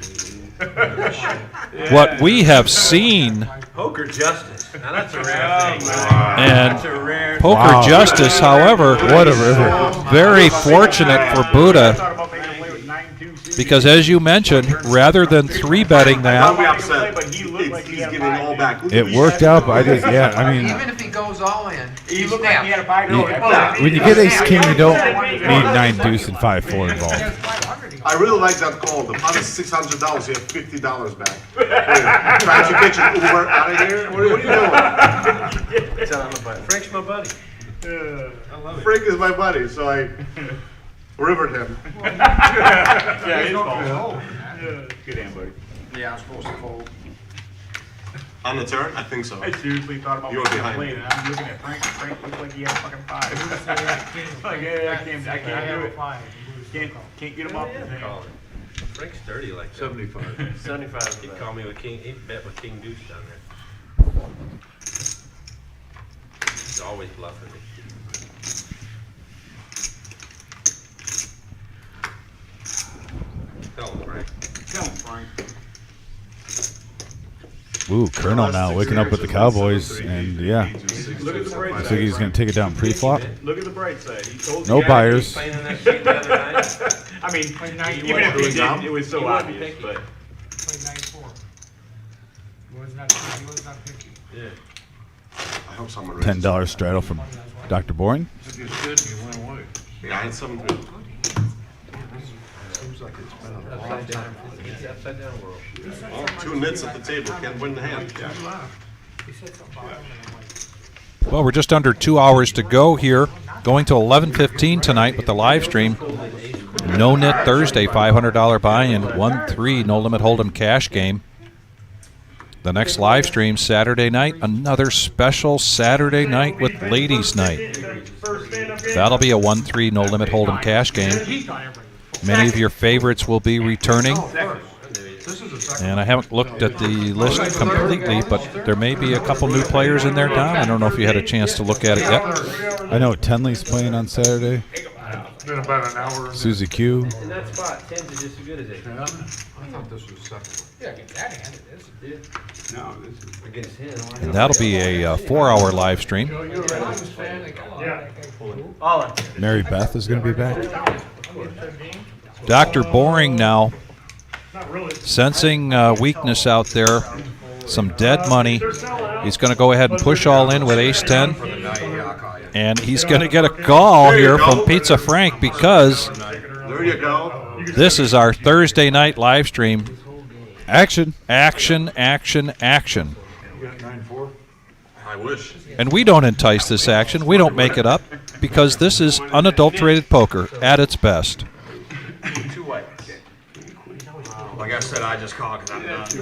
what we have seen. Poker justice. Now that's a rare thing. And That's a rare Poker Justice, however, What a river. very fortunate for Buddha, because as you mentioned, rather than 3-betting Don't be that, upset. He's giving all back. Look at It these worked out, but I just I mean, Even if he goes all in, He he's looked like he had a five. when you get ace king, you don't need 9 deuce and 5-4 involved. I really like that call. The pot is $600. You have $50 back. Trying to get your Uber out of here? What are you doing? Tell him about it. Frank's my buddy. Frank is my buddy, so I rivered him. Yeah, his fault. Good hand, buddy. Yeah, I'm supposed to fold. On the turn? I think so. I seriously thought about You were behind. playing it. I'm looking at Frank, and Frank looked like he had a fucking five. Like, yeah, I can't do it. Can't get him off his hand. Frank's dirty like that. 75. 75. He called me with king. He bet with king deuce down there. He's always bluffing me. Tell him, Frank. Tell him, Frank. Ooh, Colonel now waking up with the Cowboys, and yeah, Look at the bright I side. think he's gonna take it down pre-flop. Look at the bright side. He told No you. buyers. Playing in that shit the other night. I mean, even if he did, it was so obvious. But Played 9-4. He was not picky. Yeah. I hope someone $10 straddle from Dr. Boring. If you stood, you went away. Yeah, it's some. Seems like it's been a long Upside down. time. It's the upside down world. Well, 2 nits at the table. Can't win the hand. He said something about him, and I'm like, well, we're just under 2 hours to go here, going to 11:15 tonight with the live stream. No Nit Thursday, $500 buy-in, 1-3 no limit hold'em cash game. The next live stream Saturday night, another special Saturday night with Ladies Night. That'll be a 1-3 no limit hold'em cash game. Many of your favorites will be returning, and I haven't looked at the list completely, but there may be a couple new players in there, Don. I don't know if you had a chance to look at it yet. I know Tenley's playing on Saturday. It's been about an hour. Susie Q. In that spot, 10's are just as good as 8. I thought this was second. yeah, against that hand it is. No, this is. Against him. And that'll be a 4-hour live stream. Mary Beth is gonna be back. Dr. Boring now, sensing weakness out there, some dead money. He's going to go ahead and push all in with ace-10, and he's going to get a call here from Pizza Frank because There you go. this is our Thursday night live stream. Action. Action, action, action. You got 9-4? I wish. And we don't entice this action. We don't make it up because this is unadulterated poker at its best. two whites. Like I said, I just call because I'm done. Two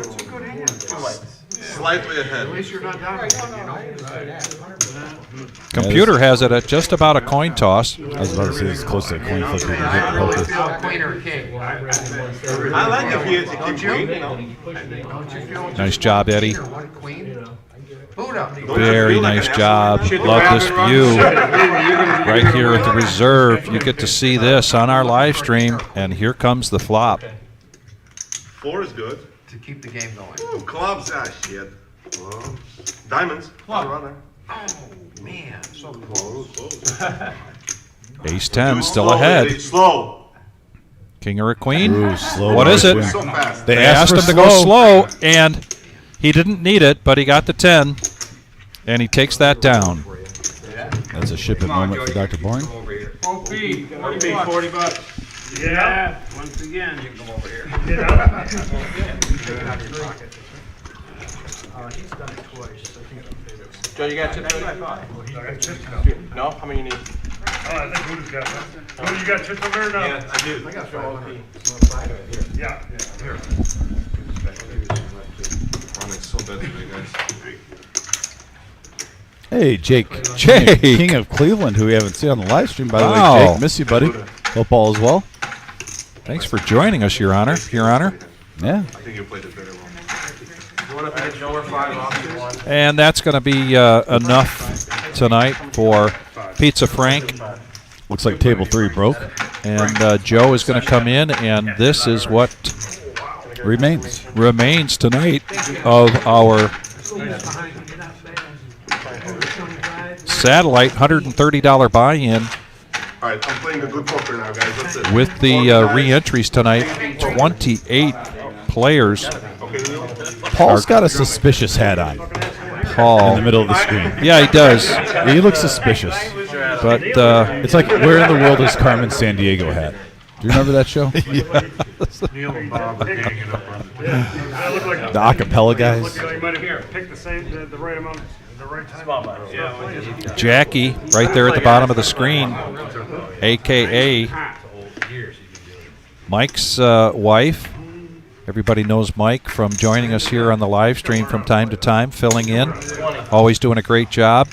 whites. Slightly ahead. At least you're not down, you know? Computer has it at just about a coin toss. I was about to say it's close to a coin flip. You can get the poker. feel queen or king. I like if you keep queen, you know. Don't you feel? Nice job, Eddie. Queen or one queen? Buddha. Very nice job. Love this view. Right here at the reserve, you get to see this on our live stream, and here comes the flop. 4 is good. To keep the game going. Ooh, clubs. Ah, shit. Well, diamonds. Runner. Oh, man, so close. Ace-10 still Slow, ahead. Eddie, slow. King or a queen? Ooh, slow What is it? swing. So fast. They asked him to go slow, and he didn't need it, but he got the 10, and he takes that down. That's a shipment moment for Dr. Boring. OP, 40 bucks. Yeah, once again. You can come over here. Get out. He's done it twice. Joe, you got chips? No? How many you need? Oh, I think Buddha's got some. Buddha, you got chips over there now? Yeah, I do. I got 500. Yeah. Here. Running so bad today, guys. Hey, Jake. Jake. King of Cleveland, who we haven't seen on the live stream. By the Wow. way, Jake, miss you, buddy. Hope all is well. Thanks for joining us, Your Honor. Your Honor. Yeah. I think you played it very well. You want to pick Joe or 5 off one? And that's going to be enough tonight for Pizza Frank. Looks like table 3 broke. And Joe is going to come in, and this is what remains tonight of our satellite $130 buy-in. All right, I'm playing a good poker now, guys. That's it. With the re-entries tonight, 28 players. Paul's got a suspicious hat on Paul. in the middle of the screen. Yeah, he does. He looks suspicious. But It's like, where in the world is Carmen San Diego hat? Do you remember that show? Neil and Bob are hanging up on the The acapella guys. Look like you might have picked the same, the right amount, the right time. Jackie, right there at the bottom of the screen, a.k.a. Mike's wife. Everybody knows Mike from joining us here on the live stream from time to time, filling in. Always doing a great job.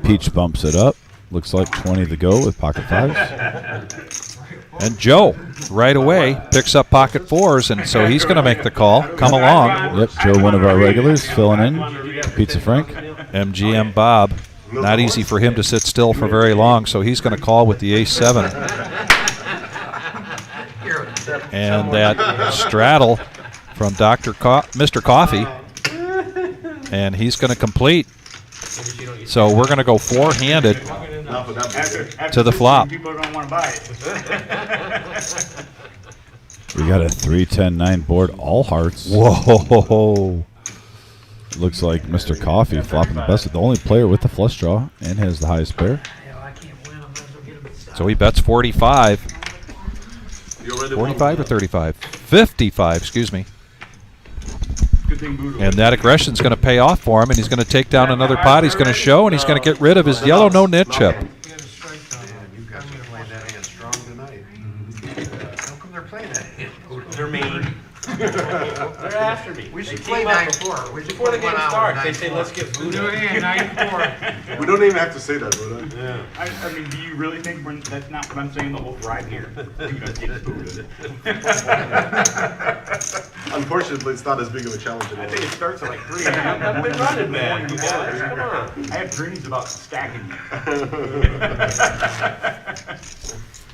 Peach bumps it up. Looks like 20 to go with pocket 5s. And Joe, right away, picks up pocket 4s, and so he's going to make the call. Come along. Yep, Joe, one of our regulars, filling in. Pizza Frank. MGM Bob. Not easy for him to sit still for very long, so he's going to call with the ace-7. And that straddle from Mr. Coffee. And he's going to complete. So we're going to go 4-handed to the flop. People don't want to buy it. We got a 3-10-9 board, all hearts. Whoa. Looks like Mr. Coffee flopping the best, the only player with the flush draw and has the highest pair. So he bets 45. 45 or 35? 55, excuse me. Good thing Buddha. And that aggression's going to pay off for him, and he's going to take down another pot. He's going to show, and he's going to get rid of his yellow no-nit chip. You guys are playing that hand strong tonight. How come they're playing that hand? They're mean. They're after me. We should They play came up 9-4. We should Before the play game 1 hour, starts, they say, 9-4. let's get Buddha. We don't even have to say that, Buddha. Yeah. I mean, do you really think that's not what I'm saying the whole ride here? Buddha gets Buddha. Unfortunately, it's not as big of a challenge I anymore. think it starts at like 3 I've been running, man. You guys, come on. I have dreams about stacking you.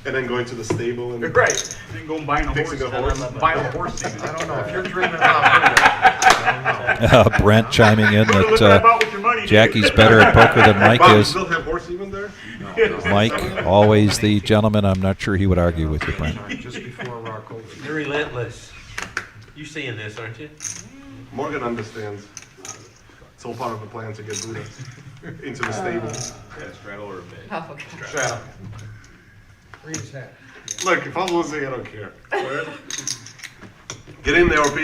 And then going to the stable and Right. Then go and buying a Fixing horse. a horse. Buy a horse even. I don't know, if you're dreaming about Buddha, Brent chiming in Look what that about with your money, dude. Jackie's better at poker than Mike Bob, you is. still have horse even there? Mike, always the gentleman. I'm not sure he would argue with you, Brent. just before Rocco. You're relentless. You seeing this, aren't you? Morgan understands. It's all part of the plan to get Buddha into the stable. Straddle or a bit. Oh, okay. Straddle. Read his hat. Look, if I'm losing, I don't care. Get in there, OP.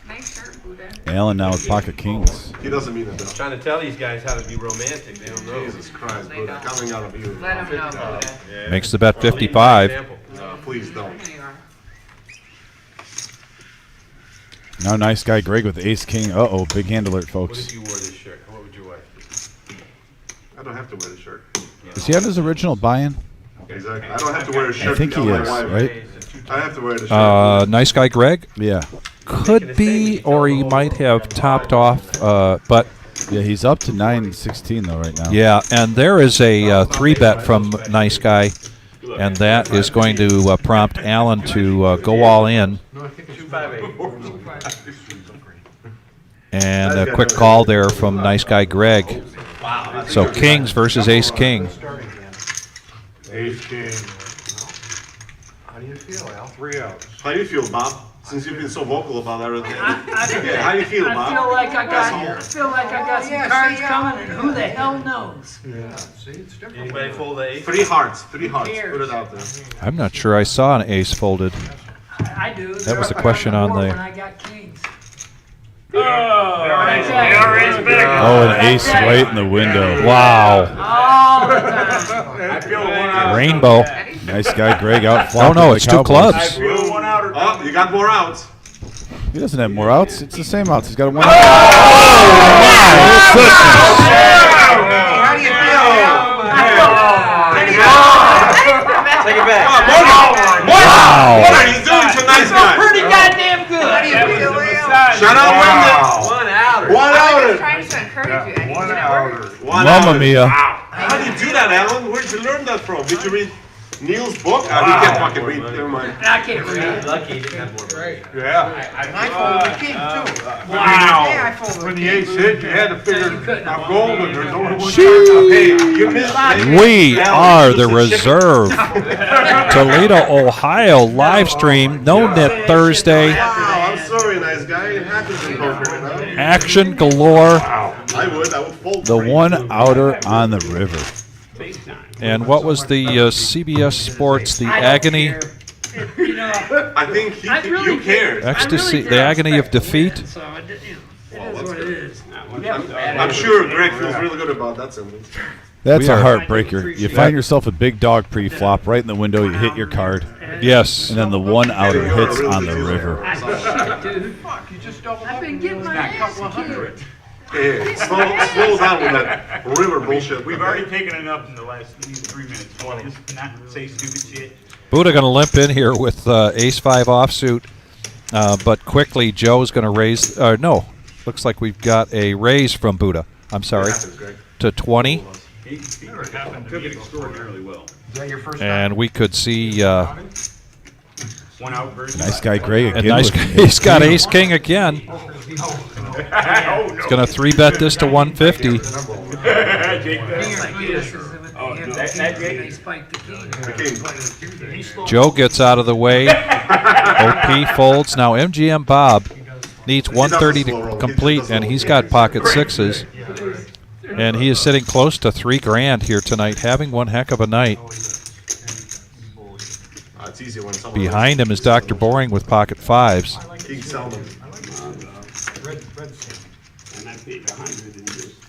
Nice shirt, Buddha. Alan now with pocket kings. He doesn't mean it though. Trying to tell these guys how to be romantic. They don't know. Jesus Christ, Buddha, coming out of you. Let him know, Buddha. Yeah. Makes the bet 55. Example. Please don't. Here you are. Now nice guy Greg with ace king. Uh-oh, big hand alert, What folks. if you wore this shirt? What would your wife do? I don't have to wear the shirt. Does he have his original buy-in? Exactly. I don't have to wear a shirt. I think to he tell my is, wife. right? I have to wear the shirt. Nice guy Greg? Yeah. Could be, or he might have topped off, but Yeah, he's up to 9-16 though right now. yeah, and there is a 3-bet from Nice Guy, and that is going to prompt Alan to go all in. 258. And a quick call there from Nice Guy Greg. So Kings versus Ace King. Ace king. How do you feel, Al? 3 outs. How do you feel, Bob? Since you've been so vocal about everything. I Yeah, how do you feel, I Bob? feel like I got some cards coming, and who the hell knows? Yeah, see, it's different. Anybody fold the ace? 3 hearts, 3 hearts. Cheers. Put it out there. I'm not sure I saw an ace folded. I do. That was the question on the- When I got kings. Oh, they are raised big. Oh, an ace right in the window. Wow. All the time. I feel 1 out. Rainbow. Nice guy, Greg, out Oh flopping no, the it's 2 Cowboys. I clubs. feel 1 out. Oh, you got more outs. He doesn't have more outs. It's the same outs. He's got a 1 out. How do you Take it back. Wow. What are you doing to nice guy? Pretty goddamn good. How do you feel, Leo? Shut up, Wendy. 1 outer. 1 I was outer. trying to encourage you, Eddie. 1 Did it outer. work? 1 Mamma outer. mia. How do you do that, Alan? Where'd you learn that from? Did you read Neil's book? He can't fucking read. Never mind. I can't read it. Lucky he didn't have more money. Yeah. And I folded the king, too. Wow. Yeah, I folded When the the king. ace hit, you had to You figure couldn't. I'm golden, there's only one. Hey, you missed. We are the reserve. Toledo, Ohio live stream. No Nit Thursday. Wow, I'm sorry, nice guy. It happens in poker, you know? Action galore. I would fold The 3. 1 outer on the river. And what was the CBS Sports, the I don't agony, care. You know, I think I really you cared. ecstasy, I really the agony of respect defeat? it, so it, you know, it is what it is. I'm sure Greg feels really good about that sentence. That's We a are- heartbreaker. You find yourself a big dog pre-flop right in the window. You hit your card, Yes. and then the 1 outer hits on the river. Shit, dude. Fuck, you just doubled I've up. been getting my ass kicked. Hey, slow down with that river bullshit. We've already taken enough in the last 3 minutes. Just not say stupid shit. Buddha going to limp in here with ace-5 offsuit, but quickly Joe's going to raise. No, looks like we've got a raise from Buddha. I'm sorry, to 20, He took it extraordinarily well. Is that your first time? and we could see 1 out versus. Nice guy, Greg. a Again nice. with He's got ace king again. Oh, no. He's going to 3-bet this to 150. Jake, They spiked the king. Joe gets out of the way. OP folds. Now MGM Bob needs 130 to complete, and he's got pocket 6s. And he is sitting close to $3,000 here tonight, having one heck of a night. It's easy when someone Behind him is Dr. Boring with pocket 5s. King Salmon.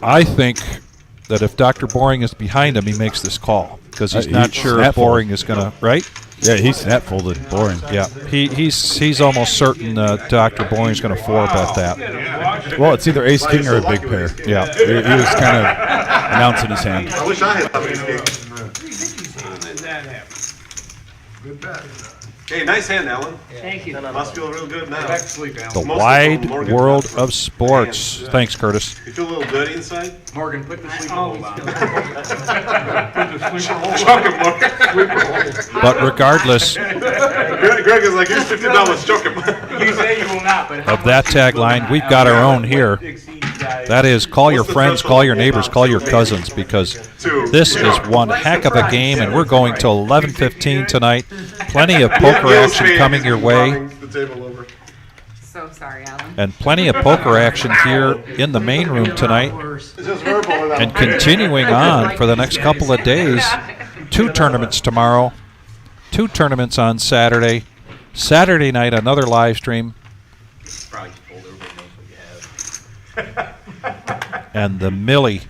I think that if Dr. Boring is behind him, he makes this call because he's not He sure if snap Boring is going to, right? Yeah, he snap folded. Boring. Yeah, he's almost certain Dr. Boring's going to 4-bet that. Well, it's either ace king or a big pair. Yeah. He was kind of announcing his hand. I wish I had that ace king. Good bet. Hey, nice hand, Alan. Thank you. Must feel real good now. Back to sleep, Alan. The Most wide of them, Morgan. world of sports. Thanks, Curtis. You feel a little dirty inside? Morgan, put the sleeper Always hole on. feel Chuck him, Morgan. But regardless Greg is like, here's $50, chuck him. You say you will not, but of that tagline, we've got our own here. That is, call your friends, call your neighbors, call your cousins, because this is one heck of a game, and we're going till 11:15 tonight. Plenty of poker action coming your way, So sorry, Alan. and plenty of poker action here in the main room tonight, It's just verbal without and continuing on for the next couple of days. 2 tournaments tomorrow, 2 tournaments on Saturday. Saturday night, another live stream. Probably told everybody knows what you have. And the Millie,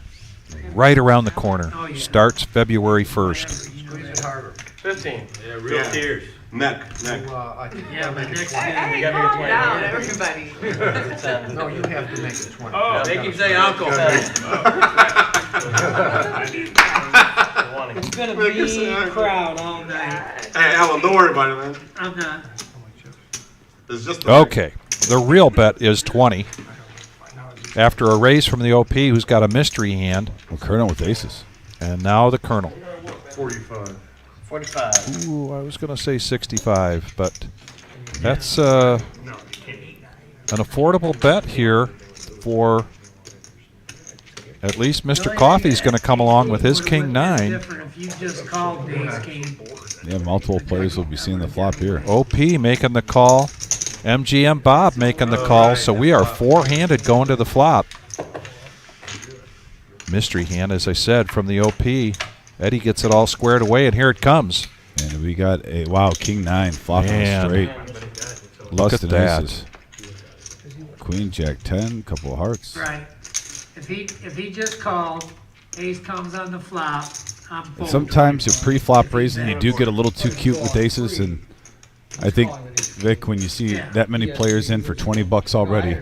right around the corner, starts February 1st. Squeeze it harder. 15. Yeah, real tears. neck. I think you Yeah, gotta but make it next 20. Hey, gotta make it calm 20. down, everybody. No, you have to make it 20. Oh, They keep saying uncle. It's been a mean crowd all night. Hey, Alan, don't worry about it, man. I'm not. It's just Okay, the real bet is 20. After a raise from the OP, who's got a mystery hand, Well, Colonel with aces. and now the Colonel. 45. 45. Ooh, I was going to say 65, but that's an affordable bet here for at least Mr. Coffee's going to come along with his King 9. Different if you just called Dave's King. Yeah, multiple players will be seeing the flop here. OP making the call. MGM Bob making the call, so we are four-handed going to the flop. Mystery hand, as I said, from the OP. Eddie gets it all squared away, and here it comes. And we got a, wow, King 9 flopping Man. straight. Look at Busted that. aces. Queen, Jack 10, couple of hearts. Right. If he just called, ace comes on the flop, I'm And folding. sometimes your pre-flop raising, you do get a little too cute with aces, and I think, Vic, when you see that many players in for 20 bucks already,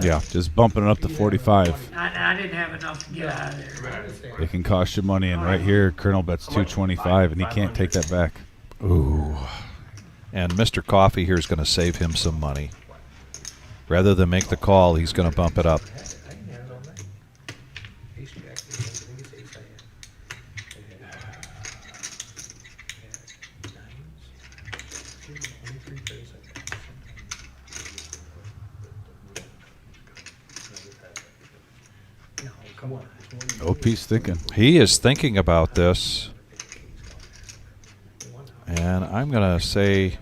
yeah, just bumping it up to 45, I didn't have enough to get out of there. it can cost you money. And right here, Colonel bets 225, and he can't take that back. Ooh. And Mr. Coffee here is going to save him some money. Rather than make the call, he's going to bump it up. OP's thinking. He is thinking about this. And I'm going to say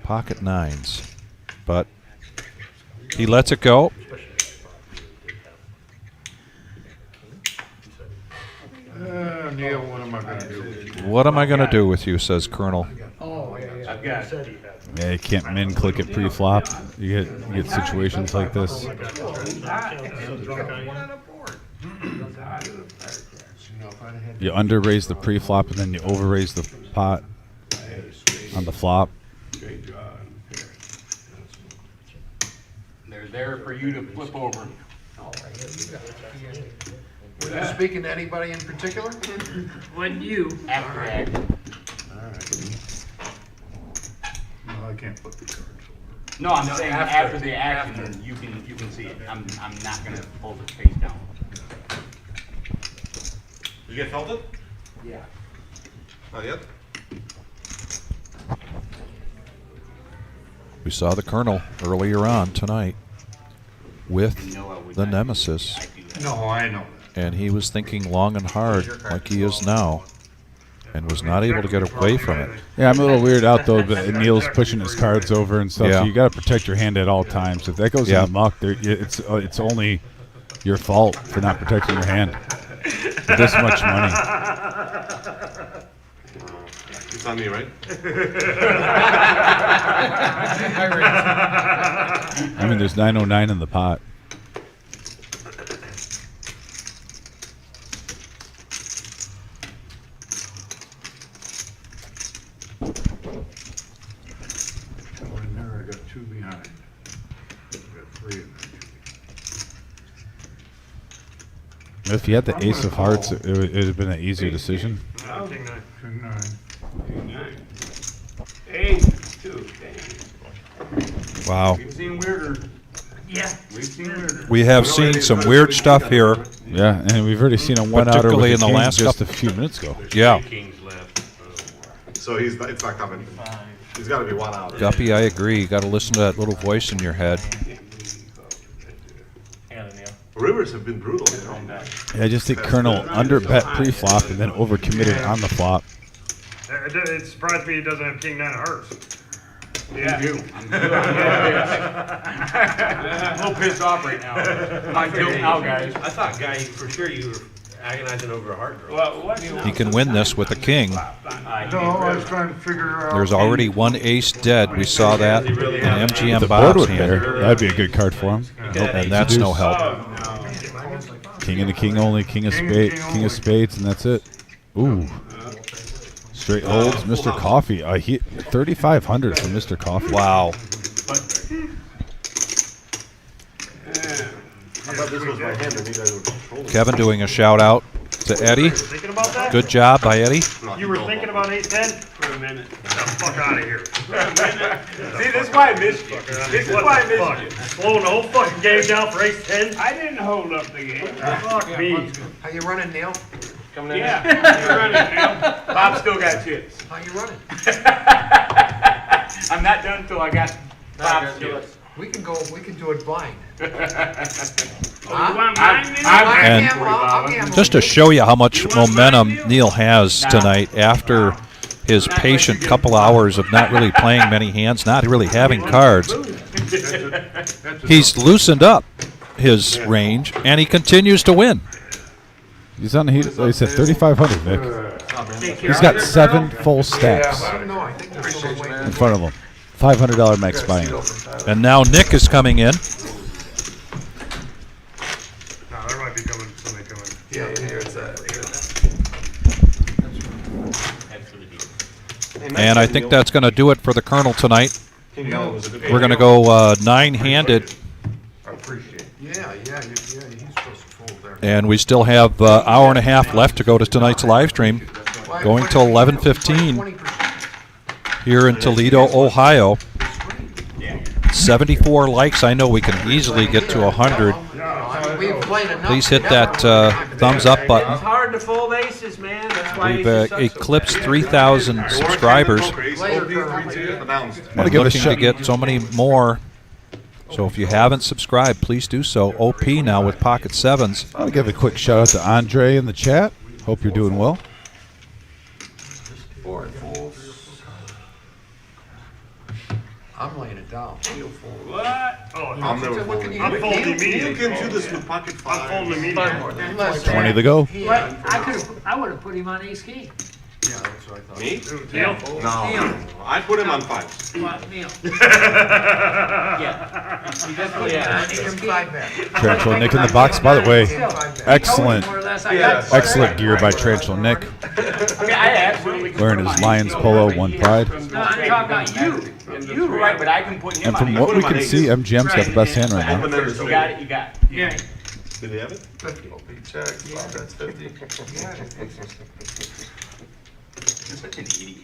pocket nines. But he lets it go. Neil, what am I gonna do with you? What am I going to do with you, says Colonel. I've got it. Yeah, you can't min click it pre-flop. You get situations like this. You under raise the pre-flop and then you over raise the pot on the flop. They're there for you to flip over. Were you speaking to anybody in particular? When you, After the action. No, I can't flip the cards over. No, I'm saying after the action, you can see it. I'm not gonna hold it face down. You get felt it? Yeah. Not yet? We saw the Colonel earlier on tonight with the Nemesis. No, I know And he was thinking long and hard like he is now. And was not able to get away from it. Yeah, I'm a little weirded out though, but Neil's pushing his cards over and stuff. Yeah. So you got to protect your hand at all times. If that goes Yeah. in the muck, it's only your fault for not protecting your hand. For this much money. It's on me, right? I mean, there's 909 in the pot. Well, in there I got two behind. I got three in there. If you had the ace of hearts, it would have been an easier decision. King nine. Hey, two. Wow. We've seen weirder. yeah, We've seen weirder. We have seen some weird stuff here. Yeah, and we've already seen a one-outer with Particularly the in the king last just couple- a few minutes ago. Yeah. Kings left. So it's not coming. He's got to be one out. Guppy, I agree. You got to listen to that little voice in your head. Rivers have been brutal, you know. Yeah, I just think Colonel under bet pre-flop and then overcommitted on the flop. It surprised me he doesn't have king nine of hearts. Yeah. I'm a little pissed off right now. I'm not guilty now, guys. I thought, Guy, for sure you were agonizing over a heart girl. Well, what? He can win this with a king. No, I was trying to figure out. There's already one ace dead. We saw that in MGM The board Bob's with hand. better, that'd be a good card for him. And that's no help. King and a king only, king of spades, and that's it. Ooh. Straight holds, Mr. Coffee. He 3,500 for Mr. Coffee. Wow. I thought this was my hand and you guys were controlling. Kevin doing a shout out to Eddie. Thinking about that? Good job by Eddie. You were thinking about 8-10? For a minute. Get the fuck out of here. See, this is why I missed you. This is What why I the fuck? missed you. Slowing the whole fucking game down for 8-10? I didn't hold up the game. Fuck me. How you running, Neil? Coming in. Yeah. You're running now. Bob still got chips. How you running? I'm not done until I got Bob's chips. We can do it blind. You Huh? want I mine? And gamble, I'll gamble. just to show you how much momentum Neil has tonight after his patient couple hours of not really playing many hands, not really having cards, he's loosened up his range, and he continues to win. He's on. He said 3,500, Vic. He's got 7 full stacks in front of him. $500 max buy-in. And now Nick is coming in. No, there might be somebody coming. Yeah, here it's at. And I think that's going to do it for the Colonel tonight. King Allen was a good We're going to go 9-handed, I appreciate it. Yeah, he's supposed to fold there. and we still have an hour and a half left to go to tonight's live stream, going till 11:15 here in Toledo, Ohio. 74 likes. I know we can easily get to 100. Please hit that thumbs up button. It's hard to fold aces, man. That's why We've aces suck so eclipsed 3,000 subscribers. Want to give a Looking to shout. get so many more. So if you haven't subscribed, please do so. OP now with Pocket Sevens. I want to give a quick shout out to Andre in the chat. Hope you're doing well. I'm laying it down. What? Oh, I'm never folding. I'm folding You immediately. can do this with pocket I'm five. folding immediately. 20 to go. What? I would have put him on ace king. Yeah, that's what I thought. Me? Deal? No. I put him on fives. What, Neil? Yeah. Give him 5 back. Tarantula Nick in the box. By the way, Still, excellent, more or less, I got excellent gear by Tarantula Nick. Okay, I absolutely. Wearing his Lions polo, one pride. No, I'm talking about you. You were right, but I can put him And on from ace. what we can see, MGM's got the best hand right now. Open numbers. You got it, you got it. Yeah. Did he have it? 50. Checks, that's 50. You're such an idiot.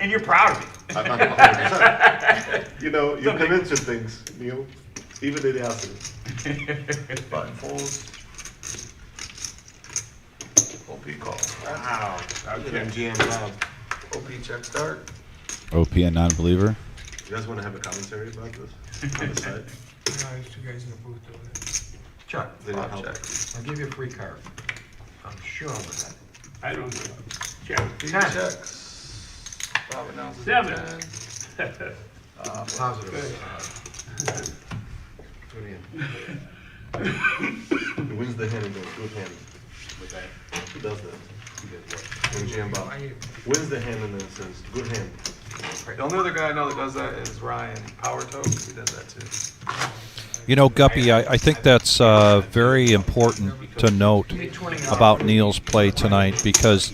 And you're proud of it. I'm not 100%. You know, you convince your things, Neil. Even in the accident. Button folds. OP call. Wow. MGM Bob. OP check start. OP and non-believer. You guys want to have a commentary about this on the side? Check. They don't Bob help. checks. I'll give you a free card. I'm sure of that. I don't know. Check. OP checks. Bob announces 7. 10. Positive. Good hand. He wins the hand and goes, good hand. He does that. MGM Bob. Wins the hand and then says, good hand. Right, the only other guy I know that does that is Ryan Power Toes. He does that too. You know, Guppy, I think that's very important to note about Neil's play tonight, because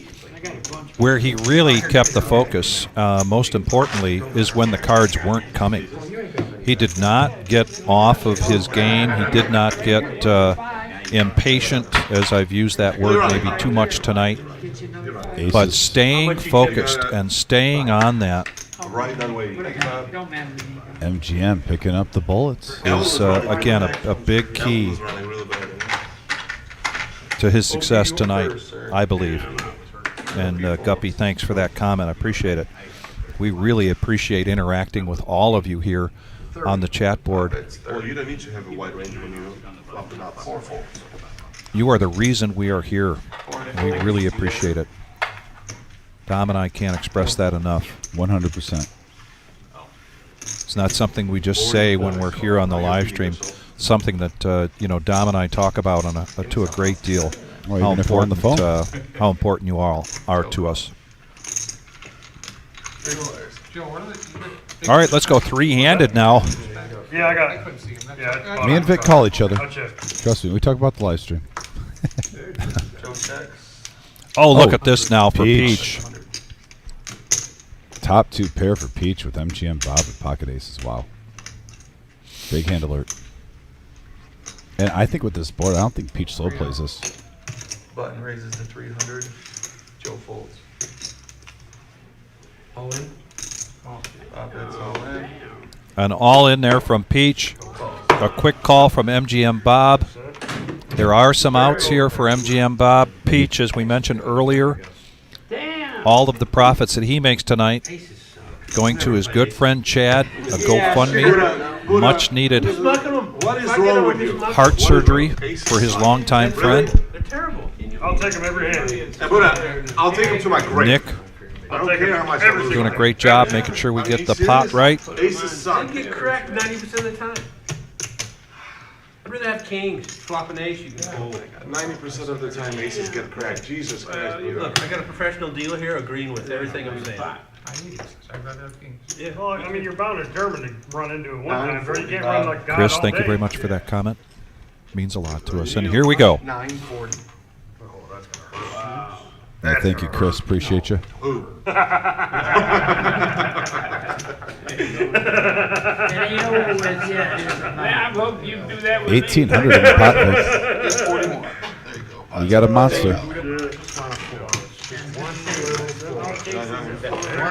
where he really kept the focus, most importantly, is when the cards weren't coming. He did not get off of his game. He did not get impatient, as I've used that word maybe too much tonight. But staying focused and staying on that Right that way. Don't matter to me. MGM picking up the bullets. is, again, a big key Was running really bad. to his success tonight, I believe. And Guppy, thanks for that comment. I appreciate it. We really appreciate interacting with all of you here on the chat board. Well, you don't need to have a wide range when you flop it up. 4 folds. You are the reason we are here. We really appreciate it. Dom and I can't express that enough. 100%. It's not something we just say when we're here on the live stream. Something that Dom and I talk about to a great deal. Or even if we're on the phone. How important you all are to us. All right, let's go 3-handed now. Yeah, I got it. Yeah, Me and Vic call each other. I'll check. Trust me, we talk about the live stream. Joe checks. Oh, look Oh, at this now for Peach. Peach. Top 2 pair for Peach with MGM Bob and pocket aces. Wow. Big hand alert. And I think with this board, I don't think Peach slow plays this. Button raises to 300. Joe folds. All in? Bob bets all in. An all in there from Peach. A quick call from MGM Bob. There are some outs here for MGM Bob. Peach, as we mentioned earlier, all of the profits that he makes tonight going to his good friend Chad, a GoFundMe, much needed What is wrong with you? heart surgery for his longtime friend. They're terrible. I'll take them every hand. Buddha, I'll take him to my grave. Nick I don't care how much I lose. Doing a great job making sure we get the pot right. Aces suck. They get correct 90% of the time. I'd rather have kings flop an ace. You can fold. 90% of the time aces get cracked. Jesus Christ. Look, I got a professional dealer here agreeing with everything I'm saying. Yeah. Well, I mean, you're bound as German to run into it one time, bro. You can't run like God Chris, all thank you day. very much for that comment. Means a lot to us. And here we go. 940. Yeah, thank you, Chris. Appreciate you. Ooh. And you know what it was, yeah. I hope you do that with 1,800 in the pot, Vic. 40 more. There you go. You got a monster.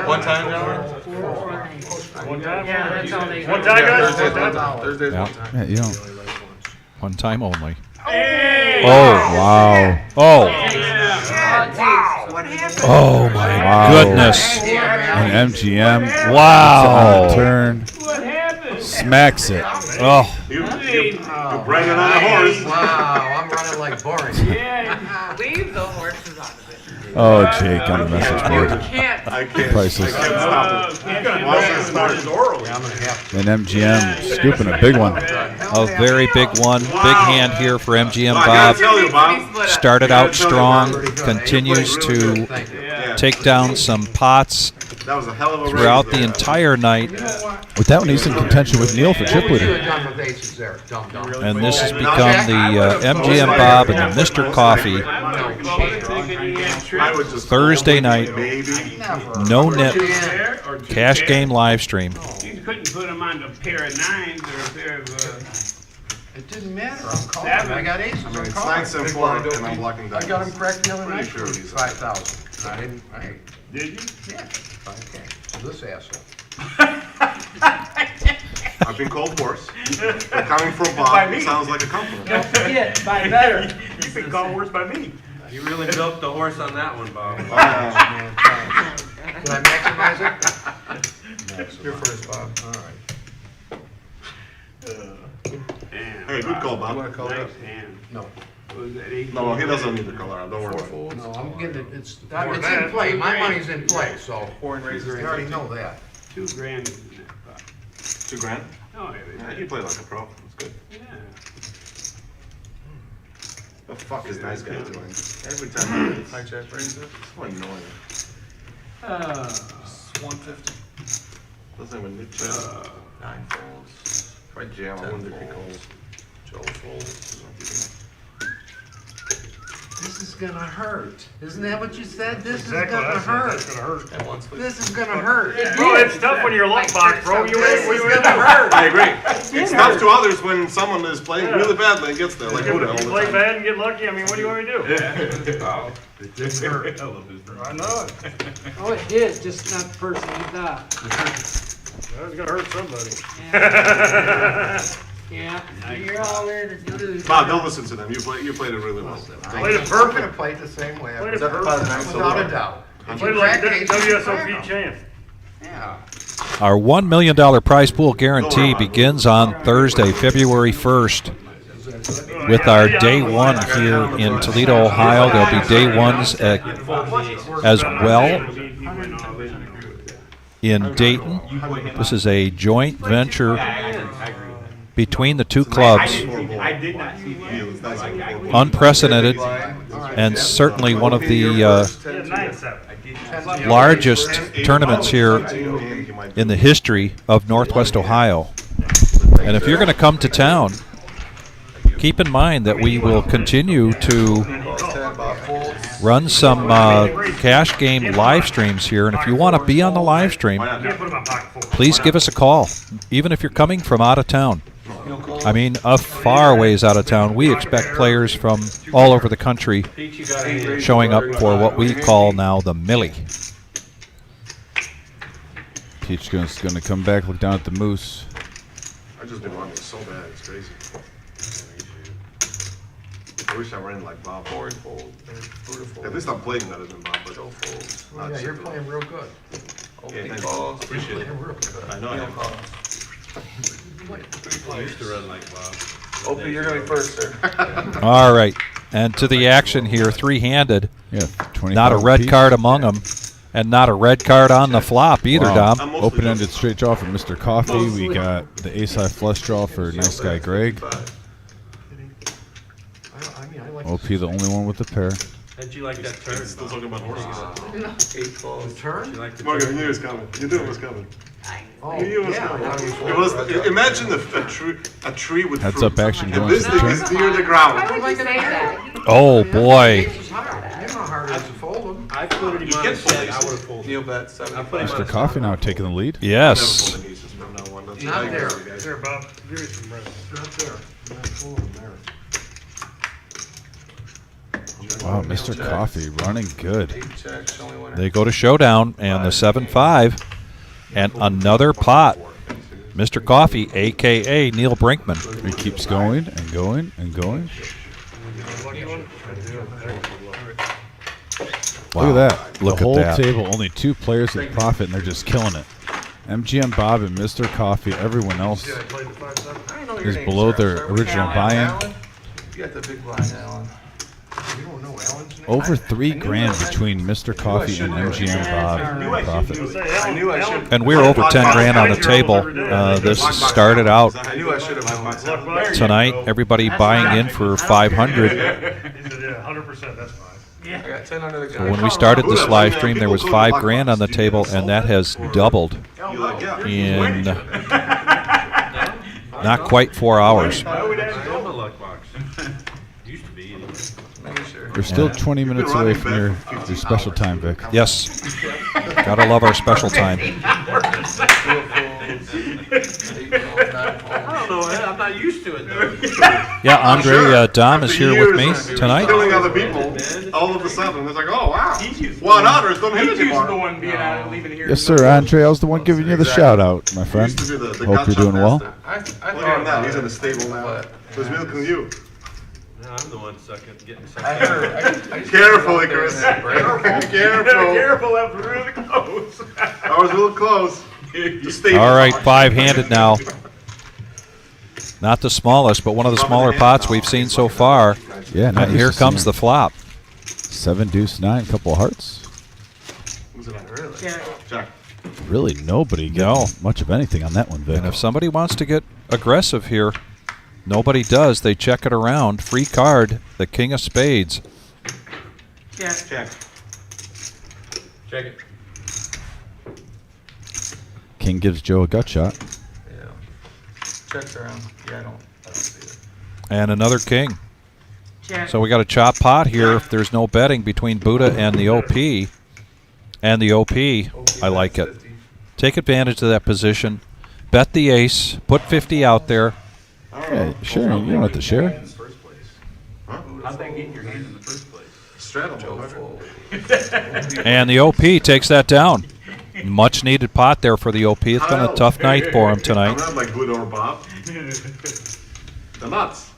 One time now? One time? Yeah, that's all they. One time, guys? One time? Thursday's Yeah. one time. Yeah, you don't. One time only. Hey! Oh, wow. Oh. Wow! What happened? Oh, my Wow. goodness. And MGM. Wow. Turn. What happened? Smacks it. Oh. You're bragging on a horse. Wow, I'm running like boring. Yeah. Leave the horses out of it. Oh, Jake on the message board. Can't. I can't. Priceless. I can't stop it. He's gonna Why is brag that as smart? much as orally. I'm gonna have And MGM scooping a big one. A very big one. Big hand here for MGM I Bob. gotta tell you, Bob. Started out strong. Continues to Thank you. Yeah. take down some pots That was a hell of a throughout raise the there. entire night. With that one, he's in contention with Neil for chip What would you leader. have done with aces there, dum dum? And this has become the MGM Bob and the Mr. Coffee I would just Thursday night. Maybe. No nit cash game live stream. You couldn't put him on a pair of nines or a pair of, It didn't matter, I'm calling. I got aces, I mean, I'm it's calling. 9-7-4, and I'm blocking I diamonds. got him correct the other Pretty night sure for he's- 5,000. I didn't, did you? yeah, okay. So this asshole. I've been called worse. But coming from Bob, it sounds like a compliment. Don't forget, buy better. You've been called worse by me. You really milked the horse on that one, Bob. Did I maximize it? You're first, Bob. All right. Hey, good call, Bob. Nice hand. No, Was that 18? No, he doesn't need the color. Don't worry about it. no, I'm getting it, it's in play, my money's in play, so. Foreign You raises. already know that. $2,000 is in that pot. $2,000? Oh, Yeah, yeah. you play like a pro. That's good. Yeah. The fuck is nice guy doing? Every time he High check raises. It's so annoying. 150. Doesn't even need to. 9 folds. If I jam, I wonder if he calls. Joe folds. This is gonna hurt. Isn't that what you said? This is Exactly. gonna That's hurt. gonna hurt. And one split. This is gonna hurt. Bro, it's tough when you're luck box, bro. You This ain't, is you ain't gonna hurt. I agree. It's tough to others when someone is playing really badly and gets there, like Buddha all You the play time. bad and get lucky. I mean, what do you want me to do? It didn't hurt. I know it. Oh, it did, just not the person you thought. That's gonna hurt somebody. Yeah, you're all in as good as. Bob, don't listen to them. You played it really well. Played it I'm perfect. gonna play it the same way. Played it Is that the part of the night so Without a far? doubt. If Played you like crack aces, you crack WSOP 'em. champ. Yeah. Our $1 million prize pool guarantee begins on Thursday, February 1st. With our day one here in Toledo, Ohio, there'll be day ones as well in Dayton. This is a joint venture between the two clubs. I did not see that. Unprecedented, and certainly one of the Yeah, 9-7. largest tournaments here in the history of Northwest Ohio. And if you're going to come to town, keep in mind that we will continue to run some cash game live streams here. And if you want to be on the live stream, Can't put him on pocket four. please give us a call, even if you're coming from out of town. I mean, a far ways out of town. We expect players from all over the country showing up for what we call now the Millie. Peach is going to come back, look down at the moose. I just been running so bad, it's crazy. I wish I ran like Bob. At least I'm playing better than Bob, but Well, yeah, you're playing real good. yeah, thanks. Appreciate it. Playing real good. I know I am. I used to run like Bob. Opie, you're gonna be first, sir. All right, and to the action here, three-handed. Yeah, 25 Not a red apiece. card among them. And not a red card on the flop either, Wow. Dom. Open-ended straight draw for Mr. Coffee. We got the ace-high flush draw for nice guy Greg. I mean, I like OP the only one with the pair. How'd you like that turn? Still talking about horses. the turn. You like the Morgan, you turn? knew it was coming. You knew it was coming. Oh, You knew it was yeah. coming. I was- It was, imagine a tree with Heads fruit. up action And going this to thing turn. is near the Why ground. would you say that? Oh, boy. It's hard. You know how hard it is to fold them. I put him on a set. I would have folded. Neil bet 75. I put him on Mr. a Coffee now taking the lead. Yes. Never fold aces from now on. That's Not what I there. agree, guys. Here, Bob, give me some bread. Not there. Not folding there. Wow, Mr. Coffee running good. 8 checks, only winner. They go to showdown and the 7-5 and another pot. Mr. Coffee, a.k.a. Neil Brinkman. He keeps going and going and going. Lucky one? Look at that. Look the at whole that. table, only 2 players with profit, and they're just killing it. MGM Bob and Mr. Coffee. Everyone else Yeah, I played the 5-7. I know your is name, below sir. their Sir, original Alan. buy-in. Alan? You got the big blind, Alan. You don't know Alan's name? Over $3,000 between Mr. Coffee and MGM Bob profit. I knew I should. And we're over 10 grand on the table. This started out I knew I should have had myself. tonight. Everybody buying in for 500. He said, yeah, 100%, that's fine. I got 10 under the So gun. when we started this live stream, there was 5 grand on the table, and that has doubled You like, yeah. in not quite 4 hours. Why would I that am a luck box. Used to be anyway. Making sure. We're still 20 minutes away from your special time, Vic. Yes. Gotta love our special time. 2 folds, 8 folds, 9 folds. I don't know. I'm not used to it though. Yeah, Andre, Dom is After here with me years of tonight. Killing other people, all of a sudden, it's like, oh, wow. He's used to 100, don't hit He's used to the anymore. one being out and leaving here. Yes, sir. Andre, I was the one giving you the shout out, my friend. Used to be the Hope you're gotcha doing well. master. I Look thought at him now, he's in a stable now. but So he's milking you. No, I'm the one getting sucked. I heard. I just Careful, went out there Chris. and had a break. Careful. Careful, that was really close. I was a little close. Just stay. All right, 5-handed now. Not the smallest, but one of the smaller pots we've seen so far. Yeah, not And used here to comes seeing the flop. 7, deuce, 9, couple of hearts. Jack. Really, nobody getting much of anything on that one, Vic. And if somebody wants to get aggressive here, nobody does. They check it around. Free card, the king of spades. Check. Check it. King gives Joe a gut shot. Yeah. Checks around. Yeah, I don't see it. And another king. So we got a chop pot here if there's no betting between Buddha and the OP. And the OP, I like it. Take advantage of that position. Bet the ace. Put 50 out there. Yeah, sure. You don't have to share. How'd that get in your hand in the first place? Straddle. Joe fold. And the OP takes that down. Much needed pot there for the OP. It's been a tough night for him I'm tonight. not like Buddha or Bob. The nuts.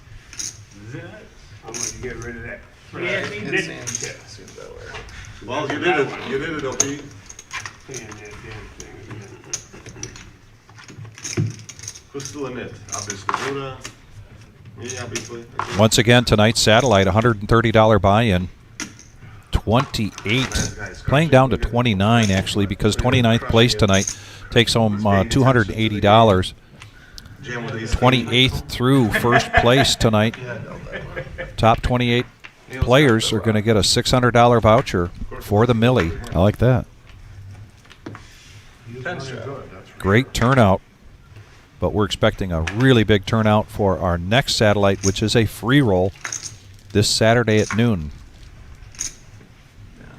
I'm going to get rid of that. Right. he It did. seems that way. Well, you did it. You did it, OP. Who's still in it? Obviously, Buddha. Me, obviously. Once again, tonight's satellite, $130 buy-in. 28. Playing down to 29, actually, because 29th place tonight takes home $280. Jam with ace. 28th through first place tonight. Top 28 players are going to get a $600 voucher for the Millie. I like that. Great turnout. But we're expecting a really big turnout for our next satellite, which is a free roll this Saturday at noon.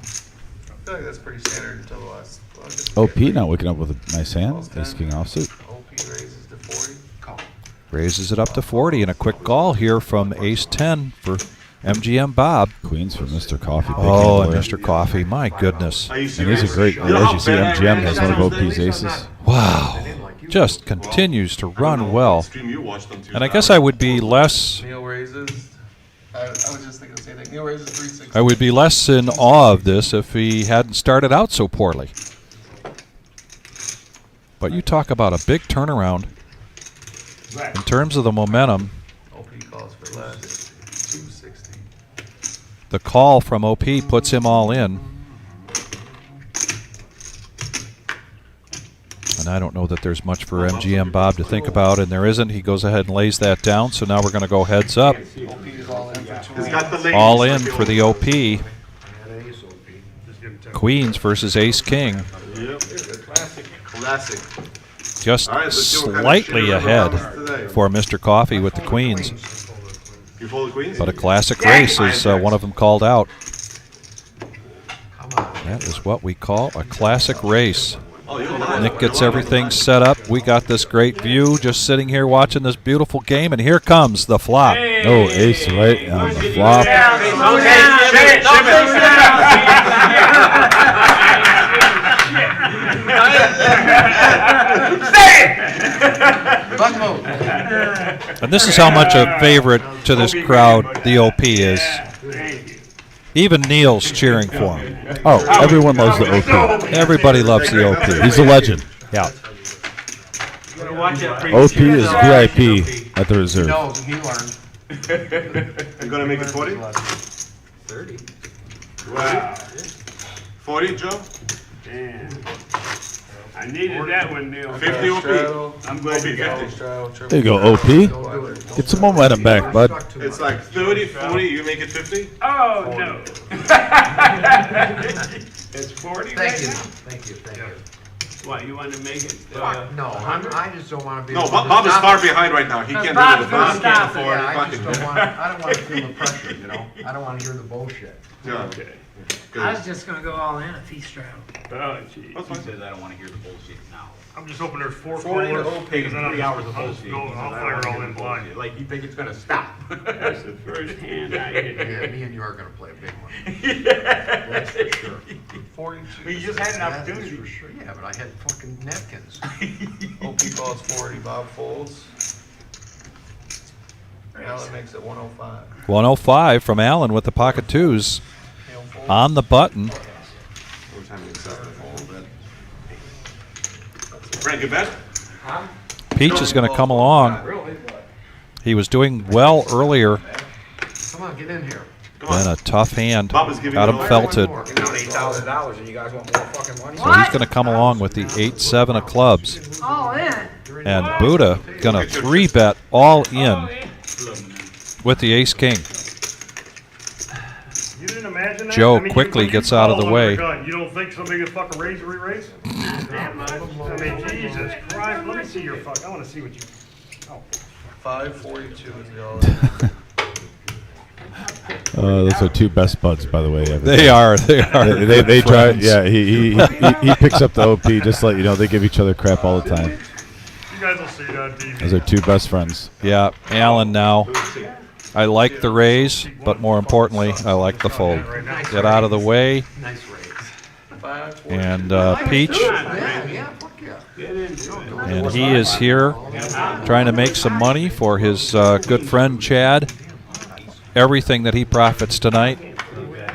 I feel like that's pretty standard until the last. OP now waking up with a nice hand. Ace king offsuit. OP raises to 40. Call. Raises it up to 40, and a quick call here from Ace 10 for MGM Bob. Queens for Mr. Coffee. Big Oh, hand and player. Mr. Coffee, my goodness. Are you And serious? these are great. You know As how you see, bad I MGM ran has that one of Tuesday? OP's aces. Wow. Just continues to run well. Stream you watched on Tuesday. And I guess I would be less Neil raises. I was just thinking the same thing. Neil raises 360. I would be less in awe of this if he hadn't started out so poorly. But you talk about a big turnaround in terms of the momentum. OP calls for less. 260. The call from OP puts him all in. I don't know that there's much for MGM Bob to think about, and there isn't. He goes ahead and lays that down, so now we're going to go heads up. He's got the ladies. All in for the OP. Ace OP. Queens versus Ace King. Yep. Classic. Just All right, let's see what kind of slightly shit ahead happens today. for Mr. Coffee with the Queens. You fold the queens? But a classic race is one of them called out. That is what we call a classic race. Nick gets everything set up. We got this great view just sitting here watching this beautiful game, and here comes the flop. Oh, ace right on the flop. And this is how much a favorite to this crowd the OP is. Even Neil's cheering for him. Oh, everyone loves the OP. Everybody loves the OP. He's a legend. Yeah. OP is VIP at the reserve. No, he learned. You gonna make it 40? 30. Wow. 40, Joe? Damn. I needed that one, Neil. 50 OP. I'm glad you got this. There you go, OP. Get some momentum back, bud. It's like 30, 40, you make it 50? Oh, no. It's 40 Thank right you, now? thank you, thank you. What, you want to make it? Fuck, no, I just don't wanna be. No, the one to Bob is stop far it. behind right now. He can't do Bob's the gonna Bob stop can't it. afford Yeah, I just fucking. don't I don't wanna feel the pressure, you know? I don't wanna hear the bullshit. Yeah. Okay. I was just gonna go all in if he straddled. Oh, gee. That's fine. says I don't want to hear the bullshit now. I'm just hoping there's 4 40 callers. to OP, because then 3 hours of I'll just bullshit. go, I'll fire it all in blind. Like you think it's gonna stop. That's the first hand I hit. Yeah, me and you are gonna play a big one. Yeah. That's for sure. 42. We just had an That's opportunity. for sure, yeah, but I had fucking napkins. OP calls 40, Bob folds. Alan makes it 105. 105 from Allen with the pocket twos Hale folds. on the button. Every time you accept it, all that. Frank, you bet? Peach is going to come along. He was doing well earlier, Come on, get in here. then a tough hand Bob is giving got you him a- felted. One more. Down $8,000 and you guys want more fucking money? So he's going to come along with the 8-7 of clubs. All in. And Buddha going to 3-bet all in with the ace-king. You didn't imagine that? Joe I mean, quickly you gets out of the call way. on your gun, you don't think somebody could fucking raise or re-raise? I mean, Jesus Christ, let me see your fuck, I wanna see what you, oh. 542 is the all. Those are two best buds, by the way. ever. They are. They are. They try. friends. Yeah, he picks up the OP just to let you know. They give each other crap all the time. You guys will see it on TV. Those are two best friends. Yeah, Allen now. I like the raise, but more importantly, I like the fold. Get out of the way. Nice raise. 540. And Peach, Yeah, fuck yeah. Get into it. and he is here trying to make some money for his good friend Chad. Everything that he profits tonight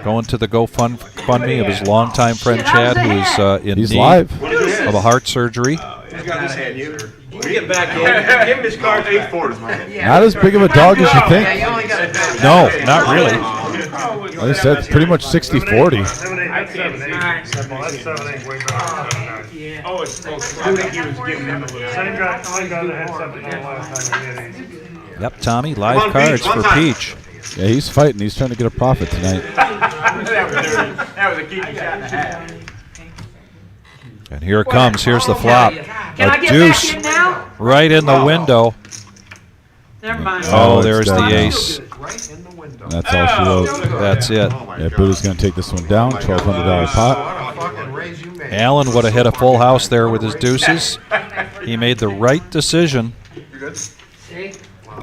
going to the GoFundMe of his longtime friend Chad, who is in He's need live. of a heart surgery. He's got his hand. You Get back in. Give him his cards back. 8-4 man. Not as big of a dog as you Yeah, think. you only got a bet. No, not really. I said it's pretty much 60-40. 7-8, that's 7-8. Well, that's 7-8 way better than 7-9. Yeah. Oh, it's I think he was giving him a little. Same guy that had 7-4 last time he had 8. Yep, Tommy, Come live on, cards Peach, one for time. Peach. Yeah, he's fighting. He's trying to get a profit tonight. That was a keepy shot and a half. And here it comes. Here's the flop. Can I A get deuce back in now? right in the window. Never mind. Oh, it's there's done the now. ace. Right in the window. That's all she wrote. That's it. Oh my Yeah, God. Buddha's going to take this one down. $1,200 pot. What a fucking raise you made. Allen would have hit a full house there with his deuces. He made the right decision, You're good? See?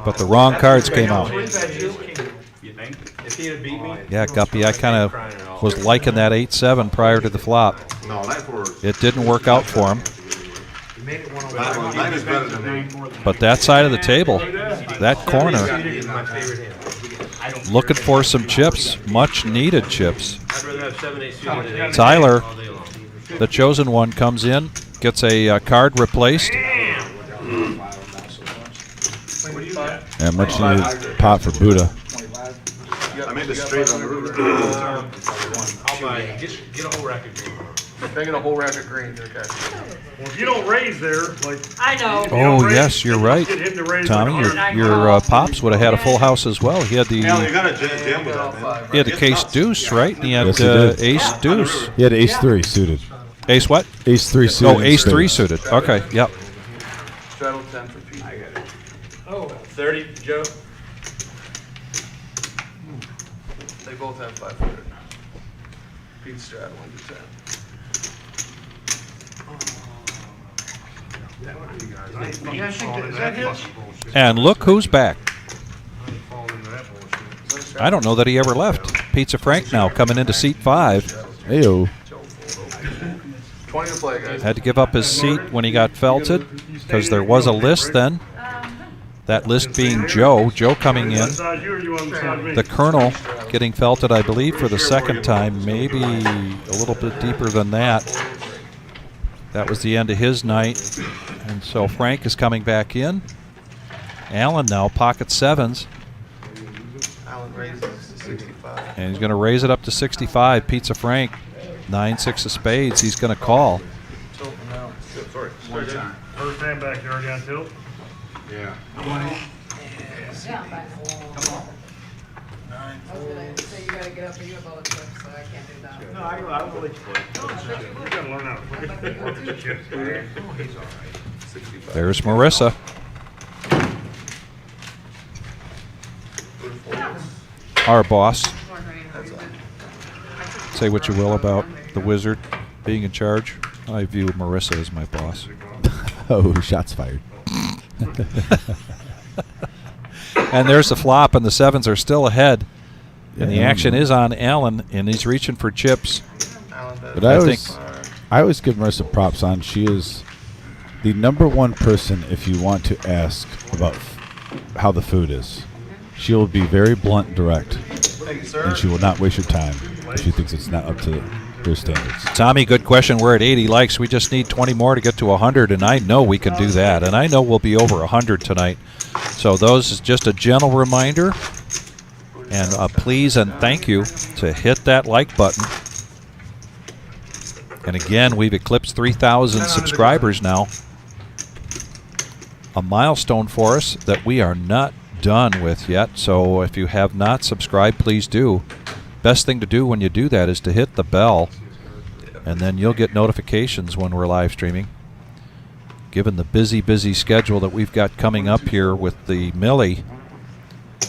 but the wrong cards came out. You think? If he had beat me? Yeah, Guppy, I kind of was liking that 8-7 prior to the flop. No, 9-4. It didn't work out for him, You made it 105. 9 is better than 8. but that side of the table, that corner, Is my favorite hand. looking for some chips, much needed chips. I'd rather have 7-8 suited than 8 Tyler, all day long. the chosen one, comes in, gets a card replaced. And much needed pot for Buddha. I made the straight on the river. I'll buy, just get a whole racket. Banging a whole rack of green, okay. Well, if you don't raise there, like. I know. if you don't Oh, raise, yes, you're then right. Get him to raise Tommy, like your pops would have had a full house as well. He had Alan, you the gotta jam with that, man. he had the case deuce, right? And he had Yes, he did. ace deuce. He had ace 3 suited. Ace what? Ace 3 suited. Oh, ace 3 suited. Okay, yep. Straddle 10 for Pete. Oh, 30, Joe? They both have 500. Pete's straddling to 10. And look who's back. I don't know that he ever left. Pizza Frank now coming into seat 5. Ayo. 20 to play, guys. Had to give up his seat when he got felted because there was a list then. That list being Joe. Joe coming in. Side you or you on the side of me? The Colonel getting felted, I believe, for the second time. Maybe a little bit deeper than that. That was the end of his night. And so Frank is coming back in. Alan now, pocket sevens. Alan raises to 65. And he's going to raise it up to 65. Pizza Frank, 9-6 of spades. He's going to call. Tilting out. Sorry. First hand back, you already on tilt? Yeah. Yeah, back. Come on. I was gonna say you gotta get up and you have all the chips, so I can't do that. No, I will let you play. You gotta learn how to play with the chips. He's all right. 65. There's Marissa. Our boss. Say what you will about the wizard being in charge. I view Marissa as my boss. Oh, shots fired. And there's the flop, and the sevens are still ahead. And the Yeah, action is on Allen, and he's reaching for chips. Alan bet But I I always give Marissa props on. She is the #1 person if you want to ask about how the food is. She will be very blunt and direct, Thank you, sir. and she will not waste your time if she thinks it's not up to her standards. Tommy, good question. We're at 80 likes. We just need 20 more to get to 100, and I know we can do that. And I know we'll be over 100 tonight. So those is just a gentle reminder. And please and thank you to hit that like button. And again, we've eclipsed 3,000 subscribers now. A milestone for us that we are not done with yet. So if you have not subscribed, please do. Best thing to do when you do that is to hit the bell, and then you'll get notifications when we're live streaming. Given the busy schedule that we've got coming up here with the Millie,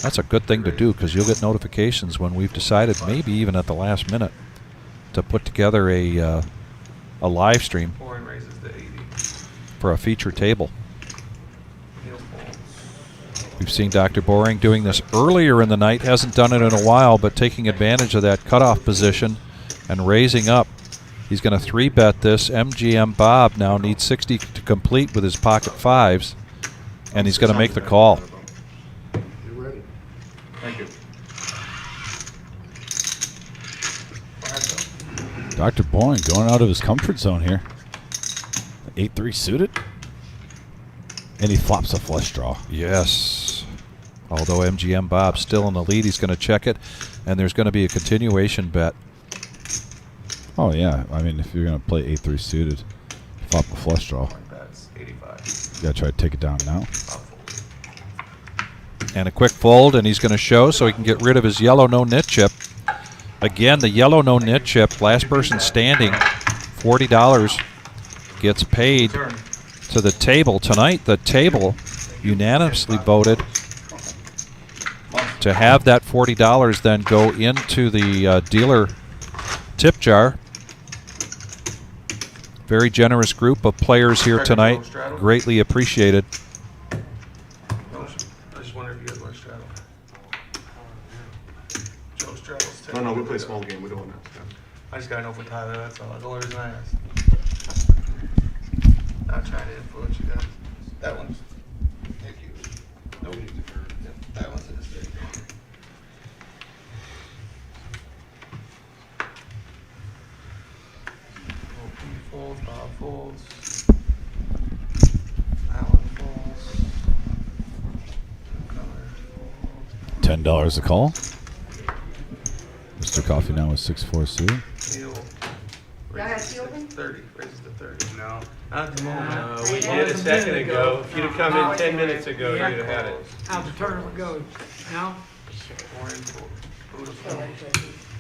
that's a good thing to do because you'll get notifications when we've decided, maybe even at the last minute, to put together a live stream Warren raises to 80. for a feature table. Neil folds. We've seen Dr. Boring doing this earlier in the night, hasn't done it in a while, but taking advantage of that cutoff position and raising up. He's going to 3-bet this. MGM Bob now needs 60 to complete with his pocket fives, and he's going to make the call. You ready? Thank you. Dr. Boyne going out of his comfort zone here. 8-3 suited. And he flops a flush draw. Yes. Although MGM Bob's still in the lead, he's going to check it, and there's going to be a continuation bet. Oh, yeah. I mean, if you're going to play 8-3 suited, flop a flush draw. That's 85. You got to try to take it down now. And a quick fold, and he's going to show so he can get rid of his yellow no-nit chip. Again, the yellow no-nit chip, last person standing, $40 gets paid to the table. Tonight, the table unanimously voted to have that $40 then go into the dealer tip jar. Very generous group of players here tonight. Greatly appreciated. I just wonder if you guys want to straddle. Joe straddles 10. No, we play small game. We don't want that. I just gotta know for Tyler, that's all. That's the only reason I asked. Not trying to influence you guys. That one's. Thank you. No need to. Yep, that one's a mistake. He folds, Bob folds. Alan folds. $10 a call. Mr. Coffee now is 6-4 suited. Neil Y'all got tea open? 30, raises to 30. No. Not at the moment. We did a second ago. If you'd have come in 10 minutes ago, you'd have had it. How'd the tournament go? Now?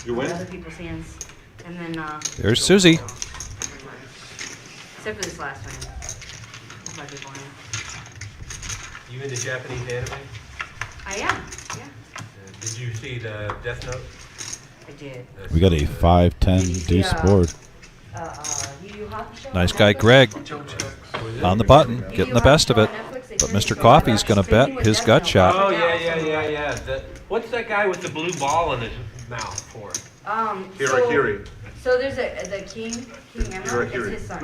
You win? Other people's hands. And then, There's Susie. except for this last one. My people hand. You into Japanese anime? I am, yeah. Did you see the Death Note? I did. We got a 5-10 deuce board. Yu Yu Hakusho on Nice guy, Netflix? Greg, on the button, getting the best of it. But Mr. Coffee's going to bet his gut shot. Oh, yeah. What's that guy with the blue ball in his mouth for? Hirakiri. So there's the King Emerald, it's his son.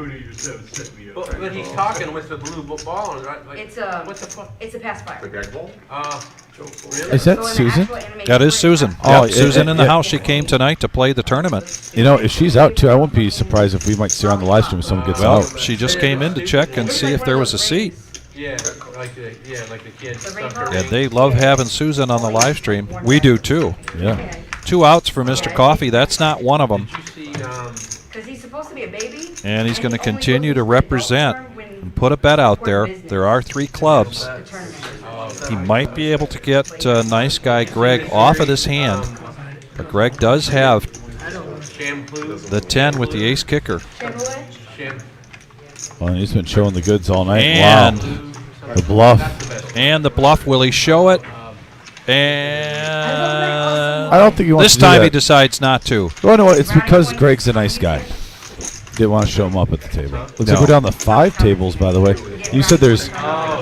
But he's talking with the blue ball, right? Like, It's what the fuck? it's a pacifier. The gag ball? Really? Is that So in the Susan? actual animation That is print, Susan. Oh, Yep, Susan in the yeah. house. She came tonight to play the tournament. You know, if she's out too, I won't be surprised if we might see her on the live stream if someone gets Well, out. she just came in to check and see if there was a seat. Yeah, like the kids. The stuff rainbow? her Yeah, they love having Susan on the live stream. We do too. Yeah. 2 outs for Mr. Coffee. That's not one of them. Did you see, Cause he's supposed to be a baby. And he's going to he only continue to goes to the adult represent term when and put a bet out there. business. There are 3 clubs. the tournament. He might be able to get nice guy Greg off of this hand. But Greg does have shampoo? the 10 with the ace kicker. Shampoo? Well, he's been showing the goods all night. And Wow. The bluff. And the bluff, will he show it? And I don't think he wants this to do time he that. decides not to. Well, no, it's because Greg's a nice guy. Didn't want to show him up at the table. Looks No. like we're down to 5 tables, by the way. You said there's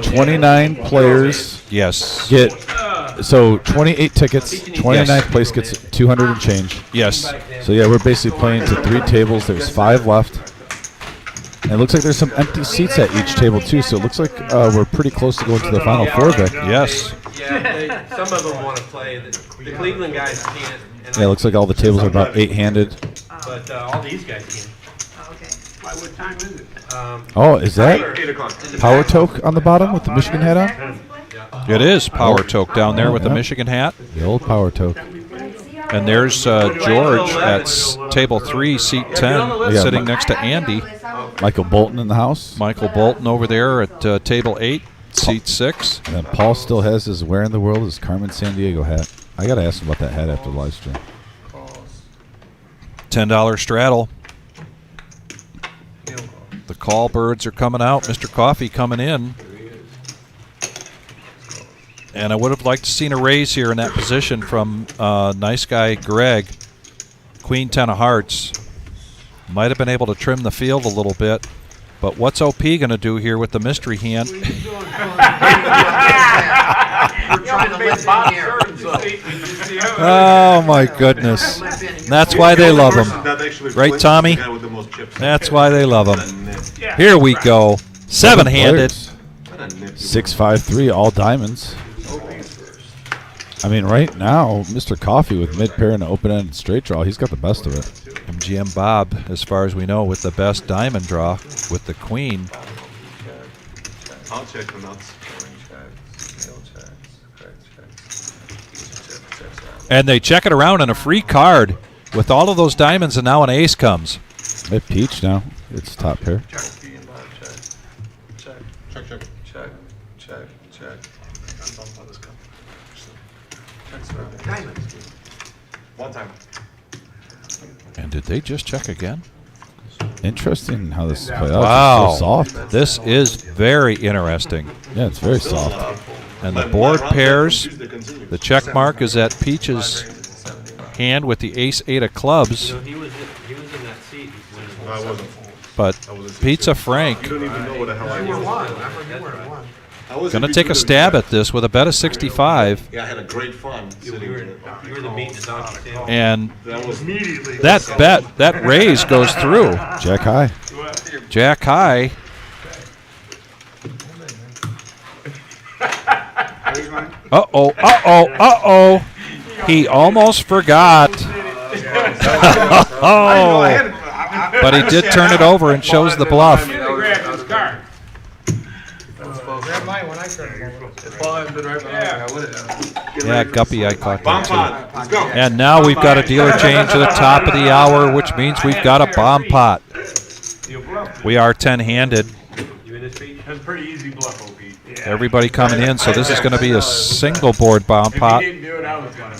29 players. Yes. Get so 28 tickets. 29th Yes. place gets 200 and change. Yes. So yeah, we're basically playing to 3 tables. There's 5 left. And it looks like there's some empty seats at each table too. So it looks like we're pretty close to going to the final 4, Vic. Yes. Yeah, some of them want to play. The Cleveland guys can't. And Yeah, it looks like all the tables are about 8-handed. But all these guys can. Oh, okay. Why, what time is it? Oh, is that 8 o'clock. Power Toke on the bottom with the Michigan hat on? It is Power Toke down there with the Yeah. Michigan hat. The old Power Toke. And there's George at table 3, seat 10, Yeah. sitting next to Andy. Michael Bolton in the house. Michael Bolton over there at table 8, seat 6. And then Paul still has his Where in the World is Carmen Sandiego hat. I got to ask him about that hat after the live stream. $10 straddle. The call birds are coming out. Mr. Coffee coming in. And I would have liked to seen a raise here in that position from nice guy Greg. Queen 10 of hearts. Might have been able to trim the field a little bit. But what's OP going to do here with the mystery hand? We're trying to live in here. Oh, my goodness. That's why they love him. Right, Tommy? That's why they love him. Here we go. 7-handed. 6-5-3, all diamonds. I mean, right now, Mr. Coffee with mid pair and an open-ended straight draw, he's got the best of it. MGM Bob, as far as we know, with the best diamond draw with the queen. I'll check the nuts. And they check it around in a free card with all of those diamonds, and now an ace comes. Hey, Peach now. It's top pair. Check. One time. And did they just check again? Interesting how this is played out. Wow. It's so soft. This is very interesting. Yeah, it's very soft. And the board pairs. The check mark is at Peach's hand with the ace-8 of clubs. He was in that seat. No, I wasn't. But Pizza Frank You don't even know what the hell I You were was. one. I heard you were one. I was going to in take a between stab the- at this with a bet of 65. Yeah, I had a great fun sitting You were there. the meat and the donkey tail. And That was Immediately. that raise goes through. Jack high. Jack high. Uh-oh, uh-oh, uh-oh. He almost forgot. Oh, but he did turn it over and shows the bluff. Grab his card. Grab mine when I turn it over. Well, I've been right behind you. I would've. Yeah, Guppy, I caught Bomb that pot, let's go. too. And now we've got a dealer change at the top of the hour, which means we've got a bomb pot. We are 10-handed. You in this beat? That's a pretty easy bluff, OP. Yeah. Everybody coming in, so this is going to be a single board bomb pot. If you didn't do it, I was gonna.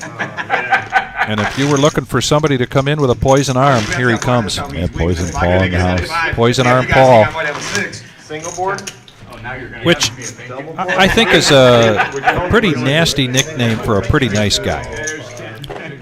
And if you were looking for somebody to come in with a poison arm, here he comes. Yeah, Poison Paul in the house. Poison arm Paul. Single board? Oh, now you're gonna Which have to be a thank you. I think is a pretty nasty nickname for a pretty nice guy.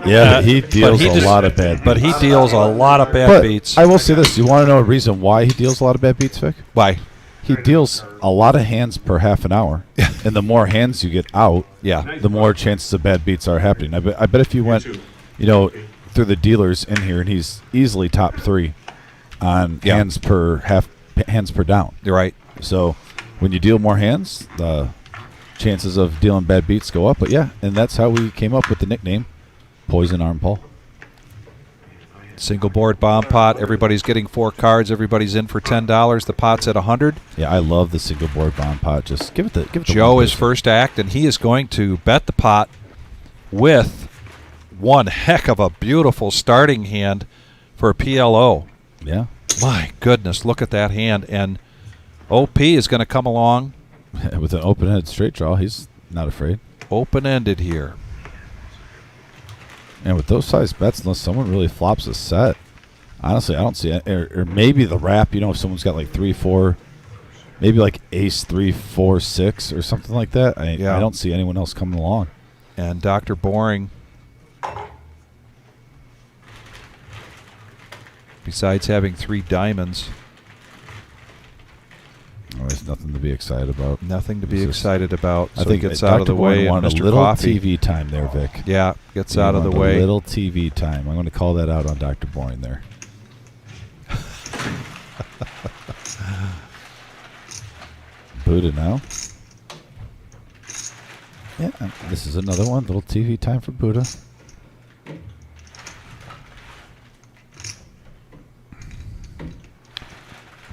Yeah, he deals a lot of bad beats. But he deals a lot of bad But beats. I will say this. You want to know a reason why he deals a lot of bad beats, Vic? Why? He deals a lot of hands per half an hour. And the more hands you get out, Yeah. the more chances of bad beats are happening. I bet if you went, through the dealers in here, and he's easily top 3 on hands per down. You're right. So when you deal more hands, the chances of dealing bad beats go up. But yeah, and that's how we came up with the nickname Poison Arm Paul. Single board bomb pot. Everybody's getting 4 cards. Everybody's in for $10. The pot's at 100. Yeah, I love the single board bomb pot. Just give it the Joe one is person. first act, and he is going to bet the pot with one heck of a beautiful starting hand for PLO. Yeah. My goodness, look at that hand. And OP is going to come along. With an open-ended straight draw, he's not afraid. Open-ended here. And with those size bets, unless someone really flops a set, honestly, I don't see it. Or maybe the wrap, if someone's got like 3-4, maybe like ace 3-4-6 or something like that. I don't see anyone else coming along. And Dr. Boring, besides having 3 diamonds, there's nothing to be excited about. nothing to be excited about. So I think it gets Dr. out of the Boring way. And wanted Mr. a little Coffee. TV time there, Vic. Yeah, gets He out of the wanted way. A little TV time. I'm going to call that out on Dr. Boring there. Buddha now. Yeah, this is another one. Little TV time for Buddha.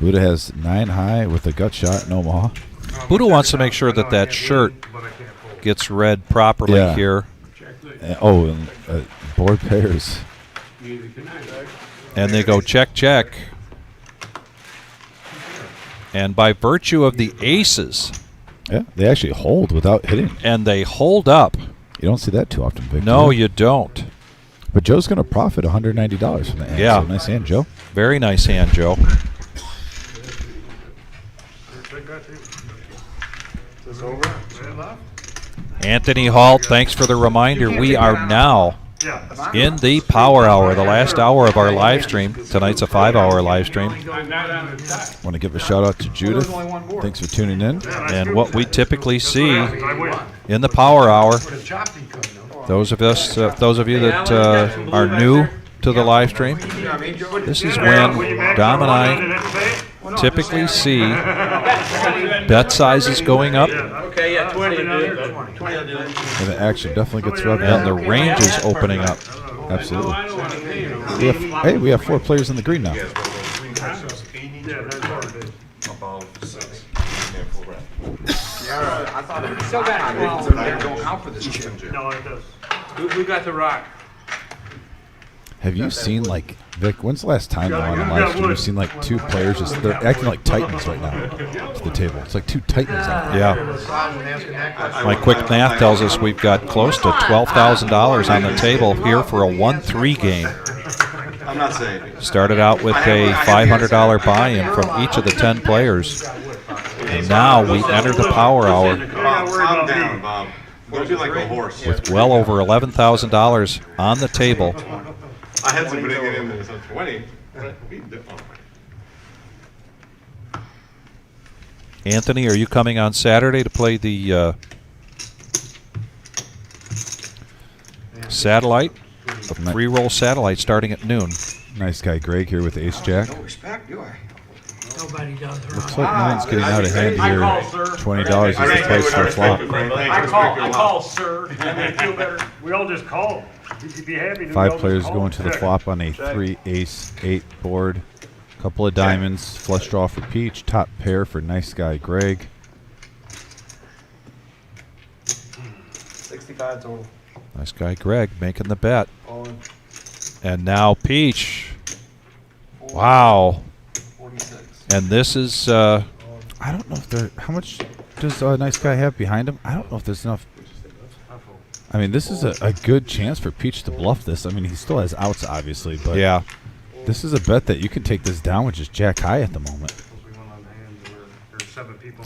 Buddha has 9 high with a gut shot in Omaha. Buddha wants to make sure that that shirt gets read properly Yeah. here. And board pairs. And they go check, check. And by virtue of the aces, Yeah, they actually hold without hitting. and they hold up. You don't see that too often, Vic. No, do you? you don't. But Joe's going to profit $190 from that hand. Yeah. So nice hand, Joe. Very nice hand, Joe. Anthony Halt, thanks for the reminder. We are now in the power hour, the last hour of our live stream. Tonight's a 5-hour live stream. Want to give a shout out to Judith. Thanks for tuning in. And what we typically see in the power hour, those of you that are new to the live stream, this is when Dom and I typically see bet sizes going up, Okay, yeah, 20 will do it. 20 will do it. And the action definitely gets rubbed and the out. range is opening up. Absolutely. We have 4 players in the green now. I thought it was. Still got 12. Don't count for this chip. No, it does. We got the rock. Have you seen, like, Vic, when's the last time on a live stream you've seen, like, 2 players they're acting like titans right now to the table? It's like 2 titans out there. Yeah. My quick math tells us we've got close to $12,000 on the table here for a 1-3 game. I'm not saying. Started out with a $500 buy-in from each of the 10 players. And now we enter the power hour Bob, calm down, Bob. Don't be like a horse. with well over $11,000 on the table. I had to bring it in as a 20. Anthony, are you coming on Saturday to play the satellite? The free roll satellite starting at noon. Nice guy Greg here with Ace Jack. No respect, do I? Nobody does around. Looks like mine's getting out of hand I here. call, sir. $20 is the price for a flop. I call, sir. I may feel better. We all just call. You'd be happy to. 5 players going to the flop on a 3 ace 8 board. Couple of diamonds, flush draw for Peach, top pair for nice guy Greg. 55 total. Nice guy Greg making the bet. All in. And now Peach. Wow. 46. And this is I don't know if there. How much does nice guy have behind him? I don't know if there's enough. I mean, this is a good chance for Peach to bluff this. I mean, he still has outs, obviously, but yeah. this is a bet that you can take this down with just jack high at the moment.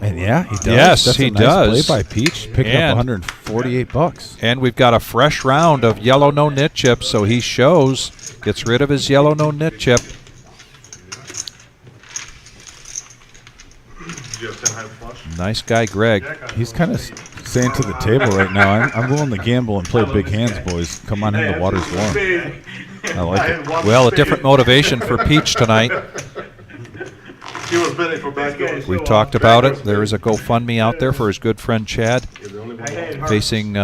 And yeah, he does. Yes, That's he a nice does. play by Peach, picking up $148. And we've got a fresh round of yellow no nit chip, so he shows, gets rid of his yellow no nit chip. Nice guy Greg. He's kind of saying to the table right now, I'm willing to gamble and play big hands, boys. Come on in, the water's warm. I like it. Well, a different motivation for Peach tonight. He was betting for back. We talked about it. There is a GoFundMe out there for his good friend Chad, facing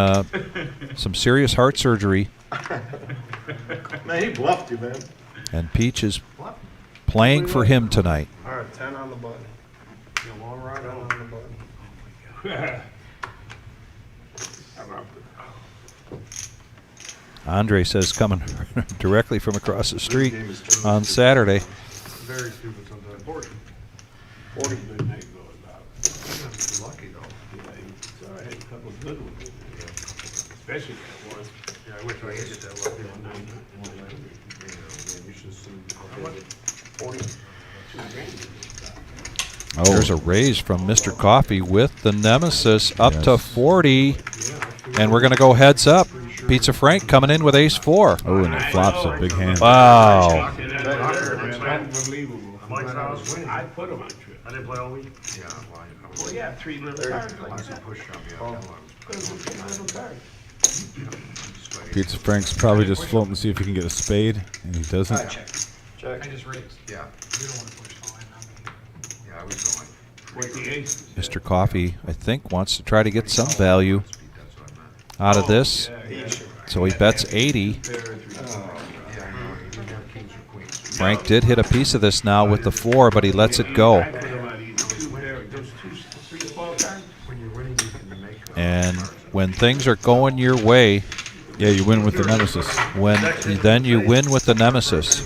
some serious heart surgery. Man, he bluffed you, man. And Peach is playing for him tonight. All right, 10 on the button. A long ride on the button. Andre says coming directly from across the street on Saturday. Very stupid sometimes. 40. 40. Lucky though. It's all right. A couple of good ones. Especially that one. Yeah, I wish I could get that lucky one. You should have seen. 40. Oh, There's a raise from Mr. Coffee with the Nemesis up to 40. And we're going to go heads up. Pizza Frank coming in with ace 4. oh, and it flops a big hand. Wow. Unbelievable. I put him on trip. I didn't play all week. Yeah, Well, yeah, 3 little cards. lots of push shove, yeah. Pizza Frank's probably just floating to see if he can get a spade, and he doesn't. Check. Yeah. You don't want to push fine. Yeah, I was going. With the aces. Mr. Coffee, I think, wants to try to get some value out of this. So he bets 80. Frank did hit a piece of this now with the 4, but he lets it go. And when things are going your way, Yeah, you win with the Nemesis. then you win with the Nemesis.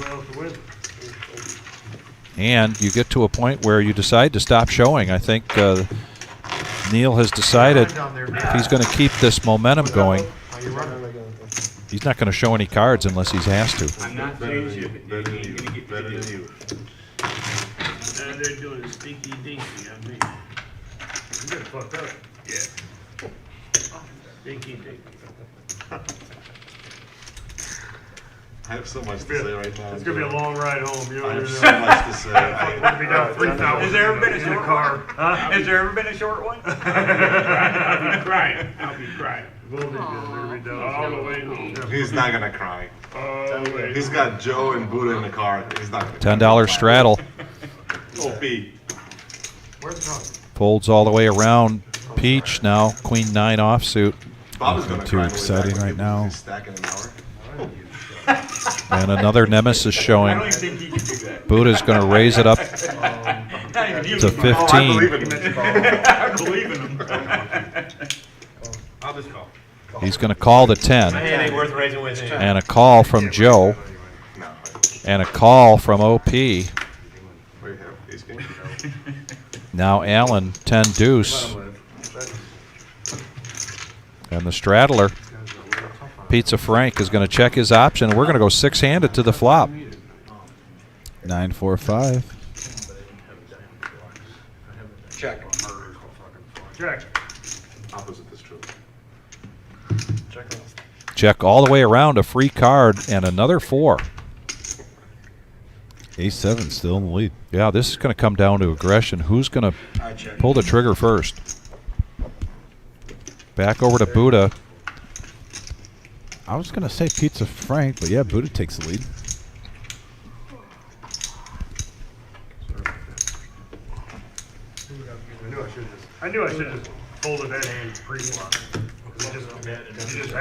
And you get to a point where you decide to stop showing. I think Neil has decided if he's going to keep this momentum going, he's not going to show any cards unless he has to. I'm not changing. You're going to get better than you. Now they're doing a stinky dinky on me. You get fucked up. Yeah. Stinky dinky. I have so much to say right now. It's gonna be a long ride home. You know I what have so much to say. We're gonna be down 3,000. Has there ever been a in the short car? one? Huh? Has there ever been a short one? I'll be crying. I'll be crying. We'll be good. We're gonna be down All the way home. He's not gonna cry. All the way. He's got Joe and Buddha in the car. He's not gonna $10 straddle. OP. Where's Tom? Folds all the way around. Peach now, Queen 9 offsuit. Bob is Nothing gonna too cry exciting when he right now. he's stacking an hour. And another Nemesis I showing. don't even think he can do that. Buddha's going to raise it up Not even you to can. Oh, I believe 15. in him. I believe in him. I'll just call. He's going to call the 10. Man, ain't worth raising with him. And a call from Joe. No. And a call from OP. What do you have? Ace king? Now Allen, 10 deuce. And the straddler, Pizza Frank, is going to check his option. We're going to go 6-handed to the flop. 9-4-5. Check. Check. Opposite is true. Check all the way around, a free card, and another 4. A7 still in the lead. Yeah, this is going to come down to aggression. Who's going to pull the trigger first? Back over to Buddha. I was going to say Pizza Frank, but yeah, Buddha takes the lead. I knew I should just folded that hand pre-flop.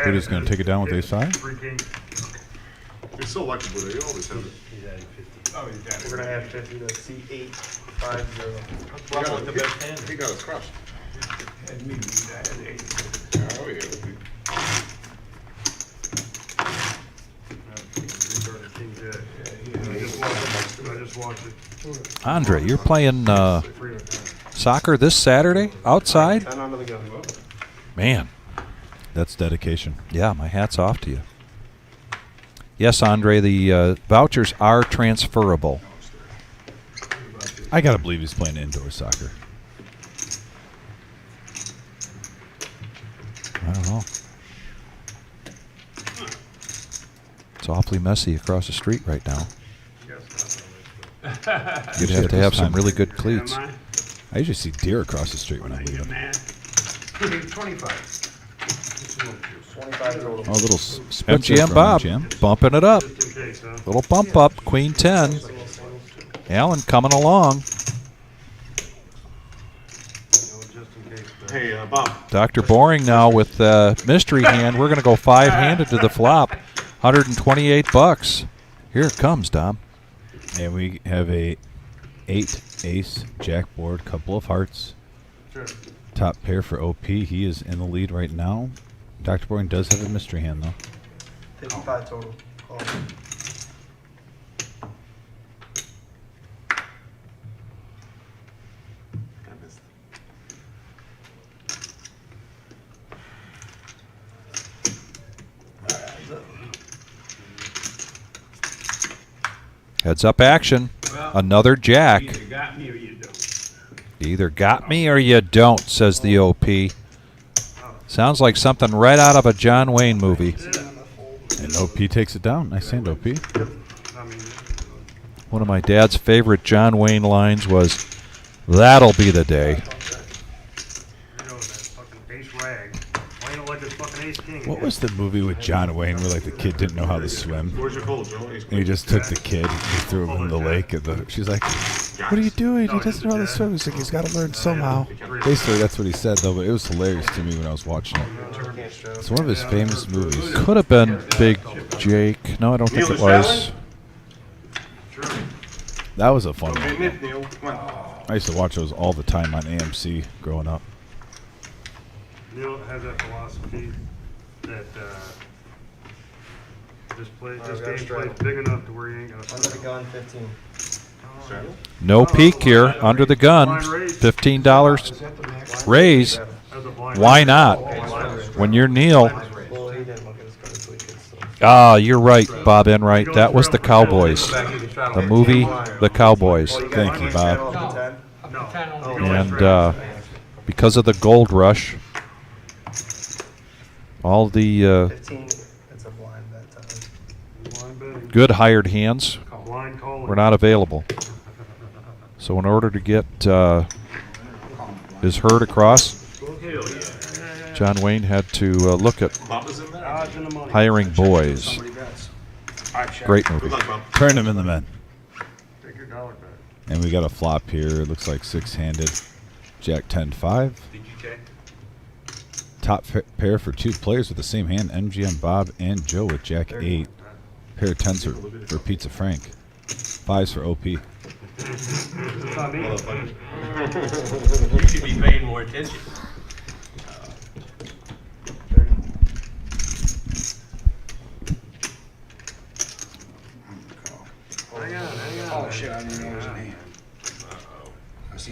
Buddha's going to take it down with ace-5. Free king. You're so lucky, Buddha. You always have it. We're gonna have 50 to C8 5-0. Well, with the best hand. He got us crushed. Had me beat that at 8. Oh, yeah. just watched it. Andre, you're playing soccer this Saturday outside? 10 under the gun. Man, That's dedication. yeah, my hat's off to you. Yes, Andre, the vouchers are transferable. I gotta believe he's playing indoor soccer. I don't know. It's awfully messy across the street right now. You'd have to have some really good cleats. I usually see deer across the street when I leave. 25. 25 total. Oh, a little split MGM from Bob MGM. bumping it up. Just in case, huh? Little bump up. Queen 10. Alan coming along. Just in case. Hey, Bob. Dr. Boring now with mystery hand. We're going to go 5-handed to the flop. $128. Here it comes, Dom. And we have a 8 ace jack board, couple of hearts. Sure. Top pair for OP. He is in the lead right now. Dr. Boring does have a mystery hand though. 55 total. Call. Heads up action. Another jack. You either got me or you don't. You either got me or you don't, says the OP. Sounds like something right out of a John Wayne movie. And OP takes it down. Nice hand, OP. I mean, One of my dad's favorite John Wayne lines was, "That'll be the day." you know, that fucking ace rag. Why you don't like this fucking ace king? What was the movie with John Wayne where like the kid didn't know how to swim? Where's your cold, Joe? And he just took the kid and he threw him in the lake. And she's like, "What are you doing? He doesn't know how to swim." He's like, "He's got to learn somehow." Basically, that's what he said, though. But it was hilarious to me when I was watching it. It's one of his famous movies. Could have been Big Jake. No, I don't think it was. That was a fun Okay, one. Nit, Neil. Come on. I used to watch those all the time on AMC growing up. Neil has that philosophy that this game plays big enough to where you ain't gonna Under the gun, 15. No peek here. Under the gun. $15 raise. as a blind. Why not? When you're Neil. Well, he didn't look at his cards, so he could still. Ah, you're right, Bob Enright. That was the Cowboys. The movie, The Cowboys. Thank you, Bob. No. And because of the gold rush, all the 15, it's a blind that time. Blind betting. good hired hands Blind calling. were not available. So in order to get his herd across, John Wayne had to look at Bob is in there? Odds in the money. hiring boys. Great movie. Good luck, Bob. Turn him in the men. Take your dollar back. And we got a flop here. It looks like 6-handed. Jack 10-5. Did you check? Top pair for two players with the same hand. MGM Bob and Joe with Jack 8. Pair of 10s for Pizza Frank. 5s for OP. It's not me. You should be paying more attention. 30. Hang on. Oh, shit, I didn't know it was an hand.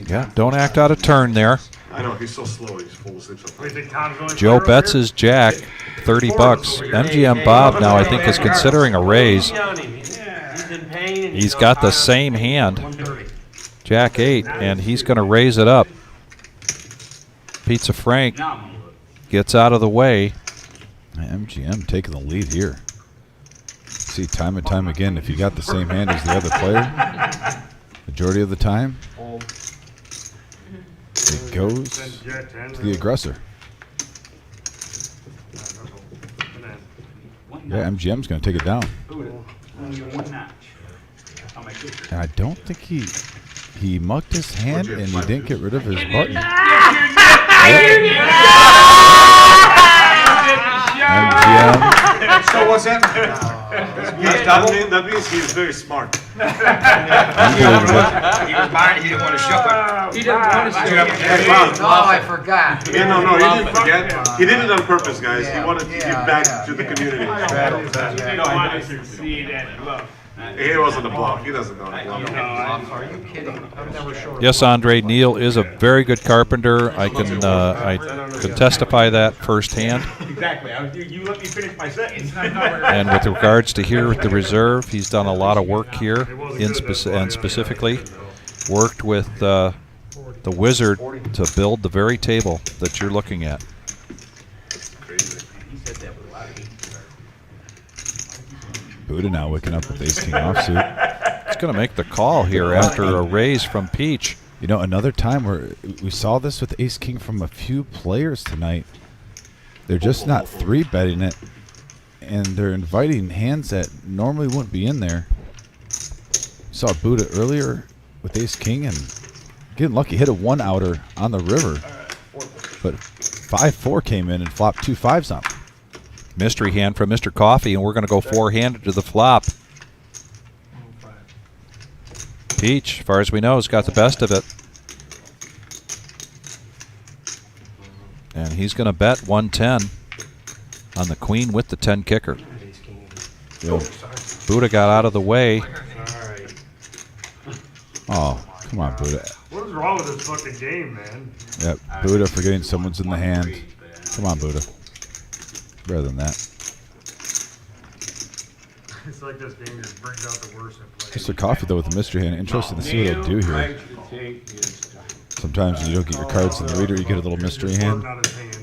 Yeah, don't act out of turn there. I know, he's so slow. He's full of 6 What do you think Tom's going Joe for bets here? his Jack, $30. MGM Bob now I think is considering a raise. He's in pain. and He's on got the fire. same hand, 130. Jack 8, and he's going to raise it up. Pizza Frank Now I'm gonna look. gets out of the way. MGM taking the lead here. See, time and time again, if you got the same hand as the other player, majority of the time, it goes Jack 10. to the aggressor. Yeah, MGM's going to take it down. Only one notch. I'll make it. And I don't think he mucked his hand and he didn't get rid of his button. MGM. So what's that? That means he's very smart. Unbelievable. He was mine, he didn't want to show it. He didn't want to Hey, Bob. Oh, I forgot. Yeah, no, he didn't forget. He did it on purpose, guys. He wanted to give back to the community. They don't want us to see that bluff. He wasn't a bluff. He doesn't know the bluff. Are you kidding? I've never shown. Yes, Andre, Neil is a very good carpenter. I can testify that firsthand. Exactly. You let me finish my sentence. And with regards to here at the reserve, he's done a lot of work here, and specifically worked with the wizard to build the very table that you're looking at. Buddha now waking up with ace king offsuit. He's going to make the call here after a raise from Peach. You know, another time where we saw this with ace king from a few players tonight. They're just not 3-betting it, and they're inviting hands that normally wouldn't be in there. Saw Buddha earlier with ace king and getting lucky, hit a 1-outer on the river, but 5-4 came in and flopped 2 5s on him. Mystery hand from Mr. Coffee, and we're going to go 4-handed to the flop. Peach, as far as we know, has got the best of it. And he's going to bet 110 on the queen with the 10 kicker. Yep. Buddha got out of the way. Oh, come on, Buddha. What is wrong with this fucking game, man? Yep, Buddha forgetting someone's in the hand. Come on, Buddha. Better than that. It's like this game just brings out the worst in players. Mr. Coffee, though, with the mystery hand. Interesting to see what he'll do here. Sometimes when you don't get your cards in the reader, you get a little mystery hand.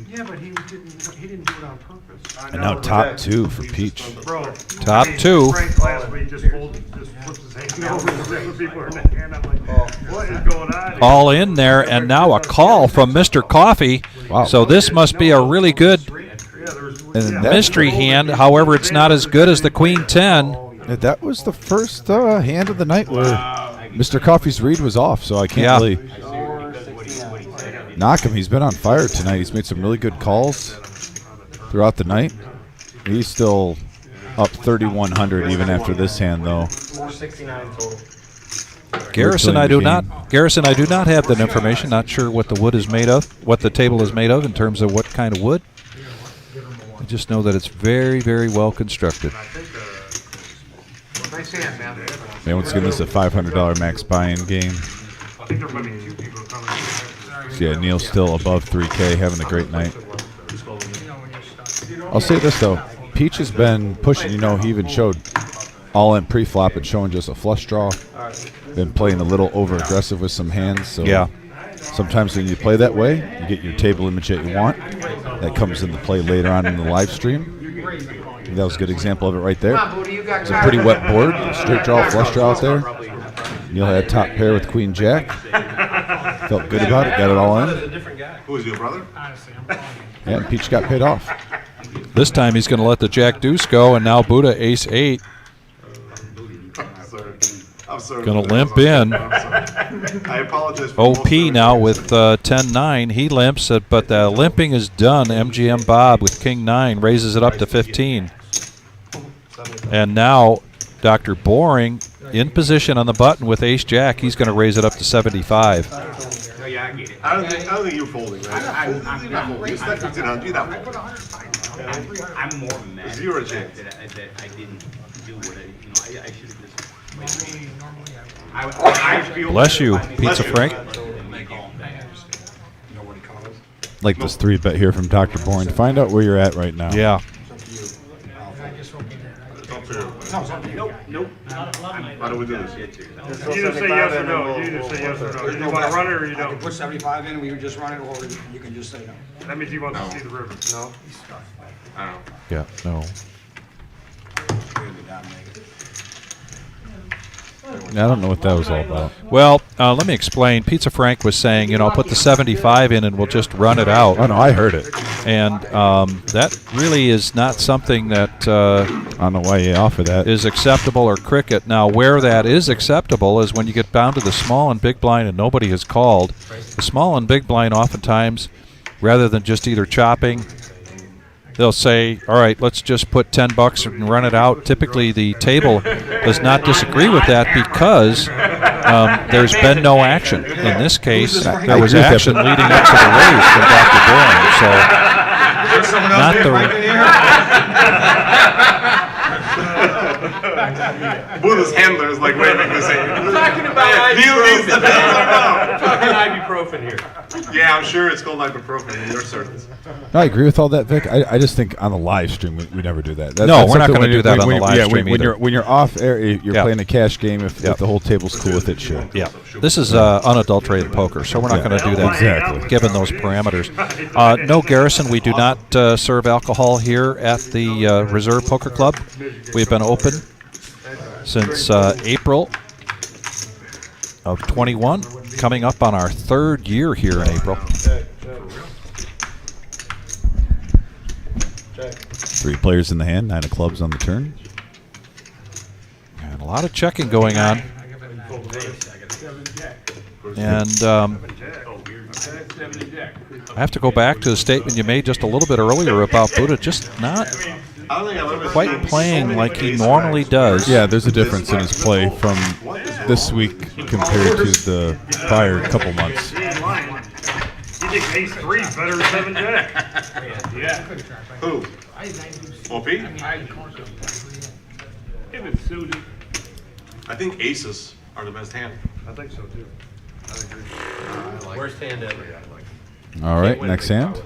Yeah, but he didn't do it on purpose. And now top 2 for Peach. Bro, Top 2. Frank last week just flips his hand over the other people are in the hand. I'm like, what is going on here? All in there, and now a call from Mr. Coffee. Wow. So this must be a really good And mystery hand. However, it's not as good as the queen 10. that was the first hand of the night where Mr. Coffee's read was off, so I can't really knock him. He's been on fire tonight. He's made some really good calls throughout the night. He's still up 3,100 even after this hand, though. 469 total. Garrison, I do not have that information. Not sure what the wood is made of, what the table is made of in terms of what kind of wood. I just know that it's very, very well constructed. Nice hand, man. Man, once again, this is a $500 max buy-in game. I think there might be 2 people coming. So yeah, Neil's still above 3K, having a great night. I'll say this, though. Peach has been pushing. You know, he even showed all-in pre-flop and showing just a flush draw. Been playing a little over-aggressive with some hands. So Yeah. sometimes when you play that way, you get your table image that you want. That comes into play later on in the live stream. That was a good example of it right there. It's a pretty wet board. Straight draw, flush draw out there. Neil had top pair with Queen Jack. Felt good about it. Got it all in. Who is your brother? Yeah, and Peach got paid off. This time he's going to let the Jack Deuce go, and now Buddha Ace 8. I'm sorry. Gonna limp in. I apologize for OP now with 10-9. He limps, but the limping is done. MGM Bob with King 9 raises it up to 15. And now Dr. Boring in position on the button with Ace Jack. He's going to raise it up to 75. Oh, yeah, I get it. I don't think you're folding, right? You're not folding. You're stuck 1,500. You're not folding. I'm more mad Zero at the fact chance. that I didn't do what I should have just. I feel Bless you, Pizza Frank. Like this 3-bet here from Dr. Bourne. Find out where you're at right now. Yeah. Nope. How do we do this? You either say yes or no. You either say yes or no. You want to run it or you don't. Put 75 in, we can just run it, or you can just say no. That means he wants to see the river. No. I don't know. Yeah, no. I don't know what that was all about. Well, let me explain. Pizza Frank was saying, put the 75 in and we'll just run it out. Oh, no, I heard it. And that really is not something that I don't know why you offer that. is acceptable or cricket. Now, where that is acceptable is when you get down to the small and big blind and nobody has called. The small and big blind oftentimes, rather than just either chopping, they'll say, all right, let's just put $10 and run it out. Typically, the table does not disagree with that because there's been no action. In this case, there was action leading up to the raise from Dr. Bourne. So, not the Buddha's handler is like waving this thing. We're talking about ibuprofen. We're talking ibuprofen here. Yeah, I'm sure it's called ibuprofen in your circles. No, I agree with all that, Vic. I just think on the live stream we never do that. No, that's we're not something gonna when do you- that on when the you- live yeah, stream when either. when you're off air, you're Yeah. playing a cash game. If Yeah. the whole table's cool with it, sure. Yeah, this is unadulterated poker, so we're not Yeah. going to do that. Exactly. Given those parameters. No, Garrison, we do not serve alcohol here at the Reserve Poker Club. We've been open since April of 21, coming up on our 3rd year here in April. Three players in the hand, 9 of clubs on the turn. And a lot of checking going on. And I have to go back to the statement you made just a little bit earlier about Buddha just not I don't think I've ever quite seen playing so like many he normally does. Yeah, there's a difference in his play from this week compared to the prior couple months. You think ace 3 is better than 7 jack? Yeah. Who? OP? If it's suited. I think aces are the best hand. I think so too. Worst hand ever. All right, next hand.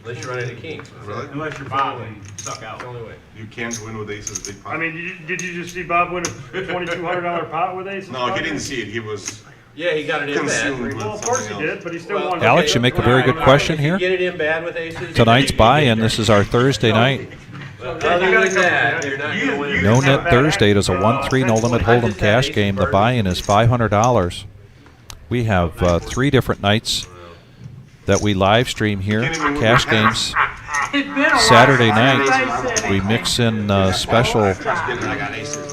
Unless you run into kings. Really? Unless you're Bob and suck out. That's the only way. You can't win with aces big pot. I mean, did you just see Bob win a $2,200 pot with aces? No, he didn't see it. He was Yeah, he got it in consumed bad. with Well, of course he something did, else. but he still Well, won. Alex, you make a very good question If here. you get it in bad with aces. Tonight's buy-in, this is our Thursday night. Other than that, you're not going to win. No Net Thursday does a 1-3 no limit hold'em cash game. The buy-in is $500. We have 3 different nights that we live stream here. Cash games. Saturday night, we mix in special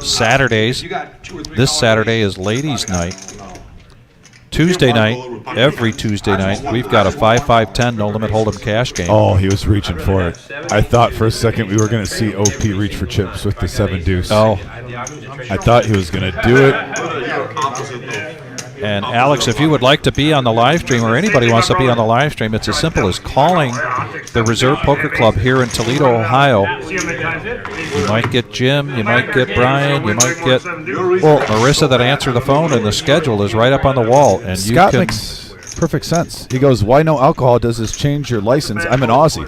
Saturdays. This Saturday is ladies' night. Tuesday night, every Tuesday night, we've got a 5-5-10 no limit hold'em cash game. Oh, he was reaching for it. I thought for a second we were going to see OP reach for chips with the 7 deuce. Oh, I thought he was going to do it. Opposite though. and Alex, if you would like to be on the live stream, or anybody wants to be on the live stream, it's as simple as calling the Reserve Poker Club here in Toledo, Ohio. You might get Jim, you might get Brian, you might get Marissa that answer the phone, and the schedule is right up on the wall. And you Scott can, makes perfect sense. He goes, "Why no alcohol? Does this change your license?" I'm an Aussie.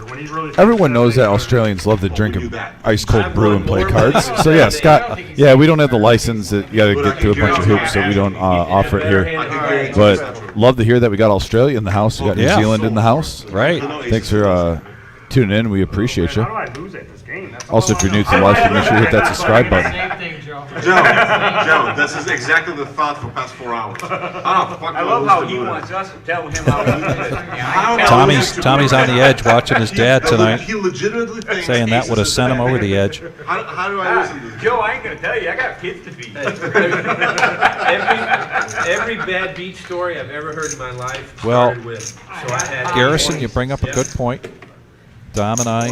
Everyone knows that Australians love to drink an ice cold brew and play cards. So yeah, Scott. Yeah, we don't have the license. That you got to get through a bunch of hoops, so we don't offer it here. But love to hear that we got Australia in the house. We got New Zealand in the house. Right. Thanks for tuning in. We appreciate you. How do I lose at this game? That's Also, if you're new to the live stream, make sure you hit that subscribe button. Same thing, Joe. Joe, this is exactly the thought for the past 4 hours. I love how he wants us to tell him how he is. Tommy's on the edge watching his dad tonight, He legitimately thinks saying that would have sent him over the edge. How do I listen to this? Joe, I ain't gonna tell you. I got kids to feed. Every bad beach story I've ever heard in my life Well, started with. So I had Garrison, you bring up a good point. Dom and I,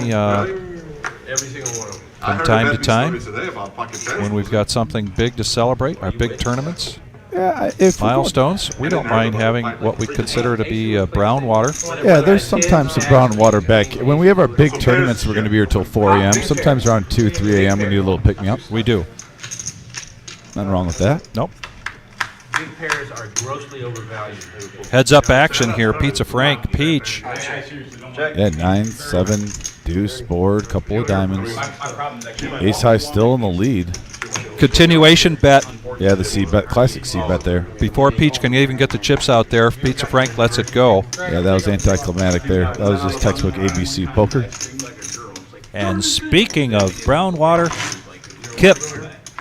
every single one of them. I from heard time a to bad time, story today about pocket tens. when we've got something big to celebrate, our big tournaments, Yeah, if we're going- milestones, we don't mind having what we consider to be brown water. Yeah, there's sometimes some brown water back. When we have our big tournaments, we're going to be here till 4 a.m. Sometimes around 2, 3 a.m. we need a little pick-me-up. We do. Nothing wrong with that. Nope. Big pairs are grossly overvalued. Heads up action here. Pizza Frank, Peach. Yeah, 9, 7, deuce, board, couple of diamonds. Ace high still in the lead. Continuation bet. Yeah, the C bet, classic C bet there. Before Peach can even get the chips out there, Pizza Frank lets it go. Yeah, that was anticlimactic there. That was just textbook ABC poker. And speaking of brown water, Kip.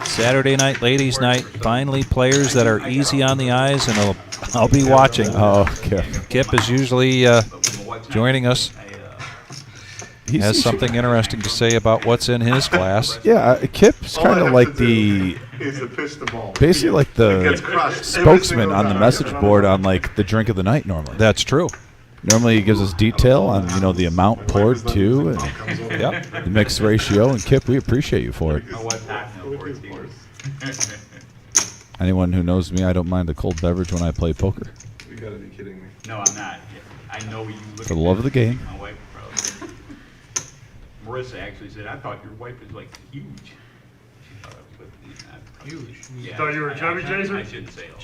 Saturday night, ladies' night. Finally, players that are easy on the eyes, and I'll be watching. Oh, Kip. Kip is usually joining us. He has something interesting to say about what's in his glass. Yeah, Kip's kind of like the, Is to pitch the ball. basically like It the gets crushed every spokesman single on the time. message board on like the drink of the night normally. That's true. Normally he gives us detail on, you know, the amount poured to and Yep. the mix ratio. And Kip, we appreciate you for it. Anyone who knows me, I don't mind a cold beverage when I play poker. You gotta be kidding me. No, I'm not. I know you look For the love of the game. My wife, probably. Marissa actually said, I thought your wife was like huge. She thought I was with You thought you were a chubby chaser? I shouldn't say all.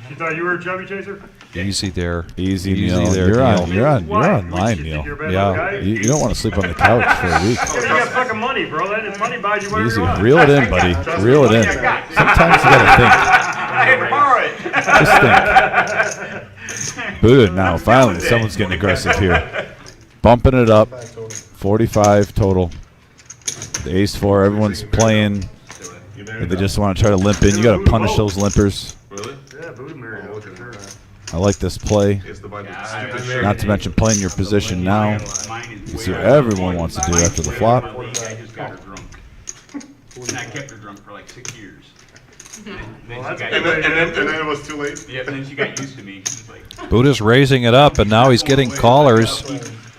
You thought you were a chubby chaser? Easy there. Easy, Easy Neil. there, You're on. Neil. You're online, Neil. Yeah. You don't want to sleep on the couch for a week. You got fucking money, bro. That money buys you whatever Easy. you want. Reel it in, buddy. Reel it in. Sometimes you gotta I had to borrow it. think. Just think. Buddha now. Finally, someone's getting aggressive here. Bumping it up. 45 total. The ace 4. Everyone's playing. If they just want to try to limp in, you got to punish those limpers. Really? Yeah, Buddha married her. I like this play. It's the budget. Not to mention playing your position now. You see what everyone wants to do after the flop. I just got her drunk. And I kept her drunk for like 6 years. And And then it was too late. yeah, and then she got used to me. She was like, Buddha's raising it up, and now he's getting callers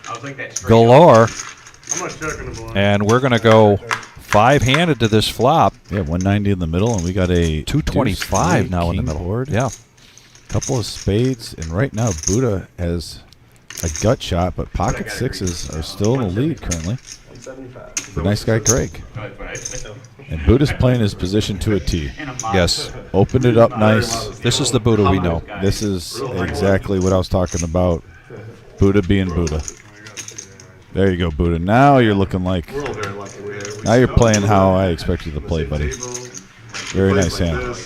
I was like that straight galore. I'm not checking the blind. And we're going to go 5-handed to this flop. Yeah, 190 in the middle, and we got a 225 deuce, now in the king middle. board. Yeah. Couple of spades, and right now Buddha has a gut shot, but pocket sixes are still in the lead currently. The nice guy Greg. And Buddha's playing his position to a T. Yes. Opened it up nice. This is the Buddha we know. This is exactly what I was talking about. Buddha being Buddha. There you go, Buddha. Now you're looking like. We're all very lucky. Now you're playing how I expect you to play, buddy. Very nice hand.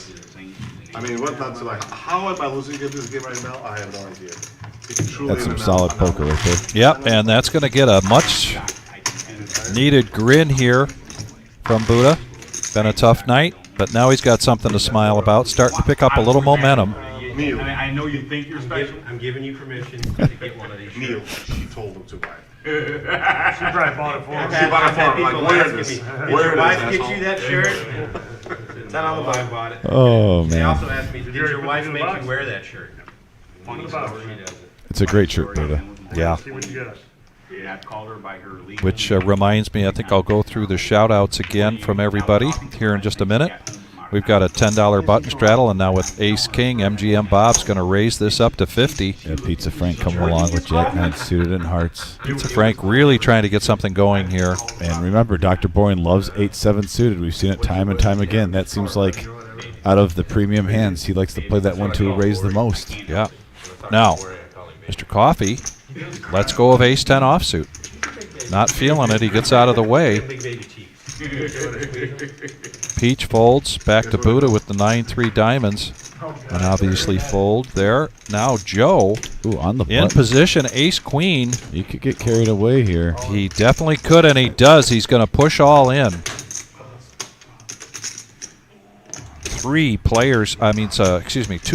I mean, what not to like? How am I losing in this game right now? I have no idea. It's truly That's some in and solid out. poker right there. Yep, and that's going to get a much needed grin here from Buddha. Been a tough night, but now he's got something to smile about. Starting to pick up a little momentum. Neil. I know you think you're special. I'm giving you permission to get one of these. Neil, she told him to buy it. She probably bought it for him. She bought it for him. Like, wear this. Did Wear your this, wife get asshole. you that shirt? It's not on the box. I bought it. Oh, They also man. asked me, did your wife make you wear that shirt? Funny story. She does it. It's a great shirt, Buddha. Yeah. See what you got. Yeah, I called her by her legal Which reminds me, I think I'll go through the shout-outs again from everybody here in just a minute. We've got a $10 button straddle, and now with Ace King, MGM Bob's going to raise this up to 50. Yeah, Pizza Frank coming along with Jack 9 suited and hearts. Pizza Frank really trying to get something going here. And remember, Dr. Boring loves 8-7 suited. We've seen it time and time again. That seems like out of the premium hands, he likes to play that one to raise the most. Yeah. Now, Mr. Coffee, let's go of Ace 10 offsuit. Not feeling it. He gets out of the way. Peach folds back to Buddha with the 9-3 diamonds. And obviously fold there. Now Joe Ooh, on the in button. position, ace queen. He could get carried away here. He definitely could, and he does. He's going to push all in. Two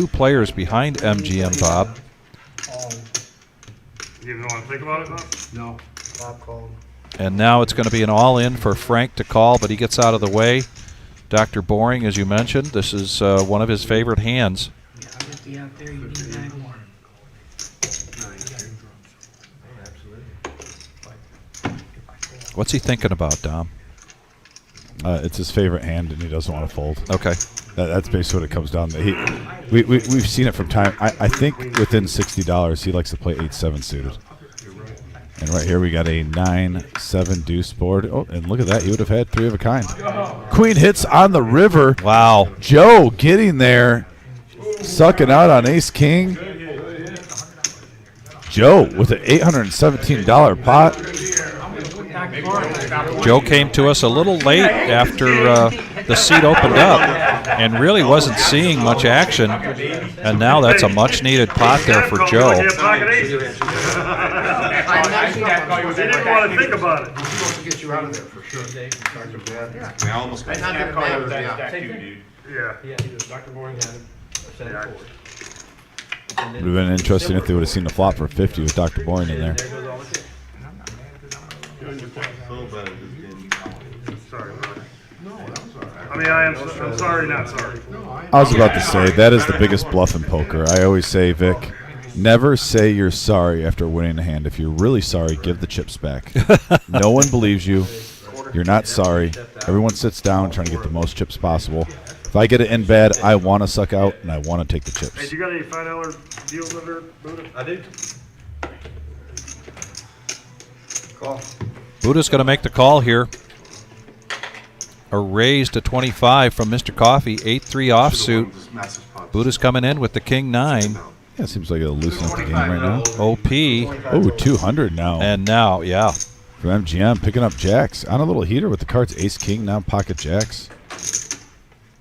players behind MGM Bob. You don't want to think about it now? No, Bob called. And now it's going to be an all-in for Frank to call, but he gets out of the way. Dr. Boring, as you mentioned, this is one of his favorite hands. Yeah, I'll get you out there, you need 9 more. What's he thinking about, Dom? It's his favorite hand, and he doesn't want to fold. Okay. That's basically what it comes down to. We've seen it from time. I think within $60, he likes to play 8-7 suited. And right here we got a 9-7 deuce board. Oh, and look at that. He would have had 3 of a kind. Queen hits on the river. Wow. Joe getting there. Sucking out on ace king. Joe with an $817 pot. Joe came to us a little late after the seat opened up and really wasn't seeing much action. And now that's a much-needed pot there for Joe. He didn't want to think about it. Supposed to get you out of there for sure. I almost got Not that it matters, yeah. Yeah. Dr. Boring had it. Send it forward. Would have been interesting if they would have seen the flop for 50 with Dr. Boring in there. Sorry, brother. I mean, I'm sorry, not sorry. I was about to say, that is the biggest bluff in poker. I always say, Vic, never say you're sorry after winning a hand. If you're really sorry, give the chips back. No one believes you. You're not sorry. Everyone sits down trying to get the most chips possible. If I get it in bad, I want to suck out, and I want to take the Hey, chips. you got any $5 deals under Buddha? I do. Call. Buddha's going to make the call here. a raise to 25 from Mr. Coffee. 8-3 offsuit. This massive pot. Buddha's coming in with the king 9. Yeah, it seems like it'll loosen up the game right now. OP. Oh, 200 now. And now, yeah. From MGM, picking up jacks. On a little heater with the cards ace, king, now pocket jacks.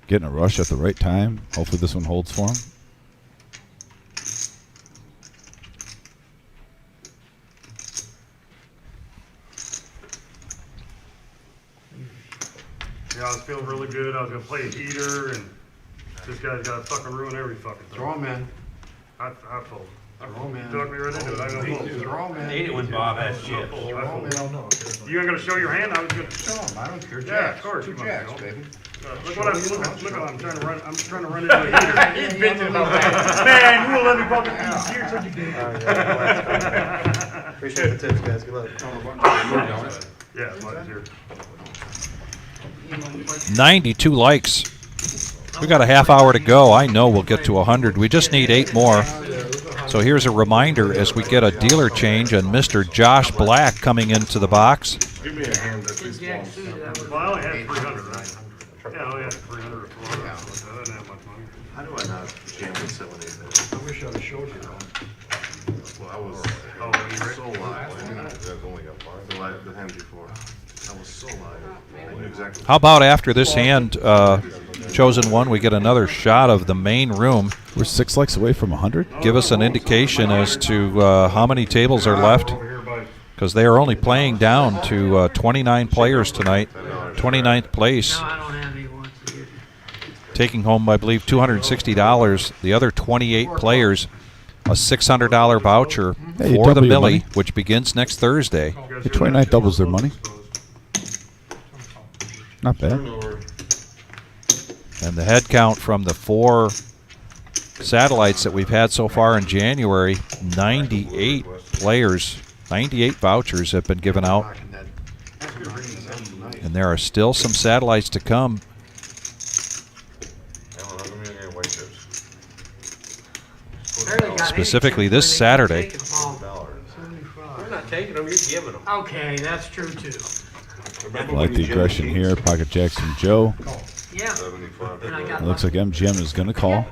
Getting a rush at the right time. Hopefully this one holds for him. Yeah, I was feeling really good. I was gonna play a heater, and this guy's got to fucking ruin every fucking thing. Throw him in. I fold. Throw him in. Dug me right into it. I know fold. Throw him in. Hate it when Bob has chips. Throw him in. You ain't gonna show your hand? I was gonna. Show him, I don't care. Yeah, Jacks. of course. 2 you might jacks, go. baby. Look what I'm trying to run. I'm trying to run into a heater. He's bitching about that. Man, you will let me fucking use here such a dick. Appreciate the tips, guys. Good luck. Yeah, mine's here. 92 likes. We got a half hour to go. I know we'll get to 100. We just need 8 more. So here's a reminder as we get a dealer change and Mr. Josh Black coming into the box. Give me a hand at least Jack one. suited, that was. Well, I only had 300, right? Yeah, I only had 300 or 400. I didn't have much money. How do I not jam and 7 I wish I'd have showed you that. Well, I was so live. The hand before. I was so live. I knew exactly. How about after this hand, chosen one, we get another shot of the main room. We're 6 likes away from 100. Give us an indication as to how many tables are left, because they are only playing down to 29 players tonight. 29th place, No, I don't have any ones to get. taking home, I believe, $260. The other 28 players, a $600 voucher Hey, you for the double your Millie, money. which begins next Thursday. The 29 doubles their money. Not bad. And the head count from the 4 satellites that we've had so far in January, 98 players, 98 vouchers have been given out. And there are still some satellites to come. Barely got any Specifically chips this when they Saturday. take it home. You're not taking them, you're giving them. Okay, that's true too. Like the aggression here. Pocket jacks from Joe. Yeah. And I got It looks like MGM is going to call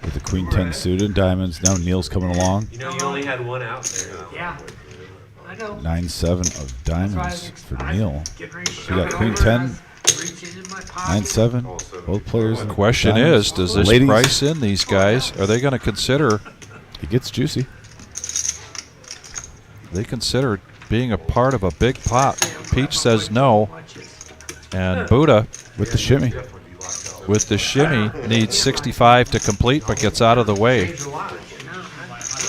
with the Queen 10 suited diamonds. Now Neil's coming along. You know, you only had one out there. Yeah. I know. 9-7 of diamonds for Neil. Getting ready to So we got shove it Queen over, 10, I was reaching in my pocket. 9-7. Both players. Question diamonds. is, does this Ladies, price in these guys? Are they going to consider? It gets juicy. They consider being a part of a big pot. Peach says no, and Buddha With the shimmy. with the shimmy needs 65 to complete, but gets out of the way.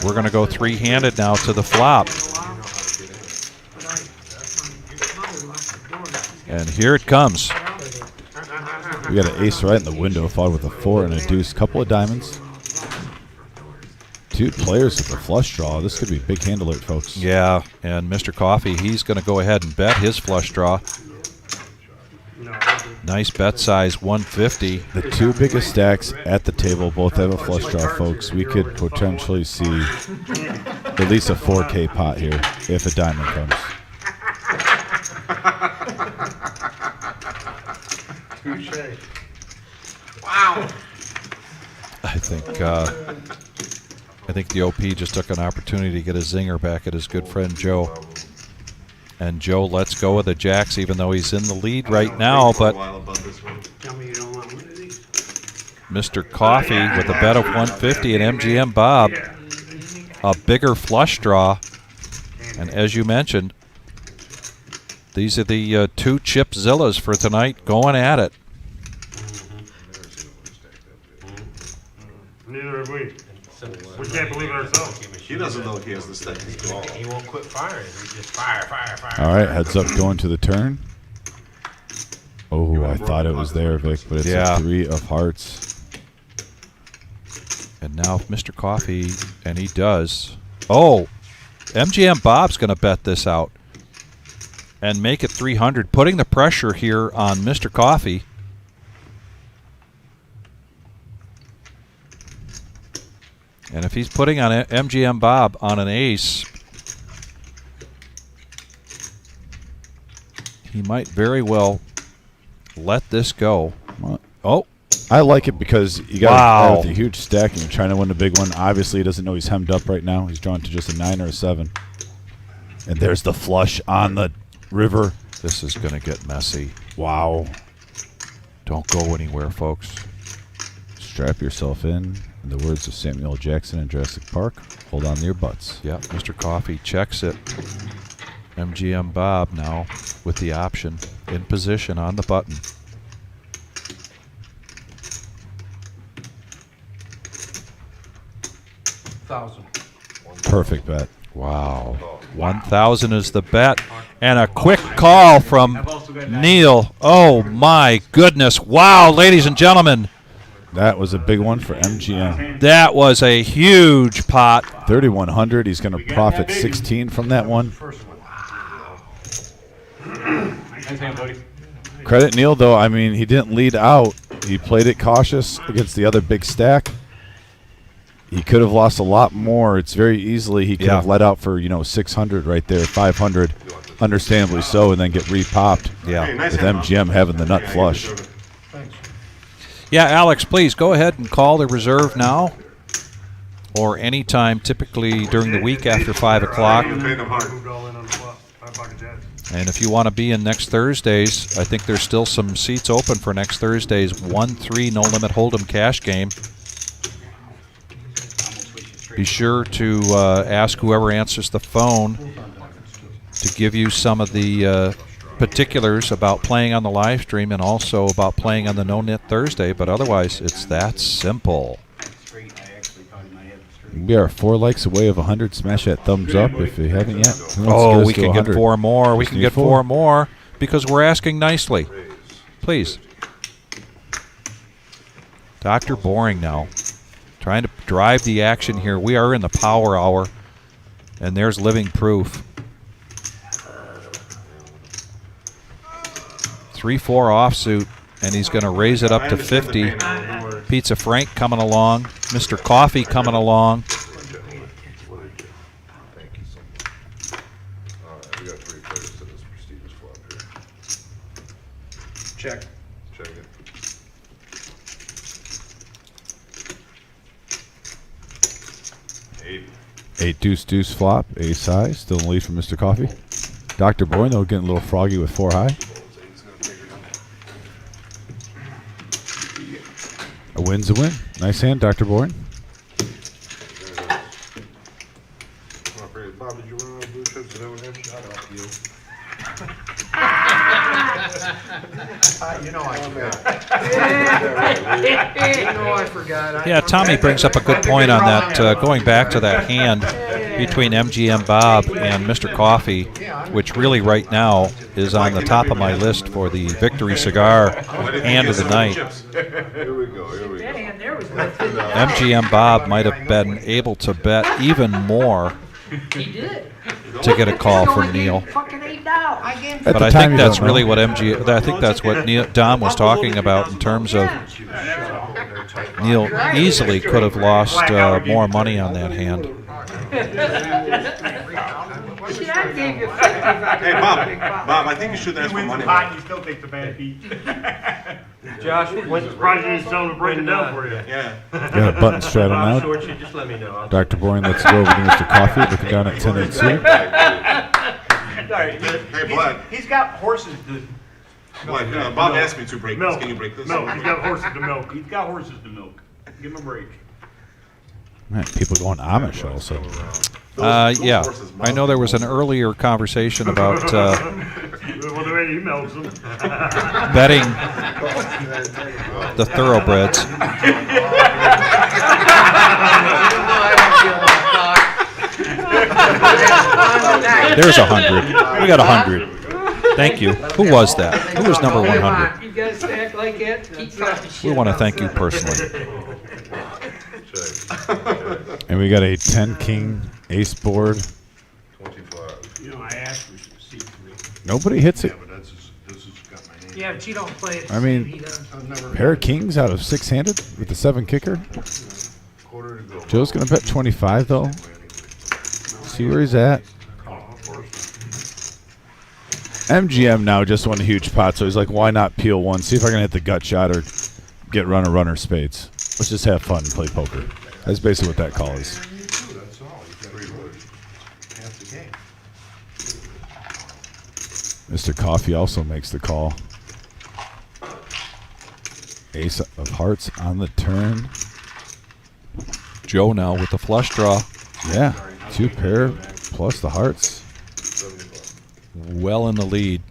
We're going to go 3-handed now to the flop, and here it comes. We got an ace right in the window, followed with a 4 and a deuce. Couple of diamonds. 2 players with a flush draw. This could be a big hand alert, folks. Yeah, and Mr. Coffee, he's going to go ahead and bet his flush draw. Nice bet size, 150. The 2 biggest stacks at the table both have a flush draw, folks. We could potentially see at least a 4K pot here if a diamond comes. Touche. Wow. I think the OP just took an opportunity to get a zinger back at his good friend Joe. And Joe lets go of the jacks, even though he's in the lead right now. But Tell me you don't want one of these. Mr. Coffee with a bet of 150 and MGM Bob, a bigger flush draw. And as you mentioned, these are the 2 Chip Zillas for tonight going at it. Neither have we. We can't believe it ourselves. He doesn't know he has the stack. He won't quit firing. He just fire. All right, heads up going to the turn. Oh, I thought it was there, Vic, but it's Yeah. a 3 of hearts. And now Mr. Coffee, and he does. Oh, MGM Bob's going to bet this out and make it 300, putting the pressure here on Mr. Coffee. And if he's putting on MGM Bob on an ace, he might very well let this go. Well, Oh, I like it because you got Wow. with a huge stack and you're trying to win the big one. Obviously, he doesn't know he's hemmed up right now. He's drawn to just a 9 or a 7. And there's the flush on the river. this is going to get messy. Wow. Don't go anywhere, folks. Strap yourself in the words of Samuel L. Jackson in Jurassic Park, hold on to your butts. Yeah, Mr. Coffee checks it. MGM Bob now with the option in position on the button. Perfect bet. Wow. 1,000 is the bet. And a quick call from Neil. Oh, my goodness. Wow, ladies and gentlemen. That was a big one for MGM. That was a huge pot. 3,100. He's going to profit 16 from that one. Nice hand, buddy. Credit Neil, though. I mean, he didn't lead out. He played it cautious against the other big stack. He could have lost a lot more. It's very easily he could have let out for 600 right there, 500, understandably so, and then get repopped. Yeah, with MGM having the nut flush. Yeah, Alex, please go ahead and call the reserve now, or anytime, typically during the week after 5 o'clock. And if you want to be in next Thursday's, I think there's still some seats open for next Thursday's 1-3 no limit hold'em cash game. Be sure to ask whoever answers the phone to give you some of the particulars about playing on the live stream and also about playing on the No Nit Thursday, but otherwise it's that simple. We are 4 likes away of 100. Smash that thumbs up if you haven't yet. Who wants to Oh, us we to can get 100? 4 more. We Just can need get 4 more because we're asking nicely. Please. Dr. Boring now. Trying to drive the action here. We are in the power hour, and there's living proof. 3-4 offsuit, and he's going to raise it up to 50. Pizza Frank coming along. Mr. Coffee coming along. Check. Check it. Eight deuce flop, ace high, still in the lead from Mr. Coffee. Dr. Boyne, though, getting a little froggy with 4 high. A win's a win. Nice hand, Dr. Boyne. Bob, did you run out of blue chips? Is that what happened? You know I forgot. You know I forgot. Yeah, Tommy brings up a good point on that, going back to that hand between MGM Bob and Mr. Coffee, which really right now is on the top of my list for the Victory Cigar hand of the night. Here we go, here we go. That hand there was worth it. MGM Bob might have been able to bet even more He did. to get a call from Neil. Fucking $8. But I think that's really what I think that's what Dom was talking about in terms of Neil easily could have lost more money on that hand. See, I gave you 50 if I Hey, could Bob, big pop. Bob, I think you should ask for Wins the money pot, back. you still take the bad beat. Josh, when Surprised you didn't tell him to break it down for you. Yeah. Got a button straddle Bob now. shorts you, just let me know. Dr. Boyne, let's go over to Mr. Coffee, looking down at 10 and 2. Sorry, Hey, Black. he's got horses to Like, Bob asked me to break this. Can you break this? milk. He's got horses to milk. He's got horses to milk. Give him a break. Man, people going Amish also. Yeah, I know there was an earlier conversation about Well, the way he melts them. betting the thoroughbreds. There's 100. We got 100. Thank you. Who was that? Who was number 100? You guys act like that? Keep talking shit. We want to thank you personally. And we got a 10 king ace board. 25. You know, I asked for some seats. Nobody hits it. Yeah, but this has got my name. Yeah, but you don't play it. I mean, He does. Pair of kings out of 6-handed with the 7 kicker. Quarter to go. Joe's going to bet 25, though. See where he's at. MGM now just won a huge pot, so he's like, why not peel one? See if I can hit the gut shot or get runner spades. Let's just have fun and play poker. That's basically what that call is. That's all. You got half the game. Mr. Coffee also makes the call. Ace of hearts on the turn. Joe now with the flush draw. Yeah, 2 pair plus the hearts. Well in the lead.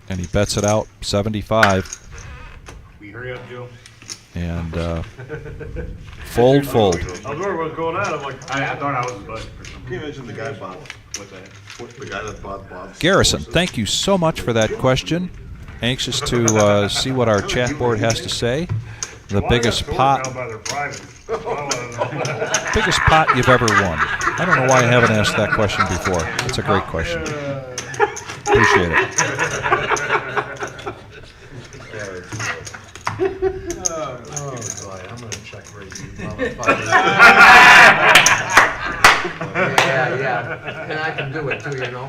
And he bets it out 75. We hurry up, Joe. And fold. I was wondering what's going on. I'm like, I thought I was a bust for some Can you imagine the guy bought? What's that? The guy that bought Bob's. Garrison, thank you so much for that question. Anxious to see what our chat board has to say. The biggest pot you've ever won. I don't know why I haven't asked that question before. It's a great question. Appreciate it. Oh, boy, I'm gonna check raise you yeah. And I can do it too, you know?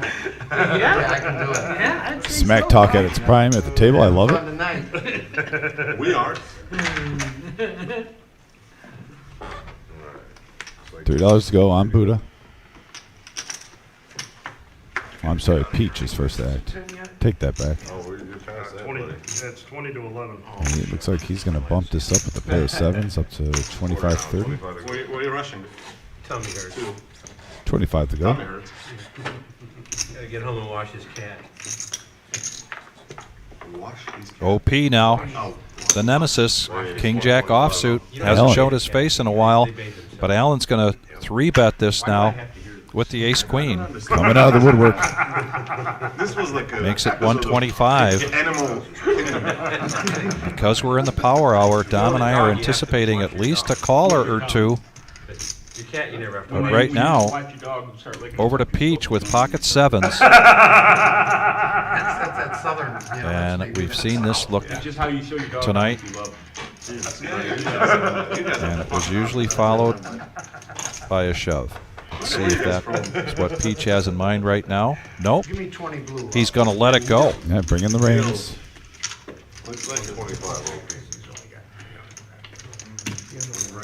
Yeah, I can do it. Yeah, I'd say Smack so. talk at its prime at the table. I love Fun it. tonight. We are. $3 to go on Buddha. Oh, I'm sorry, Peach is first act. Take that back. Oh, you're past that, 20. buddy. That's 20 to 11. And it looks like he's going to bump this up with a pair of sevens up to 25-30. What are you rushing? Tummy hurts. 25 to Tommy go. hurts. Gotta get home and wash his cat. Wash these cats. OP now. Oh, The nemesis, King Jack offsuit, hasn't Alan. showed his face in a while, but Alan's going to 3-bet this now with the ace queen. Coming out of the woodwork. this was like a Makes it episode of 125. Animal Kingdom. Because we're in the power hour, Dom and I are anticipating at least a caller or two. Your cat, you never have to. But right now, Wipe your dog and start licking. over to Peach with pocket sevens. That's that southern, you know, And that's we've seen this look It's just how you show your dog tonight. how much you love And it was usually followed by a shove. Let's see if that is what Peach has in mind right now. Nope. Give me 20 blue. He's going to let it go. Yeah, bring in the reins. Looks like 25.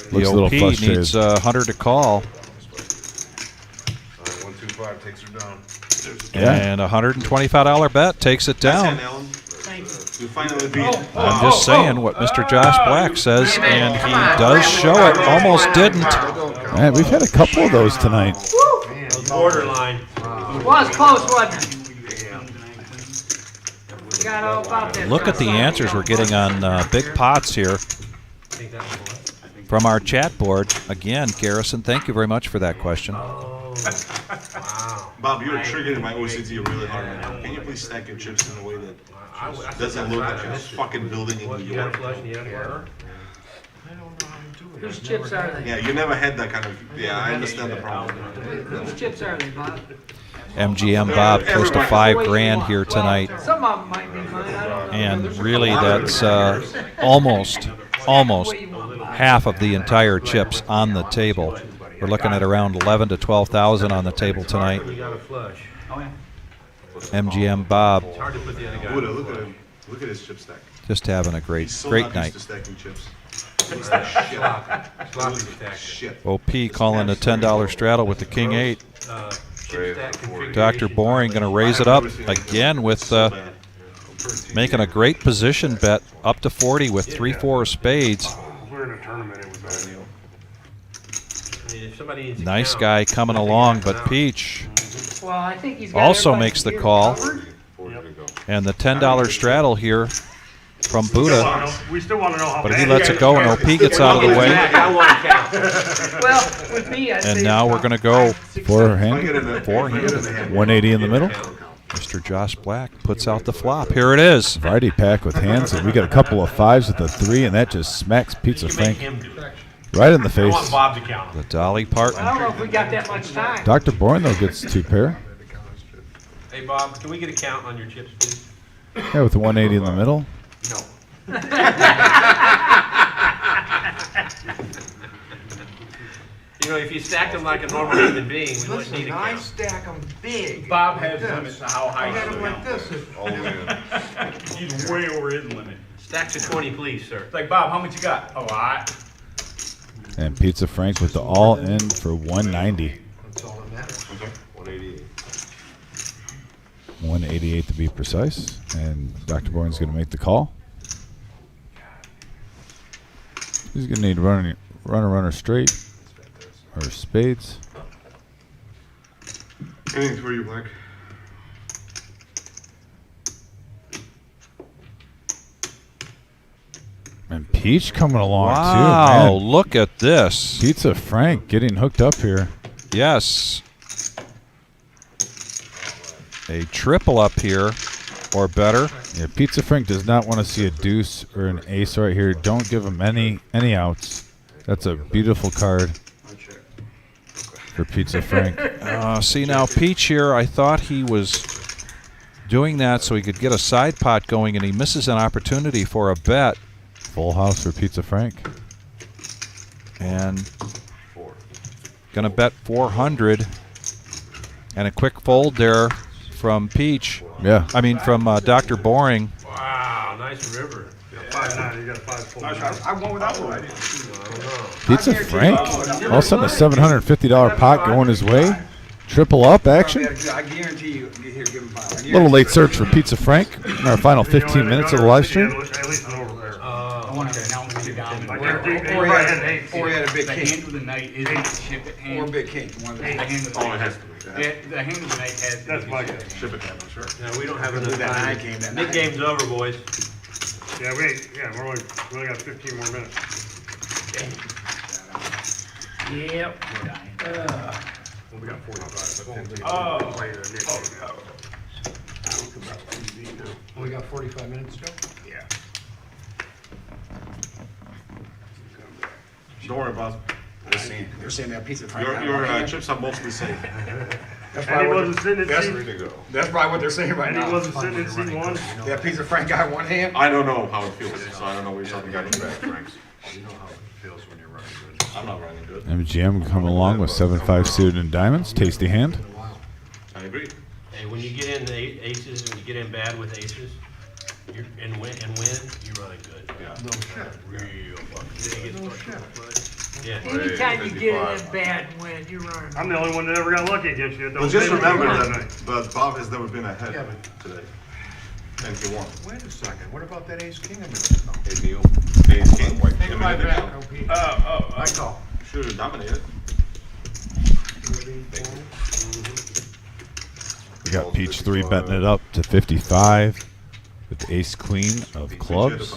The Looks a little OP frustrated. needs 100 to call. 125 takes her down. Yeah. And a $125 bet takes it down. Alan. Thank you. You finally beat. I'm just saying what Mr. Josh Black says, and he does show it. Almost didn't. Man, we've had a couple of those tonight. Borderline. Was close, wasn't it? Got all about that. Look at the answers we're getting on big pots here Think that was what? from our chat board. Again, Garrison, thank you very much for that question. Oh, wow. Bob, you're triggering my OCD really hard right now. Can you please stack your chips in a way that doesn't look like you're fucking building in What, New you got a York? flush and you had a error? Whose chips are they? Yeah, you never had that kind of. Yeah, I understand the problem. Whose chips are they, Bob? MGM Bob close to $5,000 here tonight. Some of them might be mine, I don't know. And really, that's almost half of the entire chips on the table. We're looking at around 11 to 12,000 on the table tonight. You got a flush. MGM Bob It's hard to put the other guy. Buddha, look at him. Look at his chip stack. just having a great He's so great not night. used to stacking chips. Looks like shit. Sloppy stack. Shit. OP calling a $10 straddle with the King 8. Chip stack configuration. Dr. Boring going to raise it up again with making a great position bet up to 40 with 3-4 of spades. We're in a tournament. It was bad. I mean, if somebody needs a Nice count, guy coming along, but Peach Well, I think he's got also everybody makes the here call. covered. And the $10 straddle here from Buddha. We still want to know how But bad he you lets guys it go, and are. OP gets out of the way. I want to count. Well, with me, I'd say. And now we're going to go Forehand. forehand. 180 in the middle. Mr. Josh Black puts out the flop. Here it is. Variety pack with hands, and we got a couple of fives with a 3, and that just smacks Pizza You make Frank him do it. right in the I want face. Bob to count. The Dolly I don't Parton. know if we got that much time. Dr. Bourne, though, gets 2 pair. Hey, Bob, can we get a count on your chips, please? Yeah, with the 180 in the middle. You know, if you stacked them like a normal human being, we wouldn't need Listen, a I count. stack them big. Bob like has this. limits to how high I got you them go like down. this. Oh, man. He's way over his limit. Stacks of 20, please, sir. It's like, Bob, how much you got? A lot. And Pizza Frank with the all in for 190. That's all that matters. 188. 188 to be precise. And Dr. Bourne's going to make the call. He's going to need runner straight or spades. Anything for you, Black? And Peach coming along Wow, too. Man. look at this. Pizza Frank getting hooked up here. Yes. A triple up here, or better. Yeah, Pizza Frank does not want to see a deuce or an ace right here. Don't give him any outs. That's a beautiful card for Pizza Frank. See now, Peach here, I thought he was doing that so he could get a side pot going, and he misses an opportunity for a bet. Full house for Pizza Frank. And gonna bet 400. And a quick fold there from Peach. Yeah. I mean from Dr. Boring. Wow, nice river. You got 5 I won without one. Pizza Frank. All of a sudden, a $750 pot going his way. Triple up action. I guarantee you, here, give him 5. Little late search for Pizza Frank in our final 15 minutes of the live stream. At least an over there. I want to announce it down. Or he had a big The king. hand of the night is the ship at hand. Or big king. One of the The hand of the Oh, it night. has to be. Yeah, the hand of the night has. That's my guy. Ship it, I'm sure. No, we don't have That enough night time. came that Big night. game's over, boys. Yeah, we only got 15 more minutes. Yep. Well, we got 45, but 15. Oh. Later, Nick. We got 45 minutes still? Yeah. Don't worry, boss. They're saying that pizza Frank. Your chips are mostly safe. That's And he probably what wasn't sitting in that's- seat, that's probably what they're saying right and he now. wasn't sitting in seat 1. That pizza Frank got one hand. I don't know how it feels, so I don't know what you're talking about. Franks. You know how it feels when you're running good. I'm not running good. MGM coming along with 7-5 suited and diamonds. Tasty hand. I agree. Hey, when you get in the aces, when you get in bad with aces, and win, you're running good. Yeah. No shit. Real fucking. No shit. Yeah. Anytime you get in a bad win, you're running. I'm the only one that ever got lucky against you. But just remember that. that, but Bob has never been ahead Yeah, today. And he won. Wait a second, what about that ace king a minute ago? Hey, Neil. Ace King. Take my back, OP. I call. Should have dominated. We got Peach 3 betting it up to 55 with the ace queen of clubs.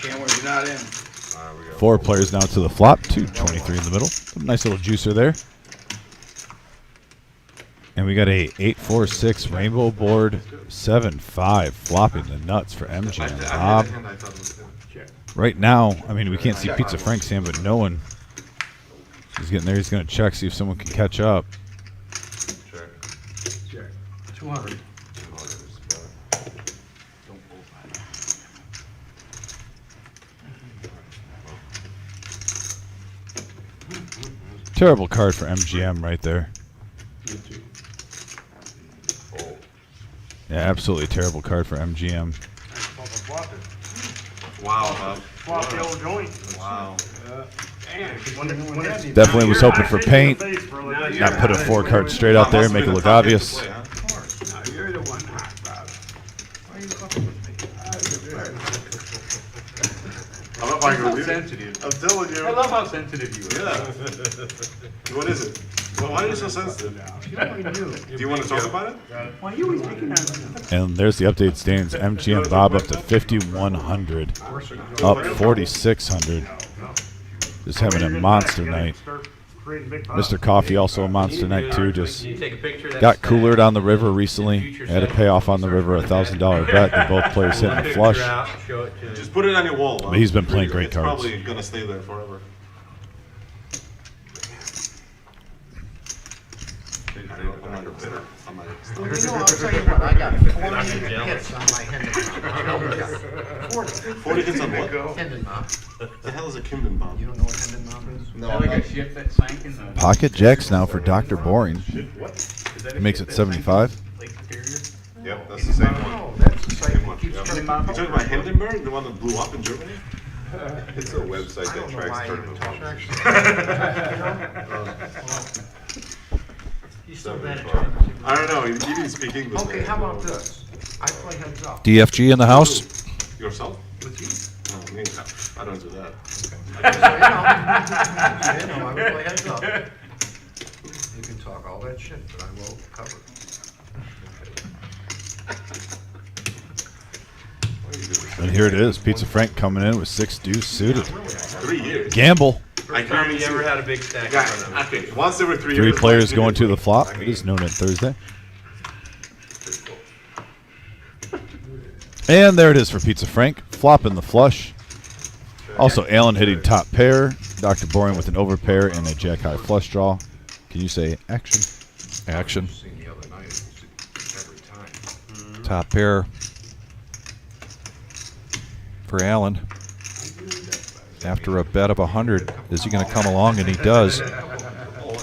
Can't win, you're not in. 4 players now to the flop. 223 in the middle. Nice little juicer there. And we got a 8-4-6 rainbow board 7-5 flopping the nuts for MGM. Bob. Right now, I mean, we can't see Pizza Frank's hand, but no one. He's getting there. He's going to check, see if someone can catch up. 200. Terrible card for MGM right there. Yeah, absolutely terrible card for MGM. Wow, Bob. Flop the old joint. Wow. Definitely was hoping for paint. Not put a 4 card straight out there, make it look obvious. You're the one hot, Bob. Why are you fucking with me? I'm not He's fucking so with you. sensitive. I'm telling you. I love how sensitive you are. Yeah. What is it? Well, why are you so sensitive? Do you want to talk about it? Why are you always picking on me? And there's the update stands. MGM Bob up to 5,100. Up 4,600. Just having a monster night. Mr. Coffee also a monster night too. Just got cooler down the river recently. Had to pay off on the river $1,000 bet. And both players hitting the flush. Just put it on your wall. But he's been playing great It's cards. probably gonna stay there forever. I'm not bitter. I'm not Well, you know, I'll tell you what, I got 40 hits on my Hendon. 40 hits on what? Hendon mop. The hell is a Kimben bomb? You don't know what Hendon mop is? Is that like a ship that sank in the Pocket jacks now for Dr. Boring. What? is that a He makes ship it that sank in 75. Lake Superior? Yep, that's the same one. Oh, that's the site Same that one. keeps Yep. turning You my talking about Hindenburg, the one that blew up in Germany? It's a website I that don't know why tracks I even tournament talk. winners. He's so bad at trying to. I don't know, you didn't speak English. Okay, how about this? I play heads up. DFG in the house. Yourself? With you. No, me. I don't do that. You know, I would play heads up. You can talk all that shit, but I will cover. And here it is. Pizza Frank coming in with 6 deuce suited. 3 years. Gamble. I First time can't you ever had a big stack in Yeah, front of him. okay, once every 3 3 years. players like, going to the flop. I It mean, is known at Thursday. And there it is for Pizza Frank. Flopping the flush. Also, Allen hitting top pair. Dr. Boring with an overpair and a jack high flush draw. Can you say action? Action. Seen the other night, every time. Top pair for Allen. After a bet of 100, is he going to come along? And he does.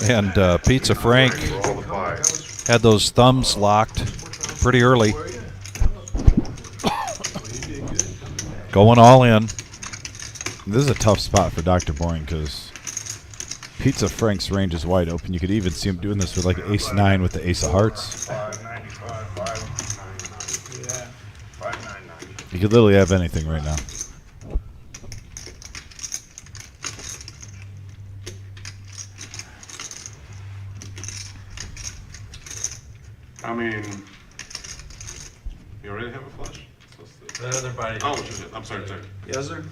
And Pizza Frank had those thumbs locked pretty early. Going all in. This is a tough spot for Dr. Boring because Pizza Frank's range is wide open. You could even see him doing this with like ace-9 with the ace of hearts. 595, 599. Yeah, 599. You could literally have anything right now. I mean, you already have a flush? Another body. Oh, shit, I'm sorry. Yes, sir.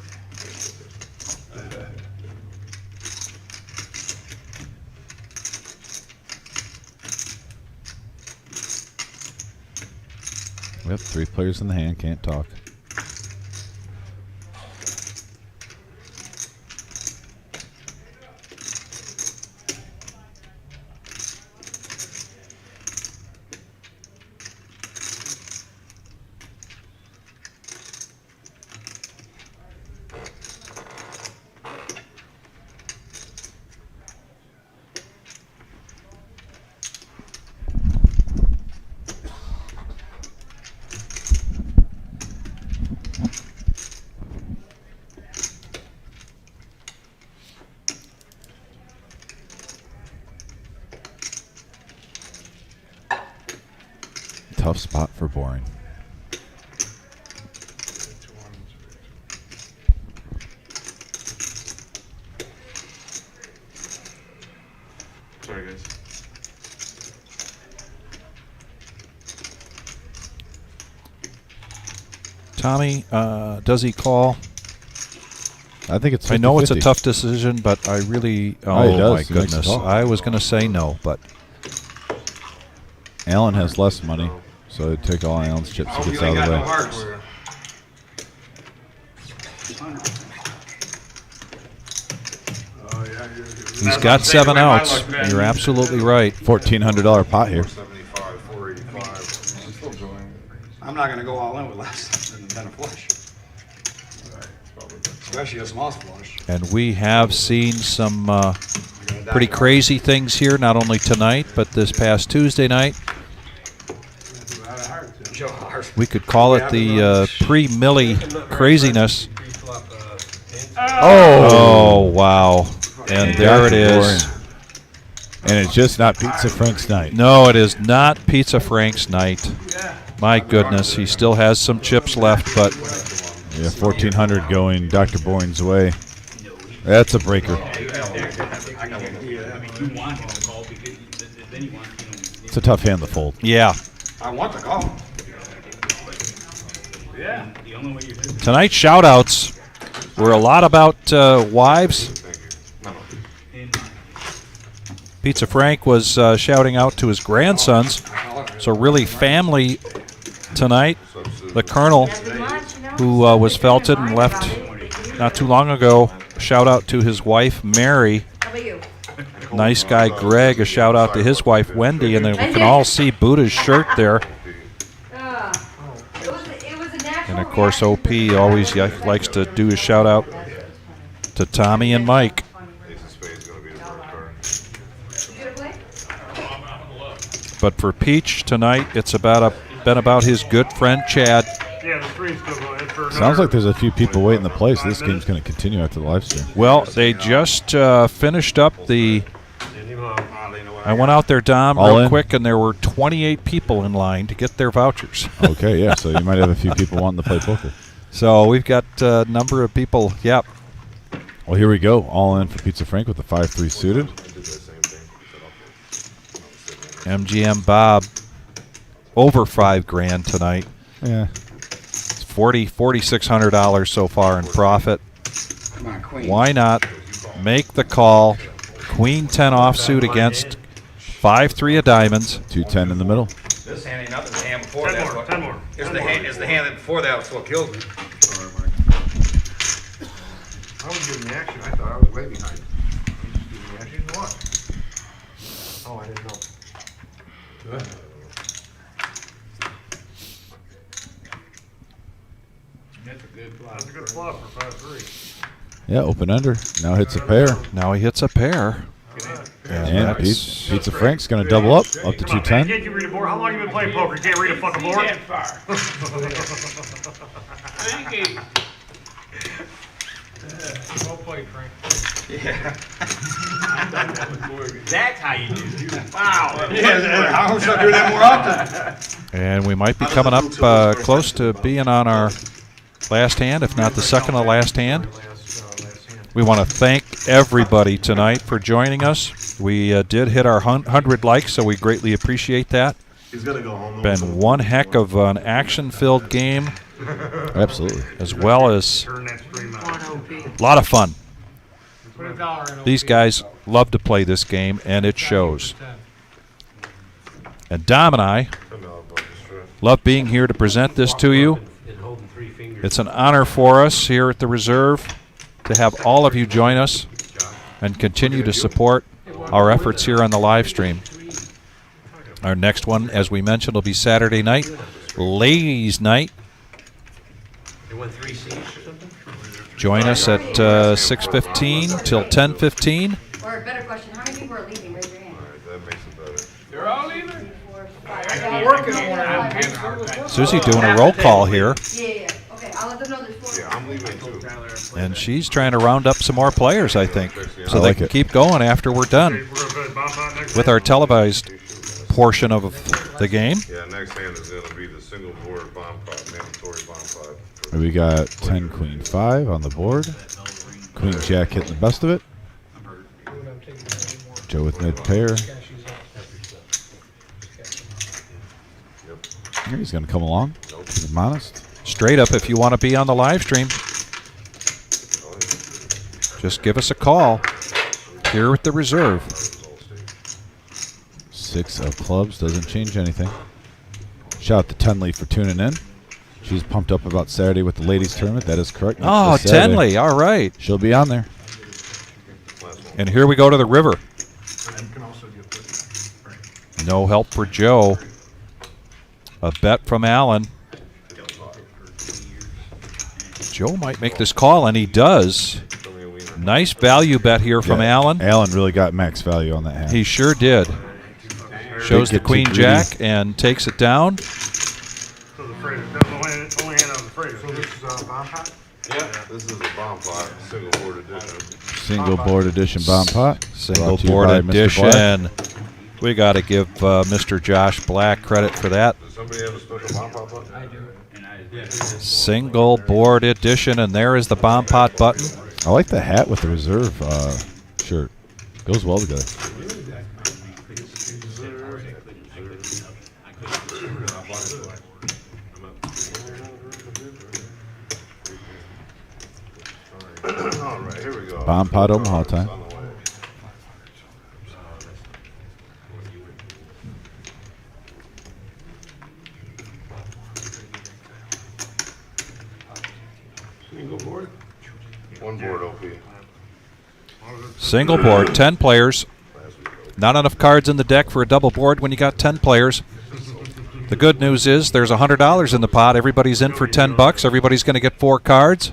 We have 3 players in the hand, can't talk. Tough spot for Boring. Sorry, guys. Tommy, does he call? I think it's 50-50. I know it's a tough decision, but I really. Oh, he does. My He makes the goodness. call. I was going to say no, but Allen has less money, so I'd take all Allen's chips Oh, he gets you out ain't of the got no way. hearts. Oh, yeah, you're. he's got 7 outs. You're absolutely right. $1,400 pot here. 475, 485. I'm still joining. I'm not gonna go all in with less than a flush, especially a small flush. And we have seen some You're gonna die pretty young. crazy things here, not only tonight, but this past Tuesday night. Joe Hart. We could call it the pre-Millie craziness. Oh! Oh, wow. And there it Dr. is. Boring. And it's just not Pizza Frank's night. No, it is not Pizza Frank's night. My goodness, he still has some chips left, but Yeah, 1,400 going Dr. Boring's way. That's a breaker. I mean, you want him to call because then you want, It's a tough hand to fold. yeah. I want the call. yeah, the only way you're doing it. Tonight's shout-outs were a lot about wives. Pizza Frank was shouting out to his grandsons. So really family tonight. The Colonel, who was felted and left not too long ago, shout out to his wife, Mary. How about you? nice guy Greg a shout out to his wife Wendy, and then we can all see Buddha's shirt there. It was a natural And of course, reaction OP to the always reaction. likes to do a shout out to Tommy and Mike. Ace of spades is gonna be the first card. You gonna play? But for Peach tonight, it's been about his good friend Chad. Yeah, the three's still going for another. Sounds like there's a few people waiting to play, so this game's going to continue after the live stream. Well, they just finished up the. I went out there, Dom, All real in? quick, and there were 28 people in line to get their vouchers. Okay, yeah, so you might have a few people wanting to play poker. So we've got a number of people. Yep. Well, here we go. All in for Pizza Frank with the 5-3 suited. MGM Bob over $5,000 tonight. Yeah. It's $4,600 so far in profit. Come on, Queen. Why not make the call? Queen 10 offsuit against 5-3 of diamonds. 2-10 in the middle. This hand ain't nothing. The hand before 10 that. more, what- 10 more. It's the hand. It's the hand that before that was what killed me. I was getting the action, I thought I was way behind. He's just giving the action. What? Oh, I didn't know. That's a good flop. That's a good flop for 5-3. Yeah, open under. Now hits a pair. Now he hits a pair. And that's- Pizza Frank's going to double up to Come on, man, 210. can't you read a board? How long you been playing poker? You can't read a fucking board? That far. Thank you. Well played, Frank. That's how you do it. Wow. Yeah, I wish I do that more often. And we might be coming up close to being on our last hand, if not the second to last hand. We want to thank everybody tonight for joining us. We did hit our 100 likes, so we greatly appreciate that. He's gonna go home. Been one heck of an action-filled game, Absolutely. as well as Turn that stream out. One OP. a lot of fun. Put a dollar in. These OP. guys love to play this game, and it shows. And Dom and I love being here to present this to you. It's an honor for us here at the Reserve to have all of you join us and continue to support our efforts here on the live stream. Our next one, as we mentioned, will be Saturday night, ladies' night. Join us at 6:15 till 10:15. Or a better question, how many people are leaving? Raise your hand. That makes it better. They're all leaving. 4, 5. I'm working on one. I'm having a hard time. Susie doing a roll call here, Yeah. Okay, I'll let them know there's 4. Yeah, I'm leaving too. and she's trying to round up some more players, I think, so I they like can it. keep going after we're done We're gonna put a bomb out next with our televised portion of the game. Yeah, next hand is gonna be the single board bomb pot, mandatory bomb pot. We got 10 Queen 5 on the board. Queen Jack hitting the best of it. Joe with mid pair. Here he's going to come along. Keep him honest. Straight up, if you want to be on the live stream, just give us a call here at the Reserve. 6 of clubs doesn't change anything. Shout out to Tenley for tuning in. She's pumped up about Saturday with the ladies tournament. That is correct. Oh, This Saturday. Tenley, all right. She'll be on there. And here we go to the river. No help for Joe. A bet from Allen. Joe might make this call, and he does. Nice value bet here from Yeah, Allen. Allen really got max value on that hand. He sure did. Shows the get too Queen greedy. Jack and takes it down. So the freighter, that's the only hand on the freighter. So this is a bomb pot? Yeah, this is a bomb pot, single board edition. Single board edition bomb pot. Single Brought to you board by Mr. Black. edition. We got to give Mr. Josh Black credit for that. Does somebody have a special bomb pot button? I do. Single board edition, and there is the bomb pot button. I like the hat with the Reserve shirt. Goes well together. All right, here we go. Bomb pot Omaha time. On the way. Single board. One board OP. Single board, 10 players. Not enough cards in the deck for a double board when you got 10 players. The good news is there's $100 in the pot. Everybody's in for $10. Everybody's going to get 4 cards.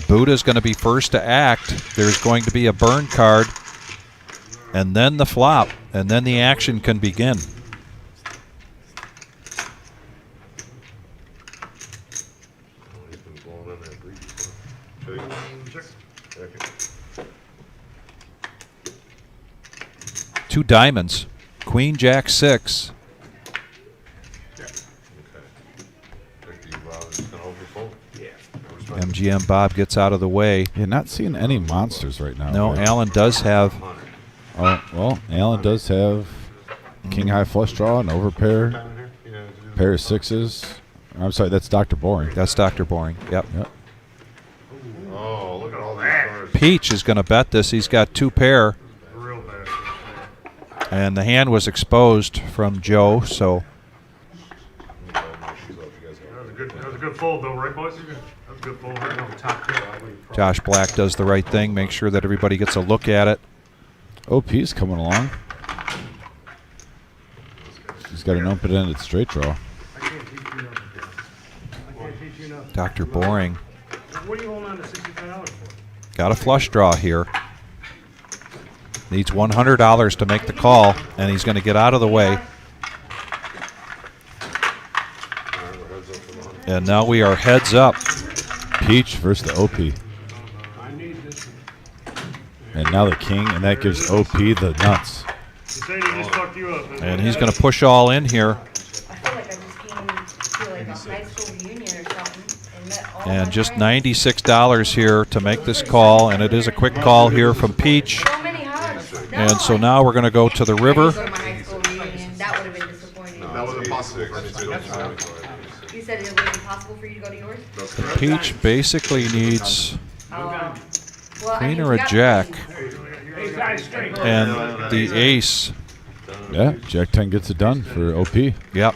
Buddha's going to be first to act. There's going to be a burn card, and then the flop, and then the action can begin. Two diamonds, Queen, Jack, 6. MGM Bob gets out of the way. You're not seeing any monsters right now. No, right? Alan does have. Oh, well, Alan does have king high flush draw, an overpair, pair of 6s. I'm sorry, that's Dr. Boring. That's Dr. Boring. Yep. Oh, look at all these cards. Peach is going to bet this. He's got 2 pair. And the hand was exposed from Joe, so. That was a good fold, though, right, boys? That was a good fold, right? Josh Black does the right thing, make sure that everybody gets a look at it. OP's coming along. He's got an open-ended straight draw. Dr. Boring What are you holding on to $65 for? got a flush draw here. Needs $100 to make the call, and he's going to get out of the way. And now we are heads up. Peach versus the OP. And now the king, and that gives OP the nuts. And he's going to push all in here. I feel like I just came to like a high school reunion or something and met all And my just friends. $96 here to make this call, and it is a quick call here from Peach. So many hugs. No, And so now we're going to go to the river. I didn't go to my high school reunion. That would have been disappointing. That was impossible for me to do. You said it would have been possible for you to go to yours? The Peach basically needs Oh. Well, queen I or mean, a you jack, got and the ace. Yeah, Jack 10 gets it done for OP. Yep.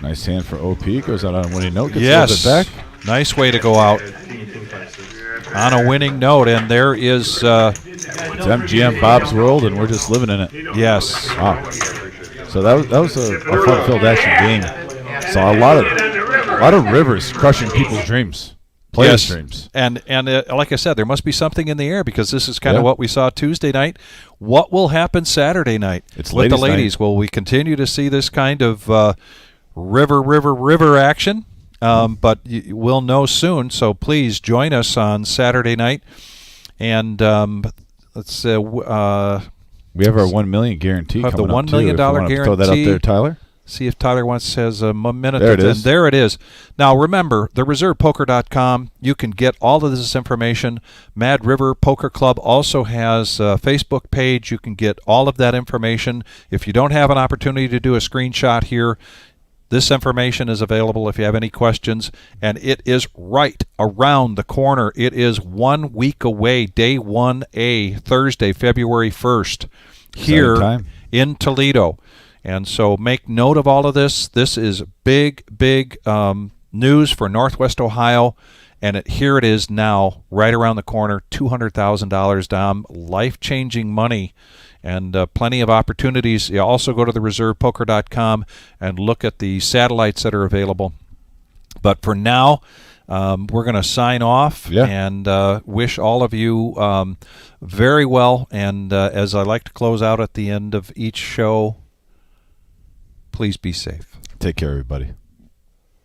Nice hand for OP. Goes out on a winning note. Gets Yes. a little bit back. Nice way to go out on a winning note, and there is. It's MGM Bob's world, and we're just living in it. Yes. Wow. So that was a fun-filled action game. So a lot of rivers crushing people's dreams, players' dreams. And like I said, there must be something in the air because this is kind of Yeah. what we saw Tuesday night. What will happen Saturday night It's with the ladies' night. ladies? Will we continue to see this kind of river action? But we'll know soon. So please join us on Saturday night. And let's We have our $1 million guarantee have the coming up, $1 million too, if you wanna guarantee. Throw that up there, Tyler. See if Tyler has a minute. There it is. And there it is. Now remember, thereservepoker.com. You can get all of this information. Mad River Poker Club also has a Facebook page. You can get all of that information. If you don't have an opportunity to do a screenshot here, this information is available if you have any questions, and it is right around the corner. It is 1 week away, day 1A, Thursday, February 1st, here time. in Toledo. And so make note of all of this. This is big news for Northwest Ohio, and here it is now, right around the corner, $200,000 down, life-changing money. And plenty of opportunities. You also go to thereservepoker.com and look at the satellites that are available. But for now, we're going to sign off and wish all of you very well. And as I like to close out at the end of each show, please be safe. Take care, everybody.